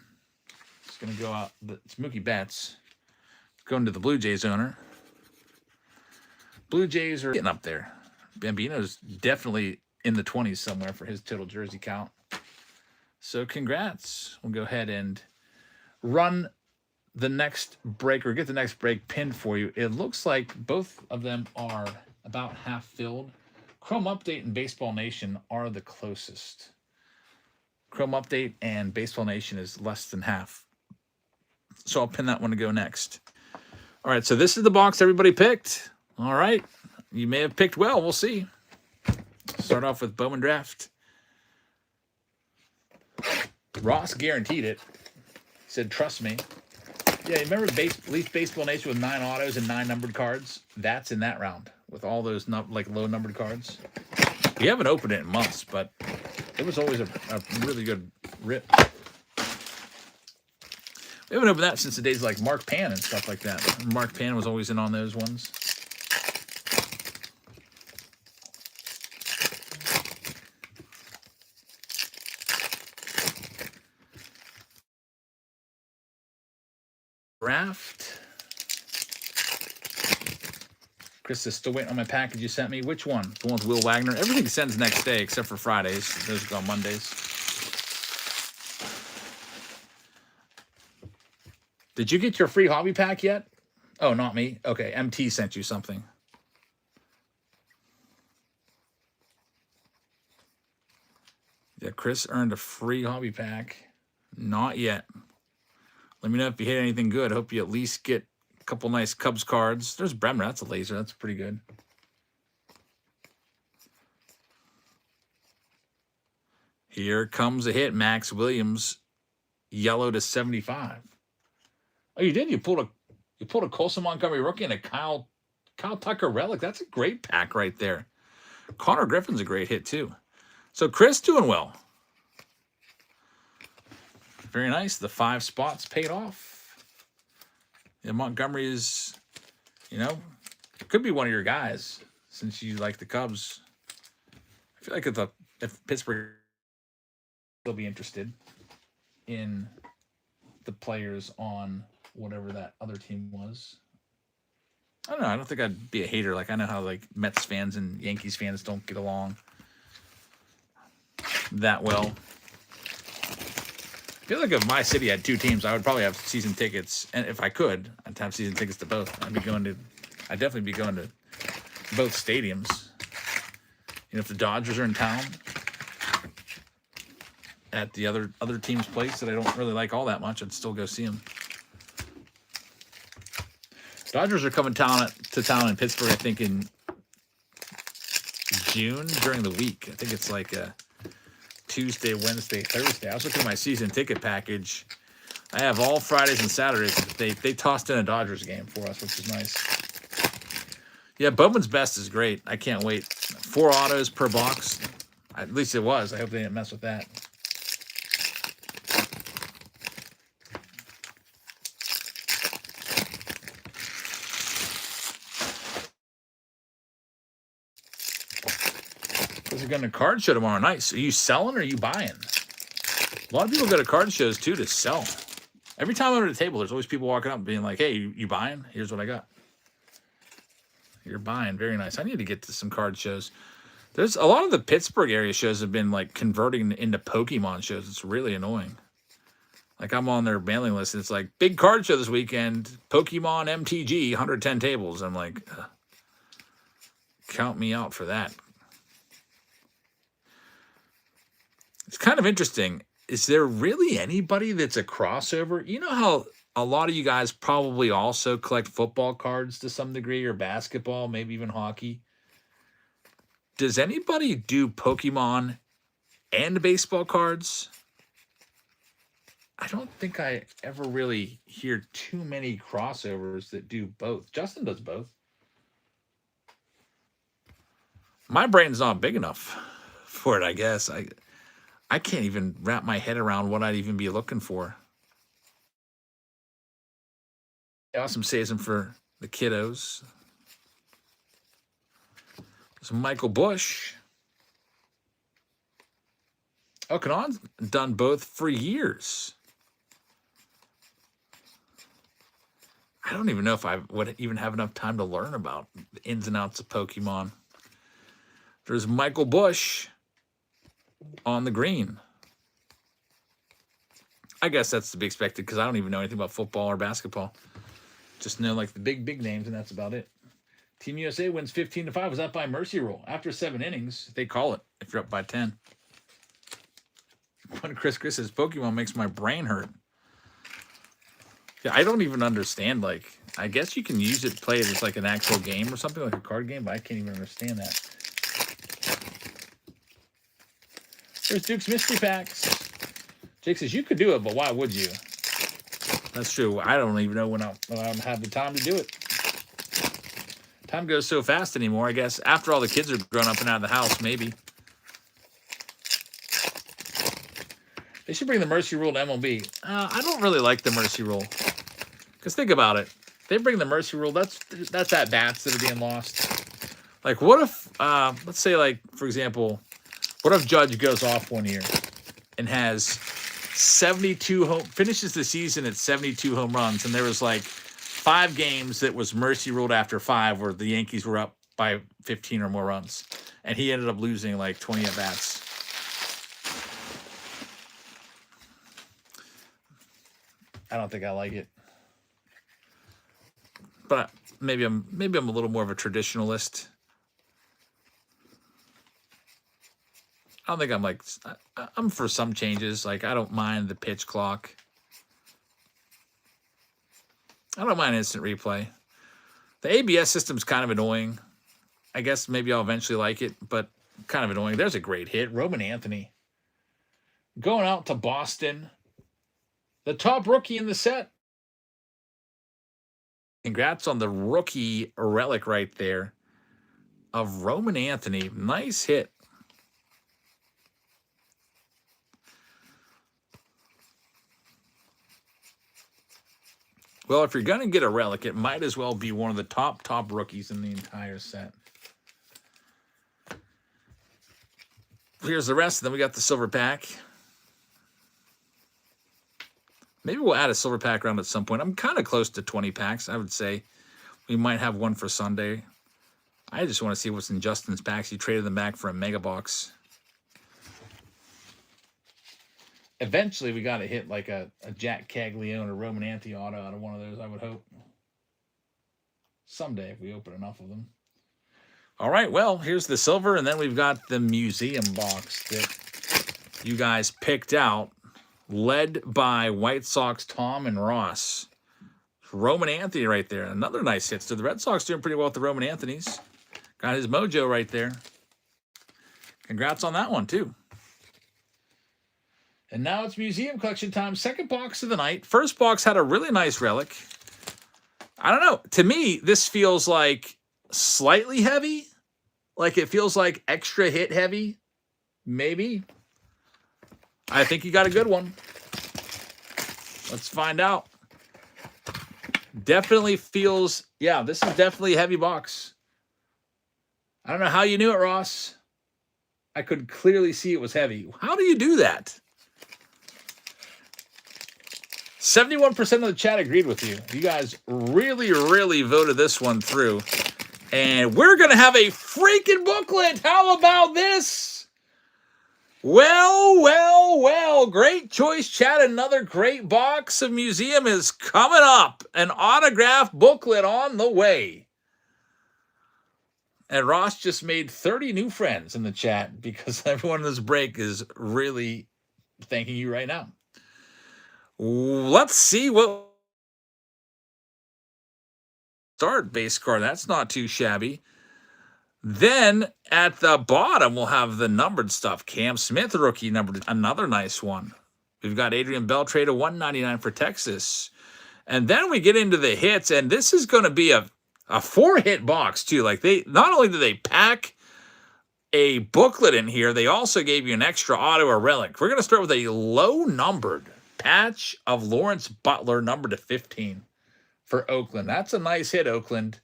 A: It's going to go out. It's Mookie Betts going to the Blue Jays owner. Blue Jays are getting up there. Bambino's definitely in the 20s somewhere for his total jersey count. So congrats. We'll go ahead and run the next break, or get the next break pinned for you. It looks like both of them are about half filled. Chrome Update and Baseball Nation are the closest. Chrome Update and Baseball Nation is less than half. So I'll pin that one to go next. All right, so this is the box everybody picked. All right, you may have picked well. We'll see. Start off with Bowman Draft. Ross guaranteed it. He said, trust me. Yeah, remember Leaf Baseball Nation with 9 autos and 9 numbered cards? That's in that round with all those like low numbered cards. We haven't opened it in months, but it was always a really good rip. We haven't opened that since the days like Mark Pan and stuff like that. Mark Pan was always in on those ones. Draft. Chris is still waiting on my package you sent me. Which one? The one with Will Wagner? Everything sends next day except for Fridays. Those go on Mondays. Did you get your free hobby pack yet? Oh, not me. Okay, MT sent you something. Yeah, Chris earned a free hobby pack. Not yet. Let me know if you hit anything good. Hope you at least get a couple nice Cubs cards. There's Bremer. That's a laser. That's pretty good. Here comes a hit. Max Williams, yellow to 75. Oh, you did? You pulled a Colson Montgomery rookie and a Kyle Tucker relic. That's a great pack right there. Connor Griffin's a great hit too. So Chris doing well. Very nice. The 5 spots paid off. Yeah, Montgomery is, could be one of your guys since you like the Cubs. I feel like if Pittsburgh will be interested in the players on whatever that other team was. I don't know. I don't think I'd be a hater. Like, I know how like Mets fans and Yankees fans don't get along that well. I feel like if my city had 2 teams, I would probably have season tickets. And if I could, I'd have season tickets to both. I'd definitely be going to both stadiums. If the Dodgers are in town at the other team's place that I don't really like all that much, I'd still go see them. Dodgers are coming to town in Pittsburgh, I think, in June during the week. I think it's like a Tuesday, Wednesday, Thursday. I was looking at my season ticket package. I have all Fridays and Saturdays. They tossed in a Dodgers game for us, which is nice. Yeah, Bowman's Best is great. I can't wait. 4 autos per box. At least it was. I hope they didn't mess with that. Are going to card show tomorrow night. So are you selling or are you buying? A lot of people go to card shows too to sell. Every time I'm at a table, there's always people walking up being like, hey, you buying? Here's what I got. You're buying. Very nice. I need to get to some card shows. There's a lot of the Pittsburgh area shows have been like converting into Pokemon shows. It's really annoying. Like I'm on their mailing list and it's like big card show this weekend, Pokemon MTG, 110 tables. I'm like, count me out for that. It's kind of interesting. Is there really anybody that's a crossover? You know how a lot of you guys probably also collect football cards to some degree, or basketball, maybe even hockey. Does anybody do Pokemon and baseball cards? I don't think I ever really hear too many crossovers that do both. Justin does both. My brain's not big enough for it, I guess. I can't even wrap my head around what I'd even be looking for. Awesome season for the kiddos. Some Michael Bush. Oh, Kanon's done both for years. I don't even know if I would even have enough time to learn about the ins and outs of Pokemon. There's Michael Bush on the green. I guess that's to be expected because I don't even know anything about football or basketball. Just know like the big names, and that's about it. Team USA wins 15-5. Was that by mercy rule? After 7 innings, they call it if you're up by 10. When Chris says Pokemon makes my brain hurt. Yeah, I don't even understand. Like, I guess you can use it, play it as like an actual game or something, like a card game, but I can't even understand that. There's Duke's Mystery Packs. Jake says, you could do it, but why would you? That's true. I don't even know when I'll have the time to do it. Time goes so fast anymore, I guess. After all the kids are grown up and out of the house, maybe. They should bring the mercy rule to MLB. I don't really like the mercy rule. Because think about it. They bring the mercy rule, that's at bats that are being lost. Like, what if, let's say, like, for example, what if Judge goes off one year and has 72 finishes the season at 72 home runs, and there was like 5 games that was mercy ruled after 5 where the Yankees were up by 15 or more runs, and he ended up losing like 20 at bats. I don't think I like it, but maybe I'm a little more of a traditionalist. I don't think I'm like, I'm for some changes. Like, I don't mind the pitch clock. I don't mind instant replay. The ABS system's kind of annoying. I guess maybe I'll eventually like it, but kind of annoying. There's a great hit. Roman Anthony. Going out to Boston. The top rookie in the set. Congrats on the rookie relic right there of Roman Anthony. Nice hit. Well, if you're going to get a relic, it might as well be one of the top rookies in the entire set. Here's the rest, and then we got the silver pack. Maybe we'll add a silver pack round at some point. I'm kind of close to 20 packs, I would say. We might have one for Sunday. I just want to see what's in Justin's packs. He traded them back for a mega box. Eventually, we got to hit like a Jack Caglione or Roman Anthony auto out of one of those, I would hope. Someday, if we open enough of them. All right, well, here's the silver, and then we've got the museum box that you guys picked out, led by White Sox Tom and Ross. Roman Anthony right there. Another nice hit. So the Red Sox doing pretty well with the Roman Anthonys. Got his mojo right there. Congrats on that one, too. And now it's museum collection time. Second box of the night. First box had a really nice relic. I don't know. To me, this feels like slightly heavy. Like it feels like extra hit heavy. Maybe. I think you got a good one. Let's find out. Definitely feels, yeah, this is definitely a heavy box. I don't know how you knew it, Ross. I could clearly see it was heavy. How do you do that? 71% of the chat agreed with you. You guys really, really voted this one through. And we're going to have a freaking booklet. How about this? Well, well, well. Great choice, chat. Another great box of museum is coming up. An autograph booklet on the way. And Ross just made 30 new friends in the chat because everyone in this break is really thanking you right now. Let's see what start base card. That's not too shabby. Then at the bottom, we'll have the numbered stuff. Cam Smith, rookie numbered, another nice one. We've got Adrian Beltre to 199 for Texas. And then we get into the hits, and this is going to be a 4-hit box, too. Like, they not only do they pack a booklet in here, they also gave you an extra auto or relic. We're going to start with a low-numbered patch of Lawrence Butler, numbered to 15 for Oakland. That's a nice hit, Oakland.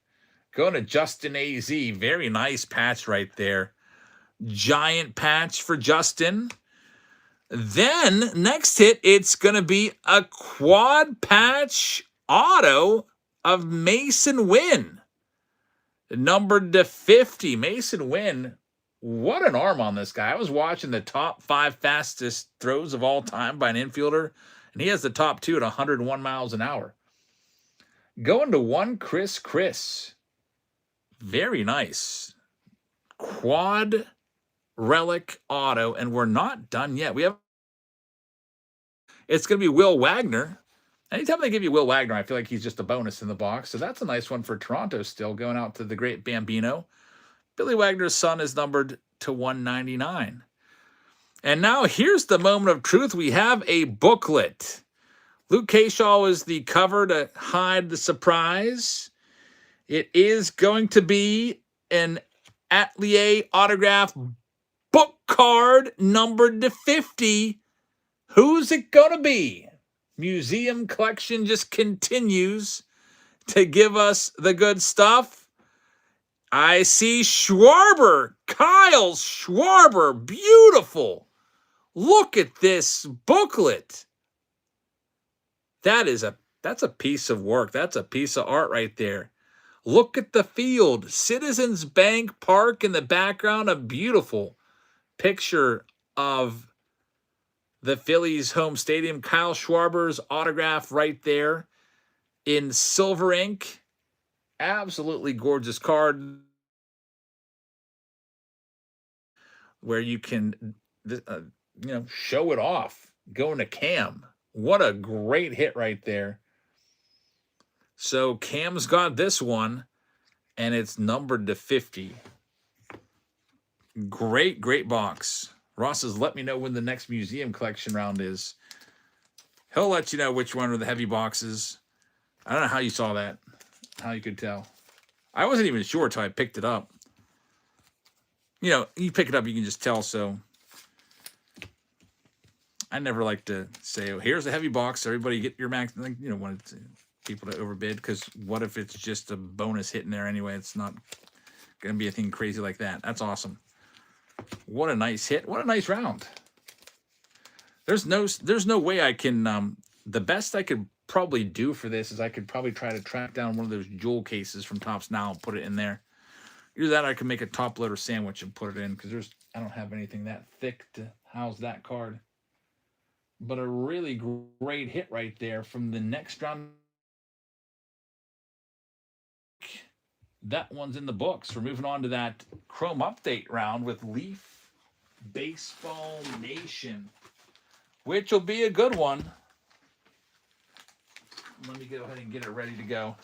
A: Going to Justin AZ. Very nice patch right there. Giant patch for Justin. Then, next hit, it's going to be a quad patch auto of Mason Wynn, numbered to 50. Mason Wynn, what an arm on this guy. I was watching the top 5 fastest throws of all time by an infielder, and he has the top 2 at 101 miles an hour. Going to 1 Chris. Very nice. Quad relic auto, and we're not done yet. It's going to be Will Wagner. Anytime they give you Will Wagner, I feel like he's just a bonus in the box. So that's a nice one for Toronto still, going out to the great Bambino. Billy Wagner's son is numbered to 199. And now here's the moment of truth. We have a booklet. Luke Kershaw is the cover to hide the surprise. It is going to be an Atelier autograph book card numbered to 50. Who's it going to be? Museum collection just continues to give us the good stuff. I see Schwarber, Kyle Schwarber, beautiful. Look at this booklet. That's a piece of work. That's a piece of art right there. Look at the field. Citizens Bank Park in the background, a beautiful picture of the Phillies home stadium. Kyle Schwarber's autograph right there in silver ink. Absolutely gorgeous card where you can show it off. Going to Cam. What a great hit right there. So Cam's got this one, and it's numbered to 50. Great box. Ross says, let me know when the next museum collection round is. He'll let you know which one are the heavy boxes. I don't know how you saw that, how you could tell. I wasn't even sure until I picked it up. You pick it up, you can just tell. So I never like to say, oh, here's a heavy box. Everybody get your max. Want people to overbid, because what if it's just a bonus hit in there anyway? It's not going to be a thing crazy like that. That's awesome. What a nice hit. What a nice round. There's no way I can, the best I could probably do for this is I could probably try to track down one of those jewel cases from Topps Now and put it in there. Either that or I can make a top loader sandwich and put it in, because I don't have anything that thick to house that card. But a really great hit right there from the next round. That one's in the books. We're moving on to that Chrome update round with Leaf Baseball Nation, which will be a good one. Let me go ahead and get it ready to go.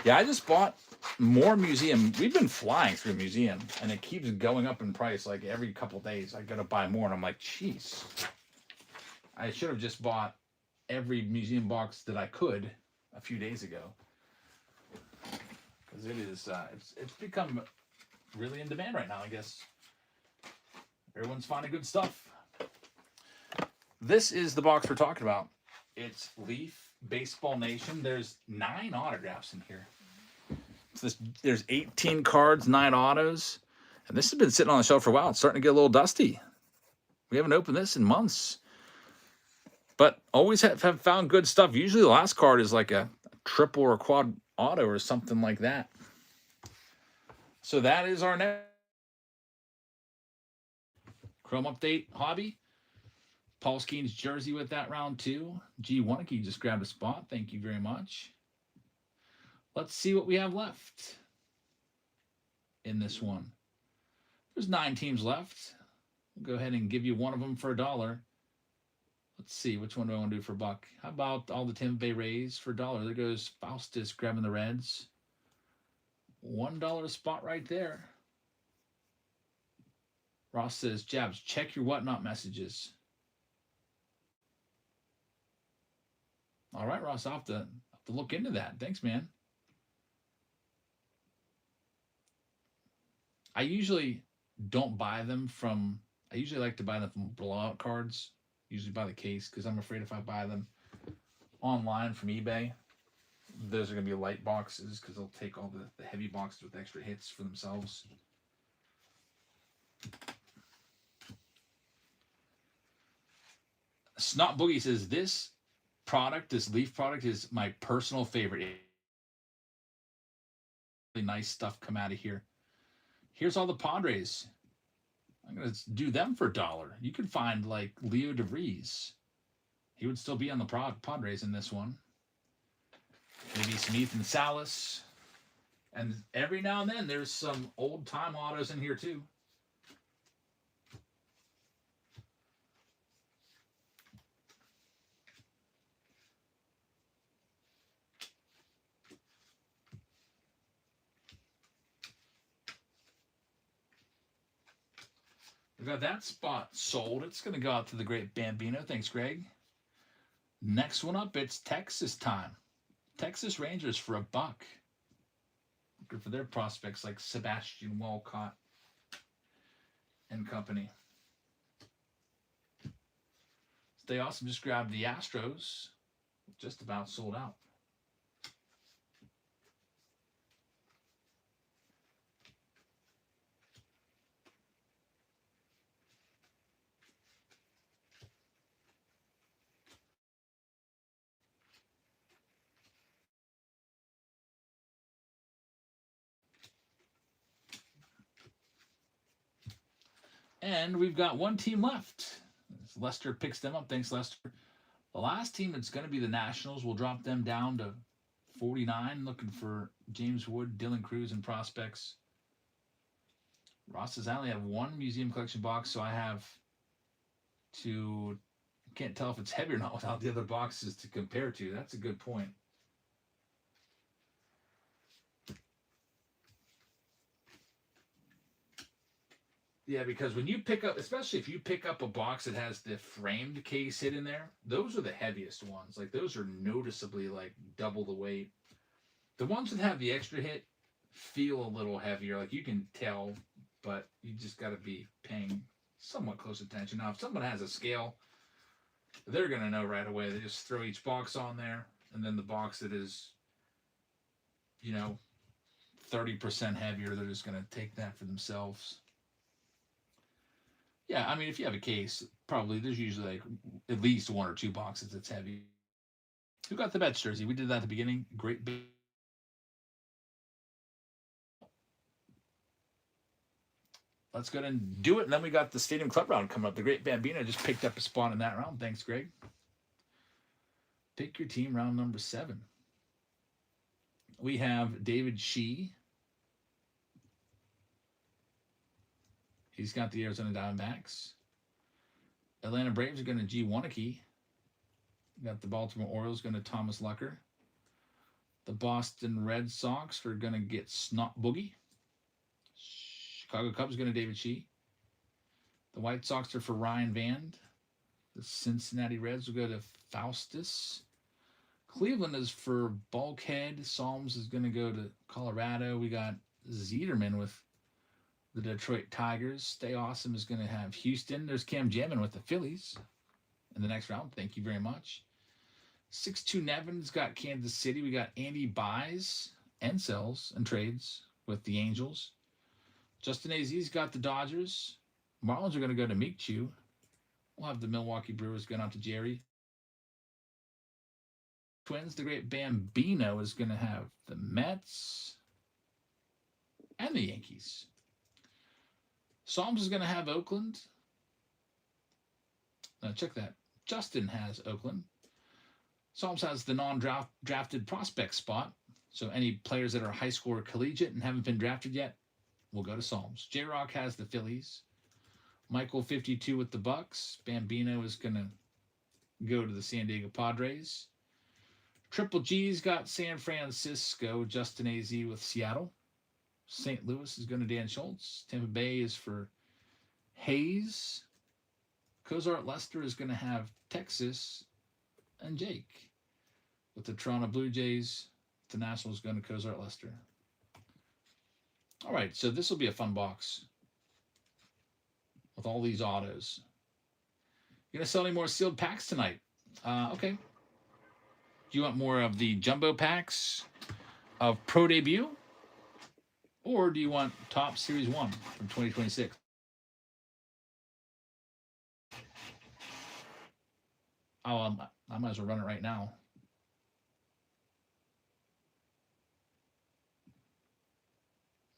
A: Yeah, I just bought more museum. We've been flying through museum, and it keeps going up in price. Like every couple days, I got to buy more, and I'm like, jeez. I should have just bought every museum box that I could a few days ago, because it is it's become really in demand right now. I guess everyone's finding good stuff. This is the box we're talking about. It's Leaf Baseball Nation. There's 9 autographs in here. So there's 18 cards, 9 autos, and this has been sitting on the shelf for a while. It's starting to get a little dusty. We haven't opened this in months. But always have found good stuff. Usually the last card is like a triple or a quad auto or something like that. So that is our next Chrome update hobby. Paul Skeen's jersey with that round 2. G. Wannicky just grabbed a spot. Thank you very much. Let's see what we have left in this one. There's 9 teams left. We'll go ahead and give you one of them for $1. Let's see, which one do I want to do for $1? How about all the Tampa Bay Rays for $1? There goes Faustus grabbing the Reds. $1 spot right there. Ross says, Jabs, check your whatnot messages. All right, Ross, I'll have to look into that. Thanks, man. I usually don't buy them from, I usually like to buy them from blowout cards, usually by the case, because I'm afraid if I buy them online from eBay, those are going to be light boxes because they'll take all the heavy boxes with extra hits for themselves. Snot Boogie says, this leaf product is my personal favorite. Really nice stuff come out of here. Here's all the Padres. I'm going to do them for $1. You could find like Leo DeVries. He would still be on the Padres in this one. Maybe some Ethan Salas. And every now and then there's some old time autos in here too. We got that spot sold. It's going to go out to the great Bambino. Thanks, Greg. Next one up, it's Texas time. Texas Rangers for $1. Good for their prospects like Sebastian Walcott and company. Stay awesome. Just grabbed the Astros. Just about sold out. And we've got one team left. Lester picks them up. Thanks, Lester. The last team that's going to be the Nationals. We'll drop them down to 49, looking for James Wood, Dylan Cruz, and prospects. Ross says, I only have one museum collection box, so I have to... Can't tell if it's heavy or not without the other boxes to compare to. That's a good point. Yeah, because when you pick up, especially if you pick up a box that has the framed case hit in there, those are the heaviest ones. Like, those are noticeably, like, double the weight. The ones that have the extra hit feel a little heavier. Like, you can tell, but you just got to be paying somewhat close attention. Now, if someone has a scale, they're going to know right away. They just throw each box on there, and then the box that is, 30% heavier, they're just going to take that for themselves. Yeah, I mean, if you have a case, probably there's usually like at least one or two boxes that's heavy. Who got the Mets jersey? We did that at the beginning. Great big. Let's go ahead and do it. And then we got the Stadium Club round coming up. The great Bambino just picked up a spot in that round. Thanks, Greg. Pick your team, round number 7. We have David Shee. He's got the Arizona Diamondbacks. Atlanta Braves are going to G. Wanakee. Got the Baltimore Orioles going to Thomas Lucker. The Boston Red Sox are going to get Snot Boogie. Chicago Cubs are going to David Shee. The White Sox are for Ryan Vand. The Cincinnati Reds will go to Faustus. Cleveland is for Bulkhead. Psalms is going to go to Colorado. We got Zederman with the Detroit Tigers. Stay Awesome is going to have Houston. There's Cam Jammin with the Phillies in the next round. Thank you very much. 6-2 Nevin's got Kansas City. We got Andy buys and sells and trades with the Angels. Justin AZ's got the Dodgers. Marlins are going to go to Meek Chew. We'll have the Milwaukee Brewers going out to Jerry. Twins, the great Bambino is going to have the Mets and the Yankees. Psalms is going to have Oakland. Now check that. Justin has Oakland. Psalms has the non-drafted prospect spot. So any players that are high school or collegiate and haven't been drafted yet will go to Psalms. J-Rock has the Phillies. Michael 52 with the Bucks. Bambino is going to go to the San Diego Padres. Triple G's got San Francisco. Justin AZ with Seattle. St. Louis is going to Dan Schultz. Tampa Bay is for Hayes. Cozart Lester is going to have Texas and Jake. With the Toronto Blue Jays, the Nationals going to Cozart Lester. All right, so this will be a fun box with all these autos. You going to sell any more sealed packs tonight? Okay. Do you want more of the jumbo packs of Pro Debut? Or do you want Top Series 1 from 2026? I might as well run it right now.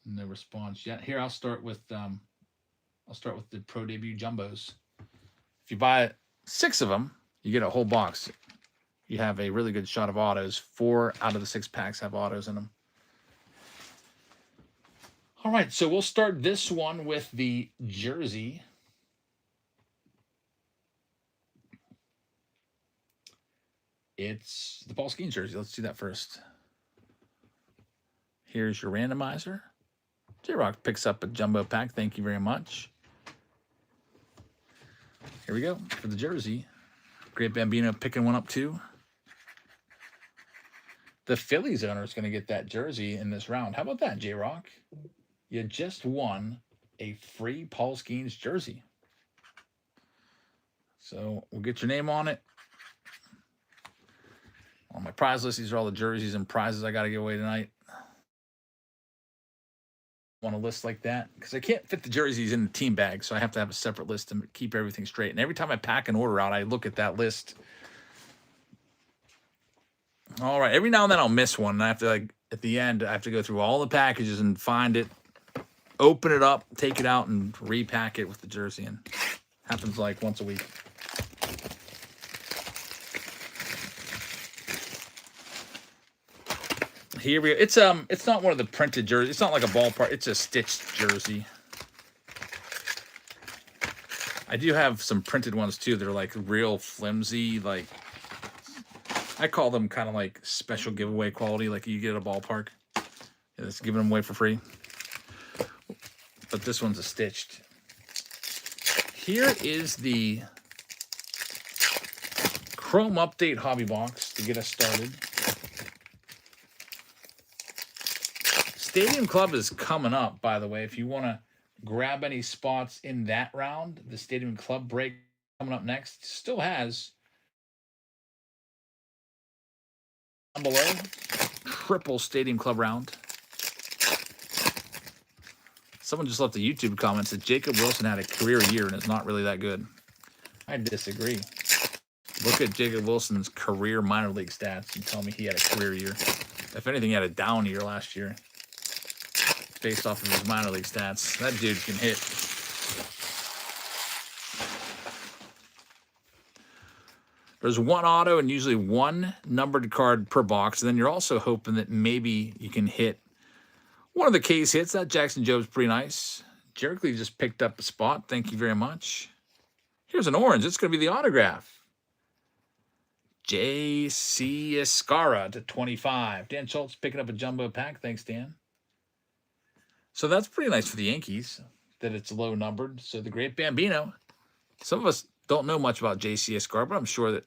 A: No response yet. Here, I'll start with the Pro Debut Jumbos. If you buy 6 of them, you get a whole box. You have a really good shot of autos. 4 out of the 6 packs have autos in them. All right, so we'll start this one with the jersey. It's the Paul Skeens jersey. Let's do that first. Here's your randomizer. J-Rock picks up a jumbo pack. Thank you very much. Here we go for the jersey. Great Bambino picking one up too. The Phillies owner is going to get that jersey in this round. How about that, J-Rock? You just won a free Paul Skeens jersey. So we'll get your name on it. On my prize list, these are all the jerseys and prizes I got to give away tonight. On a list like that, because I can't fit the jerseys in the team bag, so I have to have a separate list to keep everything straight. And every time I pack an order out, I look at that list. All right, every now and then I'll miss one, and I have to, like, at the end, I have to go through all the packages and find it, open it up, take it out, and repack it with the jersey. And happens like once a week. Here we go. It's not one of the printed jerseys. It's not like a ballpark. It's a stitched jersey. I do have some printed ones too. They're like real flimsy. Like I call them kind of like special giveaway quality, like you get at a ballpark. It's giving them away for free. But this one's a stitched. Here is the Chrome Update Hobby Box to get us started. Stadium Club is coming up, by the way. If you want to grab any spots in that round, the Stadium Club break coming up next still has down below triple Stadium Club round. Someone just left a YouTube comment that Jacob Wilson had a career year and is not really that good. I disagree. Look at Jacob Wilson's career minor league stats and tell me he had a career year. If anything, he had a down year last year. Based off of his minor league stats. That dude can hit. There's one auto and usually one numbered card per box. And then you're also hoping that maybe you can hit one of the case hits. That Jackson Jobe's pretty nice. Jerickley just picked up a spot. Thank you very much. Here's an orange. It's going to be the autograph. J.C. Escara to 25. Dan Schultz picking up a jumbo pack. Thanks, Dan. So that's pretty nice for the Yankees that it's low numbered. So the Great Bambino. Some of us don't know much about J.C. Escar, but I'm sure that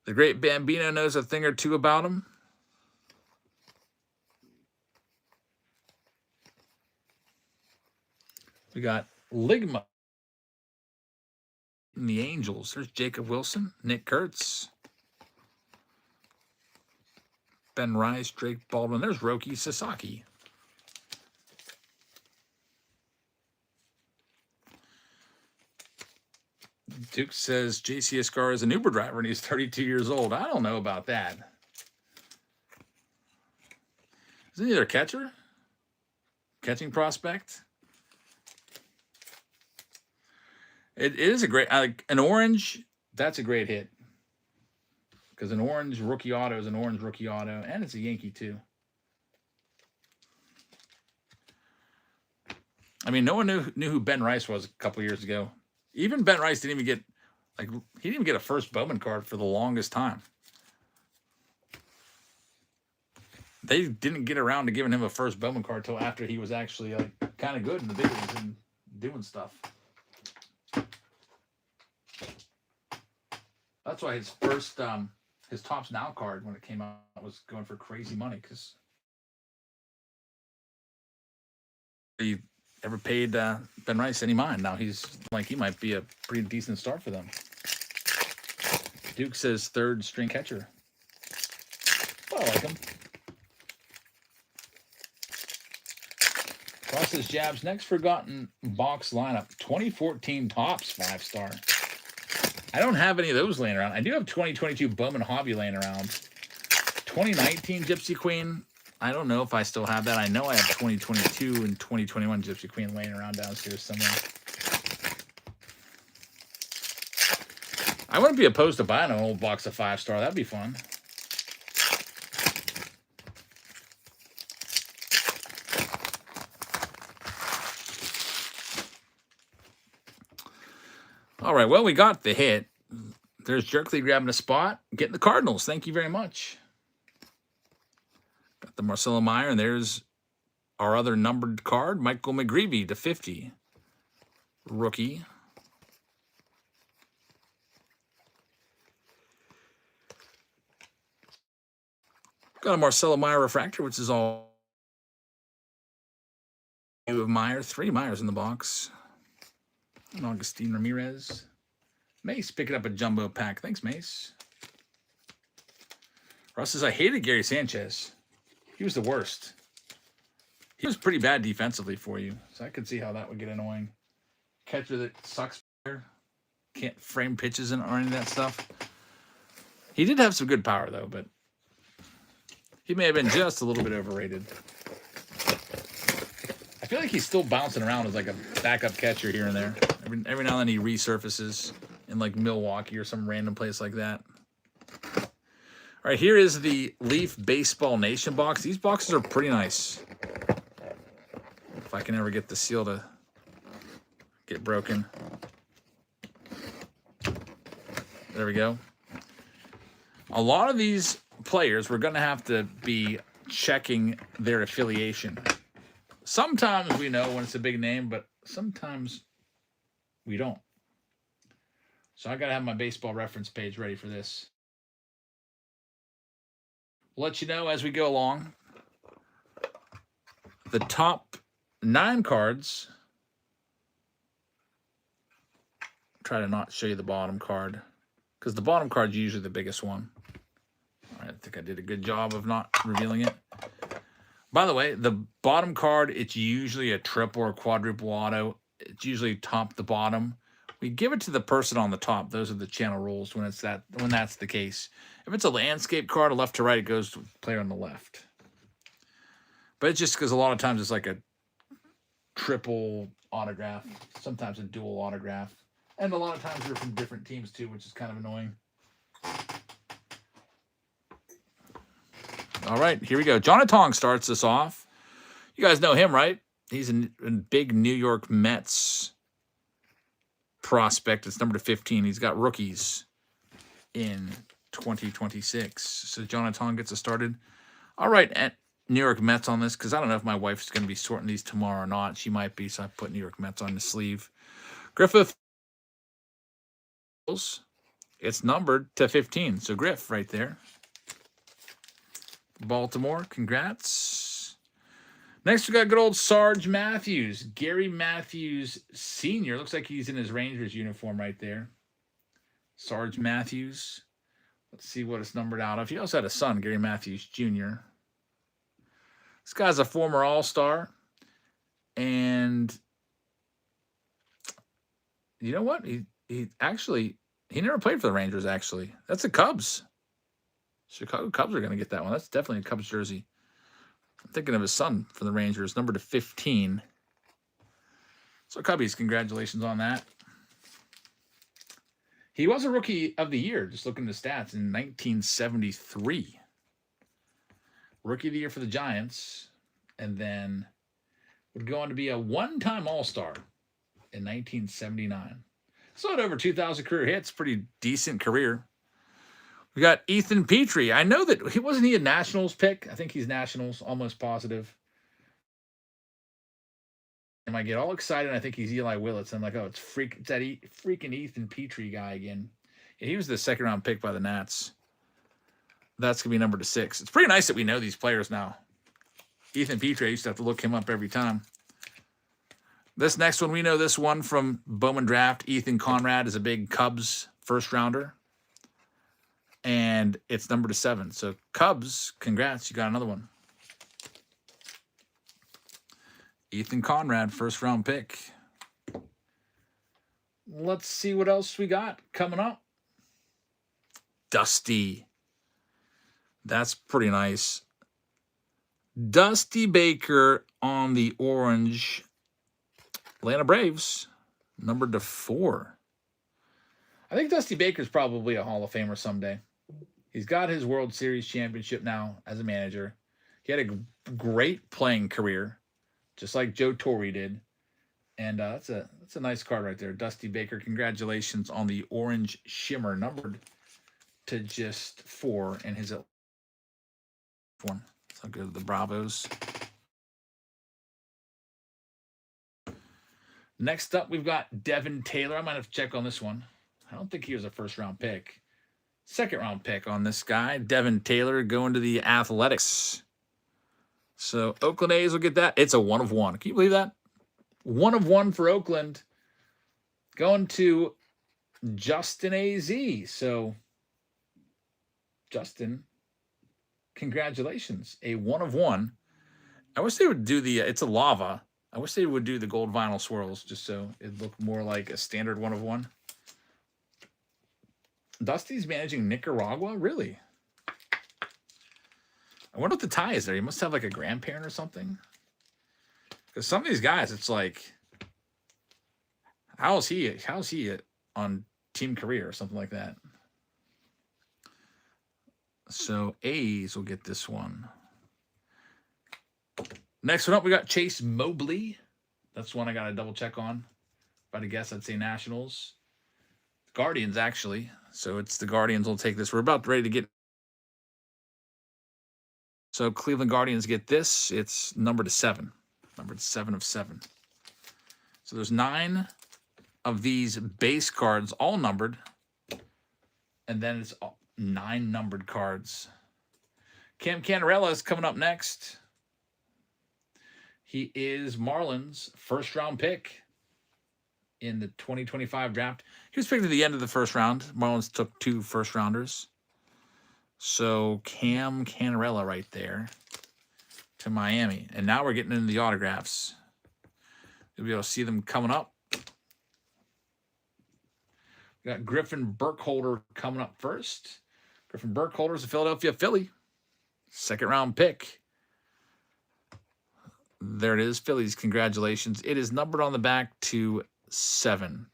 A: the Great Bambino knows a thing or two about him. We got Ligma in the Angels. There's Jacob Wilson, Nick Kurtz, Ben Rice, Drake Baldwin. There's Roki Sasaki. Duke says J.C. Escar is an Uber driver and he's 32 years old. I don't know about that. Isn't he their catcher? Catching prospect? It is a great, an orange, that's a great hit. Because an orange rookie auto is an orange rookie auto, and it's a Yankee too. I mean, no one knew who Ben Rice was a couple years ago. Even Ben Rice didn't even get, he didn't even get a first Bowman card for the longest time. They didn't get around to giving him a first Bowman card till after he was actually kind of good in the big leagues and doing stuff. That's why his first his Tops Now card when it came out was going for crazy money because he ever paid Ben Rice any mind. Now he's like he might be a pretty decent start for them. Duke says third string catcher. Well, I like him. Process Jabs next forgotten box lineup 2014 Tops 5-star. I don't have any of those laying around. I do have 2022 Bowman Hobby laying around. 2019 Gypsy Queen. I don't know if I still have that. I know I have 2022 and 2021 Gypsy Queen laying around downstairs somewhere. I wouldn't be opposed to buying an old box of 5-star. That'd be fun. All right, well, we got the hit. There's Jerkley grabbing a spot, getting the Cardinals. Thank you very much. Got the Marcelo Meyer, and there's our other numbered card, Michael McGreevy to 50. Rookie. Got a Marcelo Meyer refractor, which is all of Meyer. 3 Myers in the box. And Augustine Ramirez. Mace picking up a jumbo pack. Thanks, Mace. Russ says, I hated Gary Sanchez. He was the worst. He was pretty bad defensively for you, so I could see how that would get annoying. Catcher that sucks. Can't frame pitches or any of that stuff. He did have some good power, though, but he may have been just a little bit overrated. I feel like he's still bouncing around as like a backup catcher here and there. Every now and then he resurfaces in like Milwaukee or some random place like that. All right, here is the Leaf Baseball Nation box. These boxes are pretty nice. If I can ever get the seal to get broken. There we go. A lot of these players, we're going to have to be checking their affiliation. Sometimes we know when it's a big name, but sometimes we don't. So I got to have my baseball reference page ready for this. We'll let you know as we go along. The top 9 cards. Try to not show you the bottom card, because the bottom card is usually the biggest one. All right, I think I did a good job of not revealing it. By the way, the bottom card, it's usually a triple or quadruple auto. It's usually top to bottom. We give it to the person on the top. Those are the channel rules when that's the case. If it's a landscape card, left to right, it goes to the player on the left. But it's just because a lot of times it's like a triple autograph, sometimes a dual autograph. And a lot of times they're from different teams too, which is kind of annoying. All right, here we go. Jonathan starts us off. You guys know him, right? He's a big New York Mets prospect. It's number 15. He's got rookies in 2026. So Jonathan gets us started. All right, at New York Mets on this, because I don't know if my wife's going to be sorting these tomorrow or not. She might be, so I put New York Mets on the sleeve. Griffith. It's numbered to 15. So Griff right there. Baltimore, congrats. Next, we got good old Sarge Matthews. Gary Matthews Sr. Looks like he's in his Rangers uniform right there. Sarge Matthews. Let's see what it's numbered out of. He also had a son, Gary Matthews Jr. This guy's a former All-Star. And you know what? He never played for the Rangers, actually. That's the Cubs. Chicago Cubs are going to get that one. That's definitely a Cubs jersey. I'm thinking of his son for the Rangers, number to 15. So Cubbies, congratulations on that. He was a Rookie of the Year, just looking at the stats, in 1973. Rookie of the Year for the Giants. And then would go on to be a one-time All-Star in 1979. So had over 2,000 career hits. Pretty decent career. We got Ethan Petrie. I know that wasn't he a Nationals pick? I think he's Nationals, almost positive. And I get all excited. I think he's Eli Willits. I'm like, oh, it's that freaking Ethan Petrie guy again. He was the second round pick by the Nats. That's going to be number /6. It's pretty nice that we know these players now. Ethan Petrie, I used to have to look him up every time. This next one, we know this one from Bowman Draft. Ethan Conrad is a big Cubs first rounder. And it's number /7. So Cubs, congrats, you got another one. Ethan Conrad, first round pick. Let's see what else we got coming up. Dusty. That's pretty nice. Dusty Baker on the orange. Atlanta Braves, numbered /4. I think Dusty Baker's probably a Hall of Famer someday. He's got his World Series championship now as a manager. He had a great playing career, just like Joe Torre did. And that's a nice card right there. Dusty Baker, congratulations on the orange shimmer, numbered to just 4 in his one. So go to the Bravos. Next up, we've got Devin Taylor. I might have to check on this one. I don't think he was a first-round pick. Second-round pick on this guy. Devin Taylor going to the Athletics. So Oakland A's will get that. It's a 1 of 1. Can you believe that? 1 of 1 for Oakland. Going to Justin AZ. So, Justin, congratulations. A 1 of 1. I wish they would do the, it's a lava. I wish they would do the gold vinyl swirls just so it looked more like a standard 1 of 1. Dusty's managing Nicaragua? Really? I wonder what the tie is there. He must have like a grandparent or something. Because some of these guys, it's like, how's he on Team Career or something like that? So A's will get this one. Next one up, we got Chase Mobley. That's one I got to double check on. If I had to guess, I'd say Nationals. Guardians, actually. So it's the Guardians will take this. We're about ready to get. So Cleveland Guardians get this. It's numbered /7. Numbered 7 of 7. So there's 9 of these base cards, all numbered. And then it's 9 numbered cards. Cam Canarella is coming up next. He is Marlins' first-round pick in the 2025 draft. He was picked at the end of the first round. Marlins took 2 first-rounders. So Cam Canarella right there to Miami. And now we're getting into the autographs. You'll be able to see them coming up. We got Griffin Burkholder coming up first. Griffin Burkholder is a Philadelphia Philly. Second-round pick. There it is, Phillies. Congratulations. It is numbered on the back to 7.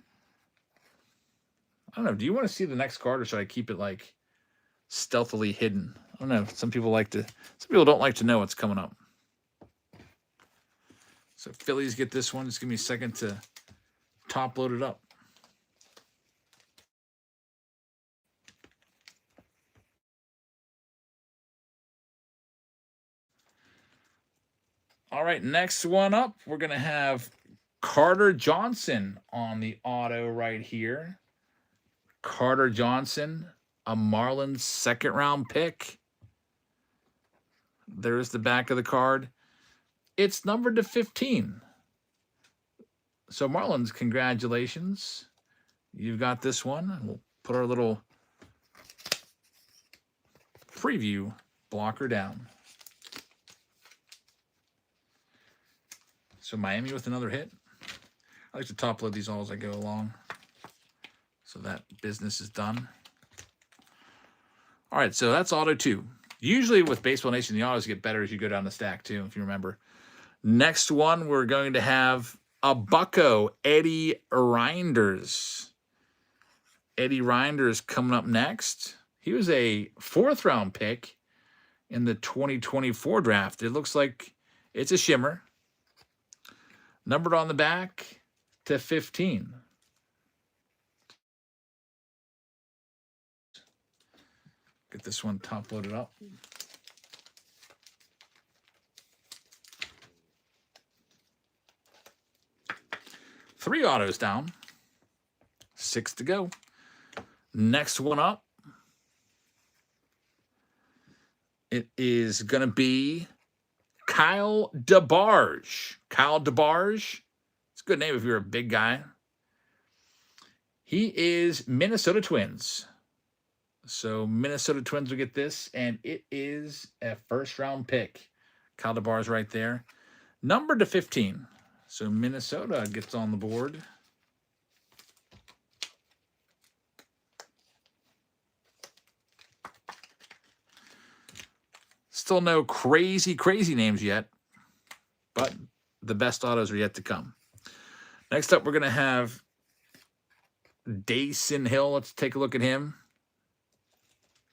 A: I don't know. Do you want to see the next card, or should I keep it like stealthily hidden? I don't know. Some people don't like to know what's coming up. So Phillies get this one. Just give me a second to top load it up. All right, next one up, we're going to have Carter Johnson on the auto right here. Carter Johnson, a Marlins second-round pick. There's the back of the card. It's numbered to 15. So Marlins, congratulations. You've got this one. We'll put our little preview blocker down. So Miami with another hit. I like to top load these all as I go along, so that business is done. All right, so that's auto 2. Usually with Baseball Nation, the autos get better as you go down the stack too, if you remember. Next one, we're going to have a Bucko, Eddie Reinders. Eddie Reinders coming up next. He was a 4th-round pick in the 2024 draft. It looks like it's a shimmer. Numbered on the back to 15. Get this one top loaded up. Three autos down. 6 to go. Next one up, it is going to be Kyle DeBarge. Kyle DeBarge. It's a good name if you're a big guy. He is Minnesota Twins. So Minnesota Twins will get this, and it is a first-round pick. Kyle DeBarge right there. Number to 15. So Minnesota gets on the board. Still no crazy names yet, but the best autos are yet to come. Next up, we're going to have Dayson Hill. Let's take a look at him.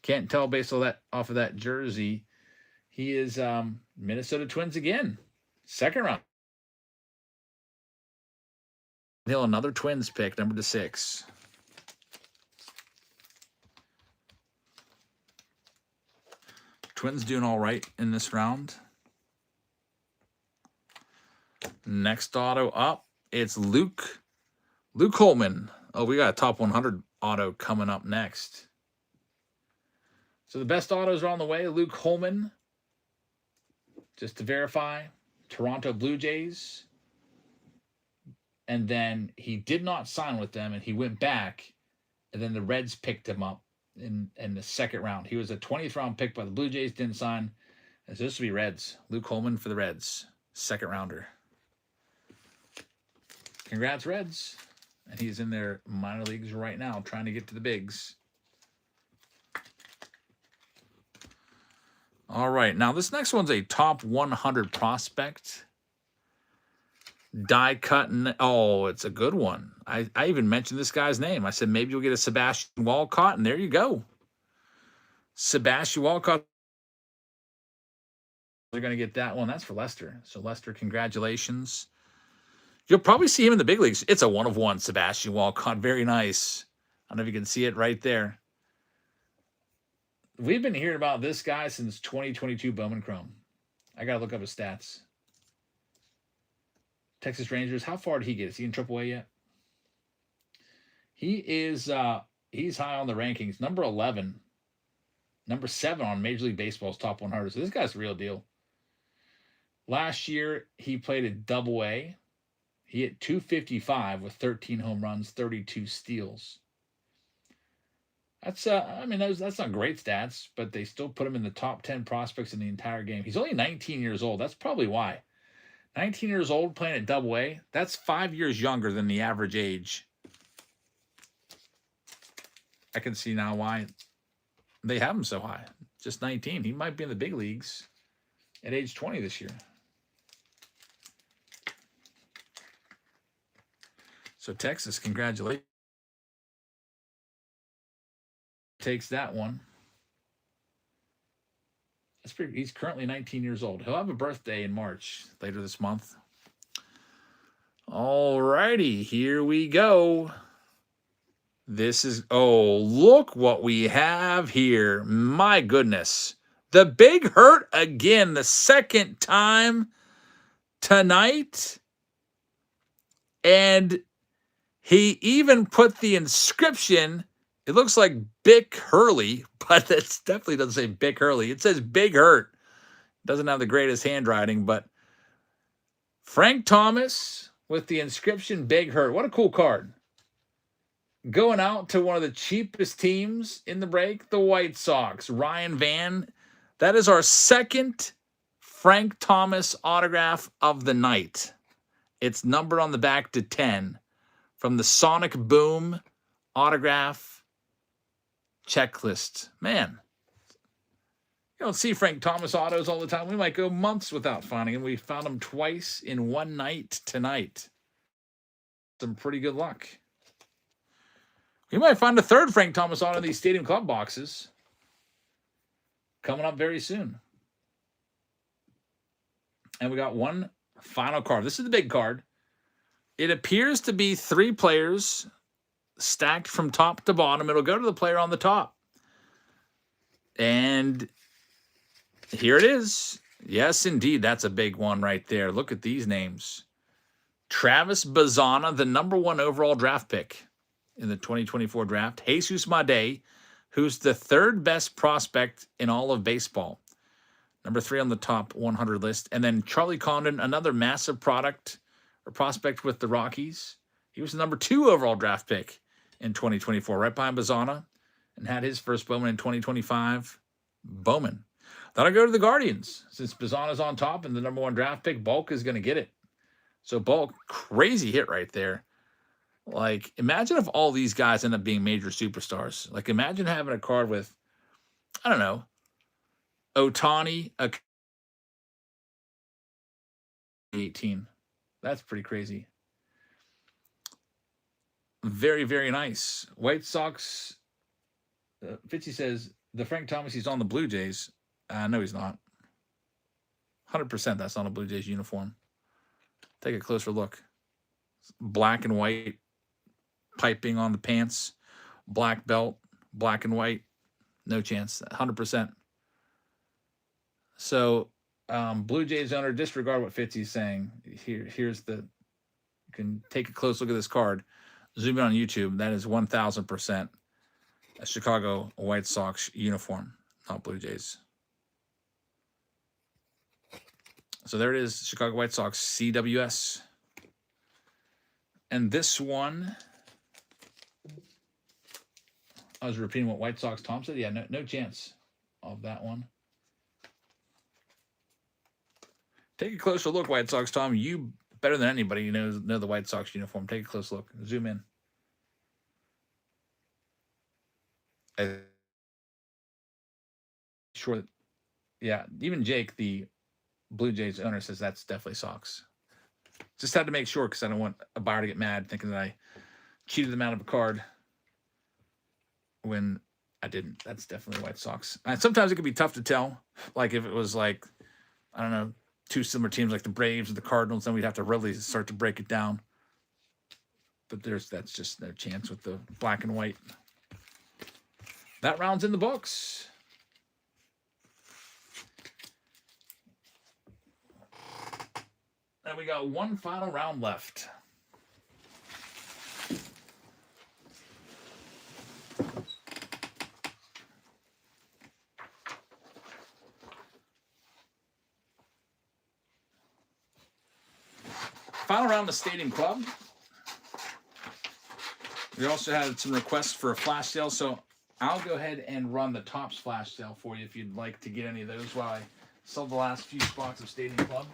A: Can't tell based on that off of that jersey. He is Minnesota Twins again. Second round. Hill, another Twins pick, number to 6. Twins doing all right in this round. Next auto up, it's Luke Holman. Oh, we got a top 100 auto coming up next. So the best autos are on the way. Luke Holman, just to verify, Toronto Blue Jays. And then he did not sign with them, and he went back, and then the Reds picked him up in the second round. He was a 20th round pick by the Blue Jays, didn't sign. And so this will be Reds. Luke Holman for the Reds, second rounder. Congrats, Reds. And he's in their minor leagues right now, trying to get to the bigs. All right, now this next one's a top 100 prospect. Die cut, oh, it's a good one. I even mentioned this guy's name. I said maybe you'll get a Sebastian Walcott, and there you go. Sebastian Walcott. They're going to get that one. That's for Lester. So Lester, congratulations. You'll probably see him in the big leagues. It's a 1-of-1 Sebastian Walcott. Very nice. I don't know if you can see it right there. We've been hearing about this guy since 2022 Bowman Chrome. I got to look up his stats. Texas Rangers, how far did he get? Is he in AAA yet? He is he's high on the rankings. Number 11. Number 7 on Major League Baseball's top 100. So this guy's the real deal. Last year, he played at Double-A. He hit .255 with 13 home runs, 32 steals. That's I mean, that's not great stats, but they still put him in the top 10 prospects in the entire game. He's only 19 years old. That's probably why. 19 years old playing at Double-A. That's 5 years younger than the average age. I can see now why they have him so high. Just 19. He might be in the big leagues at age 20 this year. So Texas, congratulations. Takes that one. He's currently 19 years old. He'll have a birthday in March, later this month. All righty, here we go. This is, oh, look what we have here. My goodness. The Big Hurt again, the second time tonight. And he even put the inscription. It looks like Bick Hurley, but it definitely doesn't say Bick Hurley. It says Big Hurt. Doesn't have the greatest handwriting, but Frank Thomas with the inscription Big Hurt. What a cool card. Going out to one of the cheapest teams in the break, the White Sox. Ryan Van. That is our second Frank Thomas autograph of the night. It's numbered on the back to 10 from the Sonic Boom autograph checklist. Man, you don't see Frank Thomas autos all the time. We might go months without finding him. We found him twice in one night tonight. Some pretty good luck. We might find a third Frank Thomas auto in these Stadium Club boxes coming up very soon. And we got one final card. This is the big card. It appears to be 3 players stacked from top to bottom. It'll go to the player on the top. And here it is. Yes, indeed. That's a big one right there. Look at these names. Travis Bazzana, the #1 overall draft pick. in the 2024 draft. Jesus Made, who's the third best prospect in all of baseball. Number 3 on the top 100 list. And then Charlie Condon, another massive prospect with the Rockies. He was the number 2 overall draft pick in 2024, right behind Bazana, and had his first Bowman in 2025. Bowman. Then I go to the Guardians. Since Bazana's on top and the number 1 draft pick, Bulk is going to get it. So Bulk, crazy hit right there. Like, imagine if all these guys end up being major superstars. Like, imagine having a card with, I don't know, Otani, 18. That's pretty crazy. Very, very nice. White Sox. Fitzy says the Frank Thomas, he's on the Blue Jays. No, he's not. 100% that's on a Blue Jays uniform. Take a closer look. Black and white piping on the pants. Black belt, black and white. No chance. 100%. So, Blue Jays owner, disregard what Fitzy's saying. Here's the. You can take a close look at this card. Zoom in on YouTube. That is 1,000% a Chicago White Sox uniform, not Blue Jays. So there it is, Chicago White Sox CWS. And this one, I was repeating what White Sox Tom said. Yeah, no chance of that one. Take a closer look, White Sox Tom. You better than anybody, you know the White Sox uniform. Take a close look. Zoom in. Sure. Yeah, even Jake, the Blue Jays owner, says that's definitely Sox. Just had to make sure because I don't want a buyer to get mad thinking that I cheated them out of a card when I didn't. That's definitely White Sox. And sometimes it can be tough to tell. Like if it was like, I don't know, 2 similar teams like the Braves or the Cardinals, then we'd have to really start to break it down. But that's just no chance with the black and white. That round's in the books. And we got one final round left. Final round of Stadium Club. We also had some requests for a flash sale, so I'll go ahead and run the Topps flash sale for you if you'd like to get any of those while I sell the last few spots of Stadium Club.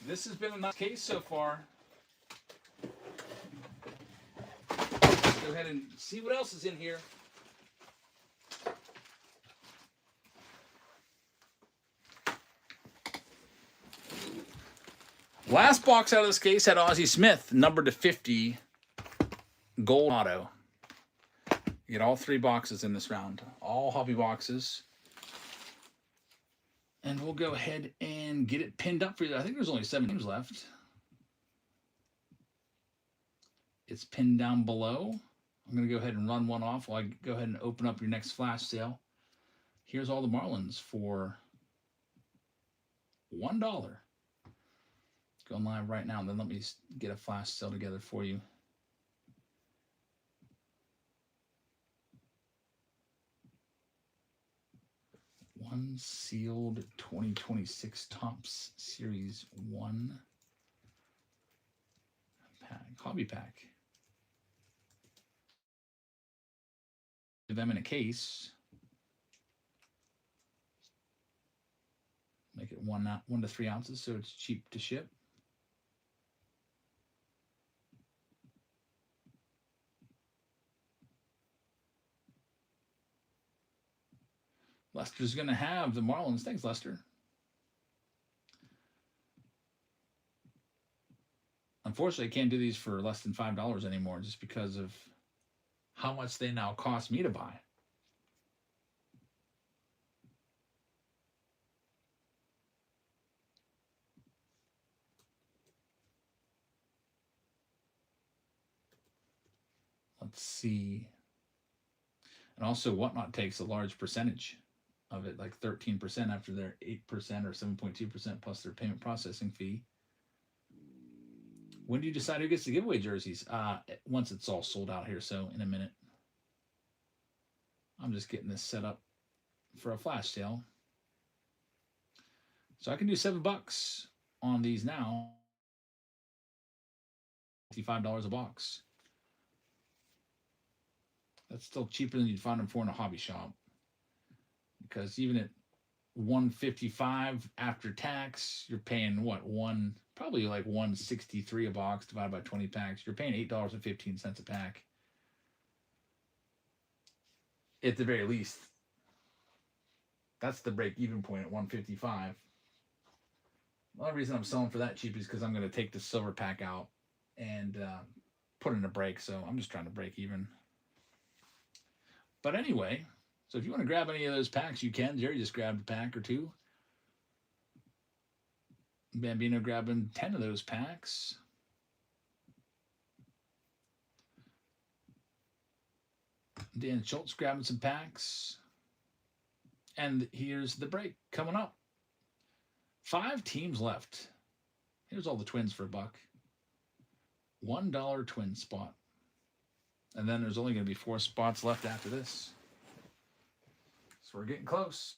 A: This has been a nice case so far. Let's go ahead and see what else is in here. Last box out of this case had Ozzie Smith, numbered to 50, gold auto. You get all 3 boxes in this round, all hobby boxes. And we'll go ahead and get it pinned up for you. I think there's only 7 names left. It's pinned down below. I'm going to go ahead and run one off while I go ahead and open up your next flash sale. Here's all the Marlins for $1. Going live right now, and then let me get a flash sale together for you. One sealed 2026 Topps Series 1 pack, hobby pack. Them in a case. Make it 1 to 3 ounces, so it's cheap to ship. Lester's going to have the Marlins. Thanks, Lester. Unfortunately, I can't do these for less than $5 anymore just because of how much they now cost me to buy. Let's see. And also, Whatnot takes a large percentage of it, like 13% after their 8% or 7.2% plus their payment processing fee. When do you decide who gets the giveaway jerseys? Once it's all sold out here, so in a minute. I'm just getting this set up for a flash sale. So I can do $7 on these now. $55 a box. That's still cheaper than you'd find them for in a hobby shop. Because even at $155 after tax, you're paying what? Probably like $163 a box divided by 20 packs. You're paying $8.15 a pack. At the very least. That's the break-even point at $155. The only reason I'm selling for that cheap is because I'm going to take the silver pack out and put in a break. So I'm just trying to break even. But anyway, so if you want to grab any of those packs, you can. Jerry just grabbed a pack or two. Bambino grabbing 10 of those packs. Dan Schultz grabbing some packs. And here's the break coming up. 5 teams left. Here's all the twins for $1. $1 twin spot. And then there's only going to be 4 spots left after this. So we're getting close.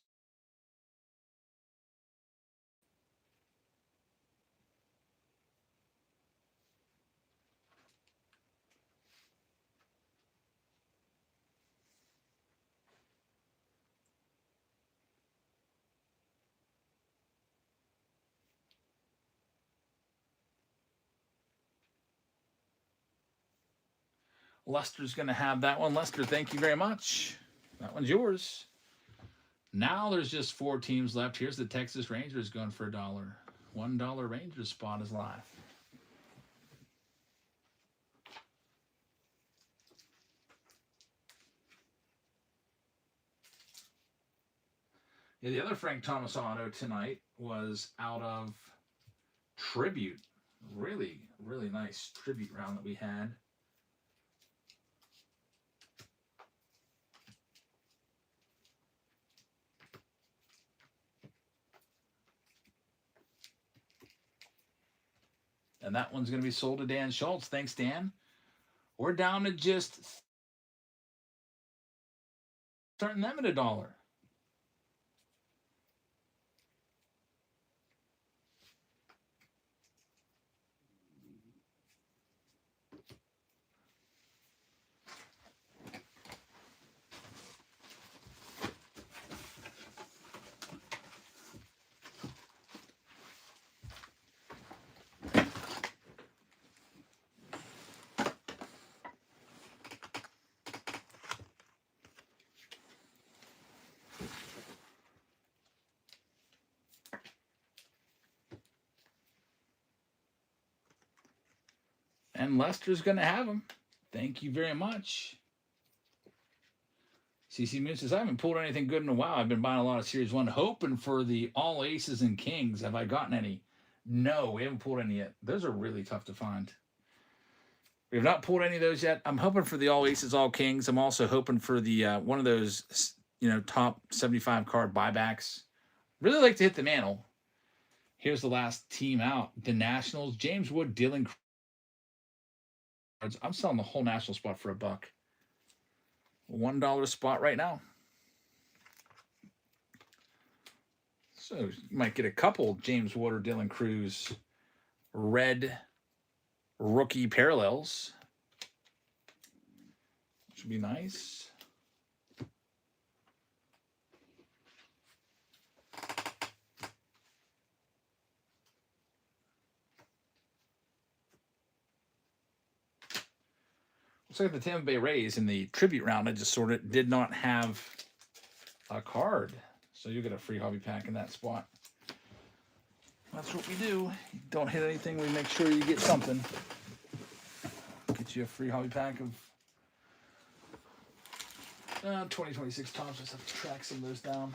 A: Lester's going to have that one. Lester, thank you very much. That one's yours. Now there's just 4 teams left. Here's the Texas Rangers going for $1. $1 Rangers spot is live. Yeah, the other Frank Thomas auto tonight was out of Tribute. Really, really nice Tribute round that we had. And that one's going to be sold to Dan Schultz. Thanks, Dan. We're down to just starting them at $1. And Lester's going to have them. Thank you very much. CC Moon says, I haven't pulled anything good in a while. I've been buying a lot of Series 1, hoping for the all aces and kings. Have I gotten any? No, we haven't pulled any yet. Those are really tough to find. We have not pulled any of those yet. I'm hoping for the all aces, all kings. I'm also hoping for the one of those, top 75 card buybacks. Really like to hit the mantle. Here's the last team out. The Nationals, James Wood, Dylan. I'm selling the whole national spot for $1. $1 spot right now. So you might get a couple James Wood or Dylan Cruz red rookie parallels. Which would be nice. Looks like the Tampa Bay Rays in the tribute round, I just sorted, did not have a card. So you'll get a free hobby pack in that spot. That's what we do. You don't hit anything, we make sure you get something. Get you a free hobby pack of 2026 Tops. Just have to track some of those down.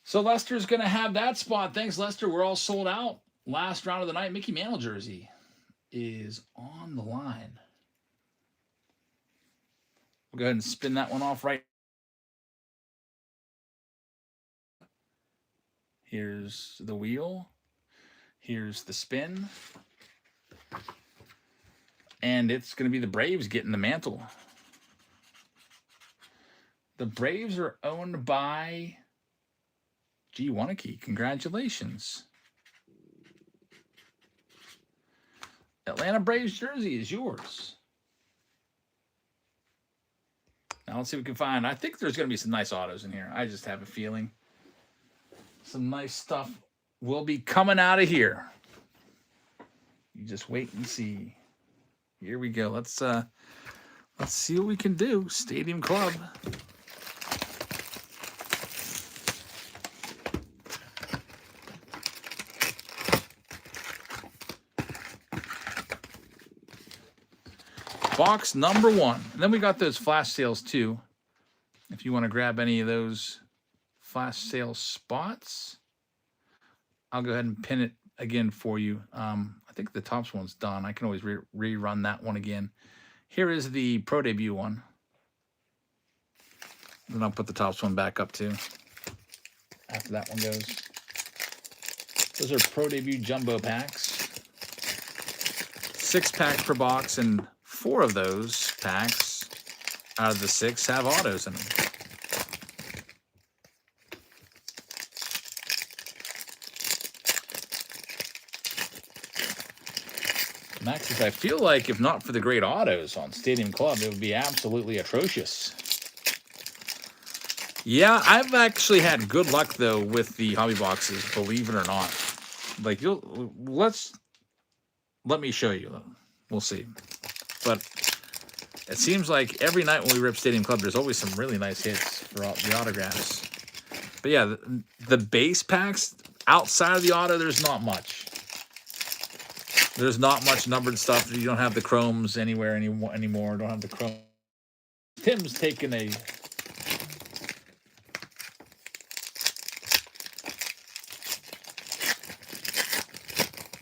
A: So Lester's going to have that spot. Thanks, Lester. We're all sold out. Last round of the night, Mickey Mantle jersey is on the line. We'll go ahead and spin that one off right. Here's the wheel. Here's the spin. And it's going to be the Braves getting the mantle. The Braves are owned by G. Wanakee. Congratulations. Atlanta Braves jersey is yours. Now let's see what we can find. I think there's going to be some nice autos in here. I just have a feeling some nice stuff will be coming out of here. You just wait and see. Here we go. Let's see what we can do. Stadium Club. Box number 1. And then we got those flash sales too. If you want to grab any of those flash sale spots, I'll go ahead and pin it again for you. I think the Topps one's done. I can always rerun that one again. Here is the Pro Debut one. Then I'll put the Topps one back up too after that one goes. Those are Pro Debut Jumbo packs. 6 packs per box, and 4 of those packs out of the 6 have autos in them. Maxes, I feel like if not for the great autos on Stadium Club, it would be absolutely atrocious. Yeah, I've actually had good luck though with the hobby boxes, believe it or not. Like let me show you. We'll see. But it seems like every night when we rip Stadium Club, there's always some really nice hits for the autographs. But yeah, the base packs outside of the auto, there's not much. There's not much numbered stuff. You don't have the chromes anywhere anymore. Don't have the chrome. Tim's taking a...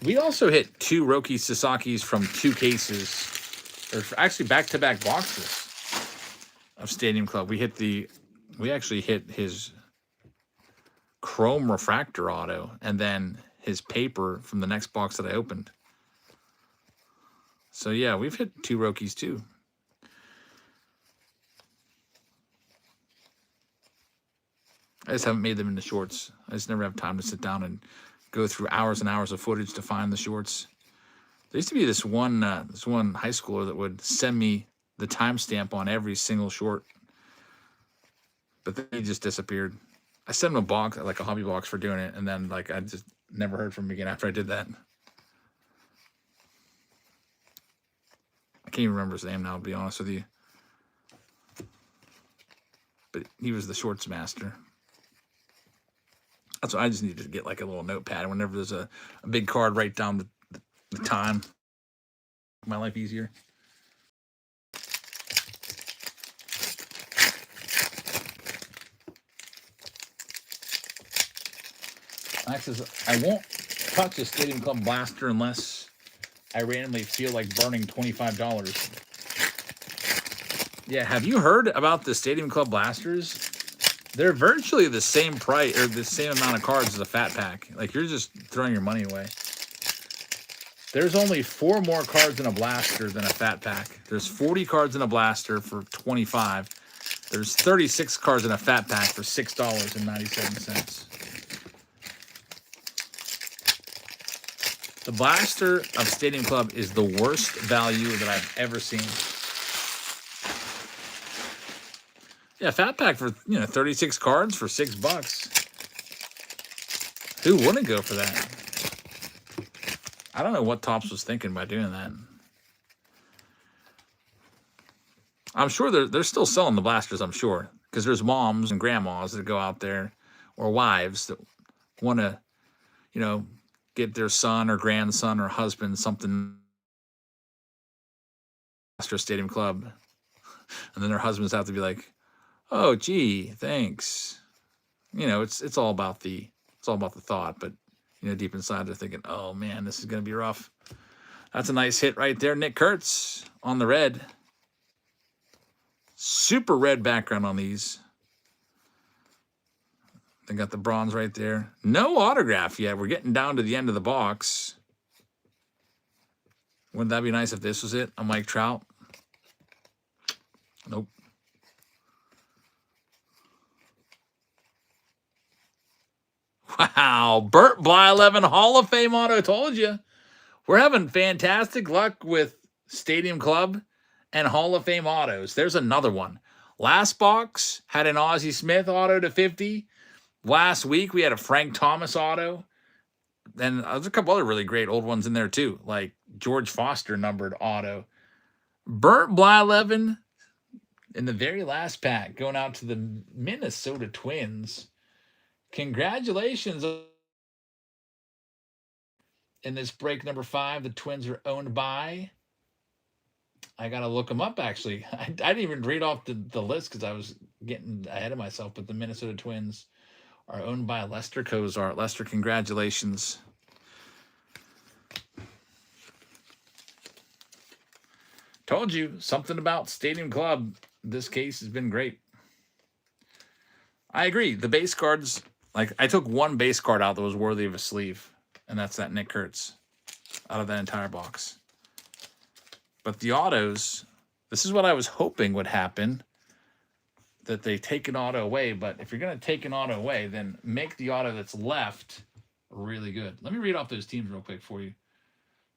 A: We also hit 2 Roki Sasaki's from 2 cases. Or actually back-to-back boxes of Stadium Club. We actually hit his chrome refractor auto and then his paper from the next box that I opened. So yeah, we've hit 2 Rokis too. I just haven't made them into shorts. I just never have time to sit down and go through hours and hours of footage to find the shorts. There used to be this one high schooler that would send me the timestamp on every single short, but then he just disappeared. I sent him a box, like a hobby box, for doing it, and then like I just never heard from him again after I did that. I can't even remember his name now, to be honest with you. But he was the shorts master. That's what I just need to get, like a little notepad. Whenever there's a big card, write down the time. Make my life easier. Max says, I won't touch a Stadium Club blaster unless I randomly feel like burning $25. Yeah, have you heard about the Stadium Club blasters? They're virtually the same price or the same amount of cards as a fat pack. Like, you're just throwing your money away. There's only 4 more cards in a blaster than a fat pack. There's 40 cards in a blaster for $25. There's 36 cards in a fat pack for $6.97. The blaster of Stadium Club is the worst value that I've ever seen. Yeah, fat pack for 36 cards for $6. Who wouldn't go for that? I don't know what Topps was thinking by doing that. I'm sure they're still selling the blasters, I'm sure. Because there's moms and grandmas that go out there, or wives that want to, get their son or grandson or husband something Blaster Stadium Club. And then their husbands have to be like, oh, gee, thanks. It's all about the thought, but deep inside they're thinking, oh man, this is gonna be rough. That's a nice hit right there. Nick Kurtz on the red. Super red background on these. They got the bronze right there. No autograph yet. We're getting down to the end of the box. Wouldn't that be nice if this was it? A Mike Trout? Nope. Wow. Burt Blyleven Hall of Fame auto. Told you. We're having fantastic luck with Stadium Club and Hall of Fame autos. There's another one. Last box had an Ozzie Smith auto to 50. Last week we had a Frank Thomas auto. And there's a couple other really great old ones in there too, like George Foster numbered auto. Burt Blyleven in the very last pack going out to the Minnesota Twins. Congratulations. In this break number 5, the Twins are owned by, I got to look them up actually. I didn't even read off the list because I was getting ahead of myself, but the Minnesota Twins are owned by Lester Cozart. Lester, congratulations. Told you, something about Stadium Club. This case has been great. I agree. The base cards, like I took one base card out that was worthy of a sleeve, and that's that Nick Kurtz out of that entire box. But the autos, this is what I was hoping would happen, that they take an auto away. But if you're going to take an auto away, then make the auto that's left really good. Let me read off those teams real quick for you.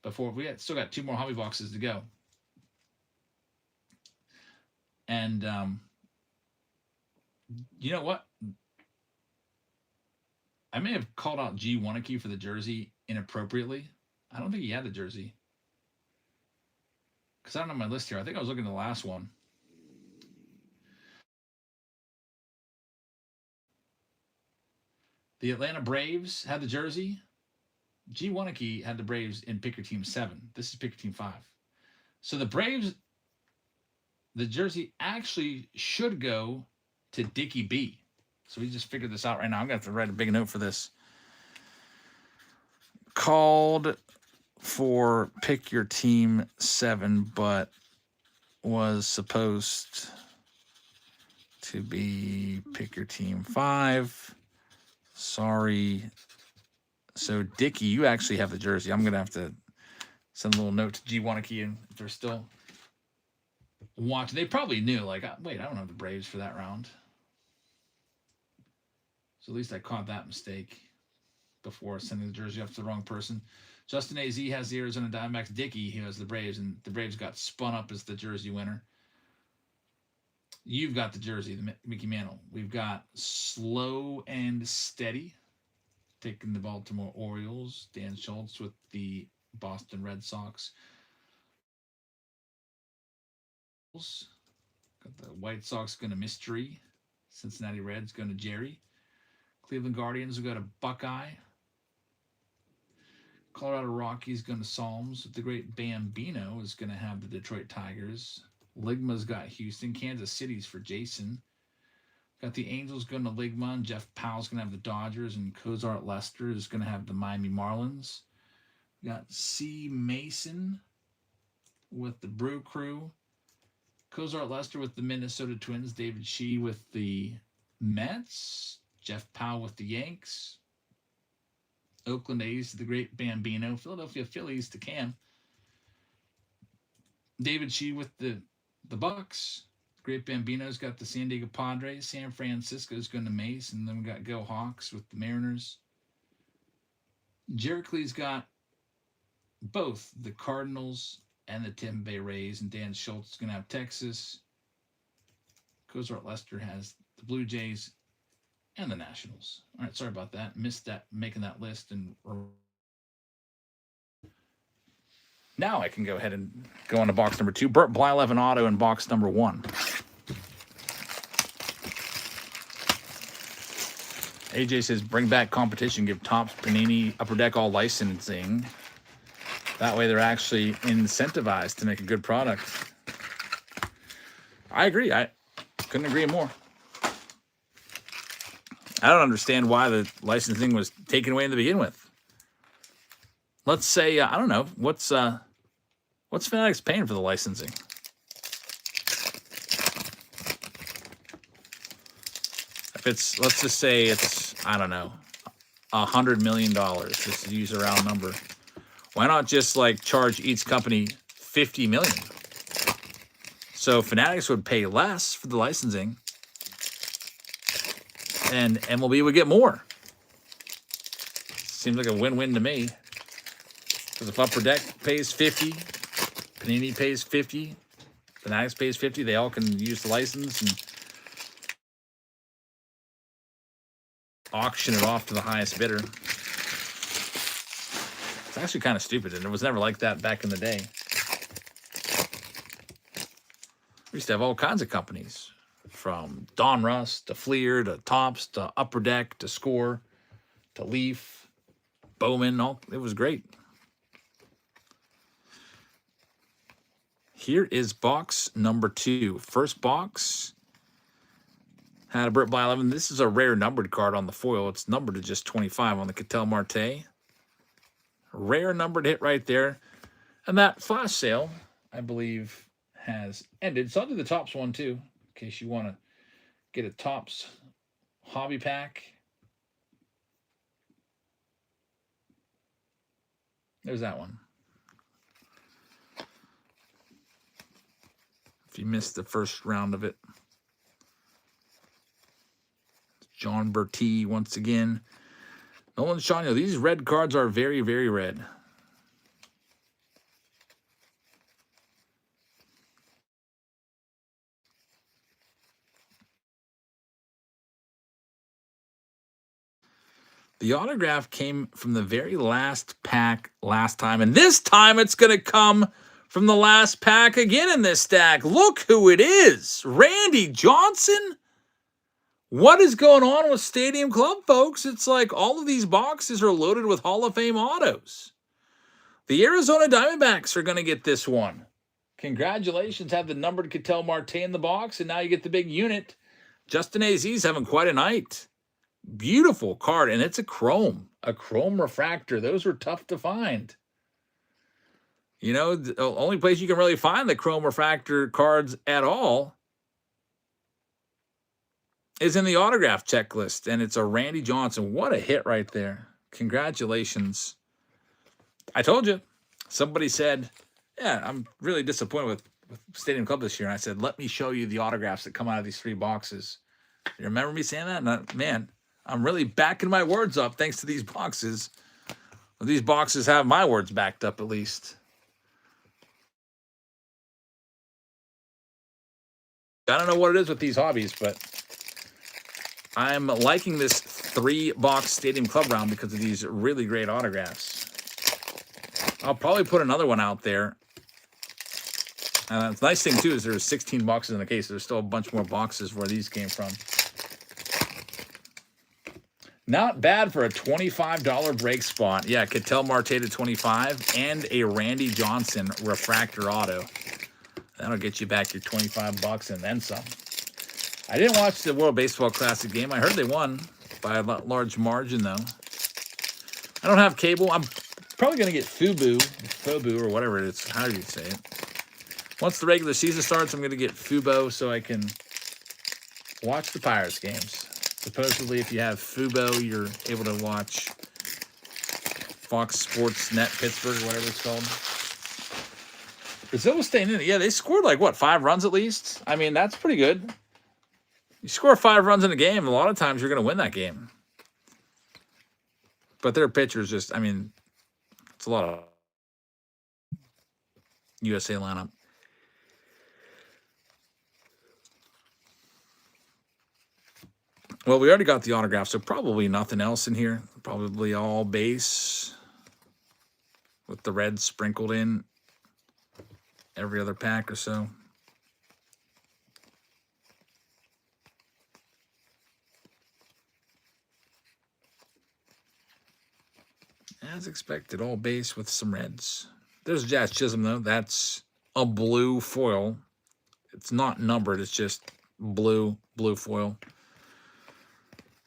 A: Before we still got 2 more hobby boxes to go. And you know what? I may have called out G. Waneke for the jersey inappropriately. I don't think he had the jersey. Because I don't have my list here. I think I was looking at the last one. The Atlanta Braves had the jersey. G. Waneke had the Braves in Picker Team 7. This is Picker Team 5. So the Braves, the jersey actually should go to Dickie B. So we just figured this out right now. I'm going to have to write a big note for this. Called for Pick Your Team 7, but was supposed to be Pick Your Team 5. Sorry. So, Dickie, you actually have the jersey. I'm going to have to send a little note to G. Waneke and if they're still watching. They probably knew, like, wait, I don't have the Braves for that round. So at least I caught that mistake before sending the jersey off to the wrong person. Justin AZ has the Arizona Diamondbacks. Dickie, he has the Braves, and the Braves got spun up as the jersey winner. You've got the jersey, the Mickey Mantle. We've got Slow and Steady taking the Baltimore Orioles. Dan Schultz with the Boston Red Sox. Got the White Sox going to Mystery. Cincinnati Reds going to Jerry. Cleveland Guardians will go to Buckeye. Colorado Rockies going to Psalms. The great Bambino is going to have the Detroit Tigers. Ligma's got Houston. Kansas City's for Jason. Got the Angels going to Ligma. And Jeff Powell's going to have the Dodgers. And Cozart Lester is going to have the Miami Marlins. We got C. Mason with the Brew Crew. Cozart Lester with the Minnesota Twins. David Shee with the Mets. Jeff Powell with the Yanks. Oakland A's, the great Bambino. Philadelphia Phillies to Cam. David Shee with the Bucks. Great Bambino's got the San Diego Padres. San Francisco's going to Mace. And then we got Go Hawks with the Mariners. Jericles got both the Cardinals and the Tampa Bay Rays. And Dan Schultz is going to have Texas. Cozart Lester has the Blue Jays and the Nationals. All right, sorry about that. Missed that, making that list. And now I can go ahead and go on to box number 2. Burt Blyleven auto in box number 1. AJ says, bring back competition. Give Topps, Panini, Upper Deck all licensing. That way they're actually incentivized to make a good product. I agree. I couldn't agree more. I don't understand why the licensing was taken away to begin with. Let's say, I don't know, what's Fanatics paying for the licensing? If it's, let's just say it's I don't know, $100 million, just to use a round number. Why not just like charge each company $50 million? So Fanatics would pay less for the licensing, and MLB would get more. Seems like a win-win to me. Because if Upper Deck pays 50, Panini pays 50, Fanatics pays 50, they all can use the license and auction it off to the highest bidder. It's actually kind of stupid, and it was never like that back in the day. We used to have all kinds of companies, from Donruss to Fleer to Topps to Upper Deck to Score to Leaf, Bowman. It was great. Here is box number 2. First box had a Brit by 11. This is a rare numbered card on the foil. It's numbered to just 25 on the Ketel Marte. Rare numbered hit right there. And that flash sale, I believe, has ended. So I'll do the Topps one too, in case you want to get a Topps hobby pack. There's that one. If you missed the first round of it. John Bertie once again. Nolan Shawno. These red cards are very, very red. The autograph came from the very last pack last time. And this time it's going to come from the last pack again in this stack. Look who it is. Randy Johnson. What is going on with Stadium Club, folks? It's like all of these boxes are loaded with Hall of Fame autos. The Arizona Diamondbacks are going to get this one. Congratulations. Have the numbered Ketel Marte in the box, and now you get the big unit. Justin AZ's having quite a night. Beautiful card, and it's a chrome refractor. Those are tough to find. You know, the only place you can really find the chrome refractor cards at all is in the autograph checklist, and it's a Randy Johnson. What a hit right there. Congratulations. I told you. Somebody said, yeah, I'm really disappointed with Stadium Club this year. And I said, let me show you the autographs that come out of these 3 boxes. You remember me saying that? Man, I'm really backing my words up thanks to these boxes. Well, these boxes have my words backed up at least. I don't know what it is with these hobbies, but I'm liking this 3-box Stadium Club round because of these really great autographs. I'll probably put another one out there. The nice thing, too, is there's 16 boxes in the case. There's still a bunch more boxes where these came from. Not bad for a $25 break spot. Yeah, Ketel Marte to 25 and a Randy Johnson refractor auto. That'll get you back your $25 and then some. I didn't watch the World Baseball Classic game. I heard they won by a large margin, though. I don't have cable. I'm probably going to get Fubo or whatever it is. How do you say it? Once the regular season starts, I'm going to get Fubo so I can watch the Pirates games. Supposedly, if you have Fubo, you're able to watch Fox Sports Net Pittsburgh or whatever it's called. Brazil was staying in it. Yeah, they scored like, what, 5 runs at least? I mean, that's pretty good. You score 5 runs in a game, a lot of times you're going to win that game. But their pitchers just, I mean, it's a lot of USA lineup. Well, we already got the autograph, so probably nothing else in here. Probably all base with the red sprinkled in every other pack or so. As expected, all base with some reds. There's Jazz Chisholm, though. That's a blue foil. It's not numbered. It's just blue foil.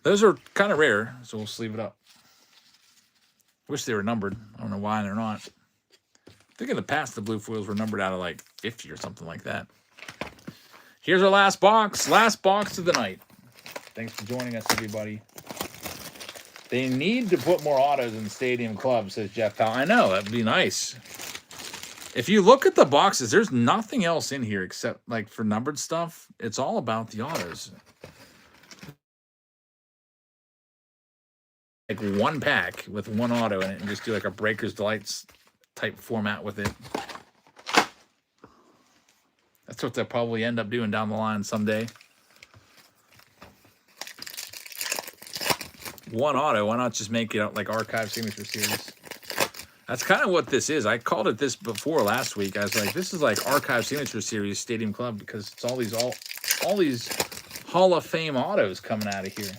A: Those are kind of rare, so we'll sleeve it up. Wish they were numbered. I don't know why they're not. I think in the past, the blue foils were numbered out of like 50 or something like that. Here's our last box. Last box of the night. Thanks for joining us, everybody. They need to put more autos in Stadium Club, says Jeff Powell. I know, that'd be nice. If you look at the boxes, there's nothing else in here except like for numbered stuff. It's all about the autos. Like one pack with one auto in it and just do like a Breaker's Delights type format with it. That's what they'll probably end up doing down the line someday. One auto, why not just make it like Archive Signature Series? That's kind of what this is. I called it this before last week. I was like, this is like Archive Signature Series Stadium Club because it's all these Hall of Fame autos coming out of here.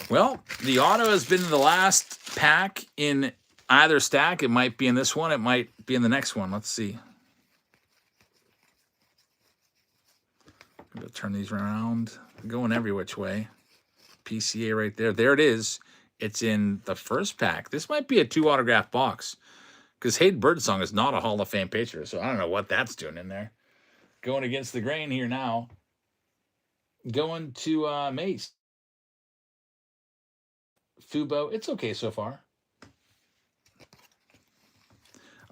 A: Well, the auto has been the last pack in either stack. It might be in this one. It might be in the next one. Let's see. I'm going to turn these around. Going every which way. PCA right there. There it is. It's in the first pack. This might be a 2 autograph box because Hayden Birdsong is not a Hall of Fame pitcher, so I don't know what that's doing in there. Going against the grain here now. Going to Mace. Fubo. It's okay so far.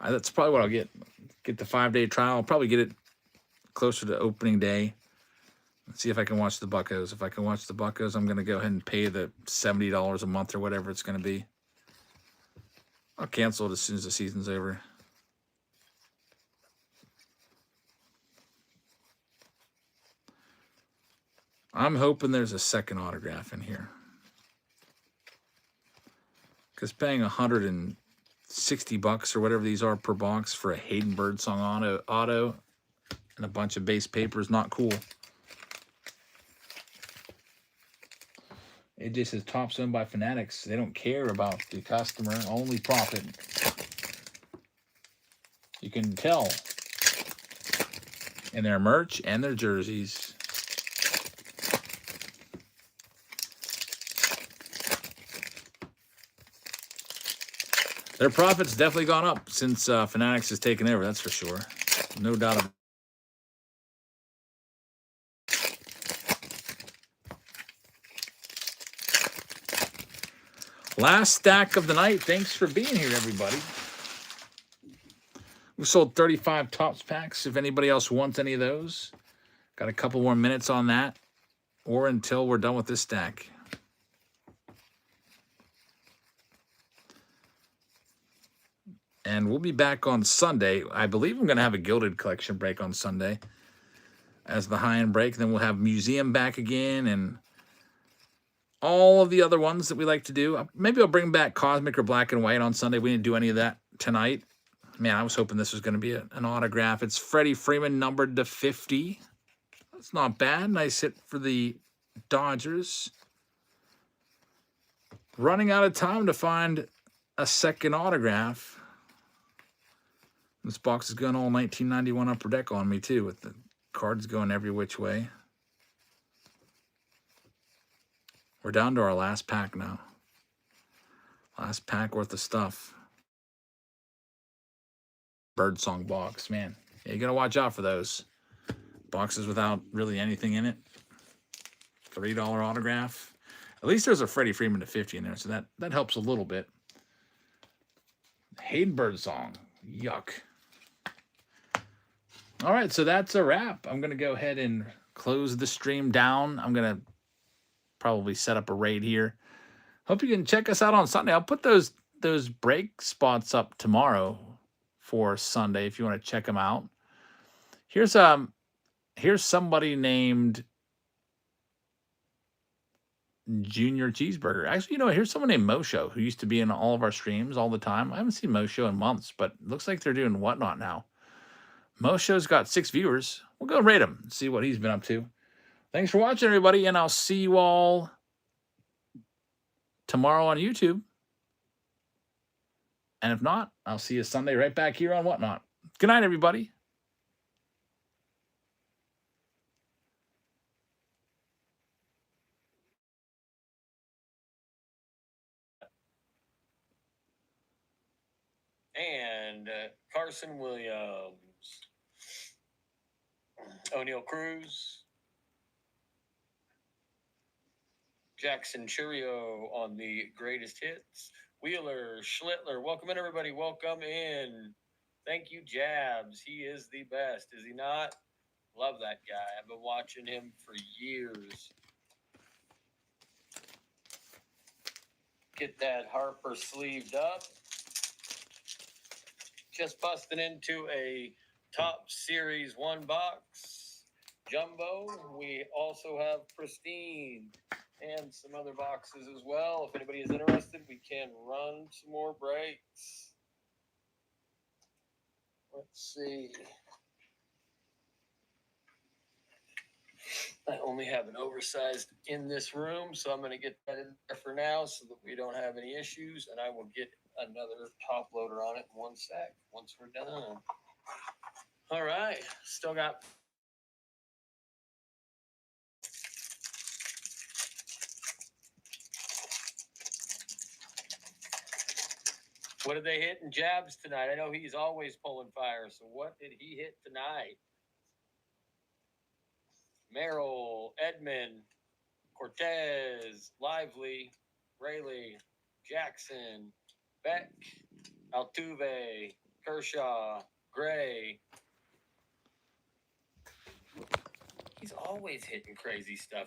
A: That's probably what I'll get. Get the 5-day trial. I'll probably get it closer to opening day. Let's see if I can watch the Buccos. If I can watch the Buccos, I'm going to go ahead and pay the $70 a month or whatever it's going to be. I'll cancel it as soon as the season's over. I'm hoping there's a second autograph in here. Because paying $160 or whatever these are per box for a Hayden Birdsong auto and a bunch of base paper is not cool. It just says Topps owned by Fanatics. They don't care about the customer, only profit. You can tell in their merch and their jerseys. Their profit's definitely gone up since Fanatics has taken over, that's for sure. No doubt about it. Last stack of the night. Thanks for being here, everybody. We sold 35 Topps packs. If anybody else wants any of those, got a couple more minutes on that, or until we're done with this stack. And we'll be back on Sunday. I believe I'm going to have a Gilded Collection break on Sunday as the high-end break. Then we'll have Museum back again and all of the other ones that we like to do. Maybe I'll bring back Cosmic or Black and White on Sunday. We didn't do any of that tonight. Man, I was hoping this was going to be an autograph. It's Freddie Freeman, numbered to 50. That's not bad. Nice hit for the Dodgers. Running out of time to find a second autograph. This box is going all 1991 Upper Deck on me, too, with the cards going every which way. We're down to our last pack now. Last pack worth of stuff. Birdsong box, man. Yeah, you got to watch out for those. Boxes without really anything in it. $3 autograph. At least there's a Freddie Freeman to 50 in there, so that helps a little bit. Hayden Birdsong. Yuck. All right, so that's a wrap. I'm going to go ahead and close the stream down. I'm going to probably set up a raid here. Hope you can check us out on Sunday. I'll put those break spots up tomorrow for Sunday if you want to check them out. Here's somebody named Junior Cheeseburger. Actually, here's someone named Mosho who used to be in all of our streams all the time. I haven't seen Mosho in months, but it looks like they're doing Whatnot now. Mosho's got 6 viewers. We'll go rate him and see what he's been up to. Thanks for watching, everybody, and I'll see you all tomorrow on YouTube. And if not, I'll see you Sunday right back here on Whatnot. Good night, everybody.
B: And Carson Williams. O'Neal Cruz. Jackson Churio on the greatest hits. Wheeler, Schlittler. Welcome in, everybody. Welcome in. Thank you, Jabs. He is the best, is he not? Love that guy. I've been watching him for years. Get that Harper sleeved up. Just busting into a top series 1 box jumbo. We also have Pristine and some other boxes as well. If anybody is interested, we can run some more breaks. Let's see. I only have an oversized in this room, so I'm going to get that in there for now so that we don't have any issues, and I will get another top loader on it in one sec once we're done. All right, still got what did they hit in Jabs tonight? I know he's always pulling fire, so what did he hit tonight? Merrill, Edmond, Cortez, Lively, Rayleigh, Jackson, Beck, Altuve, Kershaw, Gray. He's always hitting crazy stuff.